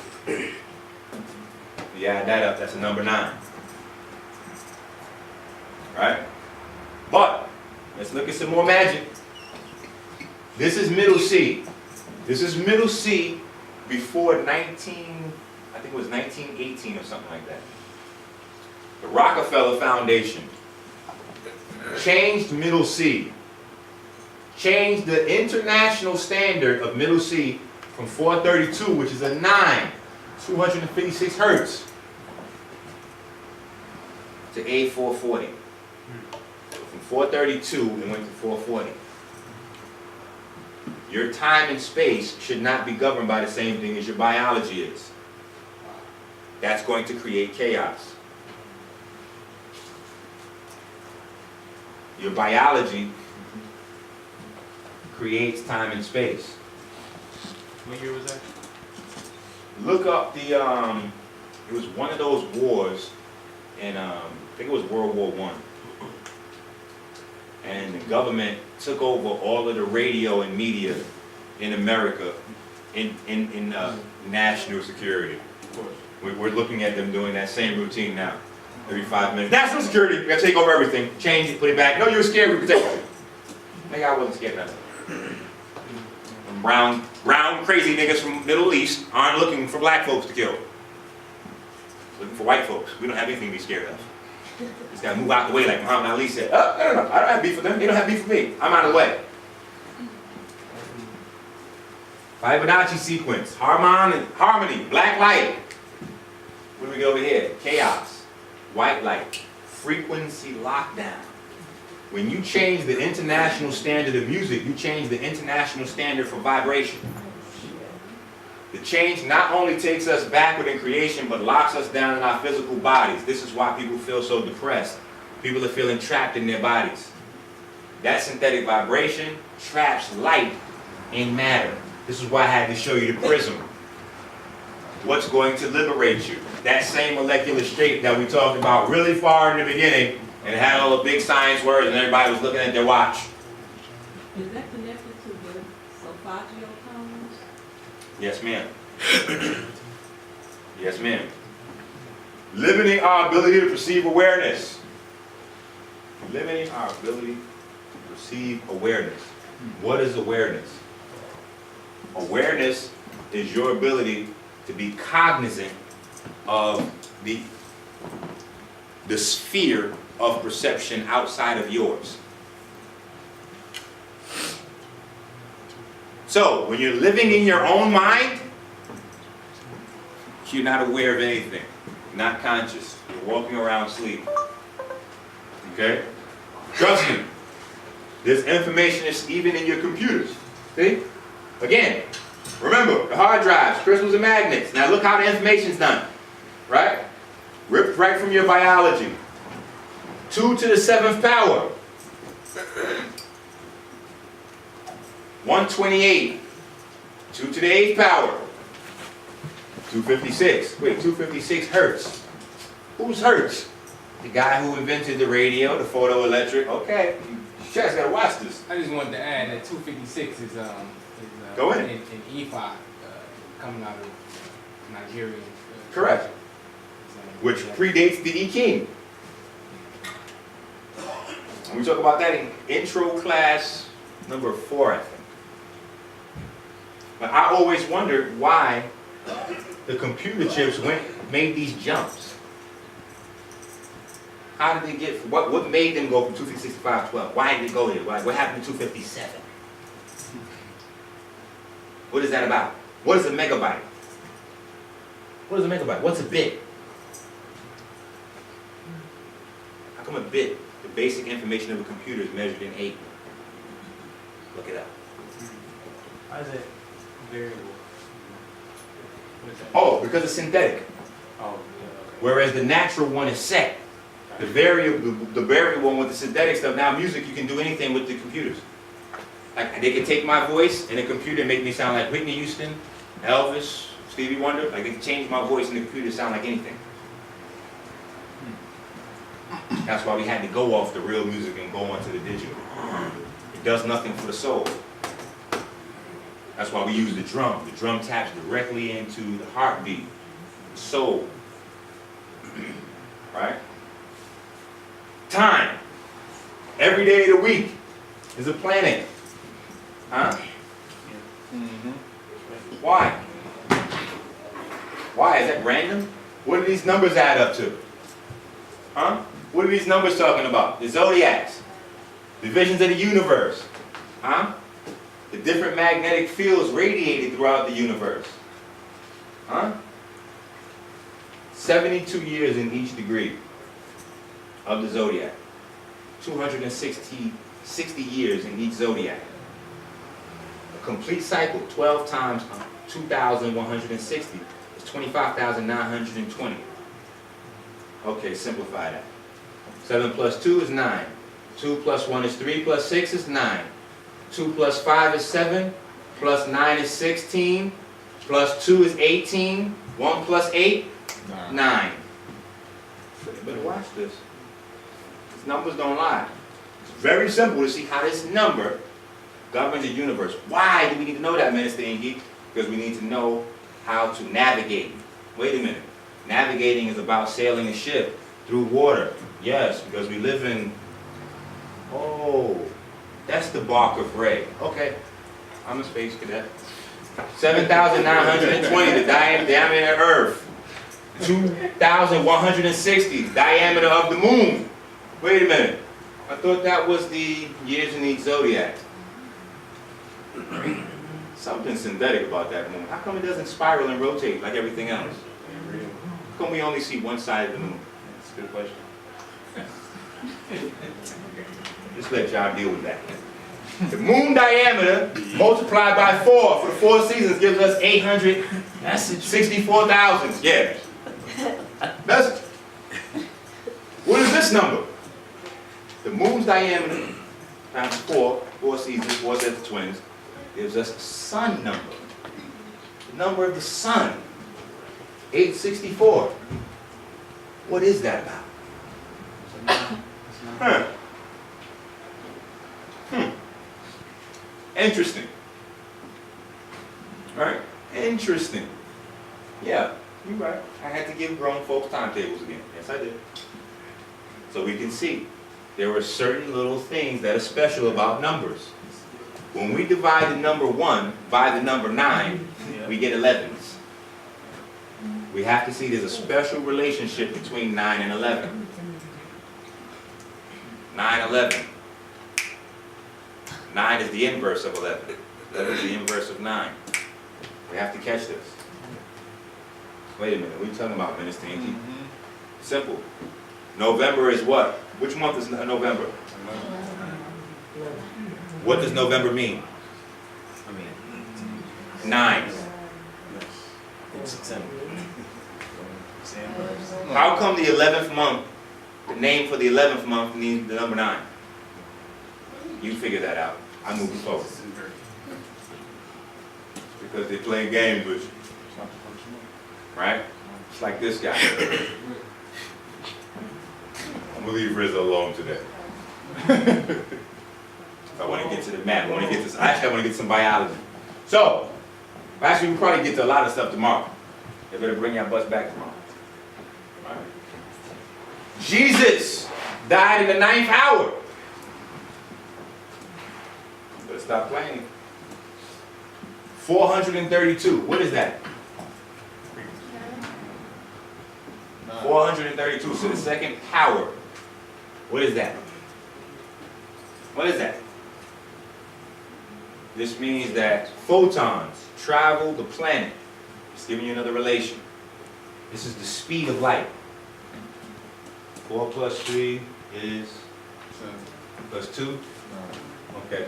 You add that up, that's a number 9. Right? But, let's look at some more magic. This is middle C. This is middle C before 1918 or something like that. The Rockefeller Foundation changed middle C. Changed the international standard of middle C from 432, which is a 9, 256 hertz, to A440. From 432, it went to 440. Your time and space should not be governed by the same thing as your biology is. That's going to create chaos. Your biology creates time and space. What year was that? Look up the, it was one of those wars in, I think it was World War I. And the government took over all of the radio and media in America in national security. Of course. We're looking at them doing that same routine now. Every 5 minutes. National security, we gotta take over everything. Change it, put it back. No, you were scared, we protect you. Nigga, I wasn't scared of nothing. Brown crazy niggas from Middle East aren't looking for black folks to kill. Looking for white folks. We don't have anything to be scared of. Just gotta move out the way like Muhammad Ali said. Oh, no, I don't have beef with them. They don't have beef with me. I'm out of the way. Fibonacci sequence. Harmony. Black light. What do we get over here? Chaos. White light. Frequency lockdown. When you change the international standard of music, you change the international standard for vibration. The change not only takes us backward in creation, but locks us down in our physical bodies. This is why people feel so depressed. People are feeling trapped in their bodies. That synthetic vibration traps light in matter. This is why I had to show you the prism. What's going to liberate you? That same molecular shape that we talked about really far in the beginning, and it had all the big science words, and everybody was looking at their watch. Is that connected to the esophageal tones? Yes, ma'am. Yes, ma'am. Limiting our ability to perceive awareness. Limiting our ability to perceive awareness. What is awareness? Awareness is your ability to be cognizant of the sphere of perception outside of yours. So, when you're living in your own mind, you're not aware of anything. Not conscious. You're walking around asleep. Okay? Trust me. There's information that's even in your computers. See? Again, remember, the hard drives, crystals and magnets. Now look how the information's done, right? Ripped right from your biology. 2 to the 7th power. 128. 2 to the 8th power. 256. Wait, 256 hertz. Who's Hertz? The guy who invented the radio, the photoelectric. Okay, you guys gotta watch this. I just wanted to add that 256 is Go in. in E5 coming out of Nigerian. Correct. Which predates the Iking. And we talk about that in intro class number 4, I think. But I always wondered why the computer chips made these jumps. How did they get, what made them go from 256 to 512? Why did it go there? What happened to 257? What is that about? What is a megabyte? What is a megabyte? What's a bit? How come a bit, the basic information of a computer, is measured in 8? Look it up. How is it variable? What is that? Oh, because it's synthetic. Oh, yeah, okay. Whereas the natural one is set. The variable one with the synthetic stuff, now music, you can do anything with the computers. Like, they can take my voice in a computer and make me sound like Whitney Houston, Elvis, Stevie Wonder. Like, they can change my voice in the computer to sound like anything. That's why we had to go off the real music and go onto the digital. It does nothing for the soul. That's why we use the drum. The drum taps directly into the heartbeat, the soul. Right? Time. Every day of the week is a planet. Huh? Why? Why? Is that random? What do these numbers add up to? Huh? What are these numbers talking about? The zodiacs. Divisions of the universe. Huh? The different magnetic fields radiated throughout the universe. Huh? 72 years in each degree of the zodiac. 260 years in each zodiac. A complete cycle, 12 times 2,160 is 25,920. Okay, simplify that. 7 plus 2 is 9. 2 plus 1 is 3 plus 6 is 9. 2 plus 5 is 7. Plus 9 is 16. Plus 2 is 18. 1 plus 8? 9. So you better watch this. These numbers don't lie. It's very simple to see how this number governs the universe. Why do we need to know that, Minister Enqi? Because we need to know how to navigate. Wait a minute. Navigating is about sailing a ship through water. Yes, because we live in... Oh, that's the bark of Ray. Okay, I'm a space cadet. 7,920, the diameter of Earth. 2,160, diameter of the moon. Wait a minute. I thought that was the years in each zodiac. Something synthetic about that moon. How come it doesn't spiral and rotate like everything else? How come we only see one side of the moon? That's a good question. Just let y'all deal with that. The moon diameter multiplied by 4 for the 4 seasons gives us 864,000. Yeah. That's, what is this number? The moon's diameter times 4 seasons, 4 sets of twins, gives us a sun number. The number of the sun, 864. What is that about? Huh. Interesting. Right? Interesting. Yeah, you're right. I had to give grown folks timetables again. Yes, I did. So we can see there are certain little things that are special about numbers. When we divide the number 1 by the number 9, we get 11s. We have to see there's a special relationship between 9 and 11. 9, 11. 9 is the inverse of 11. 11 is the inverse of 9. We have to catch this. Wait a minute, what are you talking about, Minister Enqi? Simple. November is what? Which month is November? What does November mean? 9. How come the 11th month, the name for the 11th month needs the number 9? You figure that out. I'm moving forward. Because they're playing games with you. Right? It's like this guy. I'm going to leave Rizzo alone today. I want to get to the map. I want to get to, actually, I want to get to some biology. So, actually, we'll probably get to a lot of stuff tomorrow. You better bring your bus back tomorrow. All right. Jesus died in the 9th hour. Better stop playing. 432. What is that? 432. So the second power. What is that? What is that? This means that photons travel the planet. It's giving you another relation. This is the speed of light. 4 plus 3 is plus 2? Okay.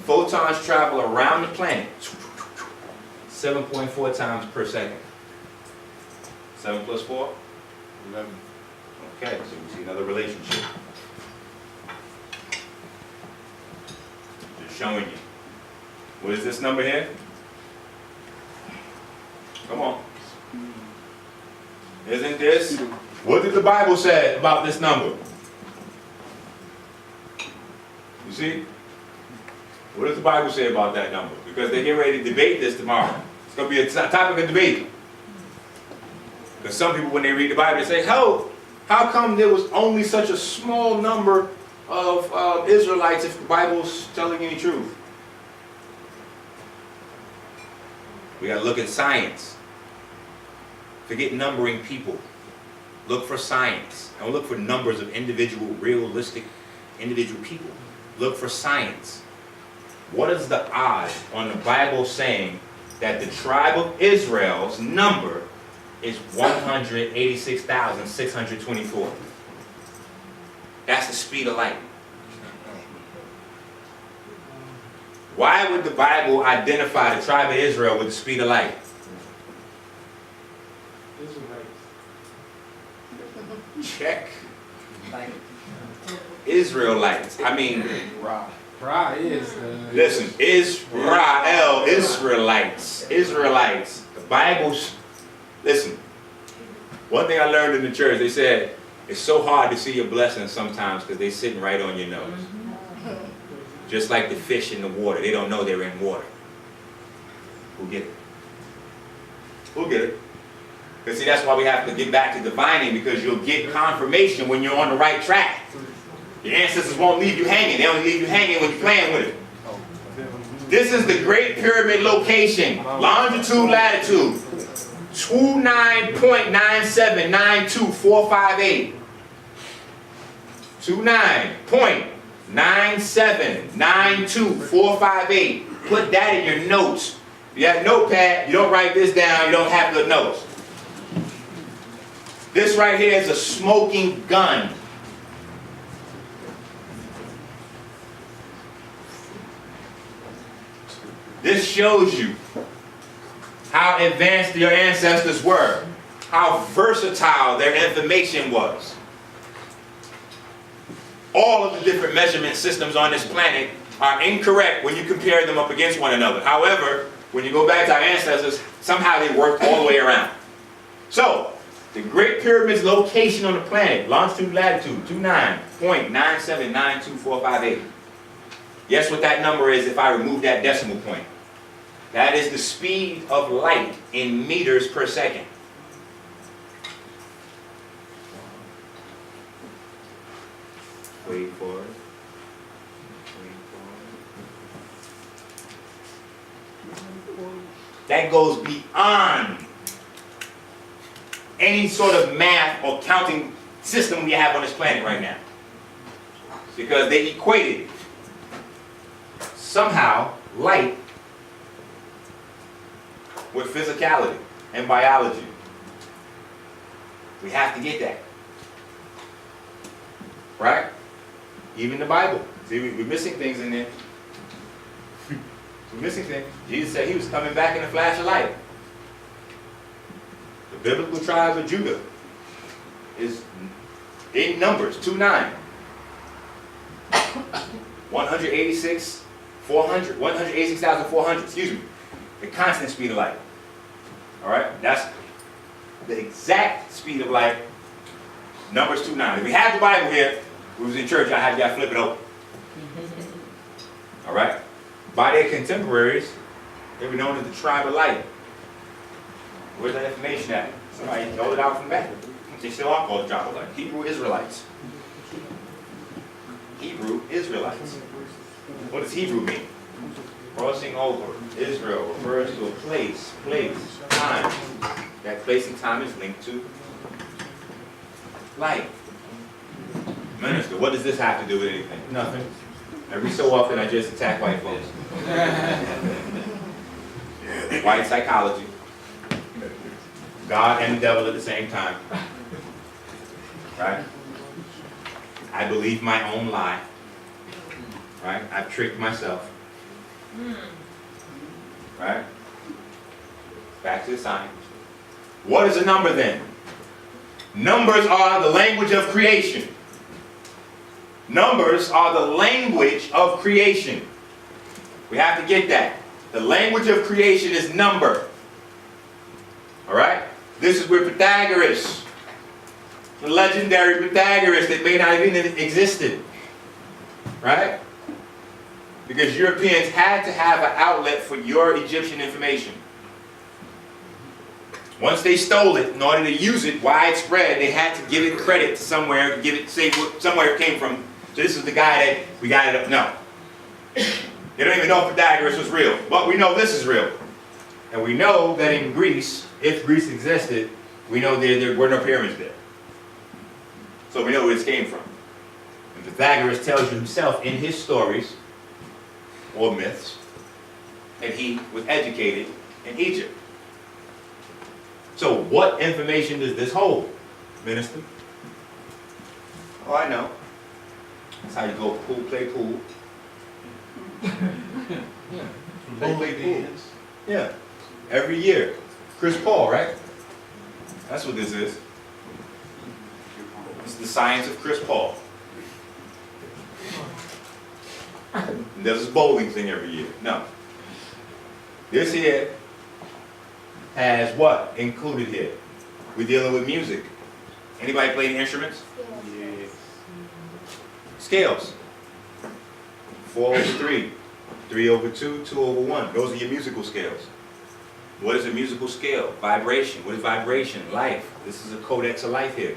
Photons travel around the planet 7.4 times per second. 7 plus 4? 11. Okay, so we see another relationship. Just showing you. What is this number here? Come on. Isn't this? What did the Bible say about this number? You see? What does the Bible say about that number? Because they're getting ready to debate this tomorrow. It's going to be a topic of debate. Because some people, when they read the Bible, they say, how come there was only such a small number of Israelites if the Bible's telling any truth? We got to look at science. Forget numbering people. Look for science. Don't look for numbers of individual, realistic individual people. Look for science. What is the odds on the Bible saying that the tribe of Israel's number is 186,624? That's the speed of light. Why would the Bible identify the tribe of Israel with the speed of light? Check. Israelites. I mean, Ra is. Listen, Israel, Israelites. The Bible's. Listen. One thing I learned in the church, they said it's so hard to see your blessings sometimes because they're sitting right on your nose. Just like the fish in the water, they don't know they're in water. Who get it? Who get it? Because see, that's why we have to get back to divining, because you'll get confirmation when you're on the right track. Your ancestors won't leave you hanging. They only leave you hanging when you're playing with it. This is the Great Pyramid location. Longitude, latitude. 29.9792458. 29.9792458. Put that in your notes. If you have a notepad, you don't write this down, you don't have the notes. This right here is a smoking gun. This shows you how advanced your ancestors were, how versatile their information was. All of the different measurement systems on this planet are incorrect when you compare them up against one another. However, when you go back to our ancestors, somehow they worked all the way around. So, the Great Pyramid's location on the planet, longitude, latitude, 29.9792458. Guess what that number is if I remove that decimal point? That is the speed of light in meters per second. Wait for it. That goes beyond any sort of math or counting system we have on this planet right now. Because they equated somehow light with physicality and biology. We have to get that. Right? Even the Bible. See, we're missing things in there. The missing thing, Jesus said he was coming back in a flash of light. The biblical tribe of Judah is in Numbers 2:9. 186,400, excuse me. The constant speed of light. All right, that's the exact speed of light. Numbers 2:9. If we have the Bible here, we was in church, I had y'all flip it open. All right? By their contemporaries, they were known as the tribe of light. Where's that information at? Somebody told it out from the back. They still are called the tribe of light. Hebrew Israelites. Hebrew Israelites. What does Hebrew mean? Crossing over. Israel refers to a place, time. That place and time is linked to light. Minister, what does this have to do with anything? Nothing. Every so often I just attack white folks. White psychology. God and the devil at the same time. Right? I believe my own lie. Right? I've tricked myself. Right? Back to the science. What is a number then? Numbers are the language of creation. Numbers are the language of creation. We have to get that. The language of creation is number. Alright? This is where Pythagoras, the legendary Pythagoras that may not have even existed. Right? Because Europeans had to have an outlet for your Egyptian information. Once they stole it, in order to use it widespread, they had to give it credit to somewhere, give it, say somewhere it came from. So this is the guy that we got it up. No. They don't even know if Pythagoras was real. But we know this is real. And we know that in Greece, if Greece existed, we know there were no pyramids there. So we know where this came from. And Pythagoras tells you himself in his stories, or myths, that he was educated in Egypt. So what information does this hold, minister? Oh, I know. That's how you go pool, play pool. Play pool. Yeah. Every year. Chris Paul, right? That's what this is. It's the science of Chris Paul. And there's this bowling thing every year. No. This here has what included here? We're dealing with music. Anybody play instruments? Yes. Scales. 4 over 3, 3 over 2, 2 over 1. Those are your musical scales. What is a musical scale? Vibration. What is vibration? Life. This is a codex of life here.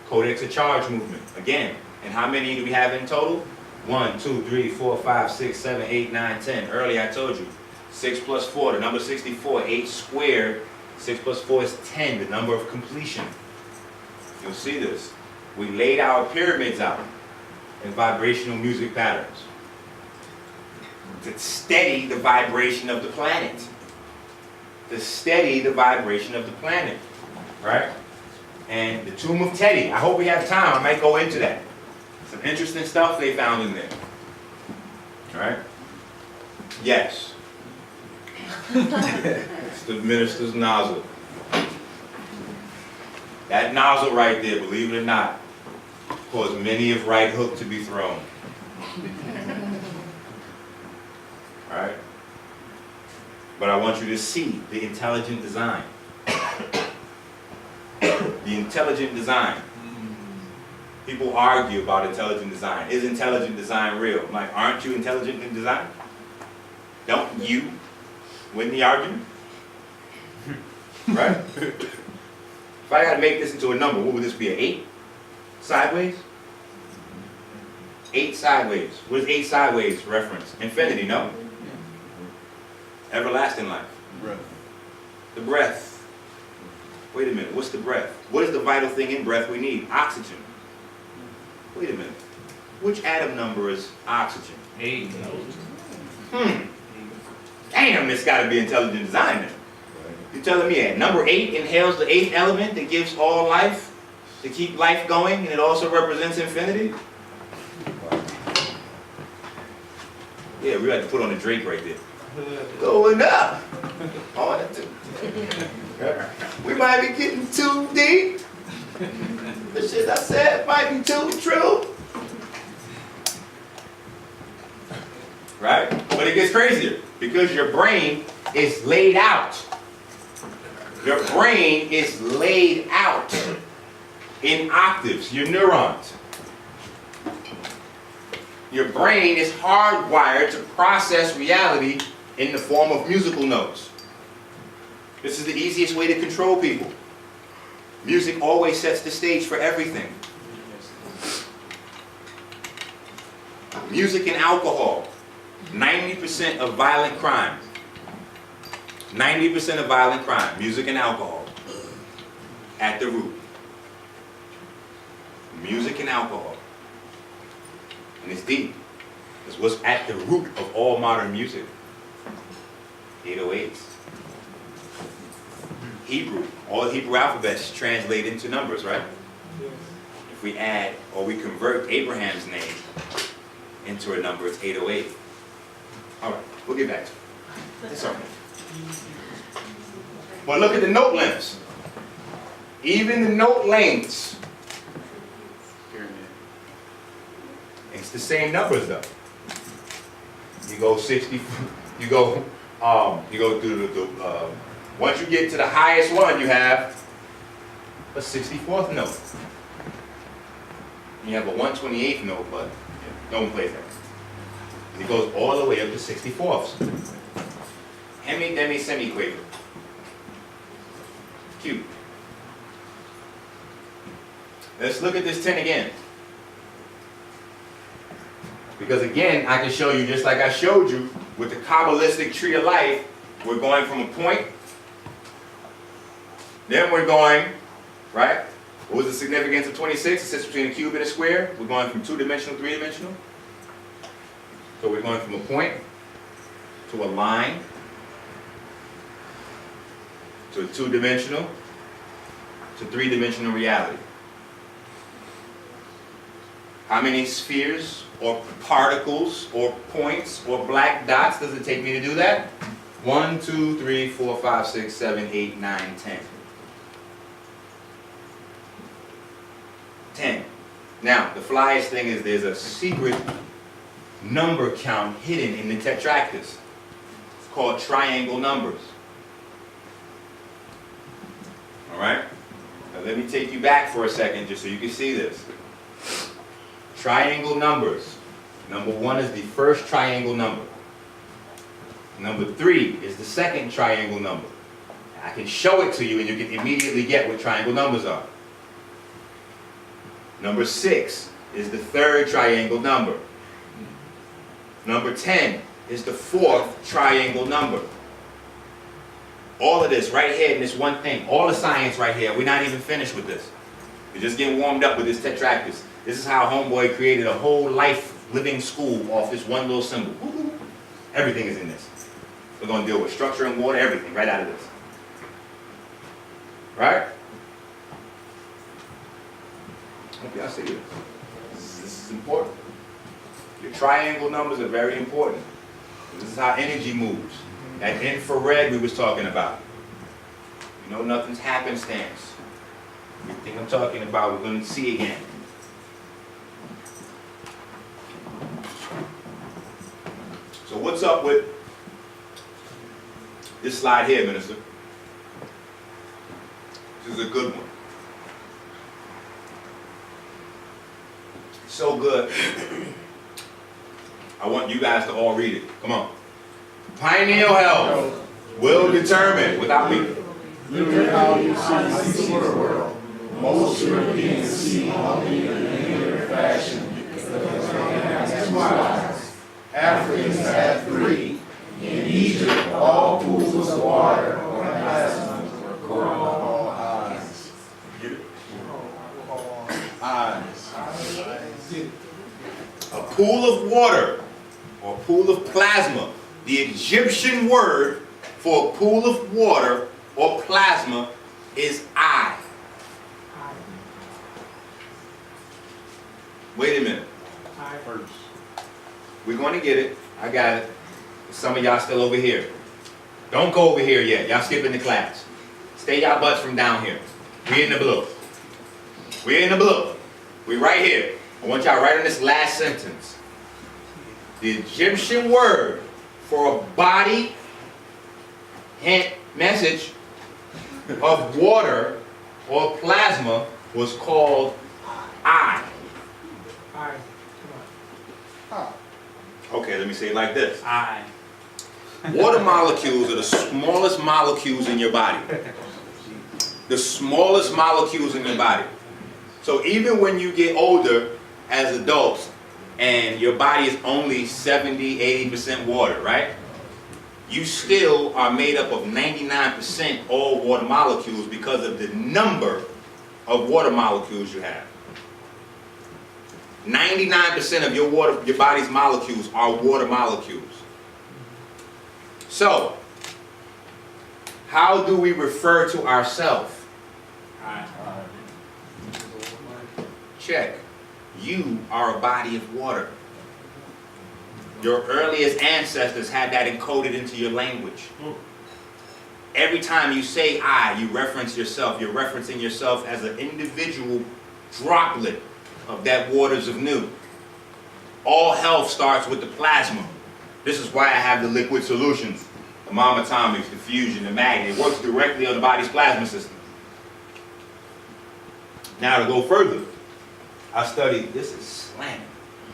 Codex of charge movement. Again. And how many do we have in total? 1, 2, 3, 4, 5, 6, 7, 8, 9, 10. Earlier I told you. 6 plus 4, the number 64. 8 squared. 6 plus 4 is 10, the number of completion. You'll see this. We laid our pyramids out in vibrational music patterns to steady the vibration of the planet. To steady the vibration of the planet. Right? And the Tomb of Teti, I hope we have time, I might go into that. Some interesting stuff they found in there. Alright? Yes. It's the minister's nozzle. That nozzle right there, believe it or not, caused many of right hook to be thrown. Alright? But I want you to see the intelligent design. The intelligent design. People argue about intelligent design. Is intelligent design real? I'm like, aren't you intelligent in design? Don't you win the argument? Right? If I got to make this into a number, what would this be, an 8? Sideways? 8 sideways. What does 8 sideways reference? Infinity, no? Everlasting life. Breath. The breath. Wait a minute, what's the breath? What is the vital thing in breath we need? Oxygen. Wait a minute. Which atom number is oxygen? 8. Damn, it's got to be intelligent design then. You're telling me that number 8 inhales the 8th element that gives all life, to keep life going, and it also represents infinity? Yeah, we had to put on a Drake right there. Going up. We might be getting too deep. The shit I said might be too true. Right? But it gets crazier because your brain is laid out. Your brain is laid out in octaves, your neurons. Your brain is hardwired to process reality in the form of musical notes. This is the easiest way to control people. Music always sets the stage for everything. Music and alcohol. 90% of violent crime. 90% of violent crime. Music and alcohol. At the root. Music and alcohol. And it's deep. It's what's at the root of all modern music. 808s. Hebrew. All the Hebrew alphabets translate into numbers, right? If we add or we convert Abraham's name into a number, it's 808. All right, we'll get back to it. It's all right. But look at the note lengths. Even the note lengths. It's the same numbers though. You go 60. You go through the once you get to the highest one, you have a 64th note. You have a 128th note, but no one plays that. It goes all the way up to 64ths. Hemi, demi, semiquaver. Cute. Let's look at this 10 again. Because again, I can show you, just like I showed you with the Kabbalistic tree of life, we're going from a point, then we're going, right? What was the significance of 26? It sits between a cube and a square. We're going from two-dimensional, three-dimensional. So we're going from a point to a line to a two-dimensional to three-dimensional reality. How many spheres or particles or points or black dots does it take me to do that? 1, 2, 3, 4, 5, 6, 7, 8, 9, 10. 10. Now, the flyest thing is there's a secret number count hidden in the tetractys. It's called triangle numbers. All right? Now let me take you back for a second just so you can see this. Triangle numbers. Number 1 is the first triangle number. Number 3 is the second triangle number. I can show it to you and you can immediately get what triangle numbers are. Number 6 is the third triangle number. Number 10 is the fourth triangle number. All of this right here in this one thing, all the science right here, we're not even finished with this. We're just getting warmed up with this tetractys. This is how Homeboy created a whole life living school off this one little symbol. Everything is in this. We're going to deal with structure and water, everything right out of this. Right? Hope y'all see this. This is important. Your triangle numbers are very important. This is how energy moves. That infrared we was talking about. You know, nothing's happenstance. Everything I'm talking about, we're going to see again. So what's up with this slide here, Minister? This is a good one. So good. I want you guys to all read it. Come on. Pineal health will determine, without me. Look at how you see the world. Most Europeans see only in a linear fashion because they have 2 eyes. Africans have 3. In Egypt, all pools of water or plasma were called eyes. A pool of water or pool of plasma. The Egyptian word for a pool of water or plasma is eye. Wait a minute. Eye first. We're going to get it. I got it. Some of y'all still over here. Don't go over here yet. Y'all skipping the class. Stay y'all butts from down here. We in the blue. We in the blue. We right here. I want y'all to write on this last sentence. The Egyptian word for a body, hint, message of water or plasma was called I. Okay, let me say it like this. I. Water molecules are the smallest molecules in your body. The smallest molecules in your body. So even when you get older as adults and your body is only 70, 80% water, right? You still are made up of 99% all water molecules because of the number of water molecules you have. 99% of your body's molecules are water molecules. So, how do we refer to ourselves? Check. You are a body of water. Your earliest ancestors had that encoded into your language. Every time you say I, you reference yourself. You're referencing yourself as an individual droplet of that waters of Nu. All health starts with the plasma. This is why I have the liquid solutions, the atomics, the fusion, the magnet. It works directly on the body's plasma system. Now to go further, I studied, this is slamming.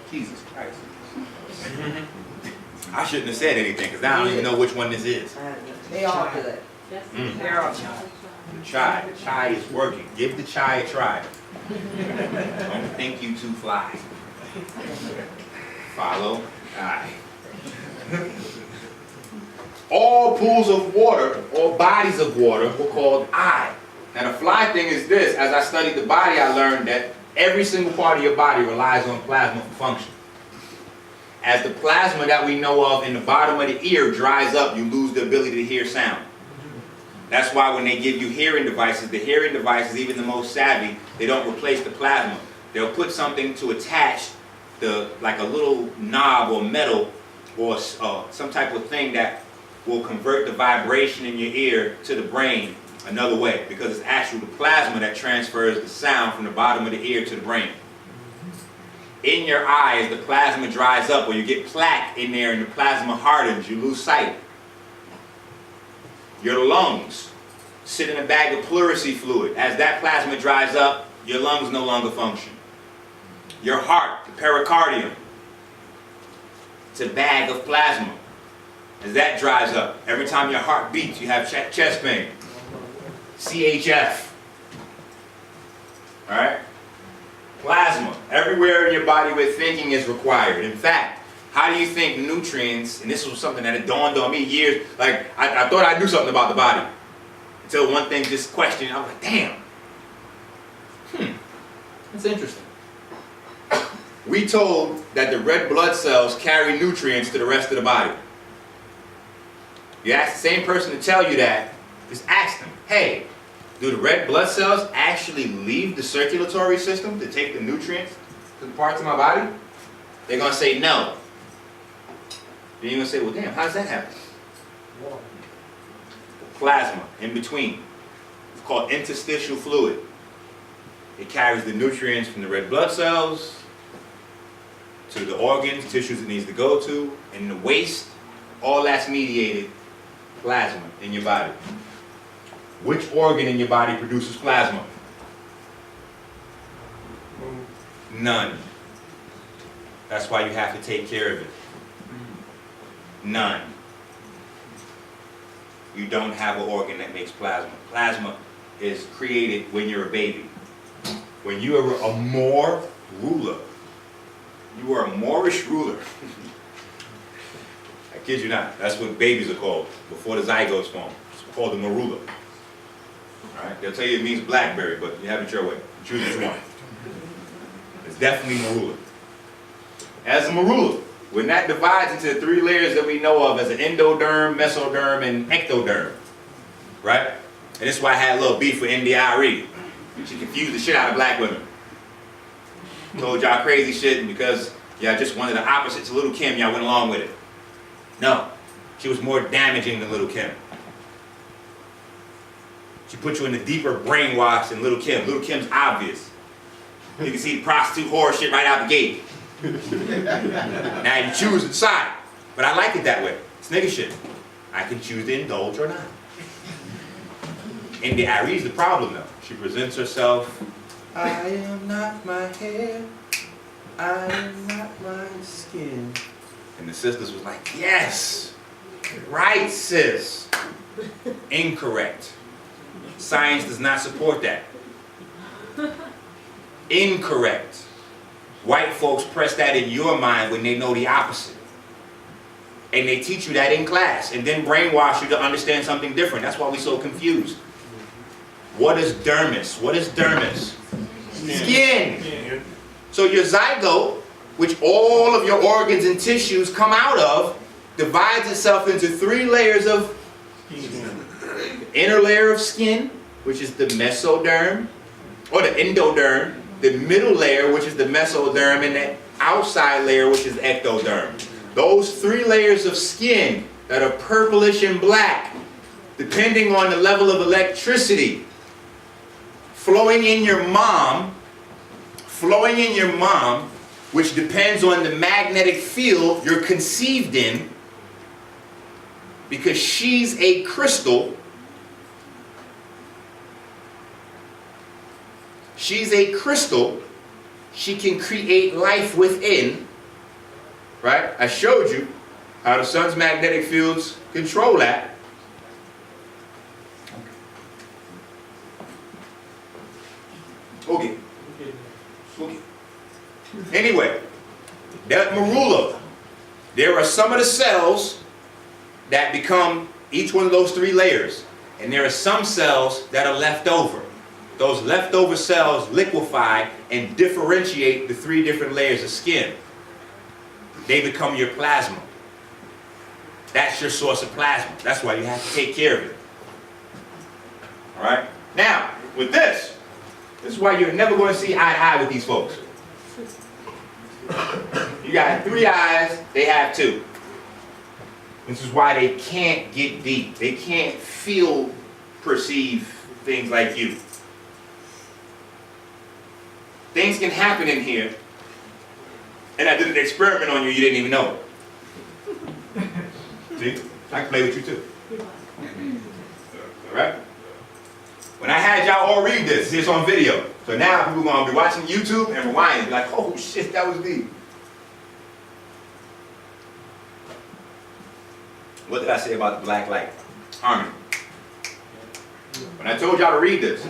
Jesus Christ. I shouldn't have said anything because now I don't even know which one this is. They all good. They're all good. The chai. The chai is working. Give the chai a try. Don't think you too fly. Follow I. All pools of water, all bodies of water were called I. Now the fly thing is this, as I studied the body, I learned that every single part of your body relies on plasma for function. As the plasma that we know of in the bottom of the ear dries up, you lose the ability to hear sound. That's why when they give you hearing devices, the hearing devices, even the most savvy, they don't replace the plasma. They'll put something to attach like a little knob or metal or some type of thing that will convert the vibration in your ear to the brain another way, because it's actually the plasma that transfers the sound from the bottom of the ear to the brain. In your eye, as the plasma dries up, or you get plaque in there and the plasma hardens, you lose sight. Your lungs sit in a bag of pleurisy fluid. As that plasma dries up, your lungs no longer function. Your heart, the pericardium, it's a bag of plasma. As that dries up, every time your heart beats, you have chest pain. CHF. Alright? Plasma. Everywhere in your body where thinking is required. In fact, how do you think nutrients, and this was something that had dawned on me years, like I thought I knew something about the body. Until one thing just questioned, I was like, damn. That's interesting. We told that the red blood cells carry nutrients to the rest of the body. You ask the same person to tell you that, just ask them, hey, do the red blood cells actually leave the circulatory system to take the nutrients to the parts of my body? They're going to say no. Then you're going to say, well, damn, how does that happen? Plasma in between. It's called interstitial fluid. It carries the nutrients from the red blood cells to the organs, tissues it needs to go to, and the waste. All that's mediated plasma in your body. Which organ in your body produces plasma? None. That's why you have to take care of it. None. You don't have an organ that makes plasma. Plasma is created when you're a baby. When you are a Moor ruler, you are a Moorish ruler. I kid you not. That's what babies are called before the zygotes form. It's called the marula. All right? They'll tell you it means blackberry, but you have it your way. Choose which one. It's definitely marula. As a marula, when that divides into the three layers that we know of as an endoderm, mesoderm, and ectoderm, right? And this is why I had a little beef with NDIRE. She confused the shit out of black women. Told y'all crazy shit, and because y'all just wanted the opposite to Little Kim, y'all went along with it. No. She was more damaging than Little Kim. She put you in the deeper brainwash than Little Kim. Little Kim's obvious. You can see the prostitute horror shit right out the gate. Now you choose to decide. But I like it that way. It's nigga shit. I can choose to indulge or not. And the Irie's the problem though. She presents herself. I am not my hair. I am not my skin. And the sisters was like, yes. Right, sis. Incorrect. Science does not support that. Incorrect. White folks press that in your mind when they know the opposite. And they teach you that in class and then brainwash you to understand something different. That's why we're so confused. What is dermis? What is dermis? Skin. So your zygote, which all of your organs and tissues come out of, divides itself into 3 layers of inner layer of skin, which is the mesoderm, or the endoderm, the middle layer, which is the mesoderm, and the outside layer, which is ectoderm. Those 3 layers of skin that are purplish and black, depending on the level of electricity flowing in your mom, which depends on the magnetic field you're conceived in, because she's a crystal. She's a crystal. She can create life within. Right? I showed you how the sun's magnetic fields control that. Okay. Anyway, that marula. There are some of the cells that become each one of those 3 layers. And there are some cells that are left over. Those leftover cells liquefy and differentiate the 3 different layers of skin. They become your plasma. That's your source of plasma. That's why you have to take care of it. All right? Now, with this is why you're never going to see eye to eye with these folks. You got 3 eyes, they have 2. This is why they can't get deep. They can't feel, perceive things like you. Things can happen in here, and I did an experiment on you, you didn't even know it. See? I can play with you too. Alright? When I had y'all all read this, it's on video. So now people are going to be watching YouTube and rewinding, be like, oh shit, that was deep. What did I say about the black light? Harmony. When I told y'all to read this,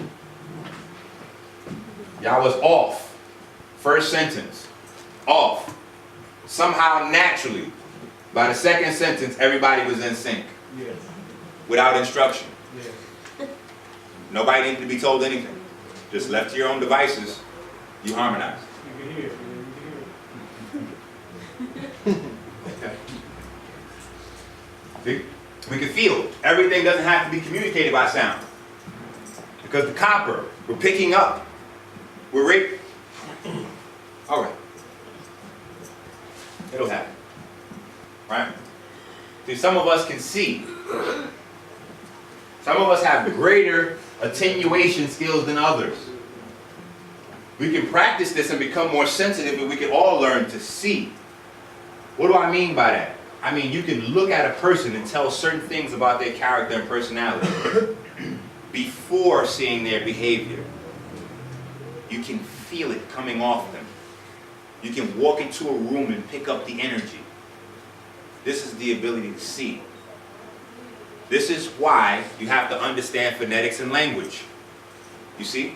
y'all was off. First sentence. Off. Somehow naturally, by the second sentence, everybody was in sync. Yes. Without instruction. Yes. Nobody needed to be told anything. Just left to your own devices, you harmonize. You can hear. Okay. See? We can feel it. Everything doesn't have to be communicated by sound. Because the copper, we're picking up. We're right. All right. It'll happen. Right? See, some of us can see. Some of us have greater attenuation skills than others. We can practice this and become more sensitive, and we can all learn to see. What do I mean by that? I mean, you can look at a person and tell certain things about their character and personality before seeing their behavior. You can feel it coming off them. You can walk into a room and pick up the energy. This is the ability to see. This is why you have to understand phonetics and language. You see?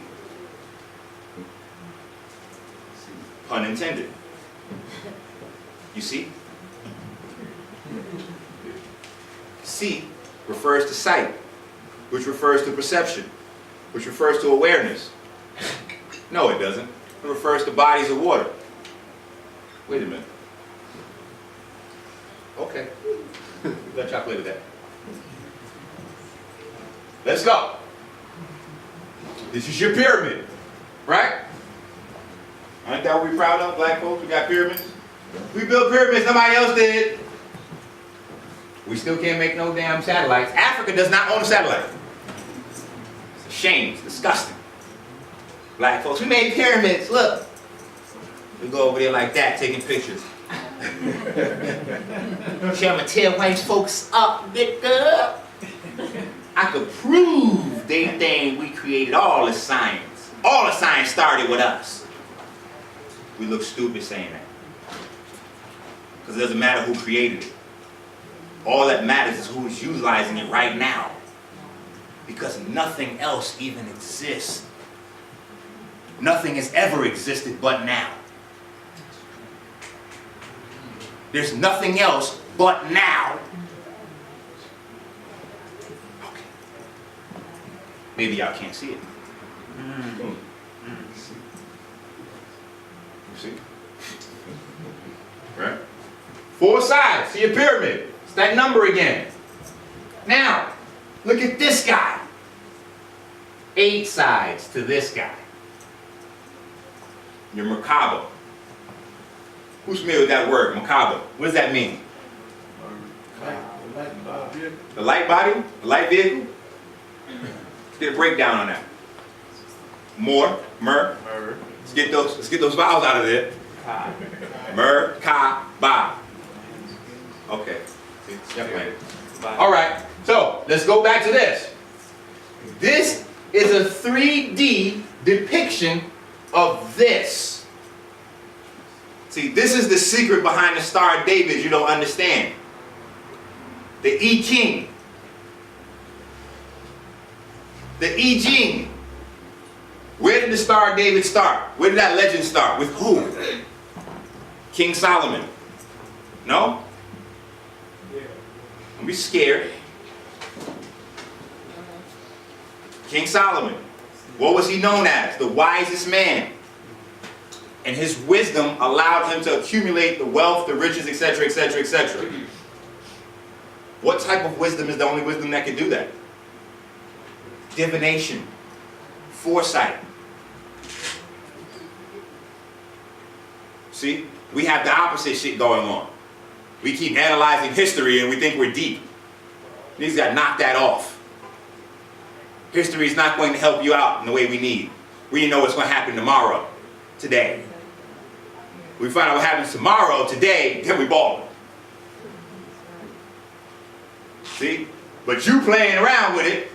Pun intended. You see? See refers to sight, which refers to perception, which refers to awareness. No, it doesn't. It refers to bodies of water. Wait a minute. Okay. Let y'all play with that. Let's go. This is your pyramid, right? Aren't that what we're proud of, black folks? We got pyramids. We built pyramids, nobody else did. We still can't make no damn satellites. Africa does not own a satellite. It's a shame. It's disgusting. Black folks, we made pyramids. Look. We go over there like that, taking pictures. See, I'ma tear white folks up, nigga. I could prove they think we created all the science. All the science started with us. We look stupid saying that. Because it doesn't matter who created it. All that matters is who is utilizing it right now. Because nothing else even exists. Nothing has ever existed but now. There's nothing else but now. Okay. Maybe y'all can't see it. You see? Right? 4 sides to your pyramid. It's that number again. Now, look at this guy. 8 sides to this guy. Your Merkaba. Who's familiar with that word, Merkaba? What does that mean? The light body? The light vehicle? Let's get a breakdown on that. Mer. Let's get those vowels out of there. Merkaba. Okay. All right. So let's go back to this. This is a 3D depiction of this. See, this is the secret behind the Star of David you don't understand. The Iking. The Iking. Where did the Star of David start? Where did that legend start? With who? King Solomon. No? Don't be scared. King Solomon. What was he known as? The wisest man. And his wisdom allowed him to accumulate the wealth, the riches, etc., etc., etc. What type of wisdom is the only wisdom that can do that? Divination. Foresight. See? We have the opposite shit going on. We keep analyzing history and we think we're deep. These got to knock that off. History is not going to help you out in the way we need. We didn't know what's going to happen tomorrow, today. We find out what happens tomorrow, today, then we ball. See? But you playing around with it.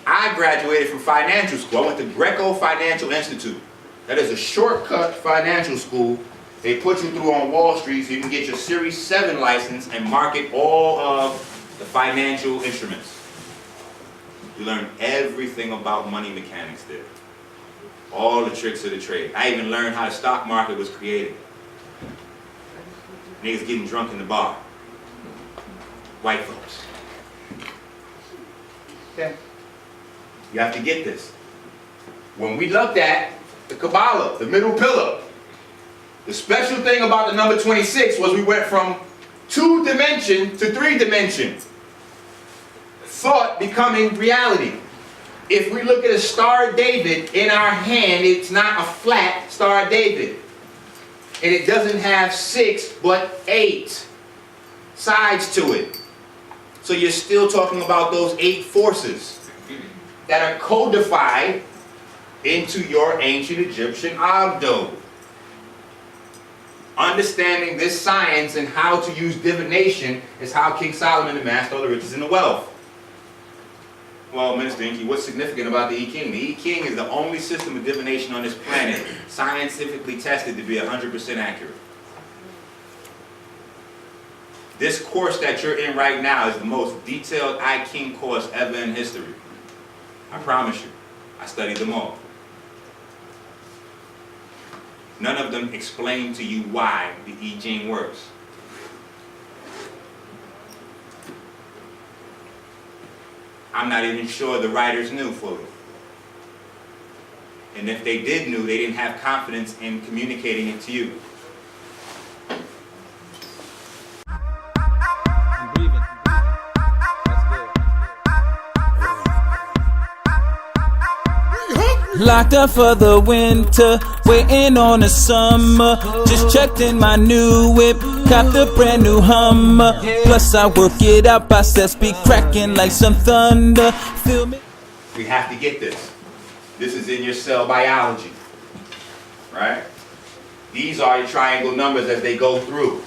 I graduated from financial school. I went to Greco Financial Institute. That is a shortcut financial school. They put you through on Wall Street so you can get your Series 7 license and market all of the financial instruments. You learn everything about money mechanics there. All the tricks of the trade. I even learned how the stock market was created. Niggas getting drunk in the bar. White folks. Okay. You have to get this. When we looked at the Kabbalah, the middle pillar, the special thing about the number 26 was we went from 2-dimension to 3-dimension. Thought becoming reality. If we look at a Star of David in our hand, it's not a flat Star of David. And it doesn't have 6 but 8 sides to it. So you're still talking about those 8 forces that are codified into your ancient Egyptian Ogdo. Understanding this science and how to use divination is how King Solomon amassed all the riches and the wealth. Well, Minister Enqi, what's significant about the Iking? The Iking is the only system of divination on this planet scientifically tested to be 100% accurate. This course that you're in right now is the most detailed Iking course ever in history. I promise you. I studied them all. None of them explain to you why the I Ching works. I'm not even sure the writers knew fully. And if they did know, they didn't have confidence in communicating it to you. I'm breathing. That's good. Locked up for the winter, waiting on the summer. Just checked in my new whip, copped a brand new Hummer. Plus I work it out, biceps be cracking like some thunder. Feel me? We have to get this. This is in your cell biology, right? These are your triangle numbers as they go through.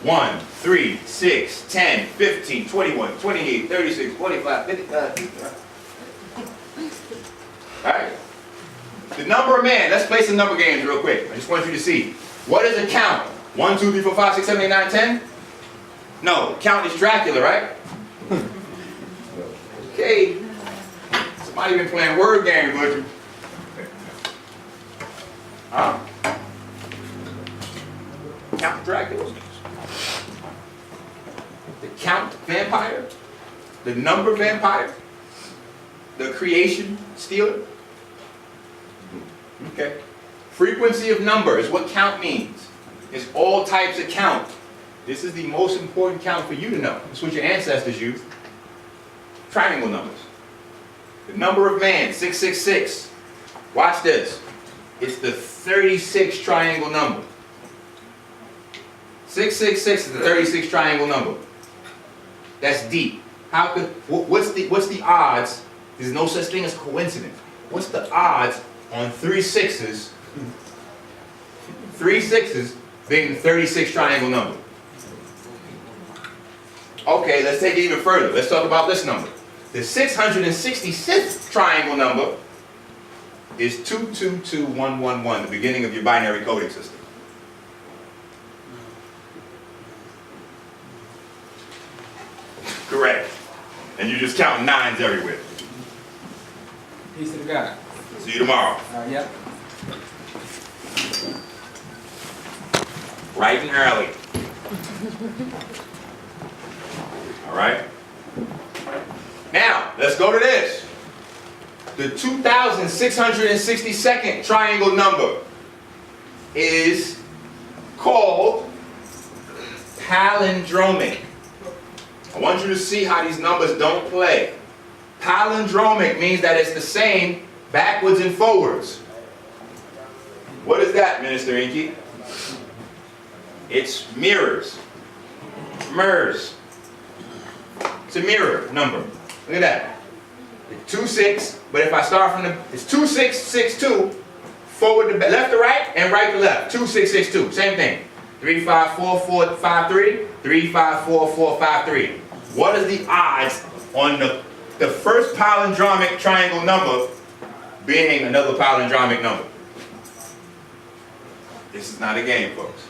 1, 3, 6, 10, 15, 21, 28, 36, 45, 55. Right? The number of man. Let's play some number games real quick. I just want you to see. What is a count? 1, 2, 3, 4, 5, 6, 7, 8, 9, 10? No, count is Dracula, right? Okay. Somebody been playing word games with you. Huh? Count Dracula. The count vampire. The number vampire. The creation stealer. Okay. Frequency of number is what count means. It's all types of count. This is the most important count for you to know. It's what your ancestors used. Triangle numbers. The number of man, 666. Watch this. It's the 36 triangle number. 666 is the 36 triangle number. That's deep. How could, what's the odds? There's no such thing as coincidence. What's the odds on 3 6s? 3 6s being the 36 triangle number. Okay, let's take it even further. Let's talk about this number. The 666th triangle number is 222111, the beginning of your binary coding system. Correct. And you're just counting 9s everywhere. Peace to the God. See you tomorrow. Yep. Bright and early. All right? Now, let's go to this. The 2662nd triangle number is called palindromic. I want you to see how these numbers don't play. Palindromic means that it's the same backwards and forwards. What is that, Minister Enqi? It's mirrors. MERS. It's a mirror number. Look at that. It's 26, but if I start from the, it's 2662, forward to left to right and right to left. 2662, same thing. 354453, 354453. What is the odds on the first palindromic triangle number being another palindromic number? This is not a game, folks.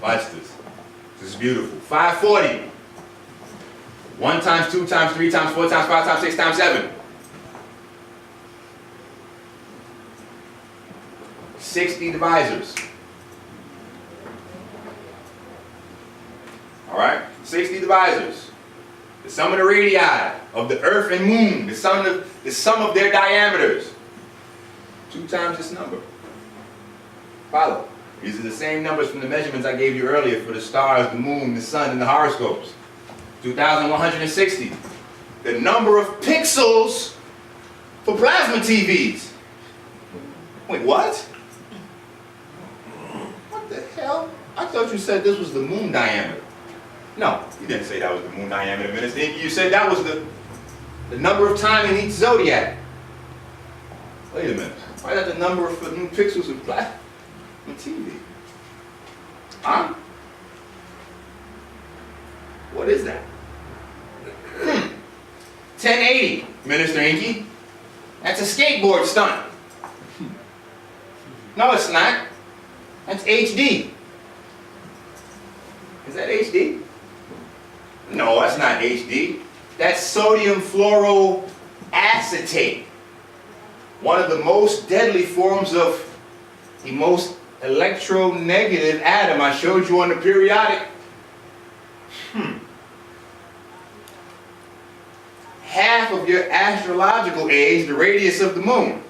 Watch this. This is beautiful. 540. 1 times, 2 times, 3 times, 4 times, 5 times, 6 times, 7. 60 divisors. Alright? 60 divisors. The sum of the radii of the Earth and Moon, the sum of their diameters. 2 times this number. Follow. These are the same numbers from the measurements I gave you earlier for the stars, the moon, the sun, and the horoscopes. 2,160. The number of pixels for plasma TVs. Wait, what? What the hell? I thought you said this was the moon diameter. No, you didn't say that was the moon diameter, Minister. You said that was the number of time in each zodiac. Wait a minute. Why is that the number of pixels of plasma TV? Huh? What is that? 1080, Minister Enqi. That's a skateboard stunt. No, it's not. That's HD. Is that HD? No, that's not HD. That's sodium fluoroacetate. One of the most deadly forms of the most electronegative atom I showed you on the periodic. Half of your astrological age, the radius of the moon.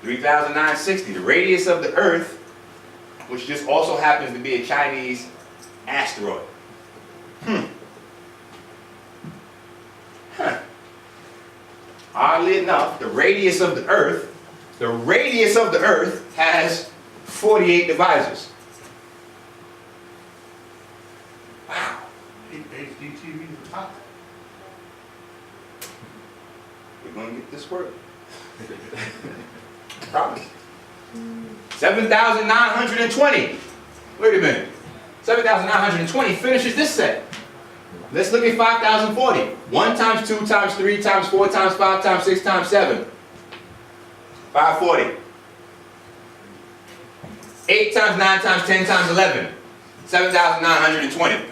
3,960, the radius of the Earth, which just also happens to be a Chinese asteroid. Oddly enough, the radius of the Earth has 48 divisors. Wow. HDTV is the top. We're going to get this work. Promise. 7,920. Wait a minute. 7,920 finishes this set. Let's look at 5,040. 1 times 2 times 3 times 4 times 5 times 6 times 7. 540. 8 times 9 times 10 times 11. 7,920.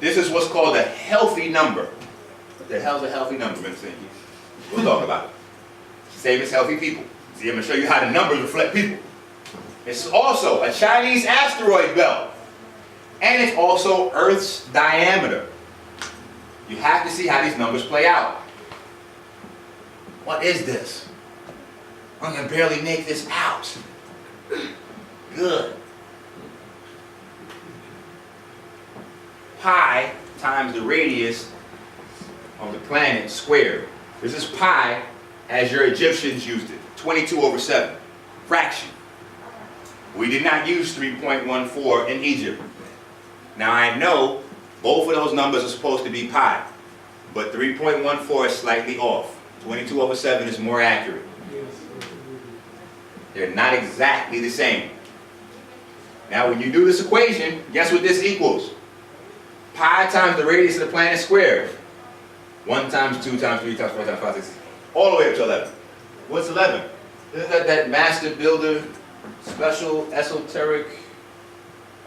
This is what's called a healthy number. What the hell's a healthy number, Mr. Enqi? We'll talk about it. Same as healthy people. See, I'm going to show you how the numbers reflect people. It's also a Chinese asteroid belt. And it's also Earth's diameter. You have to see how these numbers play out. What is this? I can barely make this out. Good. Pi times the radius of the planet squared. This is pi as your Egyptians used it. 22/7. Fraction. We did not use 3.14 in Egypt. Now I know both of those numbers are supposed to be pi, but 3.14 is slightly off. 22/7 is more accurate. They're not exactly the same. Now when you do this equation, guess what this equals? Pi times the radius of the planet squared. 1 times 2 times 3 times 4 times 5 6, all the way up to 11. What's 11? Isn't that master builder, special, esoteric?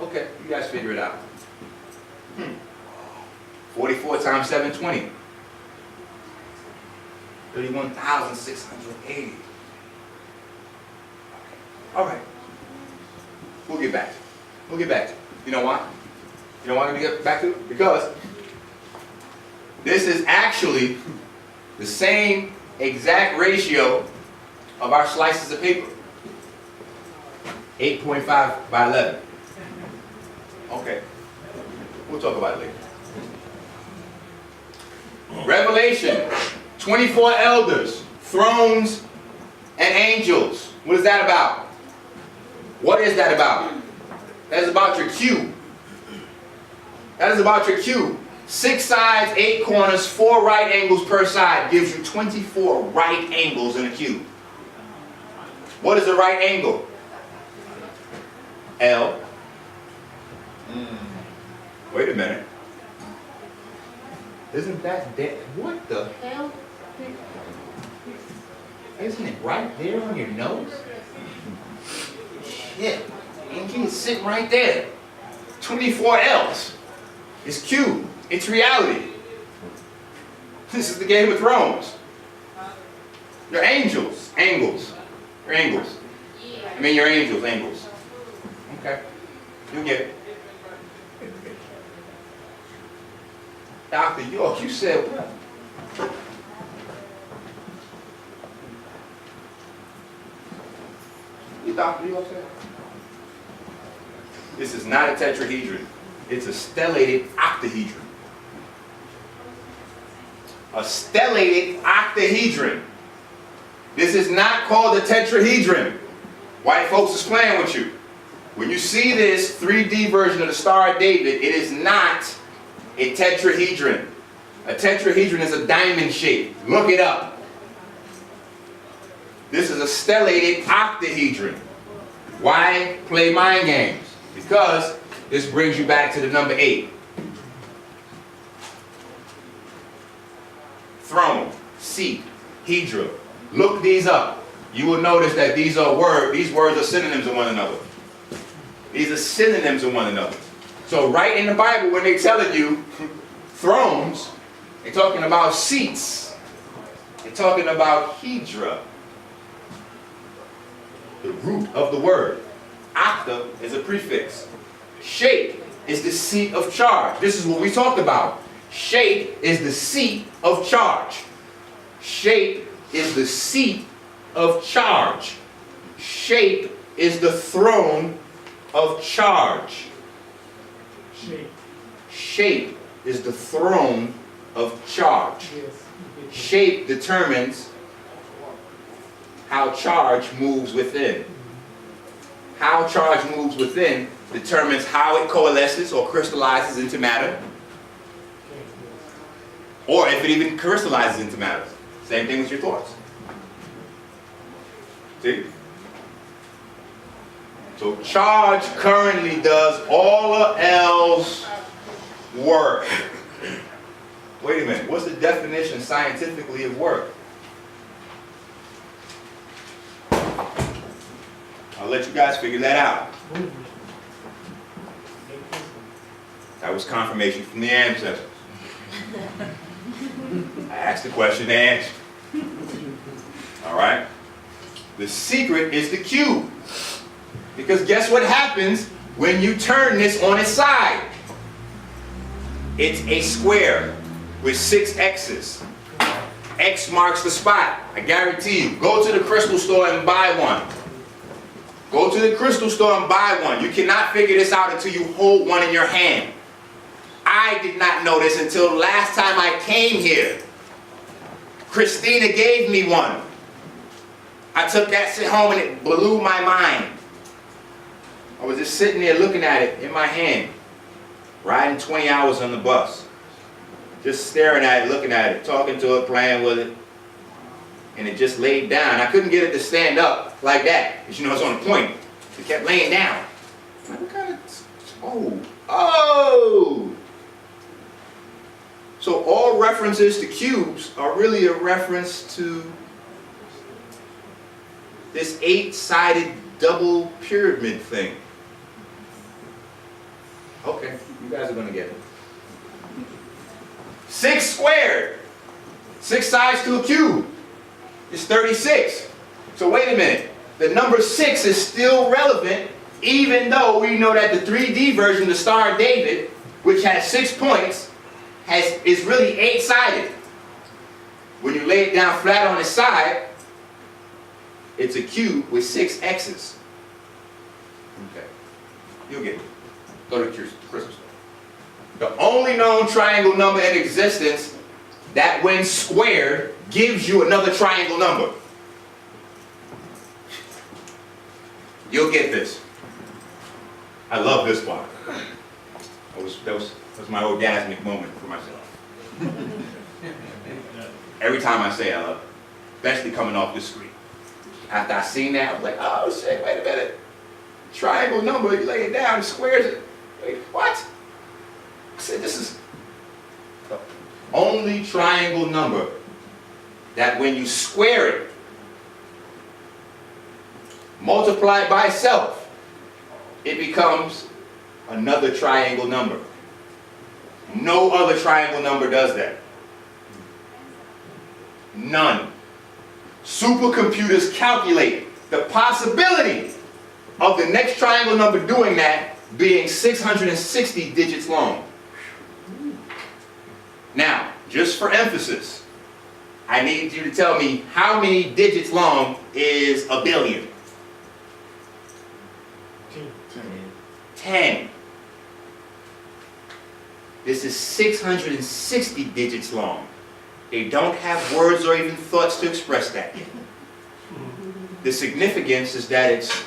Okay, you guys figure it out. 44 times 720. 31,680. All right. We'll get back. We'll get back. You know why? You know why we get back to it? Because this is actually the same exact ratio of our slices of paper. 8.5 by 11. Okay. We'll talk about it later. Revelation. 24 elders, thrones, and angels. What is that about? What is that about? That is about your cube. That is about your cube. 6 sides, 8 corners, 4 right angles per side gives you 24 right angles in a cube. What is a right angle? L. Wait a minute. Isn't that dead? What the hell? Isn't it right there on your nose? Shit. Enqi is sitting right there. 24 L's. It's cube. It's reality. This is the Game of Thrones. Your angels. Angles. Your angles. I mean your angels. Angles. Okay. You get it. Dr. York, you said what? You Dr. York said? This is not a tetrahedron. It's a stellated octahedron. A stellated octahedron. This is not called a tetrahedron. White folks is playing with you. When you see this 3D version of the Star of David, it is not a tetrahedron. A tetrahedron is a diamond shape. Look it up. This is a stellated octahedron. Why play mind games? Because this brings you back to the number 8. Throne, seat, hedra. Look these up. You will notice that these words are synonyms of one another. These are synonyms of one another. So right in the Bible, when they're telling you thrones, they're talking about seats. They're talking about hedra. The root of the word. Octa is a prefix. Shape is the seat of charge. This is what we talked about. Shape is the seat of charge. Shape is the seat of charge. Shape is the throne of charge. Shape is the throne of charge. Shape determines how charge moves within. How charge moves within determines how it coalesces or crystallizes into matter, or if it even crystallizes into matter. Same thing with your thoughts. See? So charge currently does all of L's work. Wait a minute, what's the definition scientifically of work? I'll let you guys figure that out. That was confirmation from the ancestors. I asked the question, they answered. All right? The secret is the cube. Because guess what happens when you turn this on its side? It's a square with 6 X's. X marks the spot. I guarantee you. Go to the crystal store and buy one. Go to the crystal store and buy one. You cannot figure this out until you hold one in your hand. I did not know this until last time I came here. Christina gave me one. I took that shit home and it blew my mind. I was just sitting there looking at it in my hand, riding 20 hours on the bus. Just staring at it, looking at it, talking to it, playing with it. And it just laid down. I couldn't get it to stand up like that, because you know it's on a point. It kept laying down. Like, what kind of, oh! So all references to cubes are really a reference to this 8-sided double pyramid thing. Okay, you guys are gonna get it. 6 squared. 6 sides to a cube is 36. So wait a minute. The number 6 is still relevant, even though we know that the 3D version, the Star of David, which has 6 points, is really 8-sided. When you lay it down flat on its side, it's a cube with 6 X's. Okay, you'll get it. Go to the crystal store. The only known triangle number in existence that when squared gives you another triangle number. You'll get this. I love this part. That was my orgasmic moment for myself. Every time I say I love it, especially coming off the screen. After I seen that, I was like, oh shit, wait a minute. Triangle number, you lay it down, it squares it. Wait, what? I said, this is the only triangle number that when you square it, multiply it by itself, it becomes another triangle number. No other triangle number does that. None. Supercomputers calculate the possibility of the next triangle number doing that being 660 digits long. Now, just for emphasis, I need you to tell me how many digits long is a billion? 10. This is 660 digits long. They don't have words or even thoughts to express that yet. The significance is that it's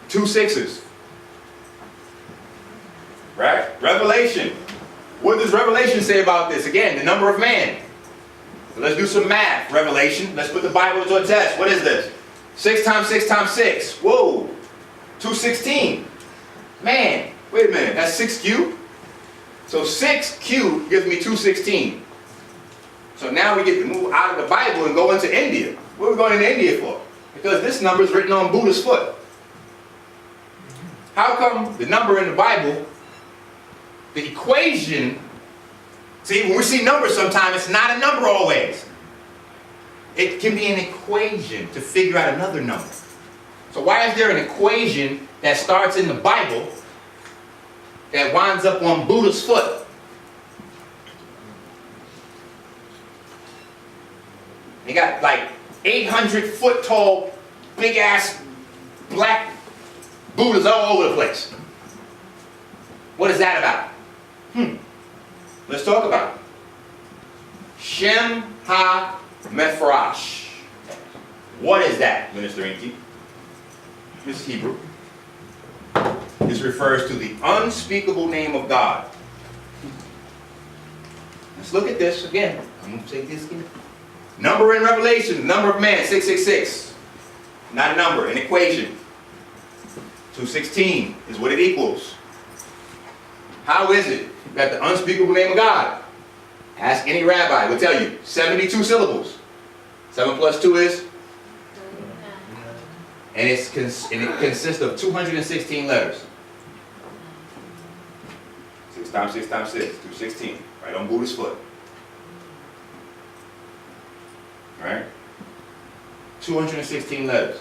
2 6s. Right? Revelation. What does Revelation say about this? Again, the number of man. So let's do some math. Revelation. Let's put the Bible to a test. What is this? 6 times 6 times 6. Whoa. 216. Man, wait a minute. That's 6 cubed? So 6 cubed gives me 216. So now we get to move out of the Bible and go into India. What are we going into India for? Because this number is written on Buddha's foot. How come the number in the Bible, the equation, see, when we see numbers sometimes, it's not a number always. It can be an equation to figure out another number. So why is there an equation that starts in the Bible that winds up on Buddha's foot? They got like 800-foot tall, big ass black Buddhas all over the place. What is that about? Let's talk about it. Shem ha-mefrash. What is that, Minister Enqi? This is Hebrew. This refers to the unspeakable name of God. Let's look at this again. I'm going to take this again. Number in Revelation, number of man, 666. Not a number, an equation. 216 is what it equals. How is it that the unspeakable name of God? Ask any rabbi, will tell you, 72 syllables. 7 plus 2 is? And it consists of 216 letters. 6 times 6 times 6, 216. Right on Buddha's foot. Right? 216 letters.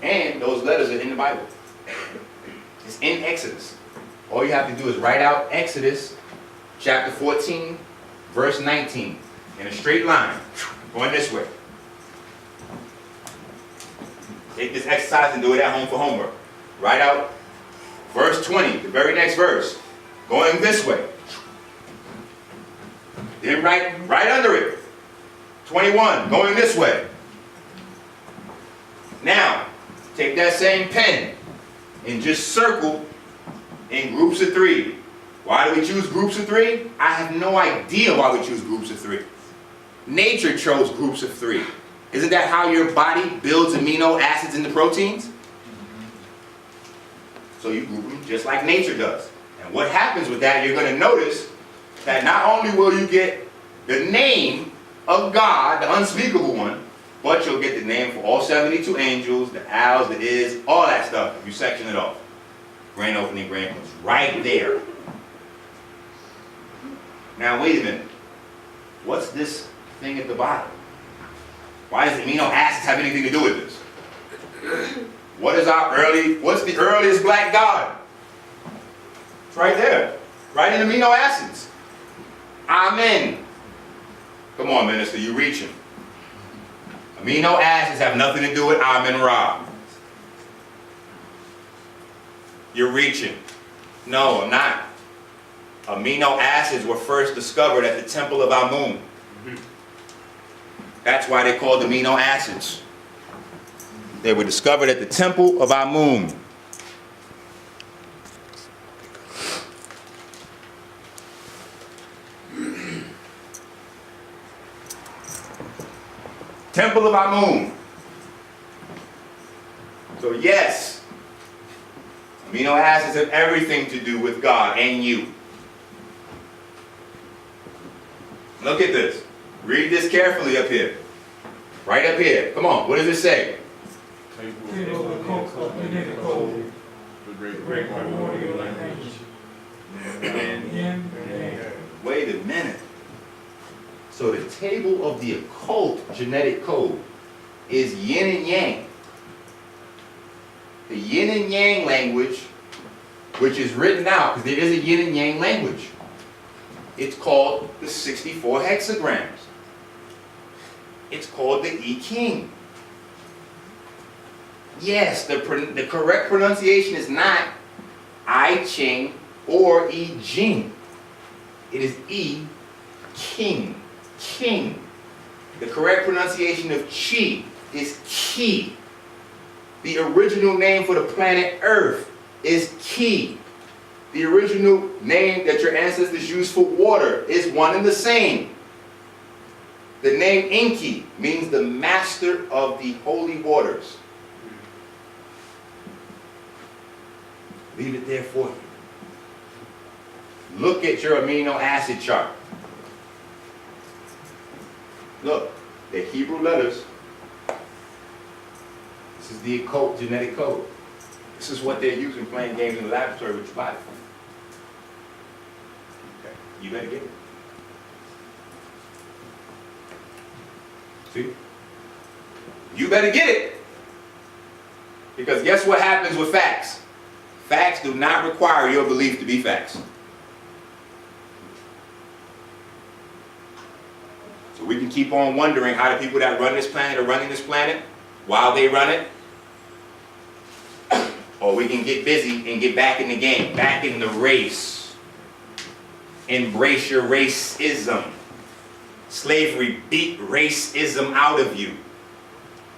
And those letters are in the Bible. It's in Exodus. All you have to do is write out Exodus chapter 14, verse 19, in a straight line, going this way. Take this exercise and do it at home for homework. Write out verse 20, the very next verse, going this way. Then right under it, 21, going this way. Now, take that same pen and just circle in groups of 3. Why do we choose groups of 3? I have no idea why we choose groups of 3. Nature chose groups of 3. Isn't that how your body builds amino acids into proteins? So you group them just like nature does. And what happens with that, you're going to notice that not only will you get the name of God, the unspeakable one, but you'll get the name for all 72 angels, the owls, the is, all that stuff, if you section it off. Grand opening, grand close, right there. Now wait a minute. What's this thing at the bottom? Why does amino acids have anything to do with this? What's the earliest black god? It's right there. Right in amino acids. Amen. Come on, minister, you reaching. Amino acids have nothing to do with Amen Ra. You're reaching. No, I'm not. Amino acids were first discovered at the temple of Amun. That's why they're called amino acids. They were discovered at the temple of Amun. Temple of Amun. So yes, amino acids have everything to do with God and you. Look at this. Read this carefully up here. Right up here. Come on, what does it say? Wait a minute. So the table of the occult genetic code is yin and yang. The yin and yang language, which is written out, because there is a yin and yang language. It's called the 64 hexagrams. It's called the Iking. Yes, the correct pronunciation is not I-Ching or I-Jing. It is I-King. King. The correct pronunciation of Chi is Ki. The original name for the planet Earth is Ki. The original name that your ancestors used for water is one and the same. The name Enqi means the master of the holy waters. Leave it there for you. Look at your amino acid chart. Look, the Hebrew letters. This is the occult genetic code. This is what they're using playing games in the laboratory with your body. Okay, you better get it. See? You better get it. Because guess what happens with facts? Facts do not require your belief to be facts. So we can keep on wondering how the people that run this planet are running this planet while they run it. Or we can get busy and get back in the game, back in the race. embrace your racism. Slavery beat racism out of you.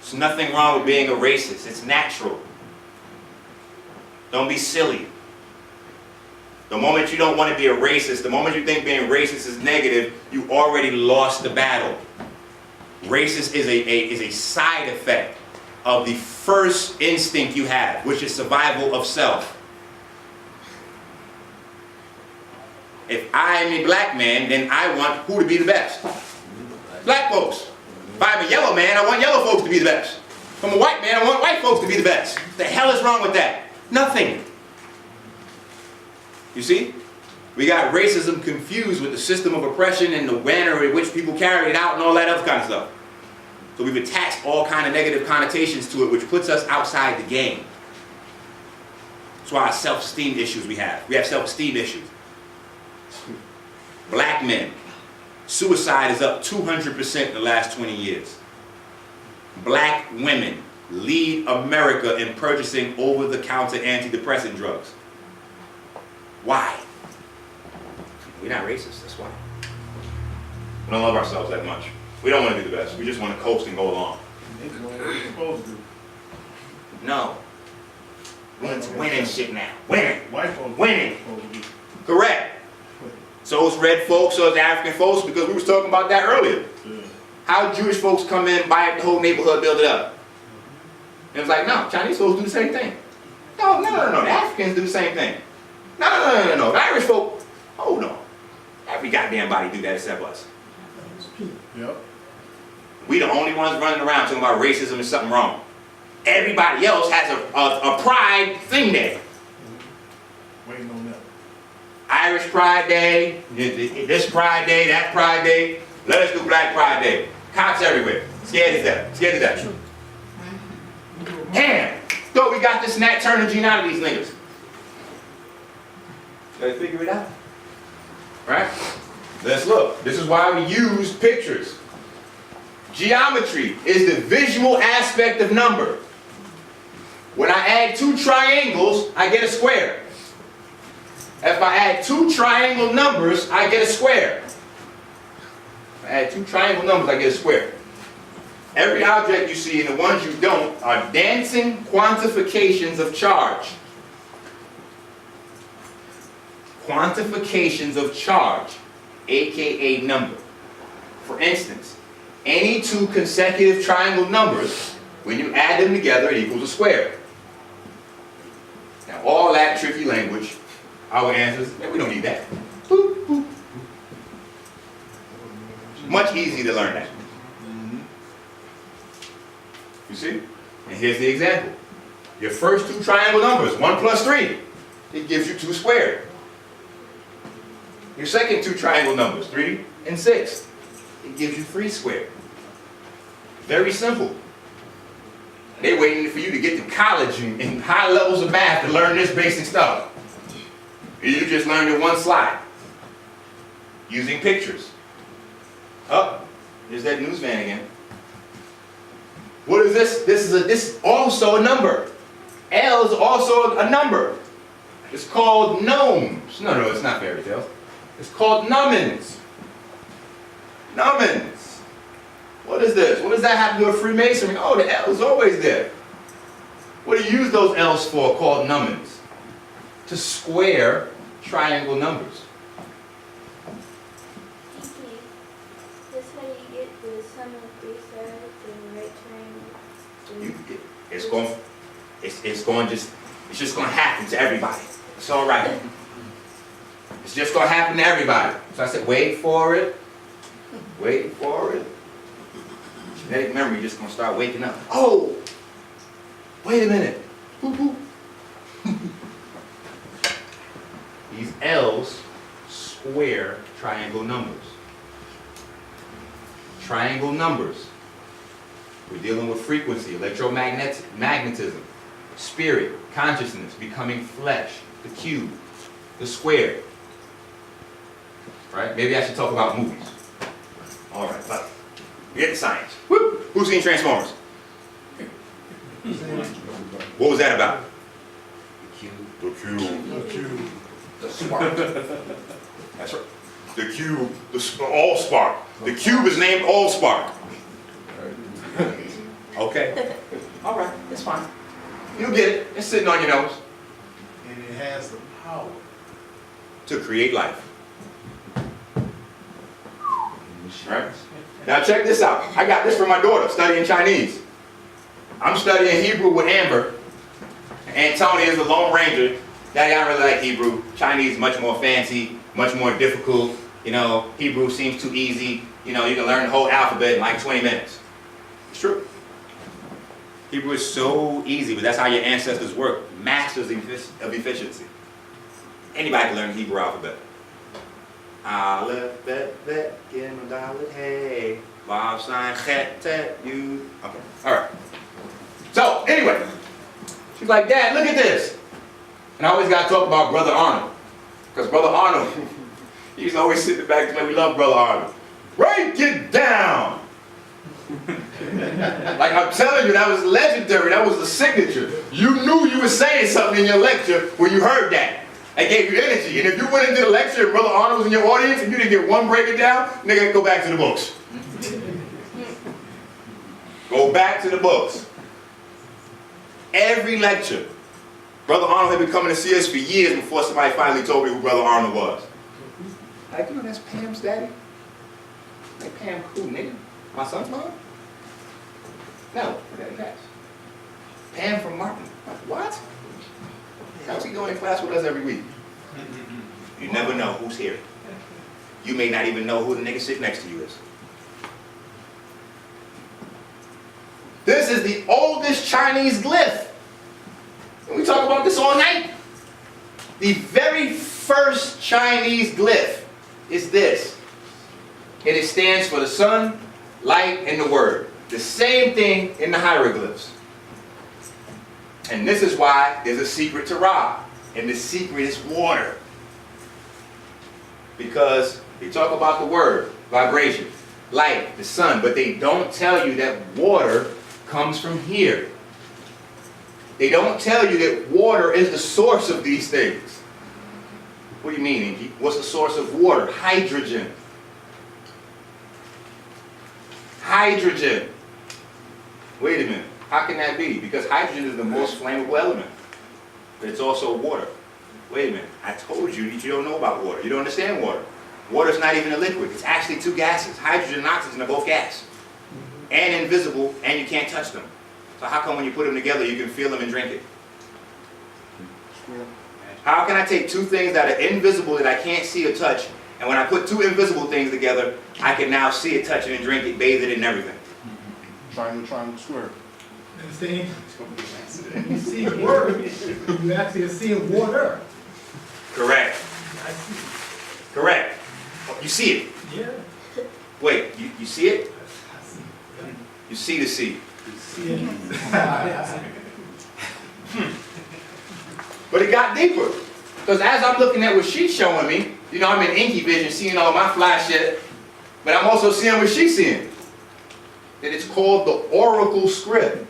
There's nothing wrong with being a racist. It's natural. Don't be silly. The moment you don't want to be a racist, the moment you think being racist is negative, you already lost the battle. Racist is a side effect of the first instinct you have, which is survival of self. If I am a black man, then I want who to be the best? Black folks. If I'm a yellow man, I want yellow folks to be the best. If I'm a white man, I want white folks to be the best. What the hell is wrong with that? Nothing. You see? We got racism confused with the system of oppression and the manner in which people carry it out and all that other kind of stuff. So we've attached all kind of negative connotations to it, which puts us outside the game. That's why our self-esteem issues we have. We have self-esteem issues. Black men, suicide is up 200% in the last 20 years. Black women lead America in purchasing over-the-counter antidepressant drugs. Why? We're not racist, that's why. We don't love ourselves that much. We don't want to be the best. We just want to coast and go along. No. We want to win and shit now. Winning. Winning. Correct. So it's red folks, so it's African folks, because we was talking about that earlier. How Jewish folks come in, buy up the whole neighborhood, build it up. And it was like, no, Chinese folks do the same thing. No. The Africans do the same thing. No. The Irish folk, oh no. Every goddamn body do that except us. Yep. We the only ones running around talking about racism and something wrong. Everybody else has a pride thing there. Waiting on that. Irish Pride Day, this Pride Day, that Pride Day. Let us do Black Pride Day. Cops everywhere. Scared to death. Scared to death. Damn. Yo, we got this Nat Turner gene out of these niggas. Gotta figure it out. Right? Let's look. This is why we use pictures. Geometry is the visual aspect of number. When I add two triangles, I get a square. If I add two triangle numbers, I get a square. If I add two triangle numbers, I get a square. Every object you see and the ones you don't are dancing quantifications of charge. Quantifications of charge, aka number. For instance, any two consecutive triangle numbers, when you add them together, it equals a square. Now all that tricky language, our answers, we don't need that. Boop, boop. Much easier to learn that. You see? And here's the example. Your first two triangle numbers, 1 plus 3, it gives you 2 squared. Your second two triangle numbers, 3 and 6, it gives you 3 squared. Very simple. They're waiting for you to get to college and high levels of math to learn this basic stuff. You just learned in one slide. Using pictures. Oh, there's that news van again. What is this? This is also a number. L is also a number. It's called gnomes. No, it's not fairy tales. It's called nummins. Nummins. What is this? What does that have to do with Freemasonry? Oh, the L is always there. What do you use those L's for, called nummins? To square triangle numbers. Okay. That's how you get the sum of 3 sides and right triangle. It's just going to happen to everybody. It's all right. It's just going to happen to everybody. So I said, wait for it. Wait for it. Genetic memory just going to start waking up. Oh, wait a minute. These L's square triangle numbers. Triangle numbers. We're dealing with frequency, electromagnetism, spirit, consciousness, becoming flesh, the cube, the square. Right? Maybe I should talk about movies. All right, but we get the science. Woo! Who's seen Transformers? What was that about? The cube. The cube. The spark. That's right. The cube, Allspark. The cube is named Allspark. Okay. All right, it's fine. You get it. It's sitting on your nose. And it has the power To create life. Right? Now check this out. I got this from my daughter studying Chinese. I'm studying Hebrew with Amber. Antonia is the Lone Ranger. Daddy, I don't really like Hebrew. Chinese is much more fancy, much more difficult. You know, Hebrew seems too easy. You know, you can learn the whole alphabet in like 20 minutes. It's true. Hebrew is so easy, but that's how your ancestors worked. Masters of efficiency. Anybody can learn the Hebrew alphabet. Aleph, bet, bet, gimel, dalet, hey. Vav, sin, chet, tet, yud. Okay, all right. So, anyway, she's like, Dad, look at this. And I always got to talk about Brother Arnold. Because Brother Arnold, he used to always sit in the back and say, we love Brother Arnold. Break it down. Like I'm telling you, that was legendary. That was the signature. You knew you were saying something in your lecture when you heard that. It gave you energy. And if you went into the lecture and Brother Arnold was in your audience and you didn't get one break it down, nigga, go back to the books. Go back to the books. Every lecture. Brother Arnold had been coming to see us for years before somebody finally told me who Brother Arnold was. Like, you know, that's Pam's daddy. Like, Pam who, nigga? My son's mom? No, I got a catch. Pam from Martin. What? How's he going in class with us every week? You never know who's here. You may not even know who the nigga sitting next to you is. This is the oldest Chinese glyph. And we talk about this all night. The very first Chinese glyph is this. And it stands for the sun, light, and the word. The same thing in the hieroglyphs. And this is why there's a secret to Ra. And the secret is water. Because they talk about the word, vibration, light, the sun, but they don't tell you that water comes from here. They don't tell you that water is the source of these things. What do you mean, Enqi? What's the source of water? Hydrogen. Hydrogen. Wait a minute. How can that be? Because hydrogen is the most flammable element. But it's also water. Wait a minute. I told you that you don't know about water. You don't understand water. Water is not even a liquid. It's actually two gases. Hydrogen and oxygen are both gas. And invisible, and you can't touch them. So how come when you put them together, you can feel them and drink it? How can I take two things that are invisible that I can't see or touch, and when I put two invisible things together, I can now see it, touch it, and drink it, bathe it, and everything? Triangle, square. Understand? You see water, you actually are seeing water. Correct. Correct. You see it? Yeah. Wait, you see it? You see the sea. But it got deeper. Because as I'm looking at what she's showing me, you know, I'm in Enqi vision, seeing all my fly shit, but I'm also seeing what she's seeing. And it's called the oracle script.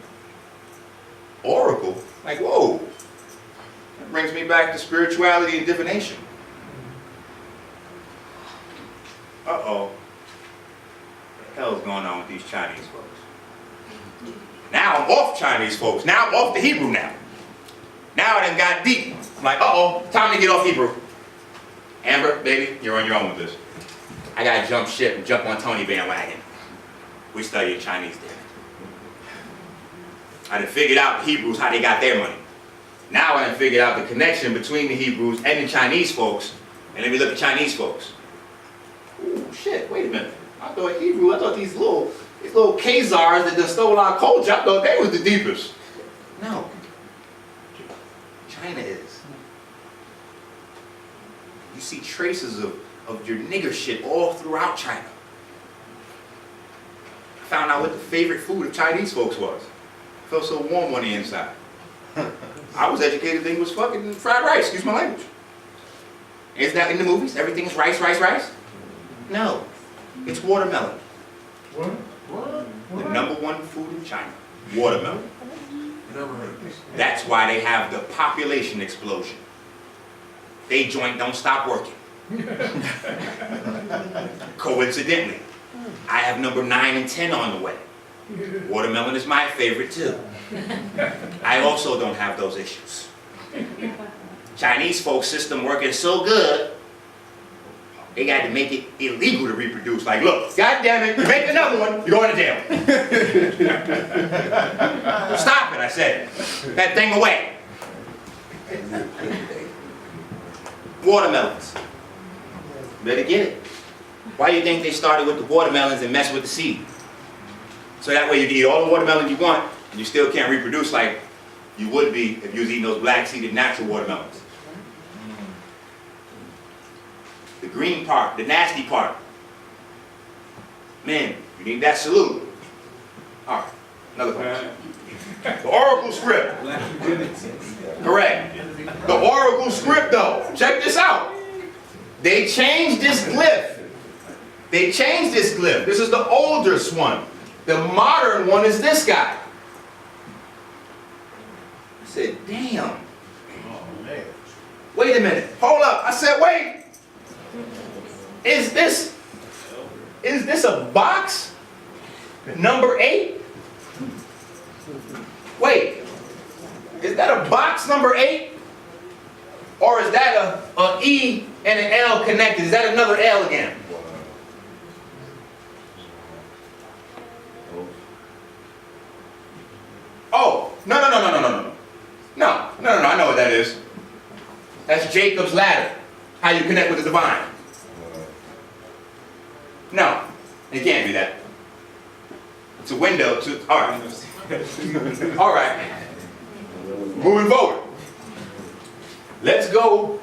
Oracle? Like, whoa. That brings me back to spirituality and divination. Uh-oh. What the hell's going on with these Chinese folks? Now I'm off Chinese folks. Now I'm off the Hebrew now. Now I done got deep. I'm like, uh-oh, time to get off Hebrew. Amber, baby, you're on your own with this. I gotta jump ship and jump on Tony bandwagon. We studying Chinese there. I done figured out the Hebrews, how they got their money. Now I done figured out the connection between the Hebrews and the Chinese folks. And let me look at Chinese folks. Ooh, shit, wait a minute. I thought Hebrew, I thought these little Khazars that just stole our culture, I thought they was the deepest. No. China is. You see traces of your nigger shit all throughout China. I found out what the favorite food of Chinese folks was. I felt so warm on the inside. I was educated thinking it was fucking fried rice, excuse my language. Isn't that in the movies? Everything's rice, rice, rice? No. It's watermelon. What? The number one food in China. Watermelon. That's why they have the population explosion. They joint don't stop working. Coincidentally, I have number 9 and 10 on the way. Watermelon is my favorite too. I also don't have those issues. Chinese folks' system working so good, they got to make it illegal to reproduce. Like, look, God damn it, you make another one, you're going to jail. Stop it, I said. That thing away. Watermelons. Better get it. Why do you think they started with the watermelons and messed with the seed? So that way you can eat all the watermelons you want, and you still can't reproduce like you would be if you was eating those black-seeded natural watermelons. The green part, the nasty part. Man, you need that salute. All right, another question. The oracle script. Correct. The oracle script, though. Check this out. They changed this glyph. They changed this glyph. This is the oldest one. The modern one is this guy. I said, damn. Oh, man. Wait a minute. Hold up. I said, wait. Is this a box? Number 8? Wait. Is that a box number 8? Or is that a E and an L connected? Is that another L again? Oh, no, I know what that is. That's Jacob's ladder. How you connect with the divine. No, it can't be that. It's a window to, all right. All right. Moving forward. Let's go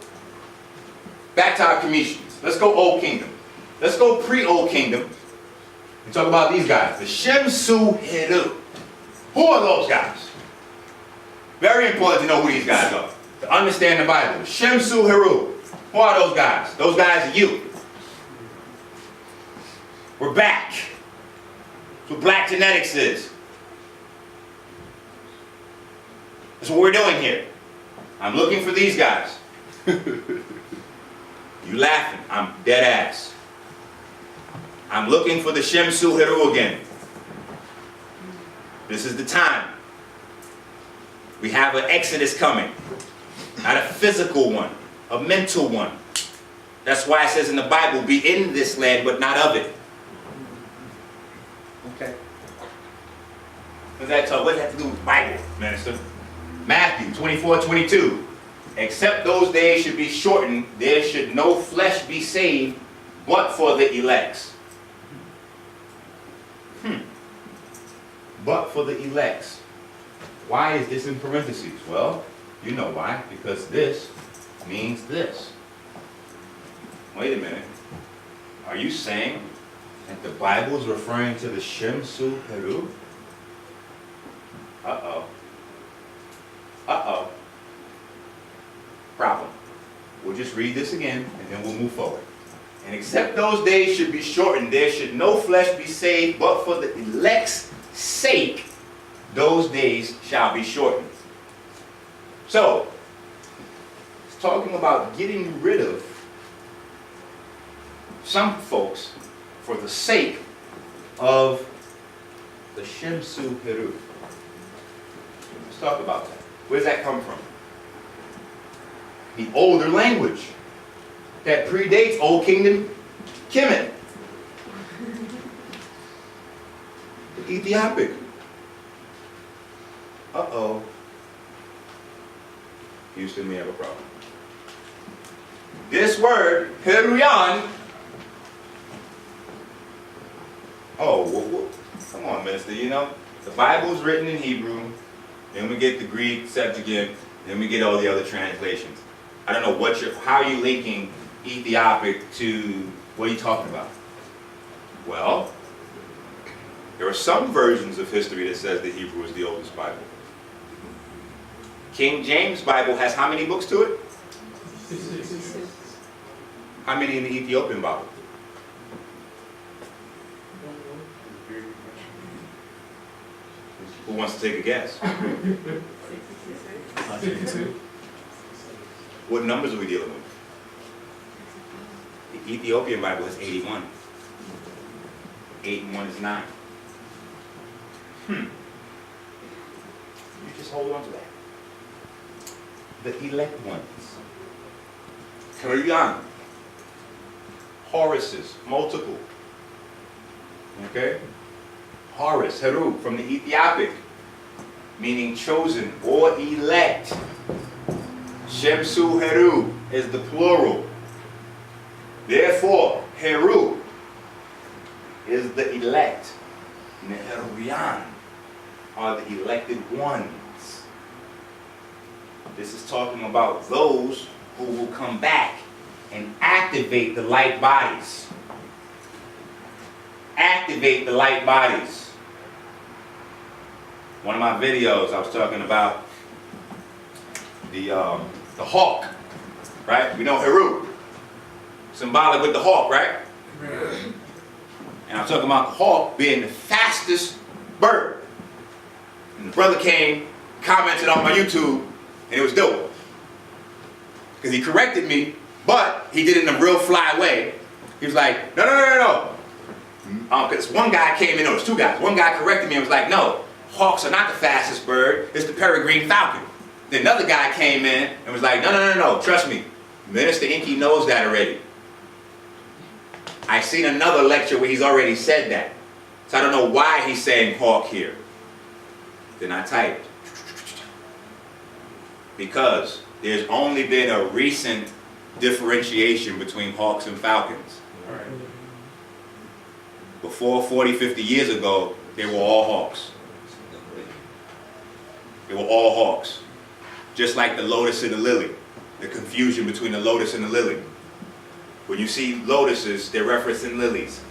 back to our Commissions. Let's go Old Kingdom. Let's go pre-Old Kingdom and talk about these guys. The Shemsu Heru. Who are those guys? Very important to know who these guys are. To understand the Bible. Shemsu Heru. Who are those guys? Those guys are you. We're back. That's what black genetics is. That's what we're doing here. I'm looking for these guys. You laughing. I'm dead ass. I'm looking for the Shemsu Heru again. This is the time. We have an exodus coming. Not a physical one, a mental one. That's why it says in the Bible, be in this land, but not of it. Okay. What does that have to do with the Bible, minister? Matthew 24:22. Except those days should be shortened, there should no flesh be saved, but for the elects. But for the elects. Why is this in parentheses? Well, you know why. Because this means this. Wait a minute. Are you saying that the Bible is referring to the Shemsu Heru? Uh-oh. Uh-oh. Problem. We'll just read this again, and then we'll move forward. And except those days should be shortened, there should no flesh be saved, but for the elect's sake, those days shall be shortened. So, it's talking about getting rid of some folks for the sake of the Shemsu Heru. Let's talk about that. Where does that come from? The older language that predates Old Kingdom Kemetic. The Ethiopic. Uh-oh. Houston, we have a problem. This word, Heruyan. Oh, come on, minister, you know, the Bible's written in Hebrew, then we get the Greek, Septuagint, then we get all the other translations. I don't know how are you linking Ethiopic to, what are you talking about? Well, there are some versions of history that says the Hebrew is the oldest Bible. King James Bible has how many books to it? 66. How many in the Ethiopian Bible? Who wants to take a guess? 102. What numbers are we dealing with? The Ethiopian Bible has 81. 8 and 1 is 9. You just hold on to that. The elect ones. Karyan. Horuses, multiple. Okay? Horus, Heru, from the Ethiopic, meaning chosen or elect. Shemsu Heru is the plural. Therefore, Heru is the elect. Neheruyan are the elected ones. This is talking about those who will come back and activate the light bodies. Activate the light bodies. One of my videos, I was talking about the hawk, right? We know Heru, symbolic with the hawk, right? And I'm talking about the hawk being the fastest bird. And the brother came, commented on my YouTube, and it was dope. Because he corrected me, but he did it in a real fly way. He was like, no. Because one guy came in, no, it was two guys. One guy corrected me and was like, no, hawks are not the fastest bird, it's the peregrine falcon. Then another guy came in and was like, no, trust me, Minister Enqi knows that already. I've seen another lecture where he's already said that. So I don't know why he's saying hawk here. Then I typed. Because there's only been a recent differentiation between hawks and falcons. Right. Before 40, 50 years ago, they were all hawks. They were all hawks. Just like the lotus and the lily. The confusion between the lotus and the lily. When you see lotuses, they're referencing lilies.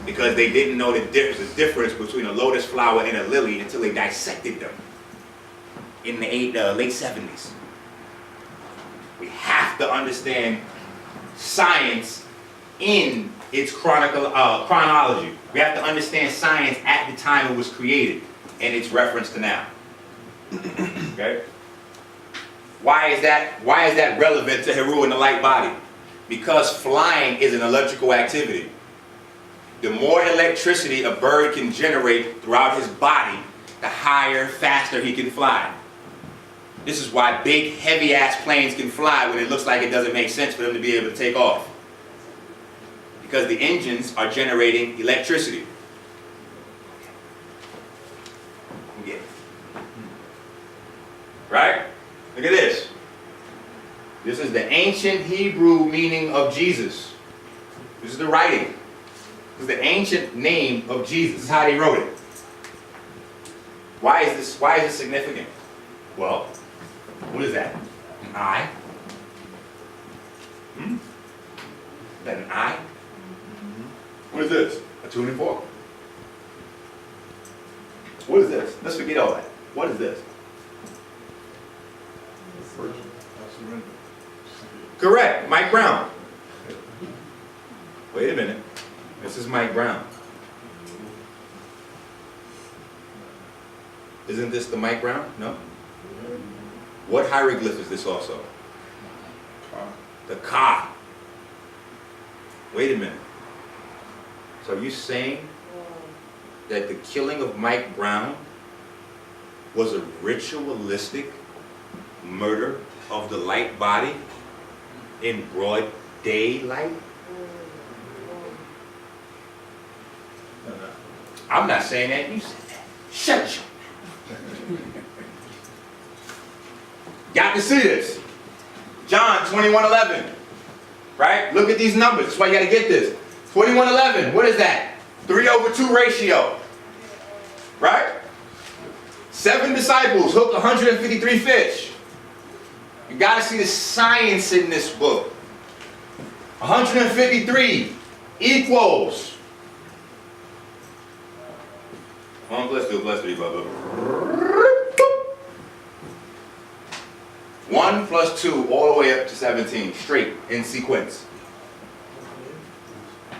Because they didn't know the difference between a lotus flower and a lily until they dissected them in the late 70s. We have to understand science in its chronology. We have to understand science at the time it was created and its reference to now. Okay? Why is that relevant to Heru and the light body? Because flying is an electrical activity. The more electricity a bird can generate throughout his body, the higher, faster he can fly. This is why big, heavy-ass planes can fly when it looks like it doesn't make sense for them to be able to take off. Because the engines are generating electricity. Yeah. Right? Look at this. This is the ancient Hebrew meaning of Jesus. This is the writing. This is the ancient name of Jesus. This is how they wrote it. Why is this significant? Well, what is that? An eye? Is that an eye? What is this? A tuning fork? What is this? Let's forget all that. What is this? Correct, Mike Brown. Wait a minute. This is Mike Brown. Isn't this the Mike Brown? No? What hieroglyph is this also? The Ka. Wait a minute. So are you saying that the killing of Mike Brown was a ritualistic murder of the light body in broad daylight? I'm not saying that, you said that. Shut up. Got to see this. John 21:11. Right? Look at these numbers. That's why you got to get this. 21:11. What is that? 3/2 ratio. Right? 7 disciples hooked 153 fish. You got to see the science in this book. 153 equals 1 + 2 + 3, blah, blah, blah. 1 + 2 all the way up to 17, straight in sequence.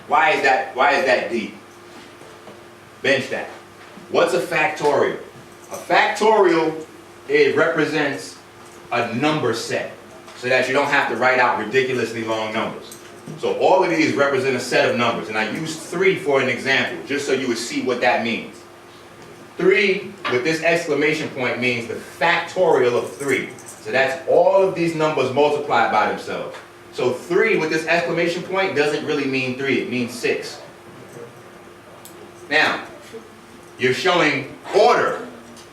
Why is that deep? Bench that. What's a factorial? A factorial, it represents a number set so that you don't have to write out ridiculously long numbers. So all of these represent a set of numbers, and I used 3 for an example, just so you would see what that means. 3 with this exclamation point means the factorial of 3. So that's all of these numbers multiplied by themselves. So 3 with this exclamation point doesn't really mean 3, it means 6. Now, you're showing order.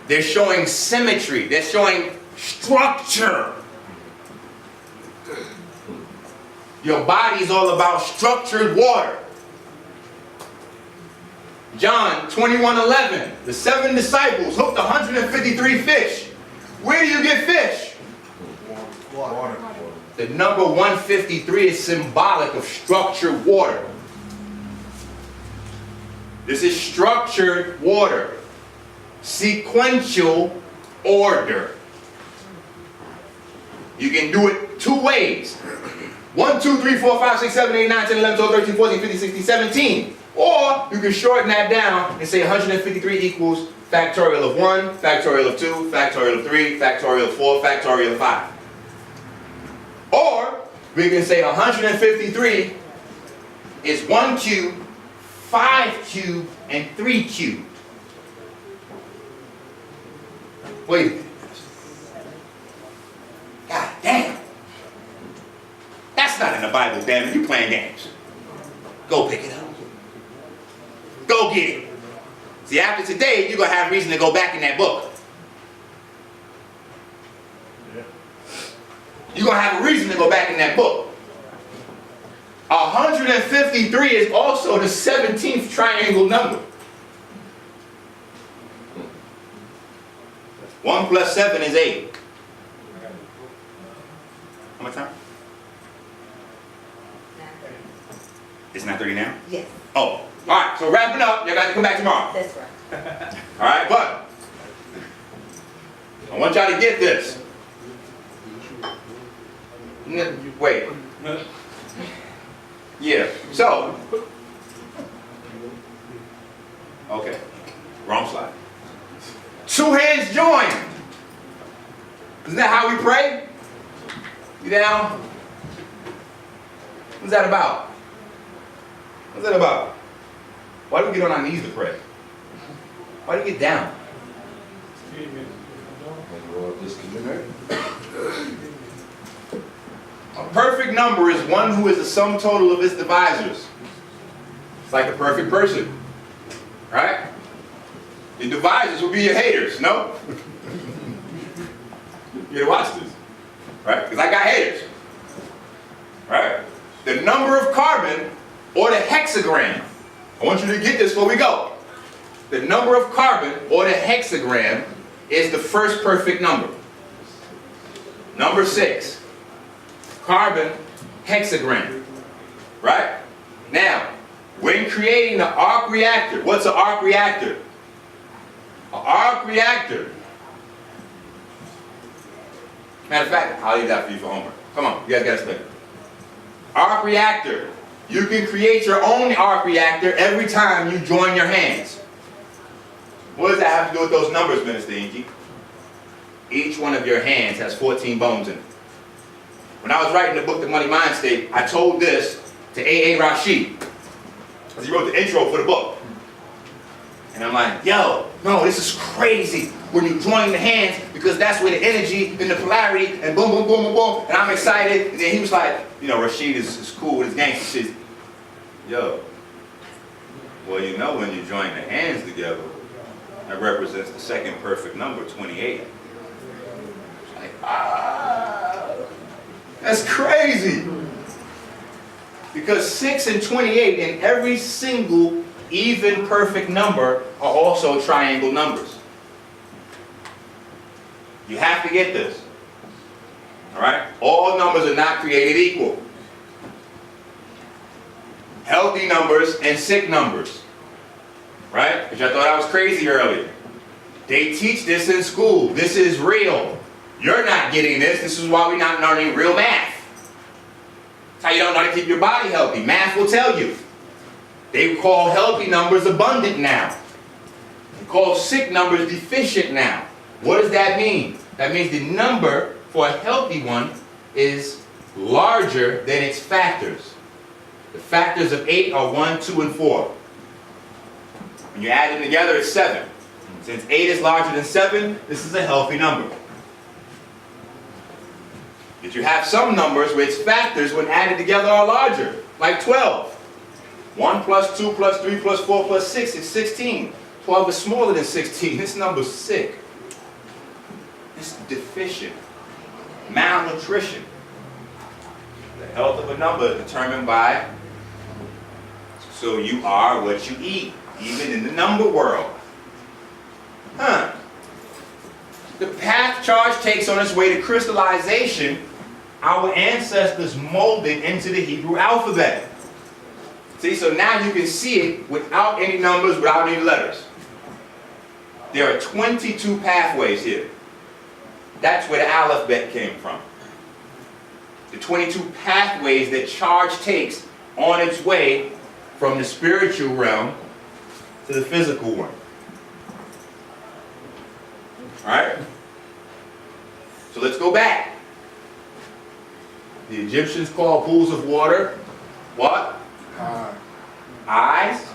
They're showing symmetry. They're showing structure. Your body is all about structured water. John 21:11, the 7 disciples hooked 153 fish. Where do you get fish? Water. The number 153 is symbolic of structured water. This is structured water. Sequential order. You can do it 2 ways. 1, 2, 3, 4, 5, 6, 7, 8, 9, 10, 11, 12, 13, 14, 15, 16, 17. Or you can shorten that down and say 153 equals factorial of 1, factorial of 2, factorial of 3, factorial of 4, factorial of 5. Or we can say 153 is 1 cubed, 5 cubed, and 3 cubed. Wait a minute. God damn. That's not in the Bible, damn it. You playing games. Go pick it up. Go get it. See, after today, you're going to have reason to go back in that book. You're going to have a reason to go back in that book. 153 is also the 17th triangle number. 1 plus 7 is 8. How much time? It's 9:30 now? Yes. Oh, alright, so wrapping up, you got to come back tomorrow. That's right. Alright, but I want y'all to get this. Wait. Yeah, so. Okay, wrong slide. 2 hands joined. Isn't that how we pray? You down? What's that about? What's that about? Why do we get on our knees to pray? Why do we get down? A perfect number is one who is the sum total of its divisors. It's like a perfect person, right? Your divisors will be your haters, no? You gotta watch this, right? Because I got haters, right? The number of carbon or the hexagram. I want you to get this before we go. The number of carbon or the hexagram is the first perfect number. Number 6. Carbon hexagram. Right? Now, when creating the arc reactor, what's an arc reactor? An arc reactor. Matter of fact, I'll leave that for you for homework. Come on, you guys gotta study. Arc reactor. You can create your own arc reactor every time you join your hands. What does that have to do with those numbers, Minister Enqi? Each one of your hands has 14 bones in it. When I was writing the book, The Money Mind State, I told this to A.A. Rashid, because he wrote the intro for the book. And I'm like, yo, no, this is crazy when you join the hands, because that's where the energy and the polarity and boom, boom, boom, boom, boom. And I'm excited. And then he was like, you know, Rashid is cool with his gangster shit. Yo, well, you know, when you join the hands together, that represents the second perfect number, 28. It's like, that's crazy. Because 6 and 28 in every single even perfect number are also triangle numbers. You have to get this. Alright? All numbers are not created equal. Healthy numbers and sick numbers. Right? Because I thought I was crazy earlier. They teach this in school. This is real. You're not getting this. This is why we're not learning real math. That's how you don't know how to keep your body healthy. Math will tell you. They call healthy numbers abundant now. They call sick numbers deficient now. What does that mean? That means the number for a healthy one is larger than its factors. The factors of 8 are 1, 2, and 4. When you add them together, it's 7. Since 8 is larger than 7, this is a healthy number. But you have some numbers where its factors, when added together, are larger, like 12. 1 plus 2 plus 3 plus 4 plus 6 is 16. 12 is smaller than 16. This number's sick. It's deficient. Malnutrition. The health of a number is determined by, so you are what you eat, even in the number world. The path charge takes on its way to crystallization, our ancestors molded into the Hebrew alphabet. See, so now you can see it without any numbers, without any letters. There are 22 pathways here. That's where the alphabet came from. The 22 pathways that charge takes on its way from the spiritual realm to the physical one. Alright? So let's go back. The Egyptians called pools of water what? Eyes.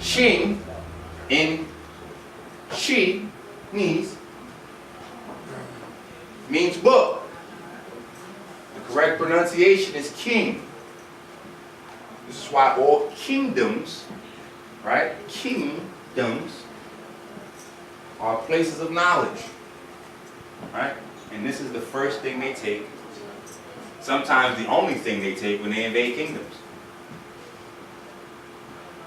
Shing in Chinese means book. The correct pronunciation is king. This is why all kingdoms, right? Kingdoms are places of knowledge, right? And this is the first thing they take. Sometimes the only thing they take when they invade kingdoms.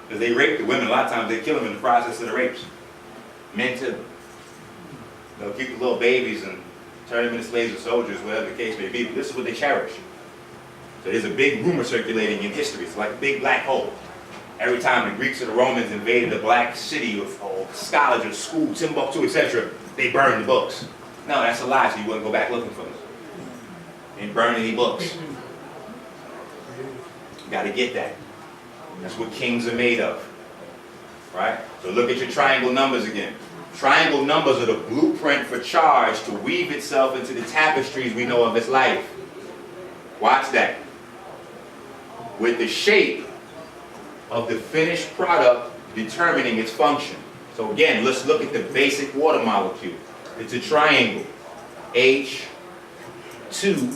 Because they rape the women, a lot of times they kill them in the process of the rapes. Men too. They'll keep the little babies and turn them into slaves or soldiers, whatever the case may be. But this is what they cherish. So there's a big rumor circulating in history. It's like a big black hole. Every time the Greeks or the Romans invaded a black city or college or school, Timbuktu, etc., they burned the books. No, that's a lie, so you wouldn't go back looking for them. They didn't burn any books. You got to get that. That's what kings are made of. Right? So look at your triangle numbers again. Triangle numbers are the blueprint for charge to weave itself into the tapestries we know of as life. Watch that. With the shape of the finished product determining its function. So again, let's look at the basic water molecule. It's a triangle. H, 2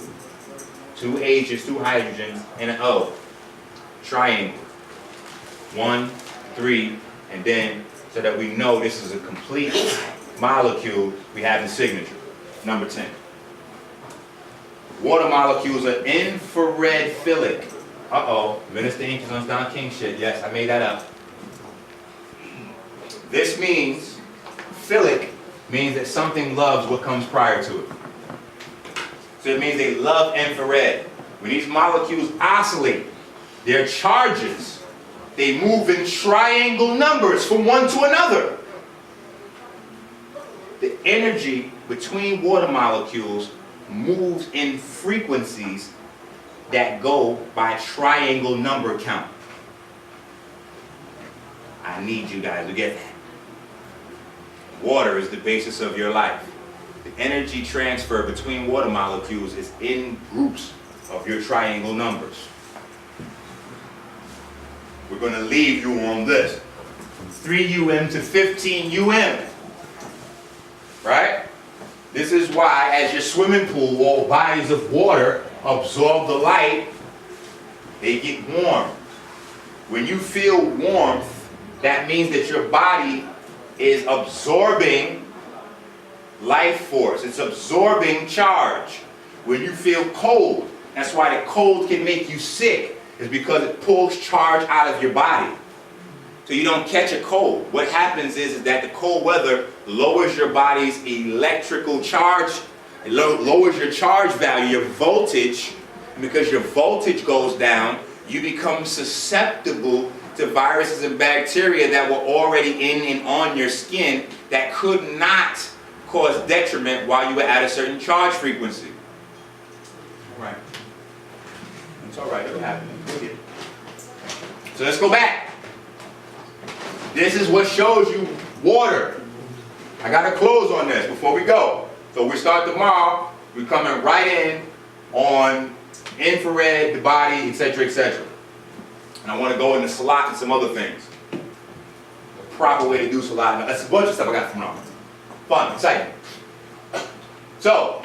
H's, 2 hydrogens, and an O. Triangle. 1, 3, and then, so that we know this is a complete molecule, we have the signature. Number 10. Water molecules are infrared philic. Uh-oh, Minister Enqi is on Don King shit. Yes, I made that up. This means, philic means that something loves what comes prior to it. So it means they love infrared. When these molecules oscillate, their charges, they move in triangle numbers from one to another. The energy between water molecules moves in frequencies that go by triangle number count. I need you guys to get that. Water is the basis of your life. The energy transfer between water molecules is in groups of your triangle numbers. We're going to leave you on this. 3 UM to 15 UM. Right? This is why, as your swimming pool, all bodies of water absorb the light, they get warm. When you feel warmth, that means that your body is absorbing life force. It's absorbing charge. When you feel cold, that's why the cold can make you sick, is because it pulls charge out of your body. So you don't catch a cold. What happens is that the cold weather lowers your body's electrical charge. It lowers your charge value, your voltage. And because your voltage goes down, you become susceptible to viruses and bacteria that were already in and on your skin that could not cause detriment while you were at a certain charge frequency. Right. It's all right. It'll happen. So let's go back. This is what shows you water. I got to close on this before we go. So we start tomorrow, we're coming right in on infrared, the body, etc., etc. And I want to go into Salat and some other things. The proper way to do Salat. That's a bunch of stuff I got tomorrow. Fun, exciting. So,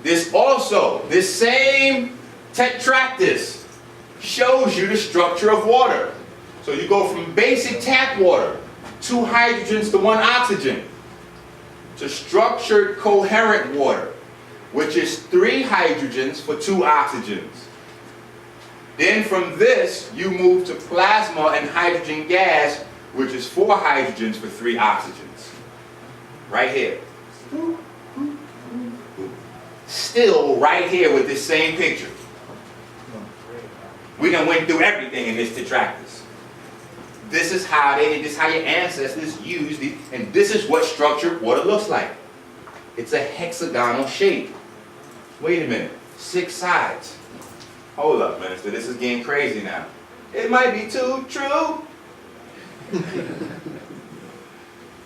this same tetractys shows you the structure of water. So you go from basic tap water, 2 hydrogens to 1 oxygen, to structured coherent water, which is 3 hydrogens for 2 oxygens. Then from this, you move to plasma and hydrogen gas, which is 4 hydrogens for 3 oxygens. Right here. Still right here with this same picture. We done went through everything in this tetractys. This is how your ancestors used it, and this is what structured water looks like. It's a hexagonal shape. Wait a minute, 6 sides. Hold up, minister, this is getting crazy now. It might be too true.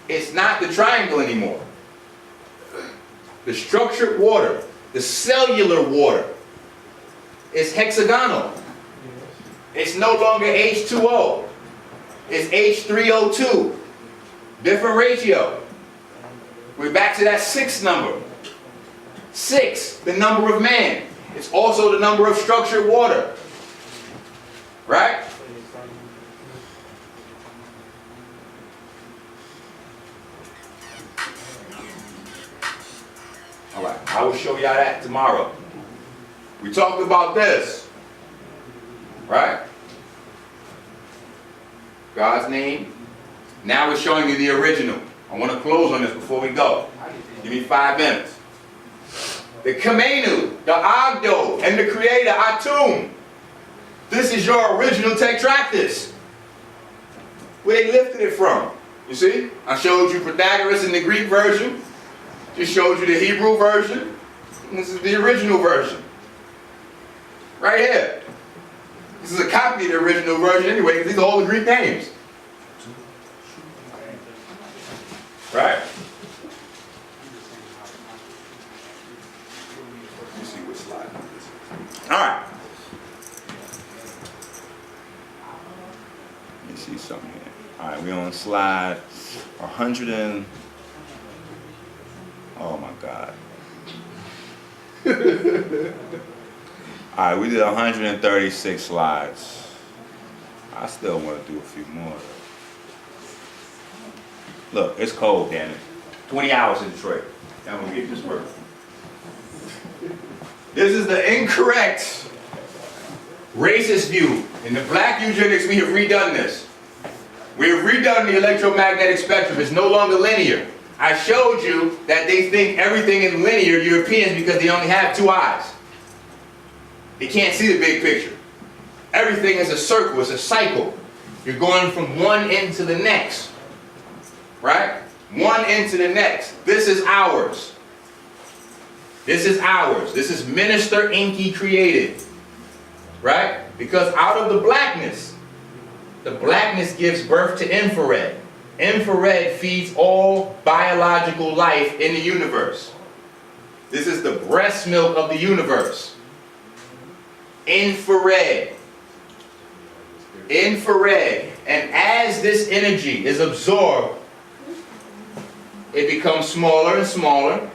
It's not the triangle anymore. The structured water, the cellular water, is hexagonal. It's no longer H2O. It's H3O2. Different ratio. We're back to that 6 number. 6, the number of man. It's also the number of structured water. Right? Alright, I will show y'all that tomorrow. We talked about this. Right? God's name. Now we're showing you the original. I want to close on this before we go. Give me 5 minutes. The Kamenu, the Agdo, and the Creator, Atum. This is your original tetractys. Where they lifted it from. You see? I showed you Pythagoras in the Greek version. Just showed you the Hebrew version. And this is the original version. Right here. This is a copy of the original version anyway, because these are all the Greek names. Right? Let me see what slide this is. Alright. Let me see something here. Alright, we're on slide 100 and... Oh my God. Alright, we did 136 slides. I still want to do a few more. Look, it's cold, damn it. 20 hours in Detroit. I'm gonna get this work. This is the incorrect racist view. In the black eugenics, we have redone this. We have redone the electromagnetic spectrum. It's no longer linear. I showed you that they think everything is linear, Europeans, because they only have 2 eyes. They can't see the big picture. Everything is a circle, it's a cycle. You're going from one end to the next. Right? One end to the next. This is ours. This is ours. This is Minister Enqi created. Right? Because out of the blackness gives birth to infrared. Infrared feeds all biological life in the universe. This is the breast milk of the universe. Infrared. Infrared. And as this energy is absorbed, it becomes smaller and smaller.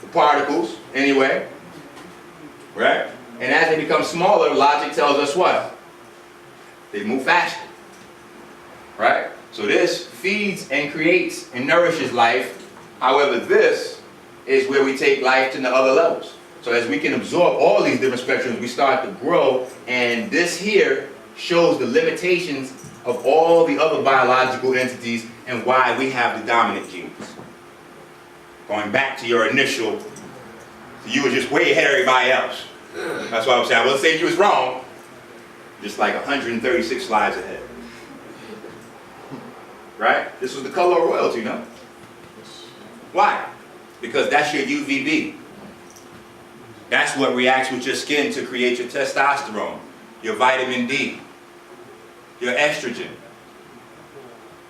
The particles, anyway. Right? And as they become smaller, logic tells us what? They move faster. Right? So this feeds and creates and nourishes life. However, this is where we take life to the other levels. So as we can absorb all these different spectrums, we start to grow, and this here shows the limitations of all the other biological entities and why we have the dominant genes. Going back to your initial, you were just way ahead of everybody else. That's what I'm saying. I wasn't saying you was wrong, just like 136 slides ahead. Right? This was the color of royalty, you know? Why? Because that's your UVB. That's what reacts with your skin to create your testosterone, your vitamin D, your estrogen.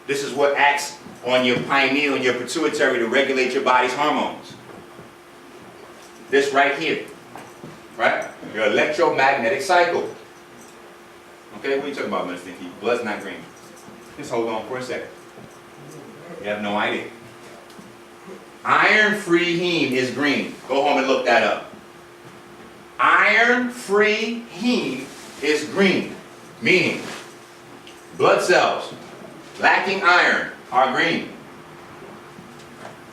This is what acts on your pineal and your pituitary to regulate your body's hormones. This right here, right? Your electromagnetic cycle. Okay, what are you talking about, Mr. Enqi? Blood's not green. Just hold on for a second. You have no idea. Iron-free heme is green. Go home and look that up. Iron-free heme is green, meaning blood cells lacking iron are green.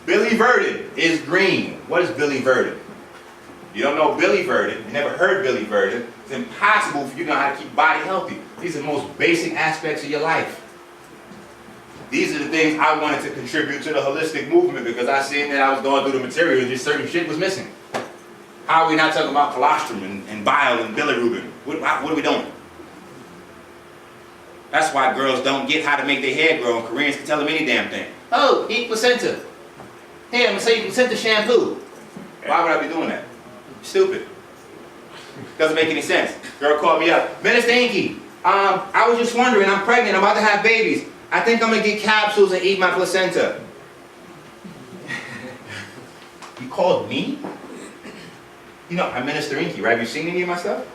Biliverdin is green. What is biliverdin? You don't know biliverdin, you never heard biliverdin. It's impossible for you to know how to keep body healthy. These are the most basic aspects of your life. These are the things I wanted to contribute to the holistic movement because I seen that I was going through the material and just certain shit was missing. How are we not talking about colostrum and bile and bilirubin? What are we doing? That's why girls don't get how to make their hair grow and Koreans can tell them any damn thing. Oh, eat placenta. Hey, I'm gonna say placenta shampoo. Why would I be doing that? Stupid. Doesn't make any sense. Girl called me up. Minister Enqi, I was just wondering, I'm pregnant, I'm about to have babies. I think I'm gonna get capsules and eat my placenta. You called me? You know, I'm Minister Enqi, right? Have you seen any of my stuff?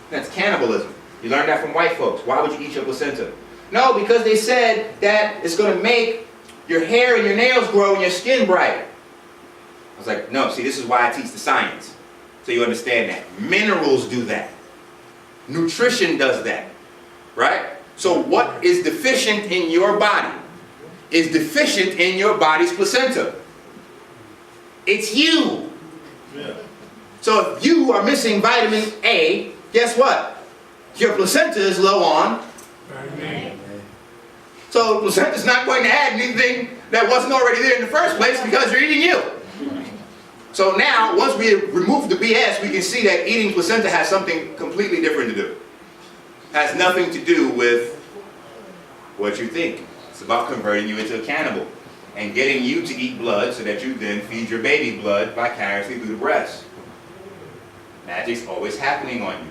That's cannibalism. You learned that from white folks. Why would you eat your placenta? No, because they said that it's gonna make your hair and your nails grow and your skin bright. I was like, no, see, this is why I teach the science. So you understand that. Minerals do that. Nutrition does that, right? So what is deficient in your body is deficient in your body's placenta. It's you. Yeah. So if you are missing vitamin A, guess what? Your placenta is low on. So the placenta is not going to add anything that wasn't already there in the first place because you're eating you. So now, once we remove the BS, we can see that eating placenta has something completely different to do. Has nothing to do with what you think. It's about converting you into a cannibal and getting you to eat blood so that you then feed your baby blood vicariously through the breast. Magic's always happening on you.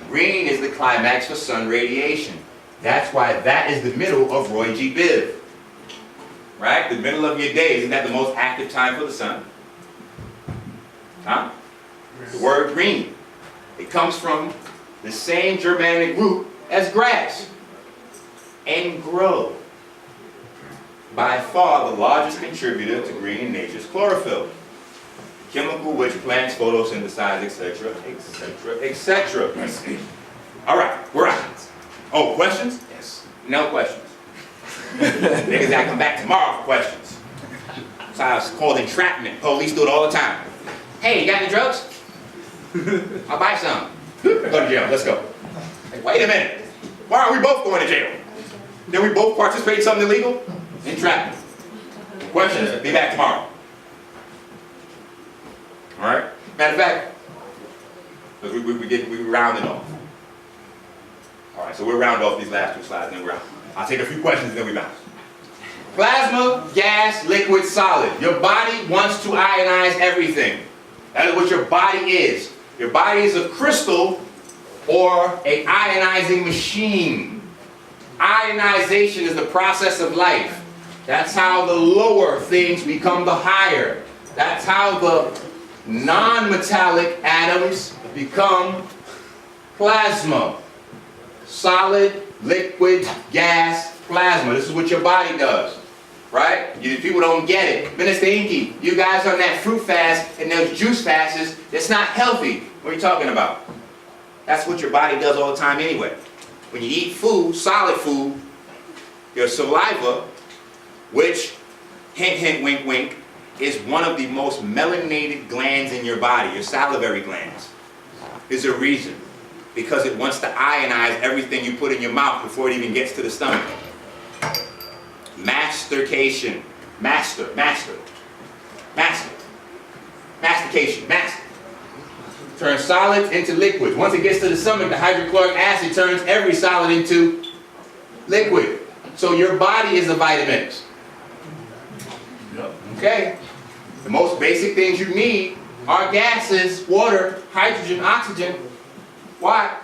Green is the climax for sun radiation. That's why that is the middle of Roy G. Biv. Right? The middle of your day, isn't that the most active time for the sun? Huh? The word green. It comes from the same Germanic root as grass. And grow. By far the largest contributor to green in nature's chlorophyll. Chemical which plants photosynthesize, etc., etc., etc. Alright, we're out. Oh, questions? Yes. No questions. Niggas gotta come back tomorrow for questions. That's how it's called entrapment. Police do it all the time. Hey, you got any drugs? I'll buy some. Go to jail, let's go. Hey, wait a minute. Why aren't we both going to jail? Then we both participate in something illegal? Entrapment. Questions? Be back tomorrow. Alright? Matter of fact, we rounded off. Alright, so we'll round off these last two slides and then we're out. I'll take a few questions and then we bounce. Plasma, gas, liquid, solid. Your body wants to ionize everything. That is what your body is. Your body is a crystal or an ionizing machine. Ionization is the process of life. That's how the lower things become the higher. That's how the non-metallic atoms become plasma. Solid, liquid, gas, plasma. This is what your body does. Right? People don't get it. Minister Enqi, you guys on that fruit fast and those juice fasts, it's not healthy. What are you talking about? That's what your body does all the time anyway. When you eat food, solid food, your saliva, which, hint, hint, wink, wink, is one of the most melanated glands in your body, your salivary glands. There's a reason. Because it wants to ionize everything you put in your mouth before it even gets to the stomach. Mastication. Mastication. Turns solids into liquids. Once it gets to the stomach, the hydrochloric acid turns every solid into liquid. So your body is the vitamins. Okay? The most basic things you need are gases, water, hydrogen, oxygen. Why?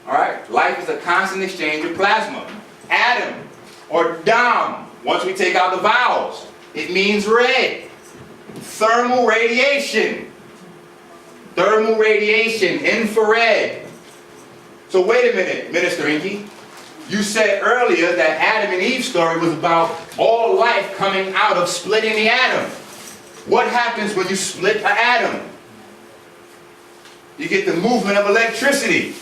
Alright, life is a constant exchange of plasma. Atom, or dam, once we take out the vowels, it means red. Thermal radiation. Thermal radiation, infrared. So wait a minute, Minister Enqi. You said earlier that Adam and Eve's story was about all life coming out of splitting the atom. What happens when you split an atom? You get the movement of electricity.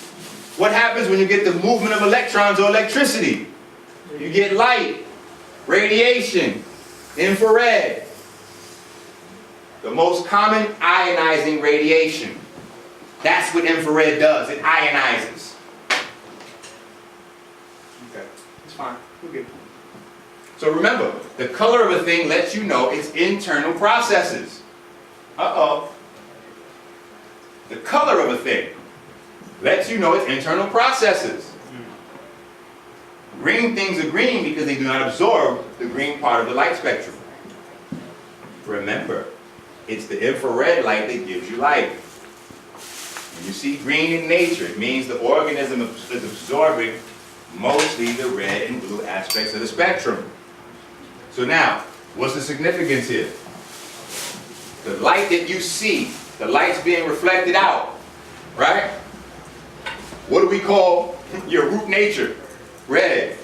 What happens when you get the movement of electrons or electricity? You get light, radiation, infrared. The most common ionizing radiation. That's what infrared does. It ionizes. Okay, it's fine. We're good. So remember, the color of a thing lets you know its internal processes. Uh-oh. The color of a thing lets you know its internal processes. Green things are green because they do not absorb the green part of the light spectrum. Remember, it's the infrared light that gives you light. When you see green in nature, it means the organism is absorbing mostly the red and blue aspects of the spectrum. So now, what's the significance here? The light that you see, the light's being reflected out, right? What do we call your root nature? Red.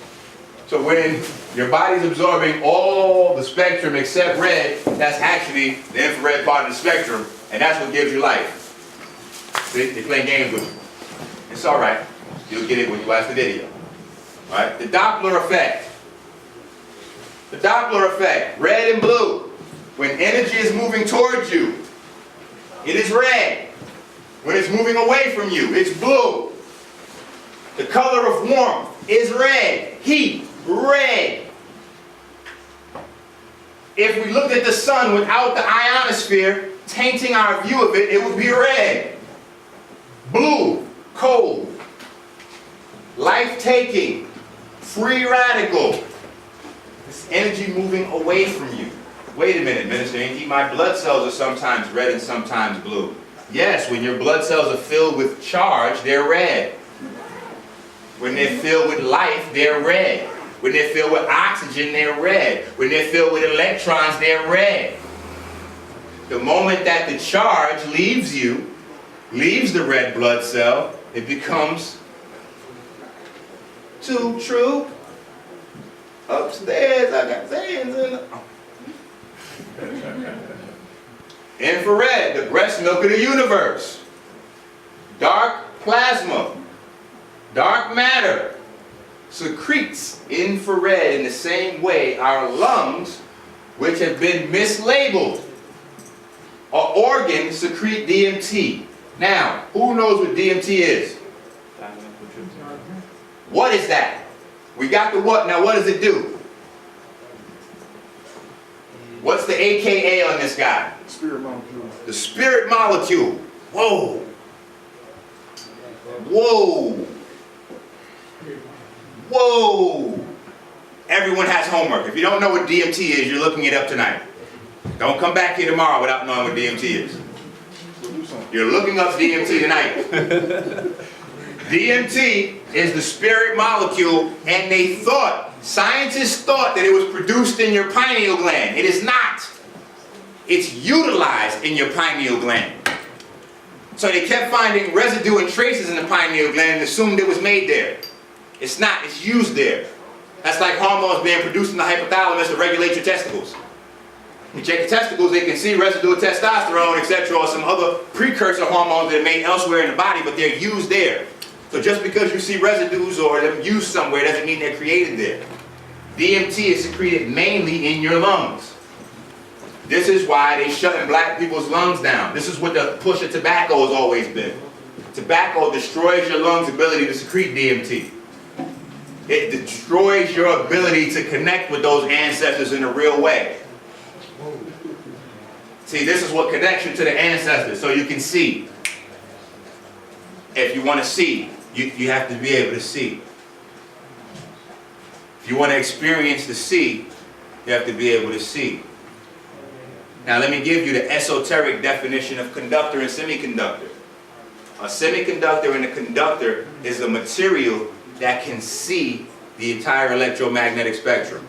So when your body's absorbing all the spectrum except red, that's actually the infrared part of the spectrum, and that's what gives you light. See, they're playing games with you. It's all right. You'll get it when you watch the video. All right? The Doppler effect. The Doppler effect, red and blue. When energy is moving towards you, it is red. When it's moving away from you, it's blue. The color of warmth is red. Heat, red. If we looked at the sun without the ionosphere tainting our view of it, it would be red. Blue, cold. Life-taking, free radical. This energy moving away from you. Wait a minute, Minister Enqi, my blood cells are sometimes red and sometimes blue. Yes, when your blood cells are filled with charge, they're red. When they're filled with life, they're red. When they're filled with oxygen, they're red. When they're filled with electrons, they're red. The moment that the charge leaves you, leaves the red blood cell, it becomes too true. Upstairs, I got sands in the... Infrared, the breast milk of the universe. Dark plasma, dark matter, secretes infrared in the same way our lungs, which have been mislabeled, our organs secrete DMT. Now, who knows what DMT is? What is that? We got the what, now what does it do? What's the AKA on this guy? Spirit molecule. The spirit molecule. Whoa. Whoa. Whoa. Everyone has homework. If you don't know what DMT is, you're looking it up tonight. Don't come back here tomorrow without knowing what DMT is. You're looking up DMT tonight. DMT is the spirit molecule, and they thought, scientists thought that it was produced in your pineal gland. It is not. It's utilized in your pineal gland. So they kept finding residue and traces in the pineal gland and assumed it was made there. It's not. It's used there. That's like hormones being produced in the hypothalamus to regulate your testicles. You check your testicles, they can see residue of testosterone, etc., or some other precursor hormones that are made elsewhere in the body, but they're used there. So just because you see residues or them used somewhere doesn't mean they're created there. DMT is secreted mainly in your lungs. This is why they shutting black people's lungs down. This is what the push of tobacco has always been. Tobacco destroys your lungs' ability to secrete DMT. It destroys your ability to connect with those ancestors in a real way. See, this is what connects you to the ancestors, so you can see. If you want to see, you have to be able to see. If you want to experience the see, you have to be able to see. Now let me give you the esoteric definition of conductor and semiconductor. A semiconductor and a conductor is a material that can see the entire electromagnetic spectrum.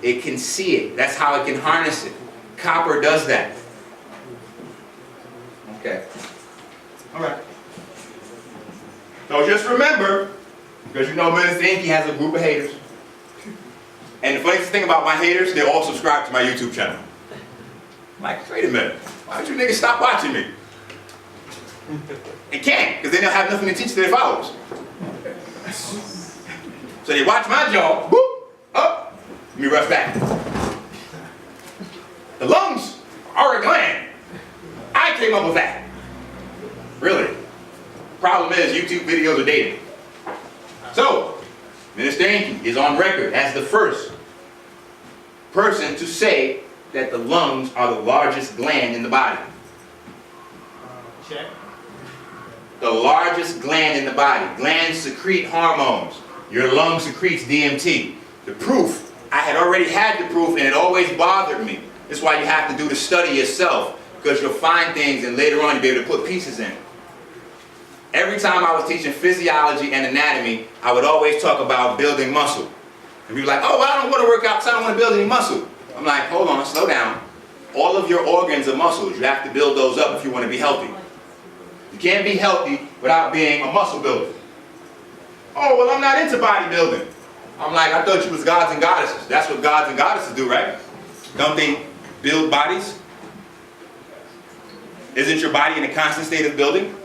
It can see it. That's how it can harness it. Copper does that. Okay. All right. So just remember, because you know Minister Enqi has a group of haters. And the funniest thing about my haters, they all subscribe to my YouTube channel. I'm like, wait a minute, why don't you niggas stop watching me? They can't, because then they'll have nothing to teach their followers. So they watch my jaw, whoop, up, let me rush back. The lungs are a gland. I came up with that. Really. Problem is, YouTube videos are dated. So, Minister Enqi is on record as the first person to say that the lungs are the largest gland in the body. Check. The largest gland in the body. Glands secrete hormones. Your lung secretes DMT. The proof, I had already had the proof and it always bothered me. That's why you have to do the study yourself, because you'll find things and later on you'll be able to put pieces in. Every time I was teaching physiology and anatomy, I would always talk about building muscle. And people were like, oh, well, I don't want to work out because I don't want to build any muscle. I'm like, hold on, slow down. All of your organs are muscles. You have to build those up if you want to be healthy. You can't be healthy without being a muscle builder. Oh, well, I'm not into bodybuilding. I'm like, I thought you was gods and goddesses. That's what gods and goddesses do, right? Don't they build bodies? Isn't your body in a constant state of building?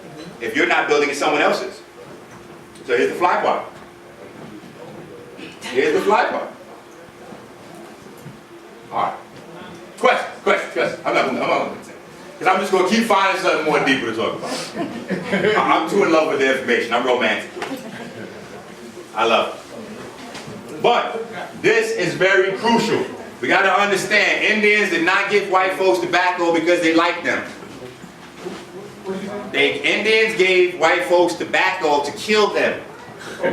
If you're not building it, someone else is. So here's the fly part. Here's the fly part. All right. Question. I'm not going to say. Because I'm just going to keep finding something more deeper to talk about. I'm too in love with the information. I'm romantic. I love it. But this is very crucial. We got to understand, Indians did not give white folks tobacco because they liked them. Indians gave white folks tobacco to kill them. You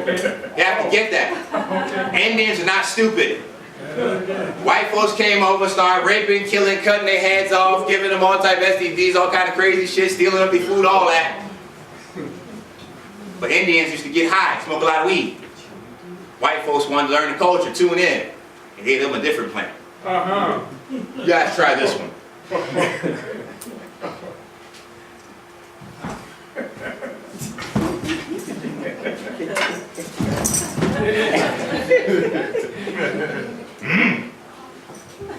have to get that. Indians are not stupid. White folks came over, started raping, killing, cutting their heads off, giving them all type of STDs, all kind of crazy shit, stealing up their food, all that. But Indians used to get high, smoke a lot of weed. White folks wanted to learn the culture, tune in, and gave them a different plan. You guys try this one.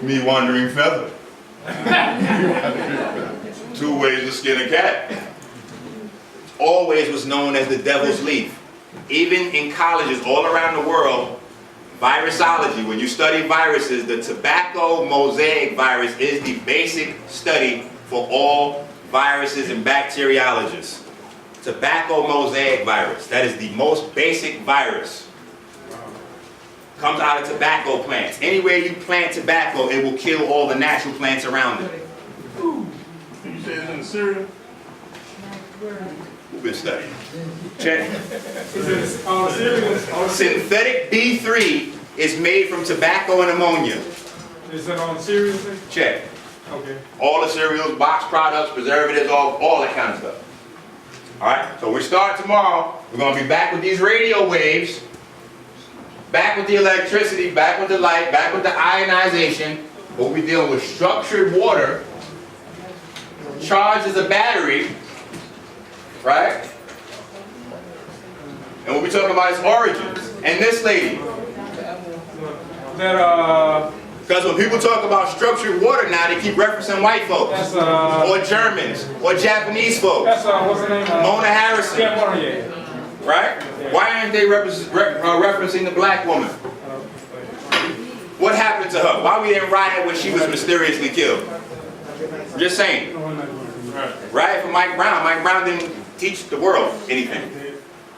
Me wandering feather. 2 ways to skin a cat. Always was known as the devil's leaf. Even in colleges all around the world, virusology, when you study viruses, the tobacco mosaic virus is the basic study for all viruses and bacteriologists. Tobacco mosaic virus, that is the most basic virus. Comes out of tobacco plants. Anywhere you plant tobacco, it will kill all the natural plants around it. You say it's in the cereal? Who's been studying? Check. Cereal? Synthetic B3 is made from tobacco and ammonia. Is that on cereal? Check. Okay. All the cereals, box products, preservatives, all that kind of stuff. Alright, so we start tomorrow. We're going to be back with these radio waves. Back with the electricity, back with the light, back with the ionization. But we're dealing with structured water, charged as a battery, right? And what we're talking about is origins. And this lady. Because when people talk about structured water now, they keep referencing white folks. Or Germans, or Japanese folks. What's her name? Mona Harrison. Yeah. Right? Why aren't they referencing the black woman? What happened to her? Why we didn't riot when she was mysteriously killed? Just saying. Riot for Mike Brown. Mike Brown didn't teach the world anything.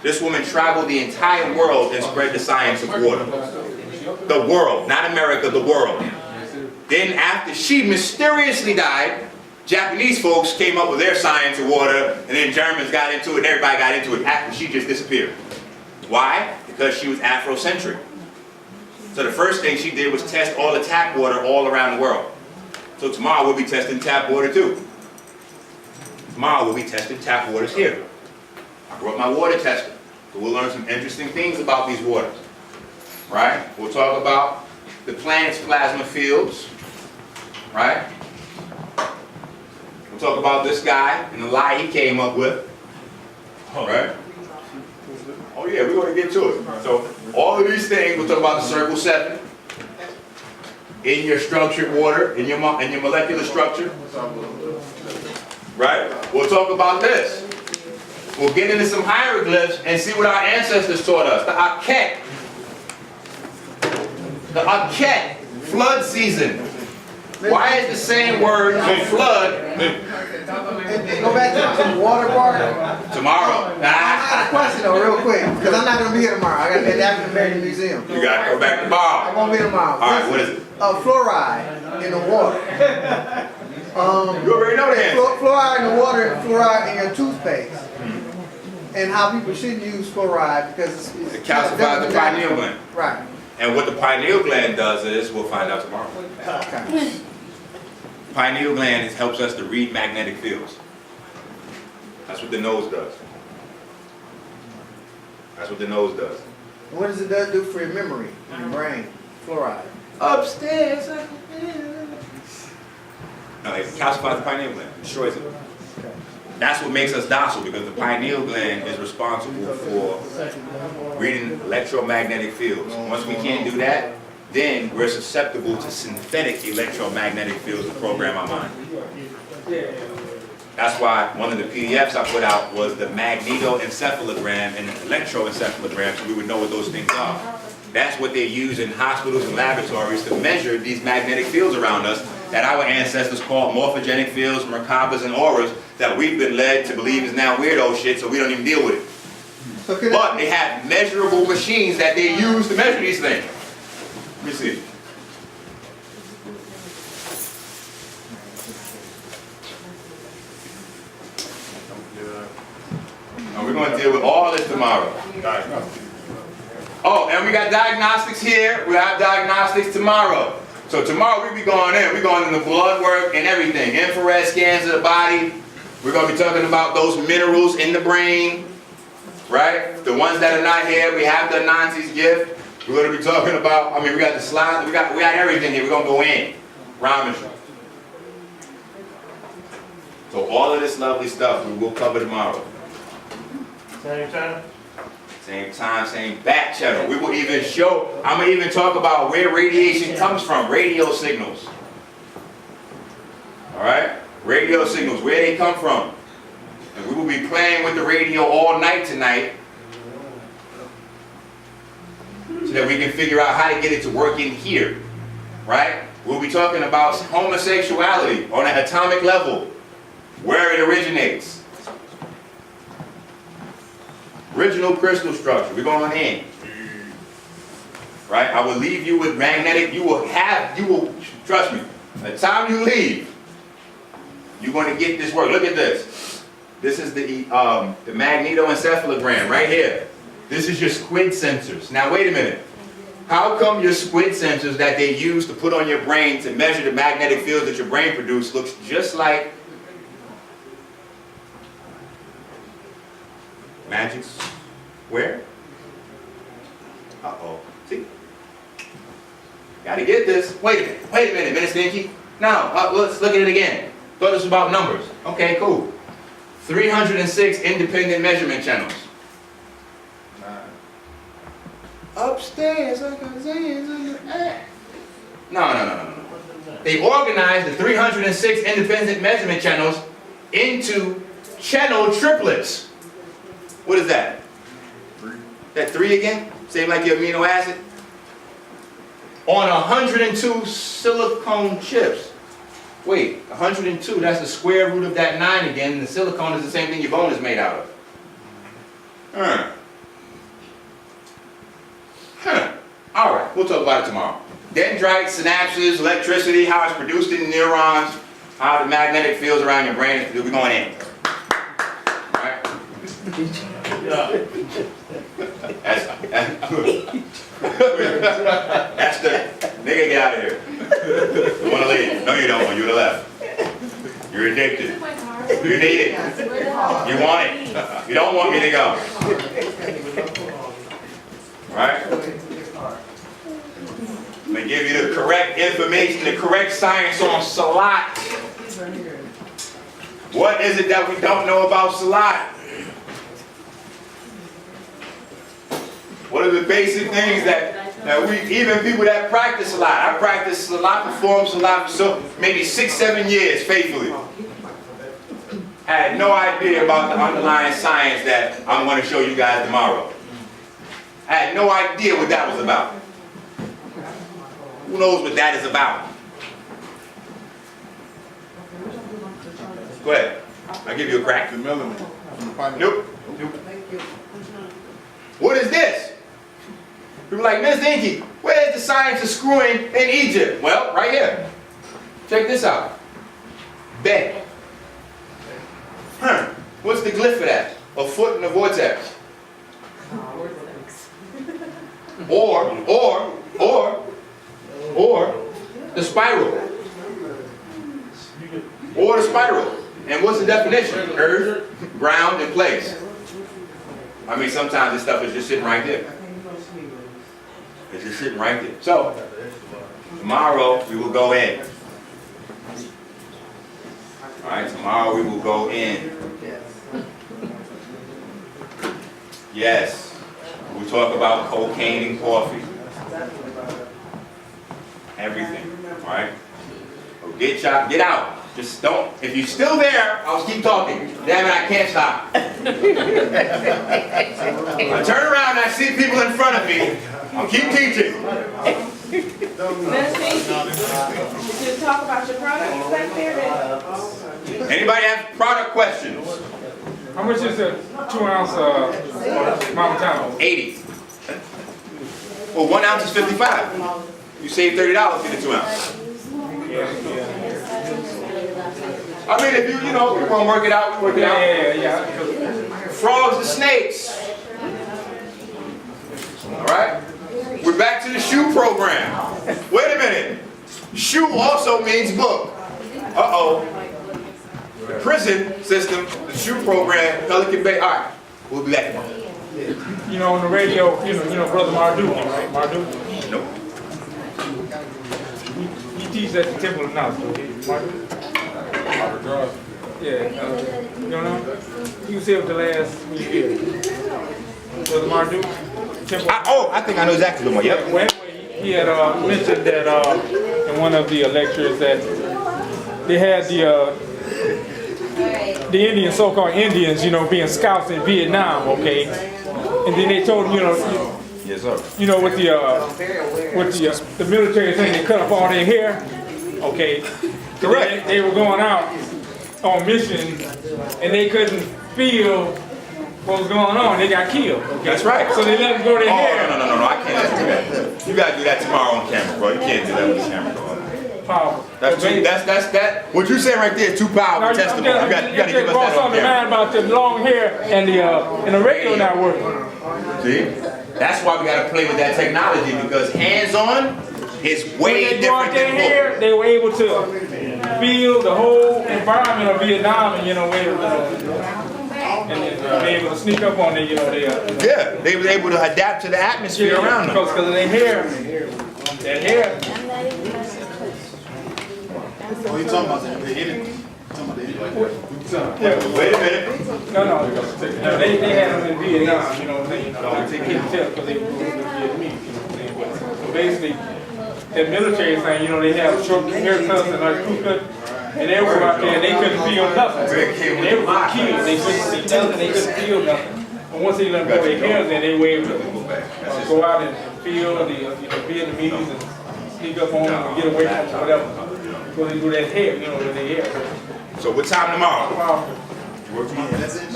This woman traveled the entire world and spread the science of water. The world, not America, the world. Then after she mysteriously died, Japanese folks came up with their science of water, and then Germans got into it, and everybody got into it after she just disappeared. Why? Because she was Afrocentric. So the first thing she did was test all the tap water all around the world. So tomorrow we'll be testing tap water too. Tomorrow we'll be testing tap waters here. I brought my water tester. So we'll learn some interesting things about these waters. Right? We'll talk about the plant's plasma fields. Right? We'll talk about this guy and the lie he came up with. Right? Oh yeah, we're going to get to it. So all of these things, we'll talk about the circle 7 in your structured water, in your molecular structure. Right? We'll talk about this. We'll get into some hieroglyphs and see what our ancestors taught us. The Akhet. The Akhet, flood season. Why is the same word for flood? Go back to the water part. Tomorrow. I got a question though, real quick, because I'm not going to be here tomorrow. I got to be at the African American Museum. You got to go back tomorrow. I won't be here tomorrow. All right, what is it? Fluoride in the water. You already know the answer. Fluoride in the water, fluoride in your toothpaste. And how people shouldn't use fluoride because it calcifies the pineal gland. Right. And what the pineal gland does is, we'll find out tomorrow. Okay. Pineal gland helps us to read magnetic fields. That's what the nose does. That's what the nose does. And what does it do for your memory, your brain? Fluoride. Upstairs. No, it calcifies the pineal gland, destroys it. That's what makes us docile, because the pineal gland is responsible for reading electromagnetic fields. Once we can't do that, then we're susceptible to synthetic electromagnetic fields to program our mind. That's why one of the PDFs I put out was the magnetoencephalogram and the electroencephalogram, so we would know what those things are. That's what they use in hospitals and laboratories to measure these magnetic fields around us that our ancestors called morphogenic fields, Merkabas, and auras that we've been led to believe is now weirdo shit, so we don't even deal with it. But they have measurable machines that they use to measure these things. Let me see. We're going to deal with all this tomorrow. Oh, and we got diagnostics here. We have diagnostics tomorrow. So tomorrow we'll be going in. We're going into blood work and everything. Infrared scans of the body. We're going to be talking about those minerals in the brain. Right? The ones that are not here, we have the Nancy's gift. We're going to be talking about, I mean, we got the slides. We got everything here. We're going to go in. Ramesh. So all of this lovely stuff we will cover tomorrow. Same time? Same time, same back channel. We will even show, I'm going to even talk about where radiation comes from, radio signals. Alright? Radio signals, where they come from. And we will be playing with the radio all night tonight so that we can figure out how to get it to work in here. Right? We'll be talking about homosexuality on an atomic level, where it originates. Original crystal structure. We're going in. Right? I will leave you with magnetic. You will, trust me, by the time you leave, you're going to get this work. Look at this. This is the magnetoencephalogram right here. This is your squid sensors. Now wait a minute. How come your squid sensors that they use to put on your brain to measure the magnetic fields that your brain produces looks just like magic square? Uh-oh. See? Gotta get this. Wait a minute, Minister Enqi. No, let's look at it again. Thought this was about numbers. Okay, cool. 306 independent measurement channels. Upstairs, like a No. They organized the 306 independent measurement channels into channel triplets. What is that? That 3 again? Same like your amino acid? On 102 silicone chips. Wait, 102, that's the square root of that 9 again, and the silicone is the same thing your bone is made out of. Alright, we'll talk about it tomorrow. Dendrites, synapses, electricity, how it's produced in neurons, how the magnetic fields around your brain is produced. We're going in. Alright? That's the nigga, get out of here. You want to leave? No, you don't. You would have left. You're addicted. You need it. You want it. You don't want me to go. Right? I'm going to give you the correct information, the correct science on Salat. What is it that we don't know about Salat? What are the basic things that we, even people that practice Salat, I practiced Salat, performed Salat for maybe 6-7 years faithfully. I had no idea about the underlying science that I'm going to show you guys tomorrow. I had no idea what that was about. Who knows what that is about? Go ahead. I'll give you a crack. The melanin. Nope. What is this? People are like, Ms. Enqi, where's the science of screwing in Egypt? Well, right here. Check this out. Bet. What's the glyph for that? A foot in the vortex. Or the spiral. Or the spiral. And what's the definition? Earth, ground, and place. I mean, sometimes this stuff is just sitting right there. It's just sitting right there. So, tomorrow we will go in. Alright, tomorrow we will go in. Yes. We'll talk about cocaine and coffee. Everything. Alright? So get out. Just don't. If you're still there, I'll keep talking. Damn it, I can't stop. I turn around and I see people in front of me. I'll keep teaching. Did you talk about your products back there? Anybody have product questions? How much is a 2-ounce Mama Town? 80. Well, 1 ounce is 55. You save $30 for the 2 ounce. I mean, if you want to work it out, we work it out. Yeah. Frogs and snakes. All right? We're back to the shoe program. Wait a minute. Shoe also means book. Uh-oh. The prison system, the shoe program, Pelican Bay. All right. We'll be back tomorrow. You know, on the radio, you know Brother Marduk, right? Marduk? Nope. He teaches at the Temple of Knowledge. Marduk? Yeah. You don't know? He was here with the last year. Brother Marduk? I think I know exactly the one. Yep. Well, he had mentioned that in one of the lectures that they had the Indians, so-called Indians, being scouts in Vietnam, okay? And then they told him, yes, sir. With the military thing, they cut off all their hair, okay? Correct. They were going out on mission, and they couldn't feel what was going on. They got killed. Okay? That's right. So they let them go their hair. No, I can't do that. You gotta do that tomorrow on camera, bro. You can't do that with the camera, bro. Powerful. That's what you're saying right there is too powerful testimony. You gotta give us that on camera. About the long hair and the radio not working. See? That's why we gotta play with that technology, because hands-on is way different than book. They were able to feel the whole environment of Vietnam, and and be able to sneak up on them, yeah, they were able to adapt to the atmosphere around them. Because of their hair. Oh, you talking about the enemy? Wait a minute. No, they had them in Vietnam, they couldn't tell because they were Vietnamese, So basically, that military thing, they have short haircuts and like crew cut, and they were out there and they couldn't feel nothing. And they were killed, they couldn't see nothing, they couldn't feel nothing. And once they let go their hairs, then they were able to go out and feel the Vietnamese and sneak up on them and get away from them, whatever. So they do that hair, with their hair. So what time tomorrow? That's it.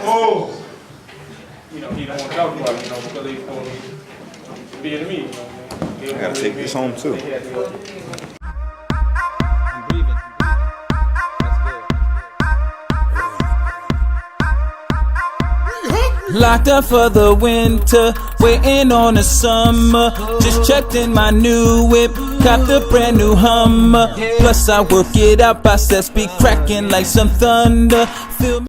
Oh! He don't want to talk about it, because they supposed to be Vietnamese, I gotta take this home too. Locked up for the winter, waiting on the summer. Just checked in my new whip, copped a brand new Hummer. Plus I work it out, process be cracking like some thunder. Feel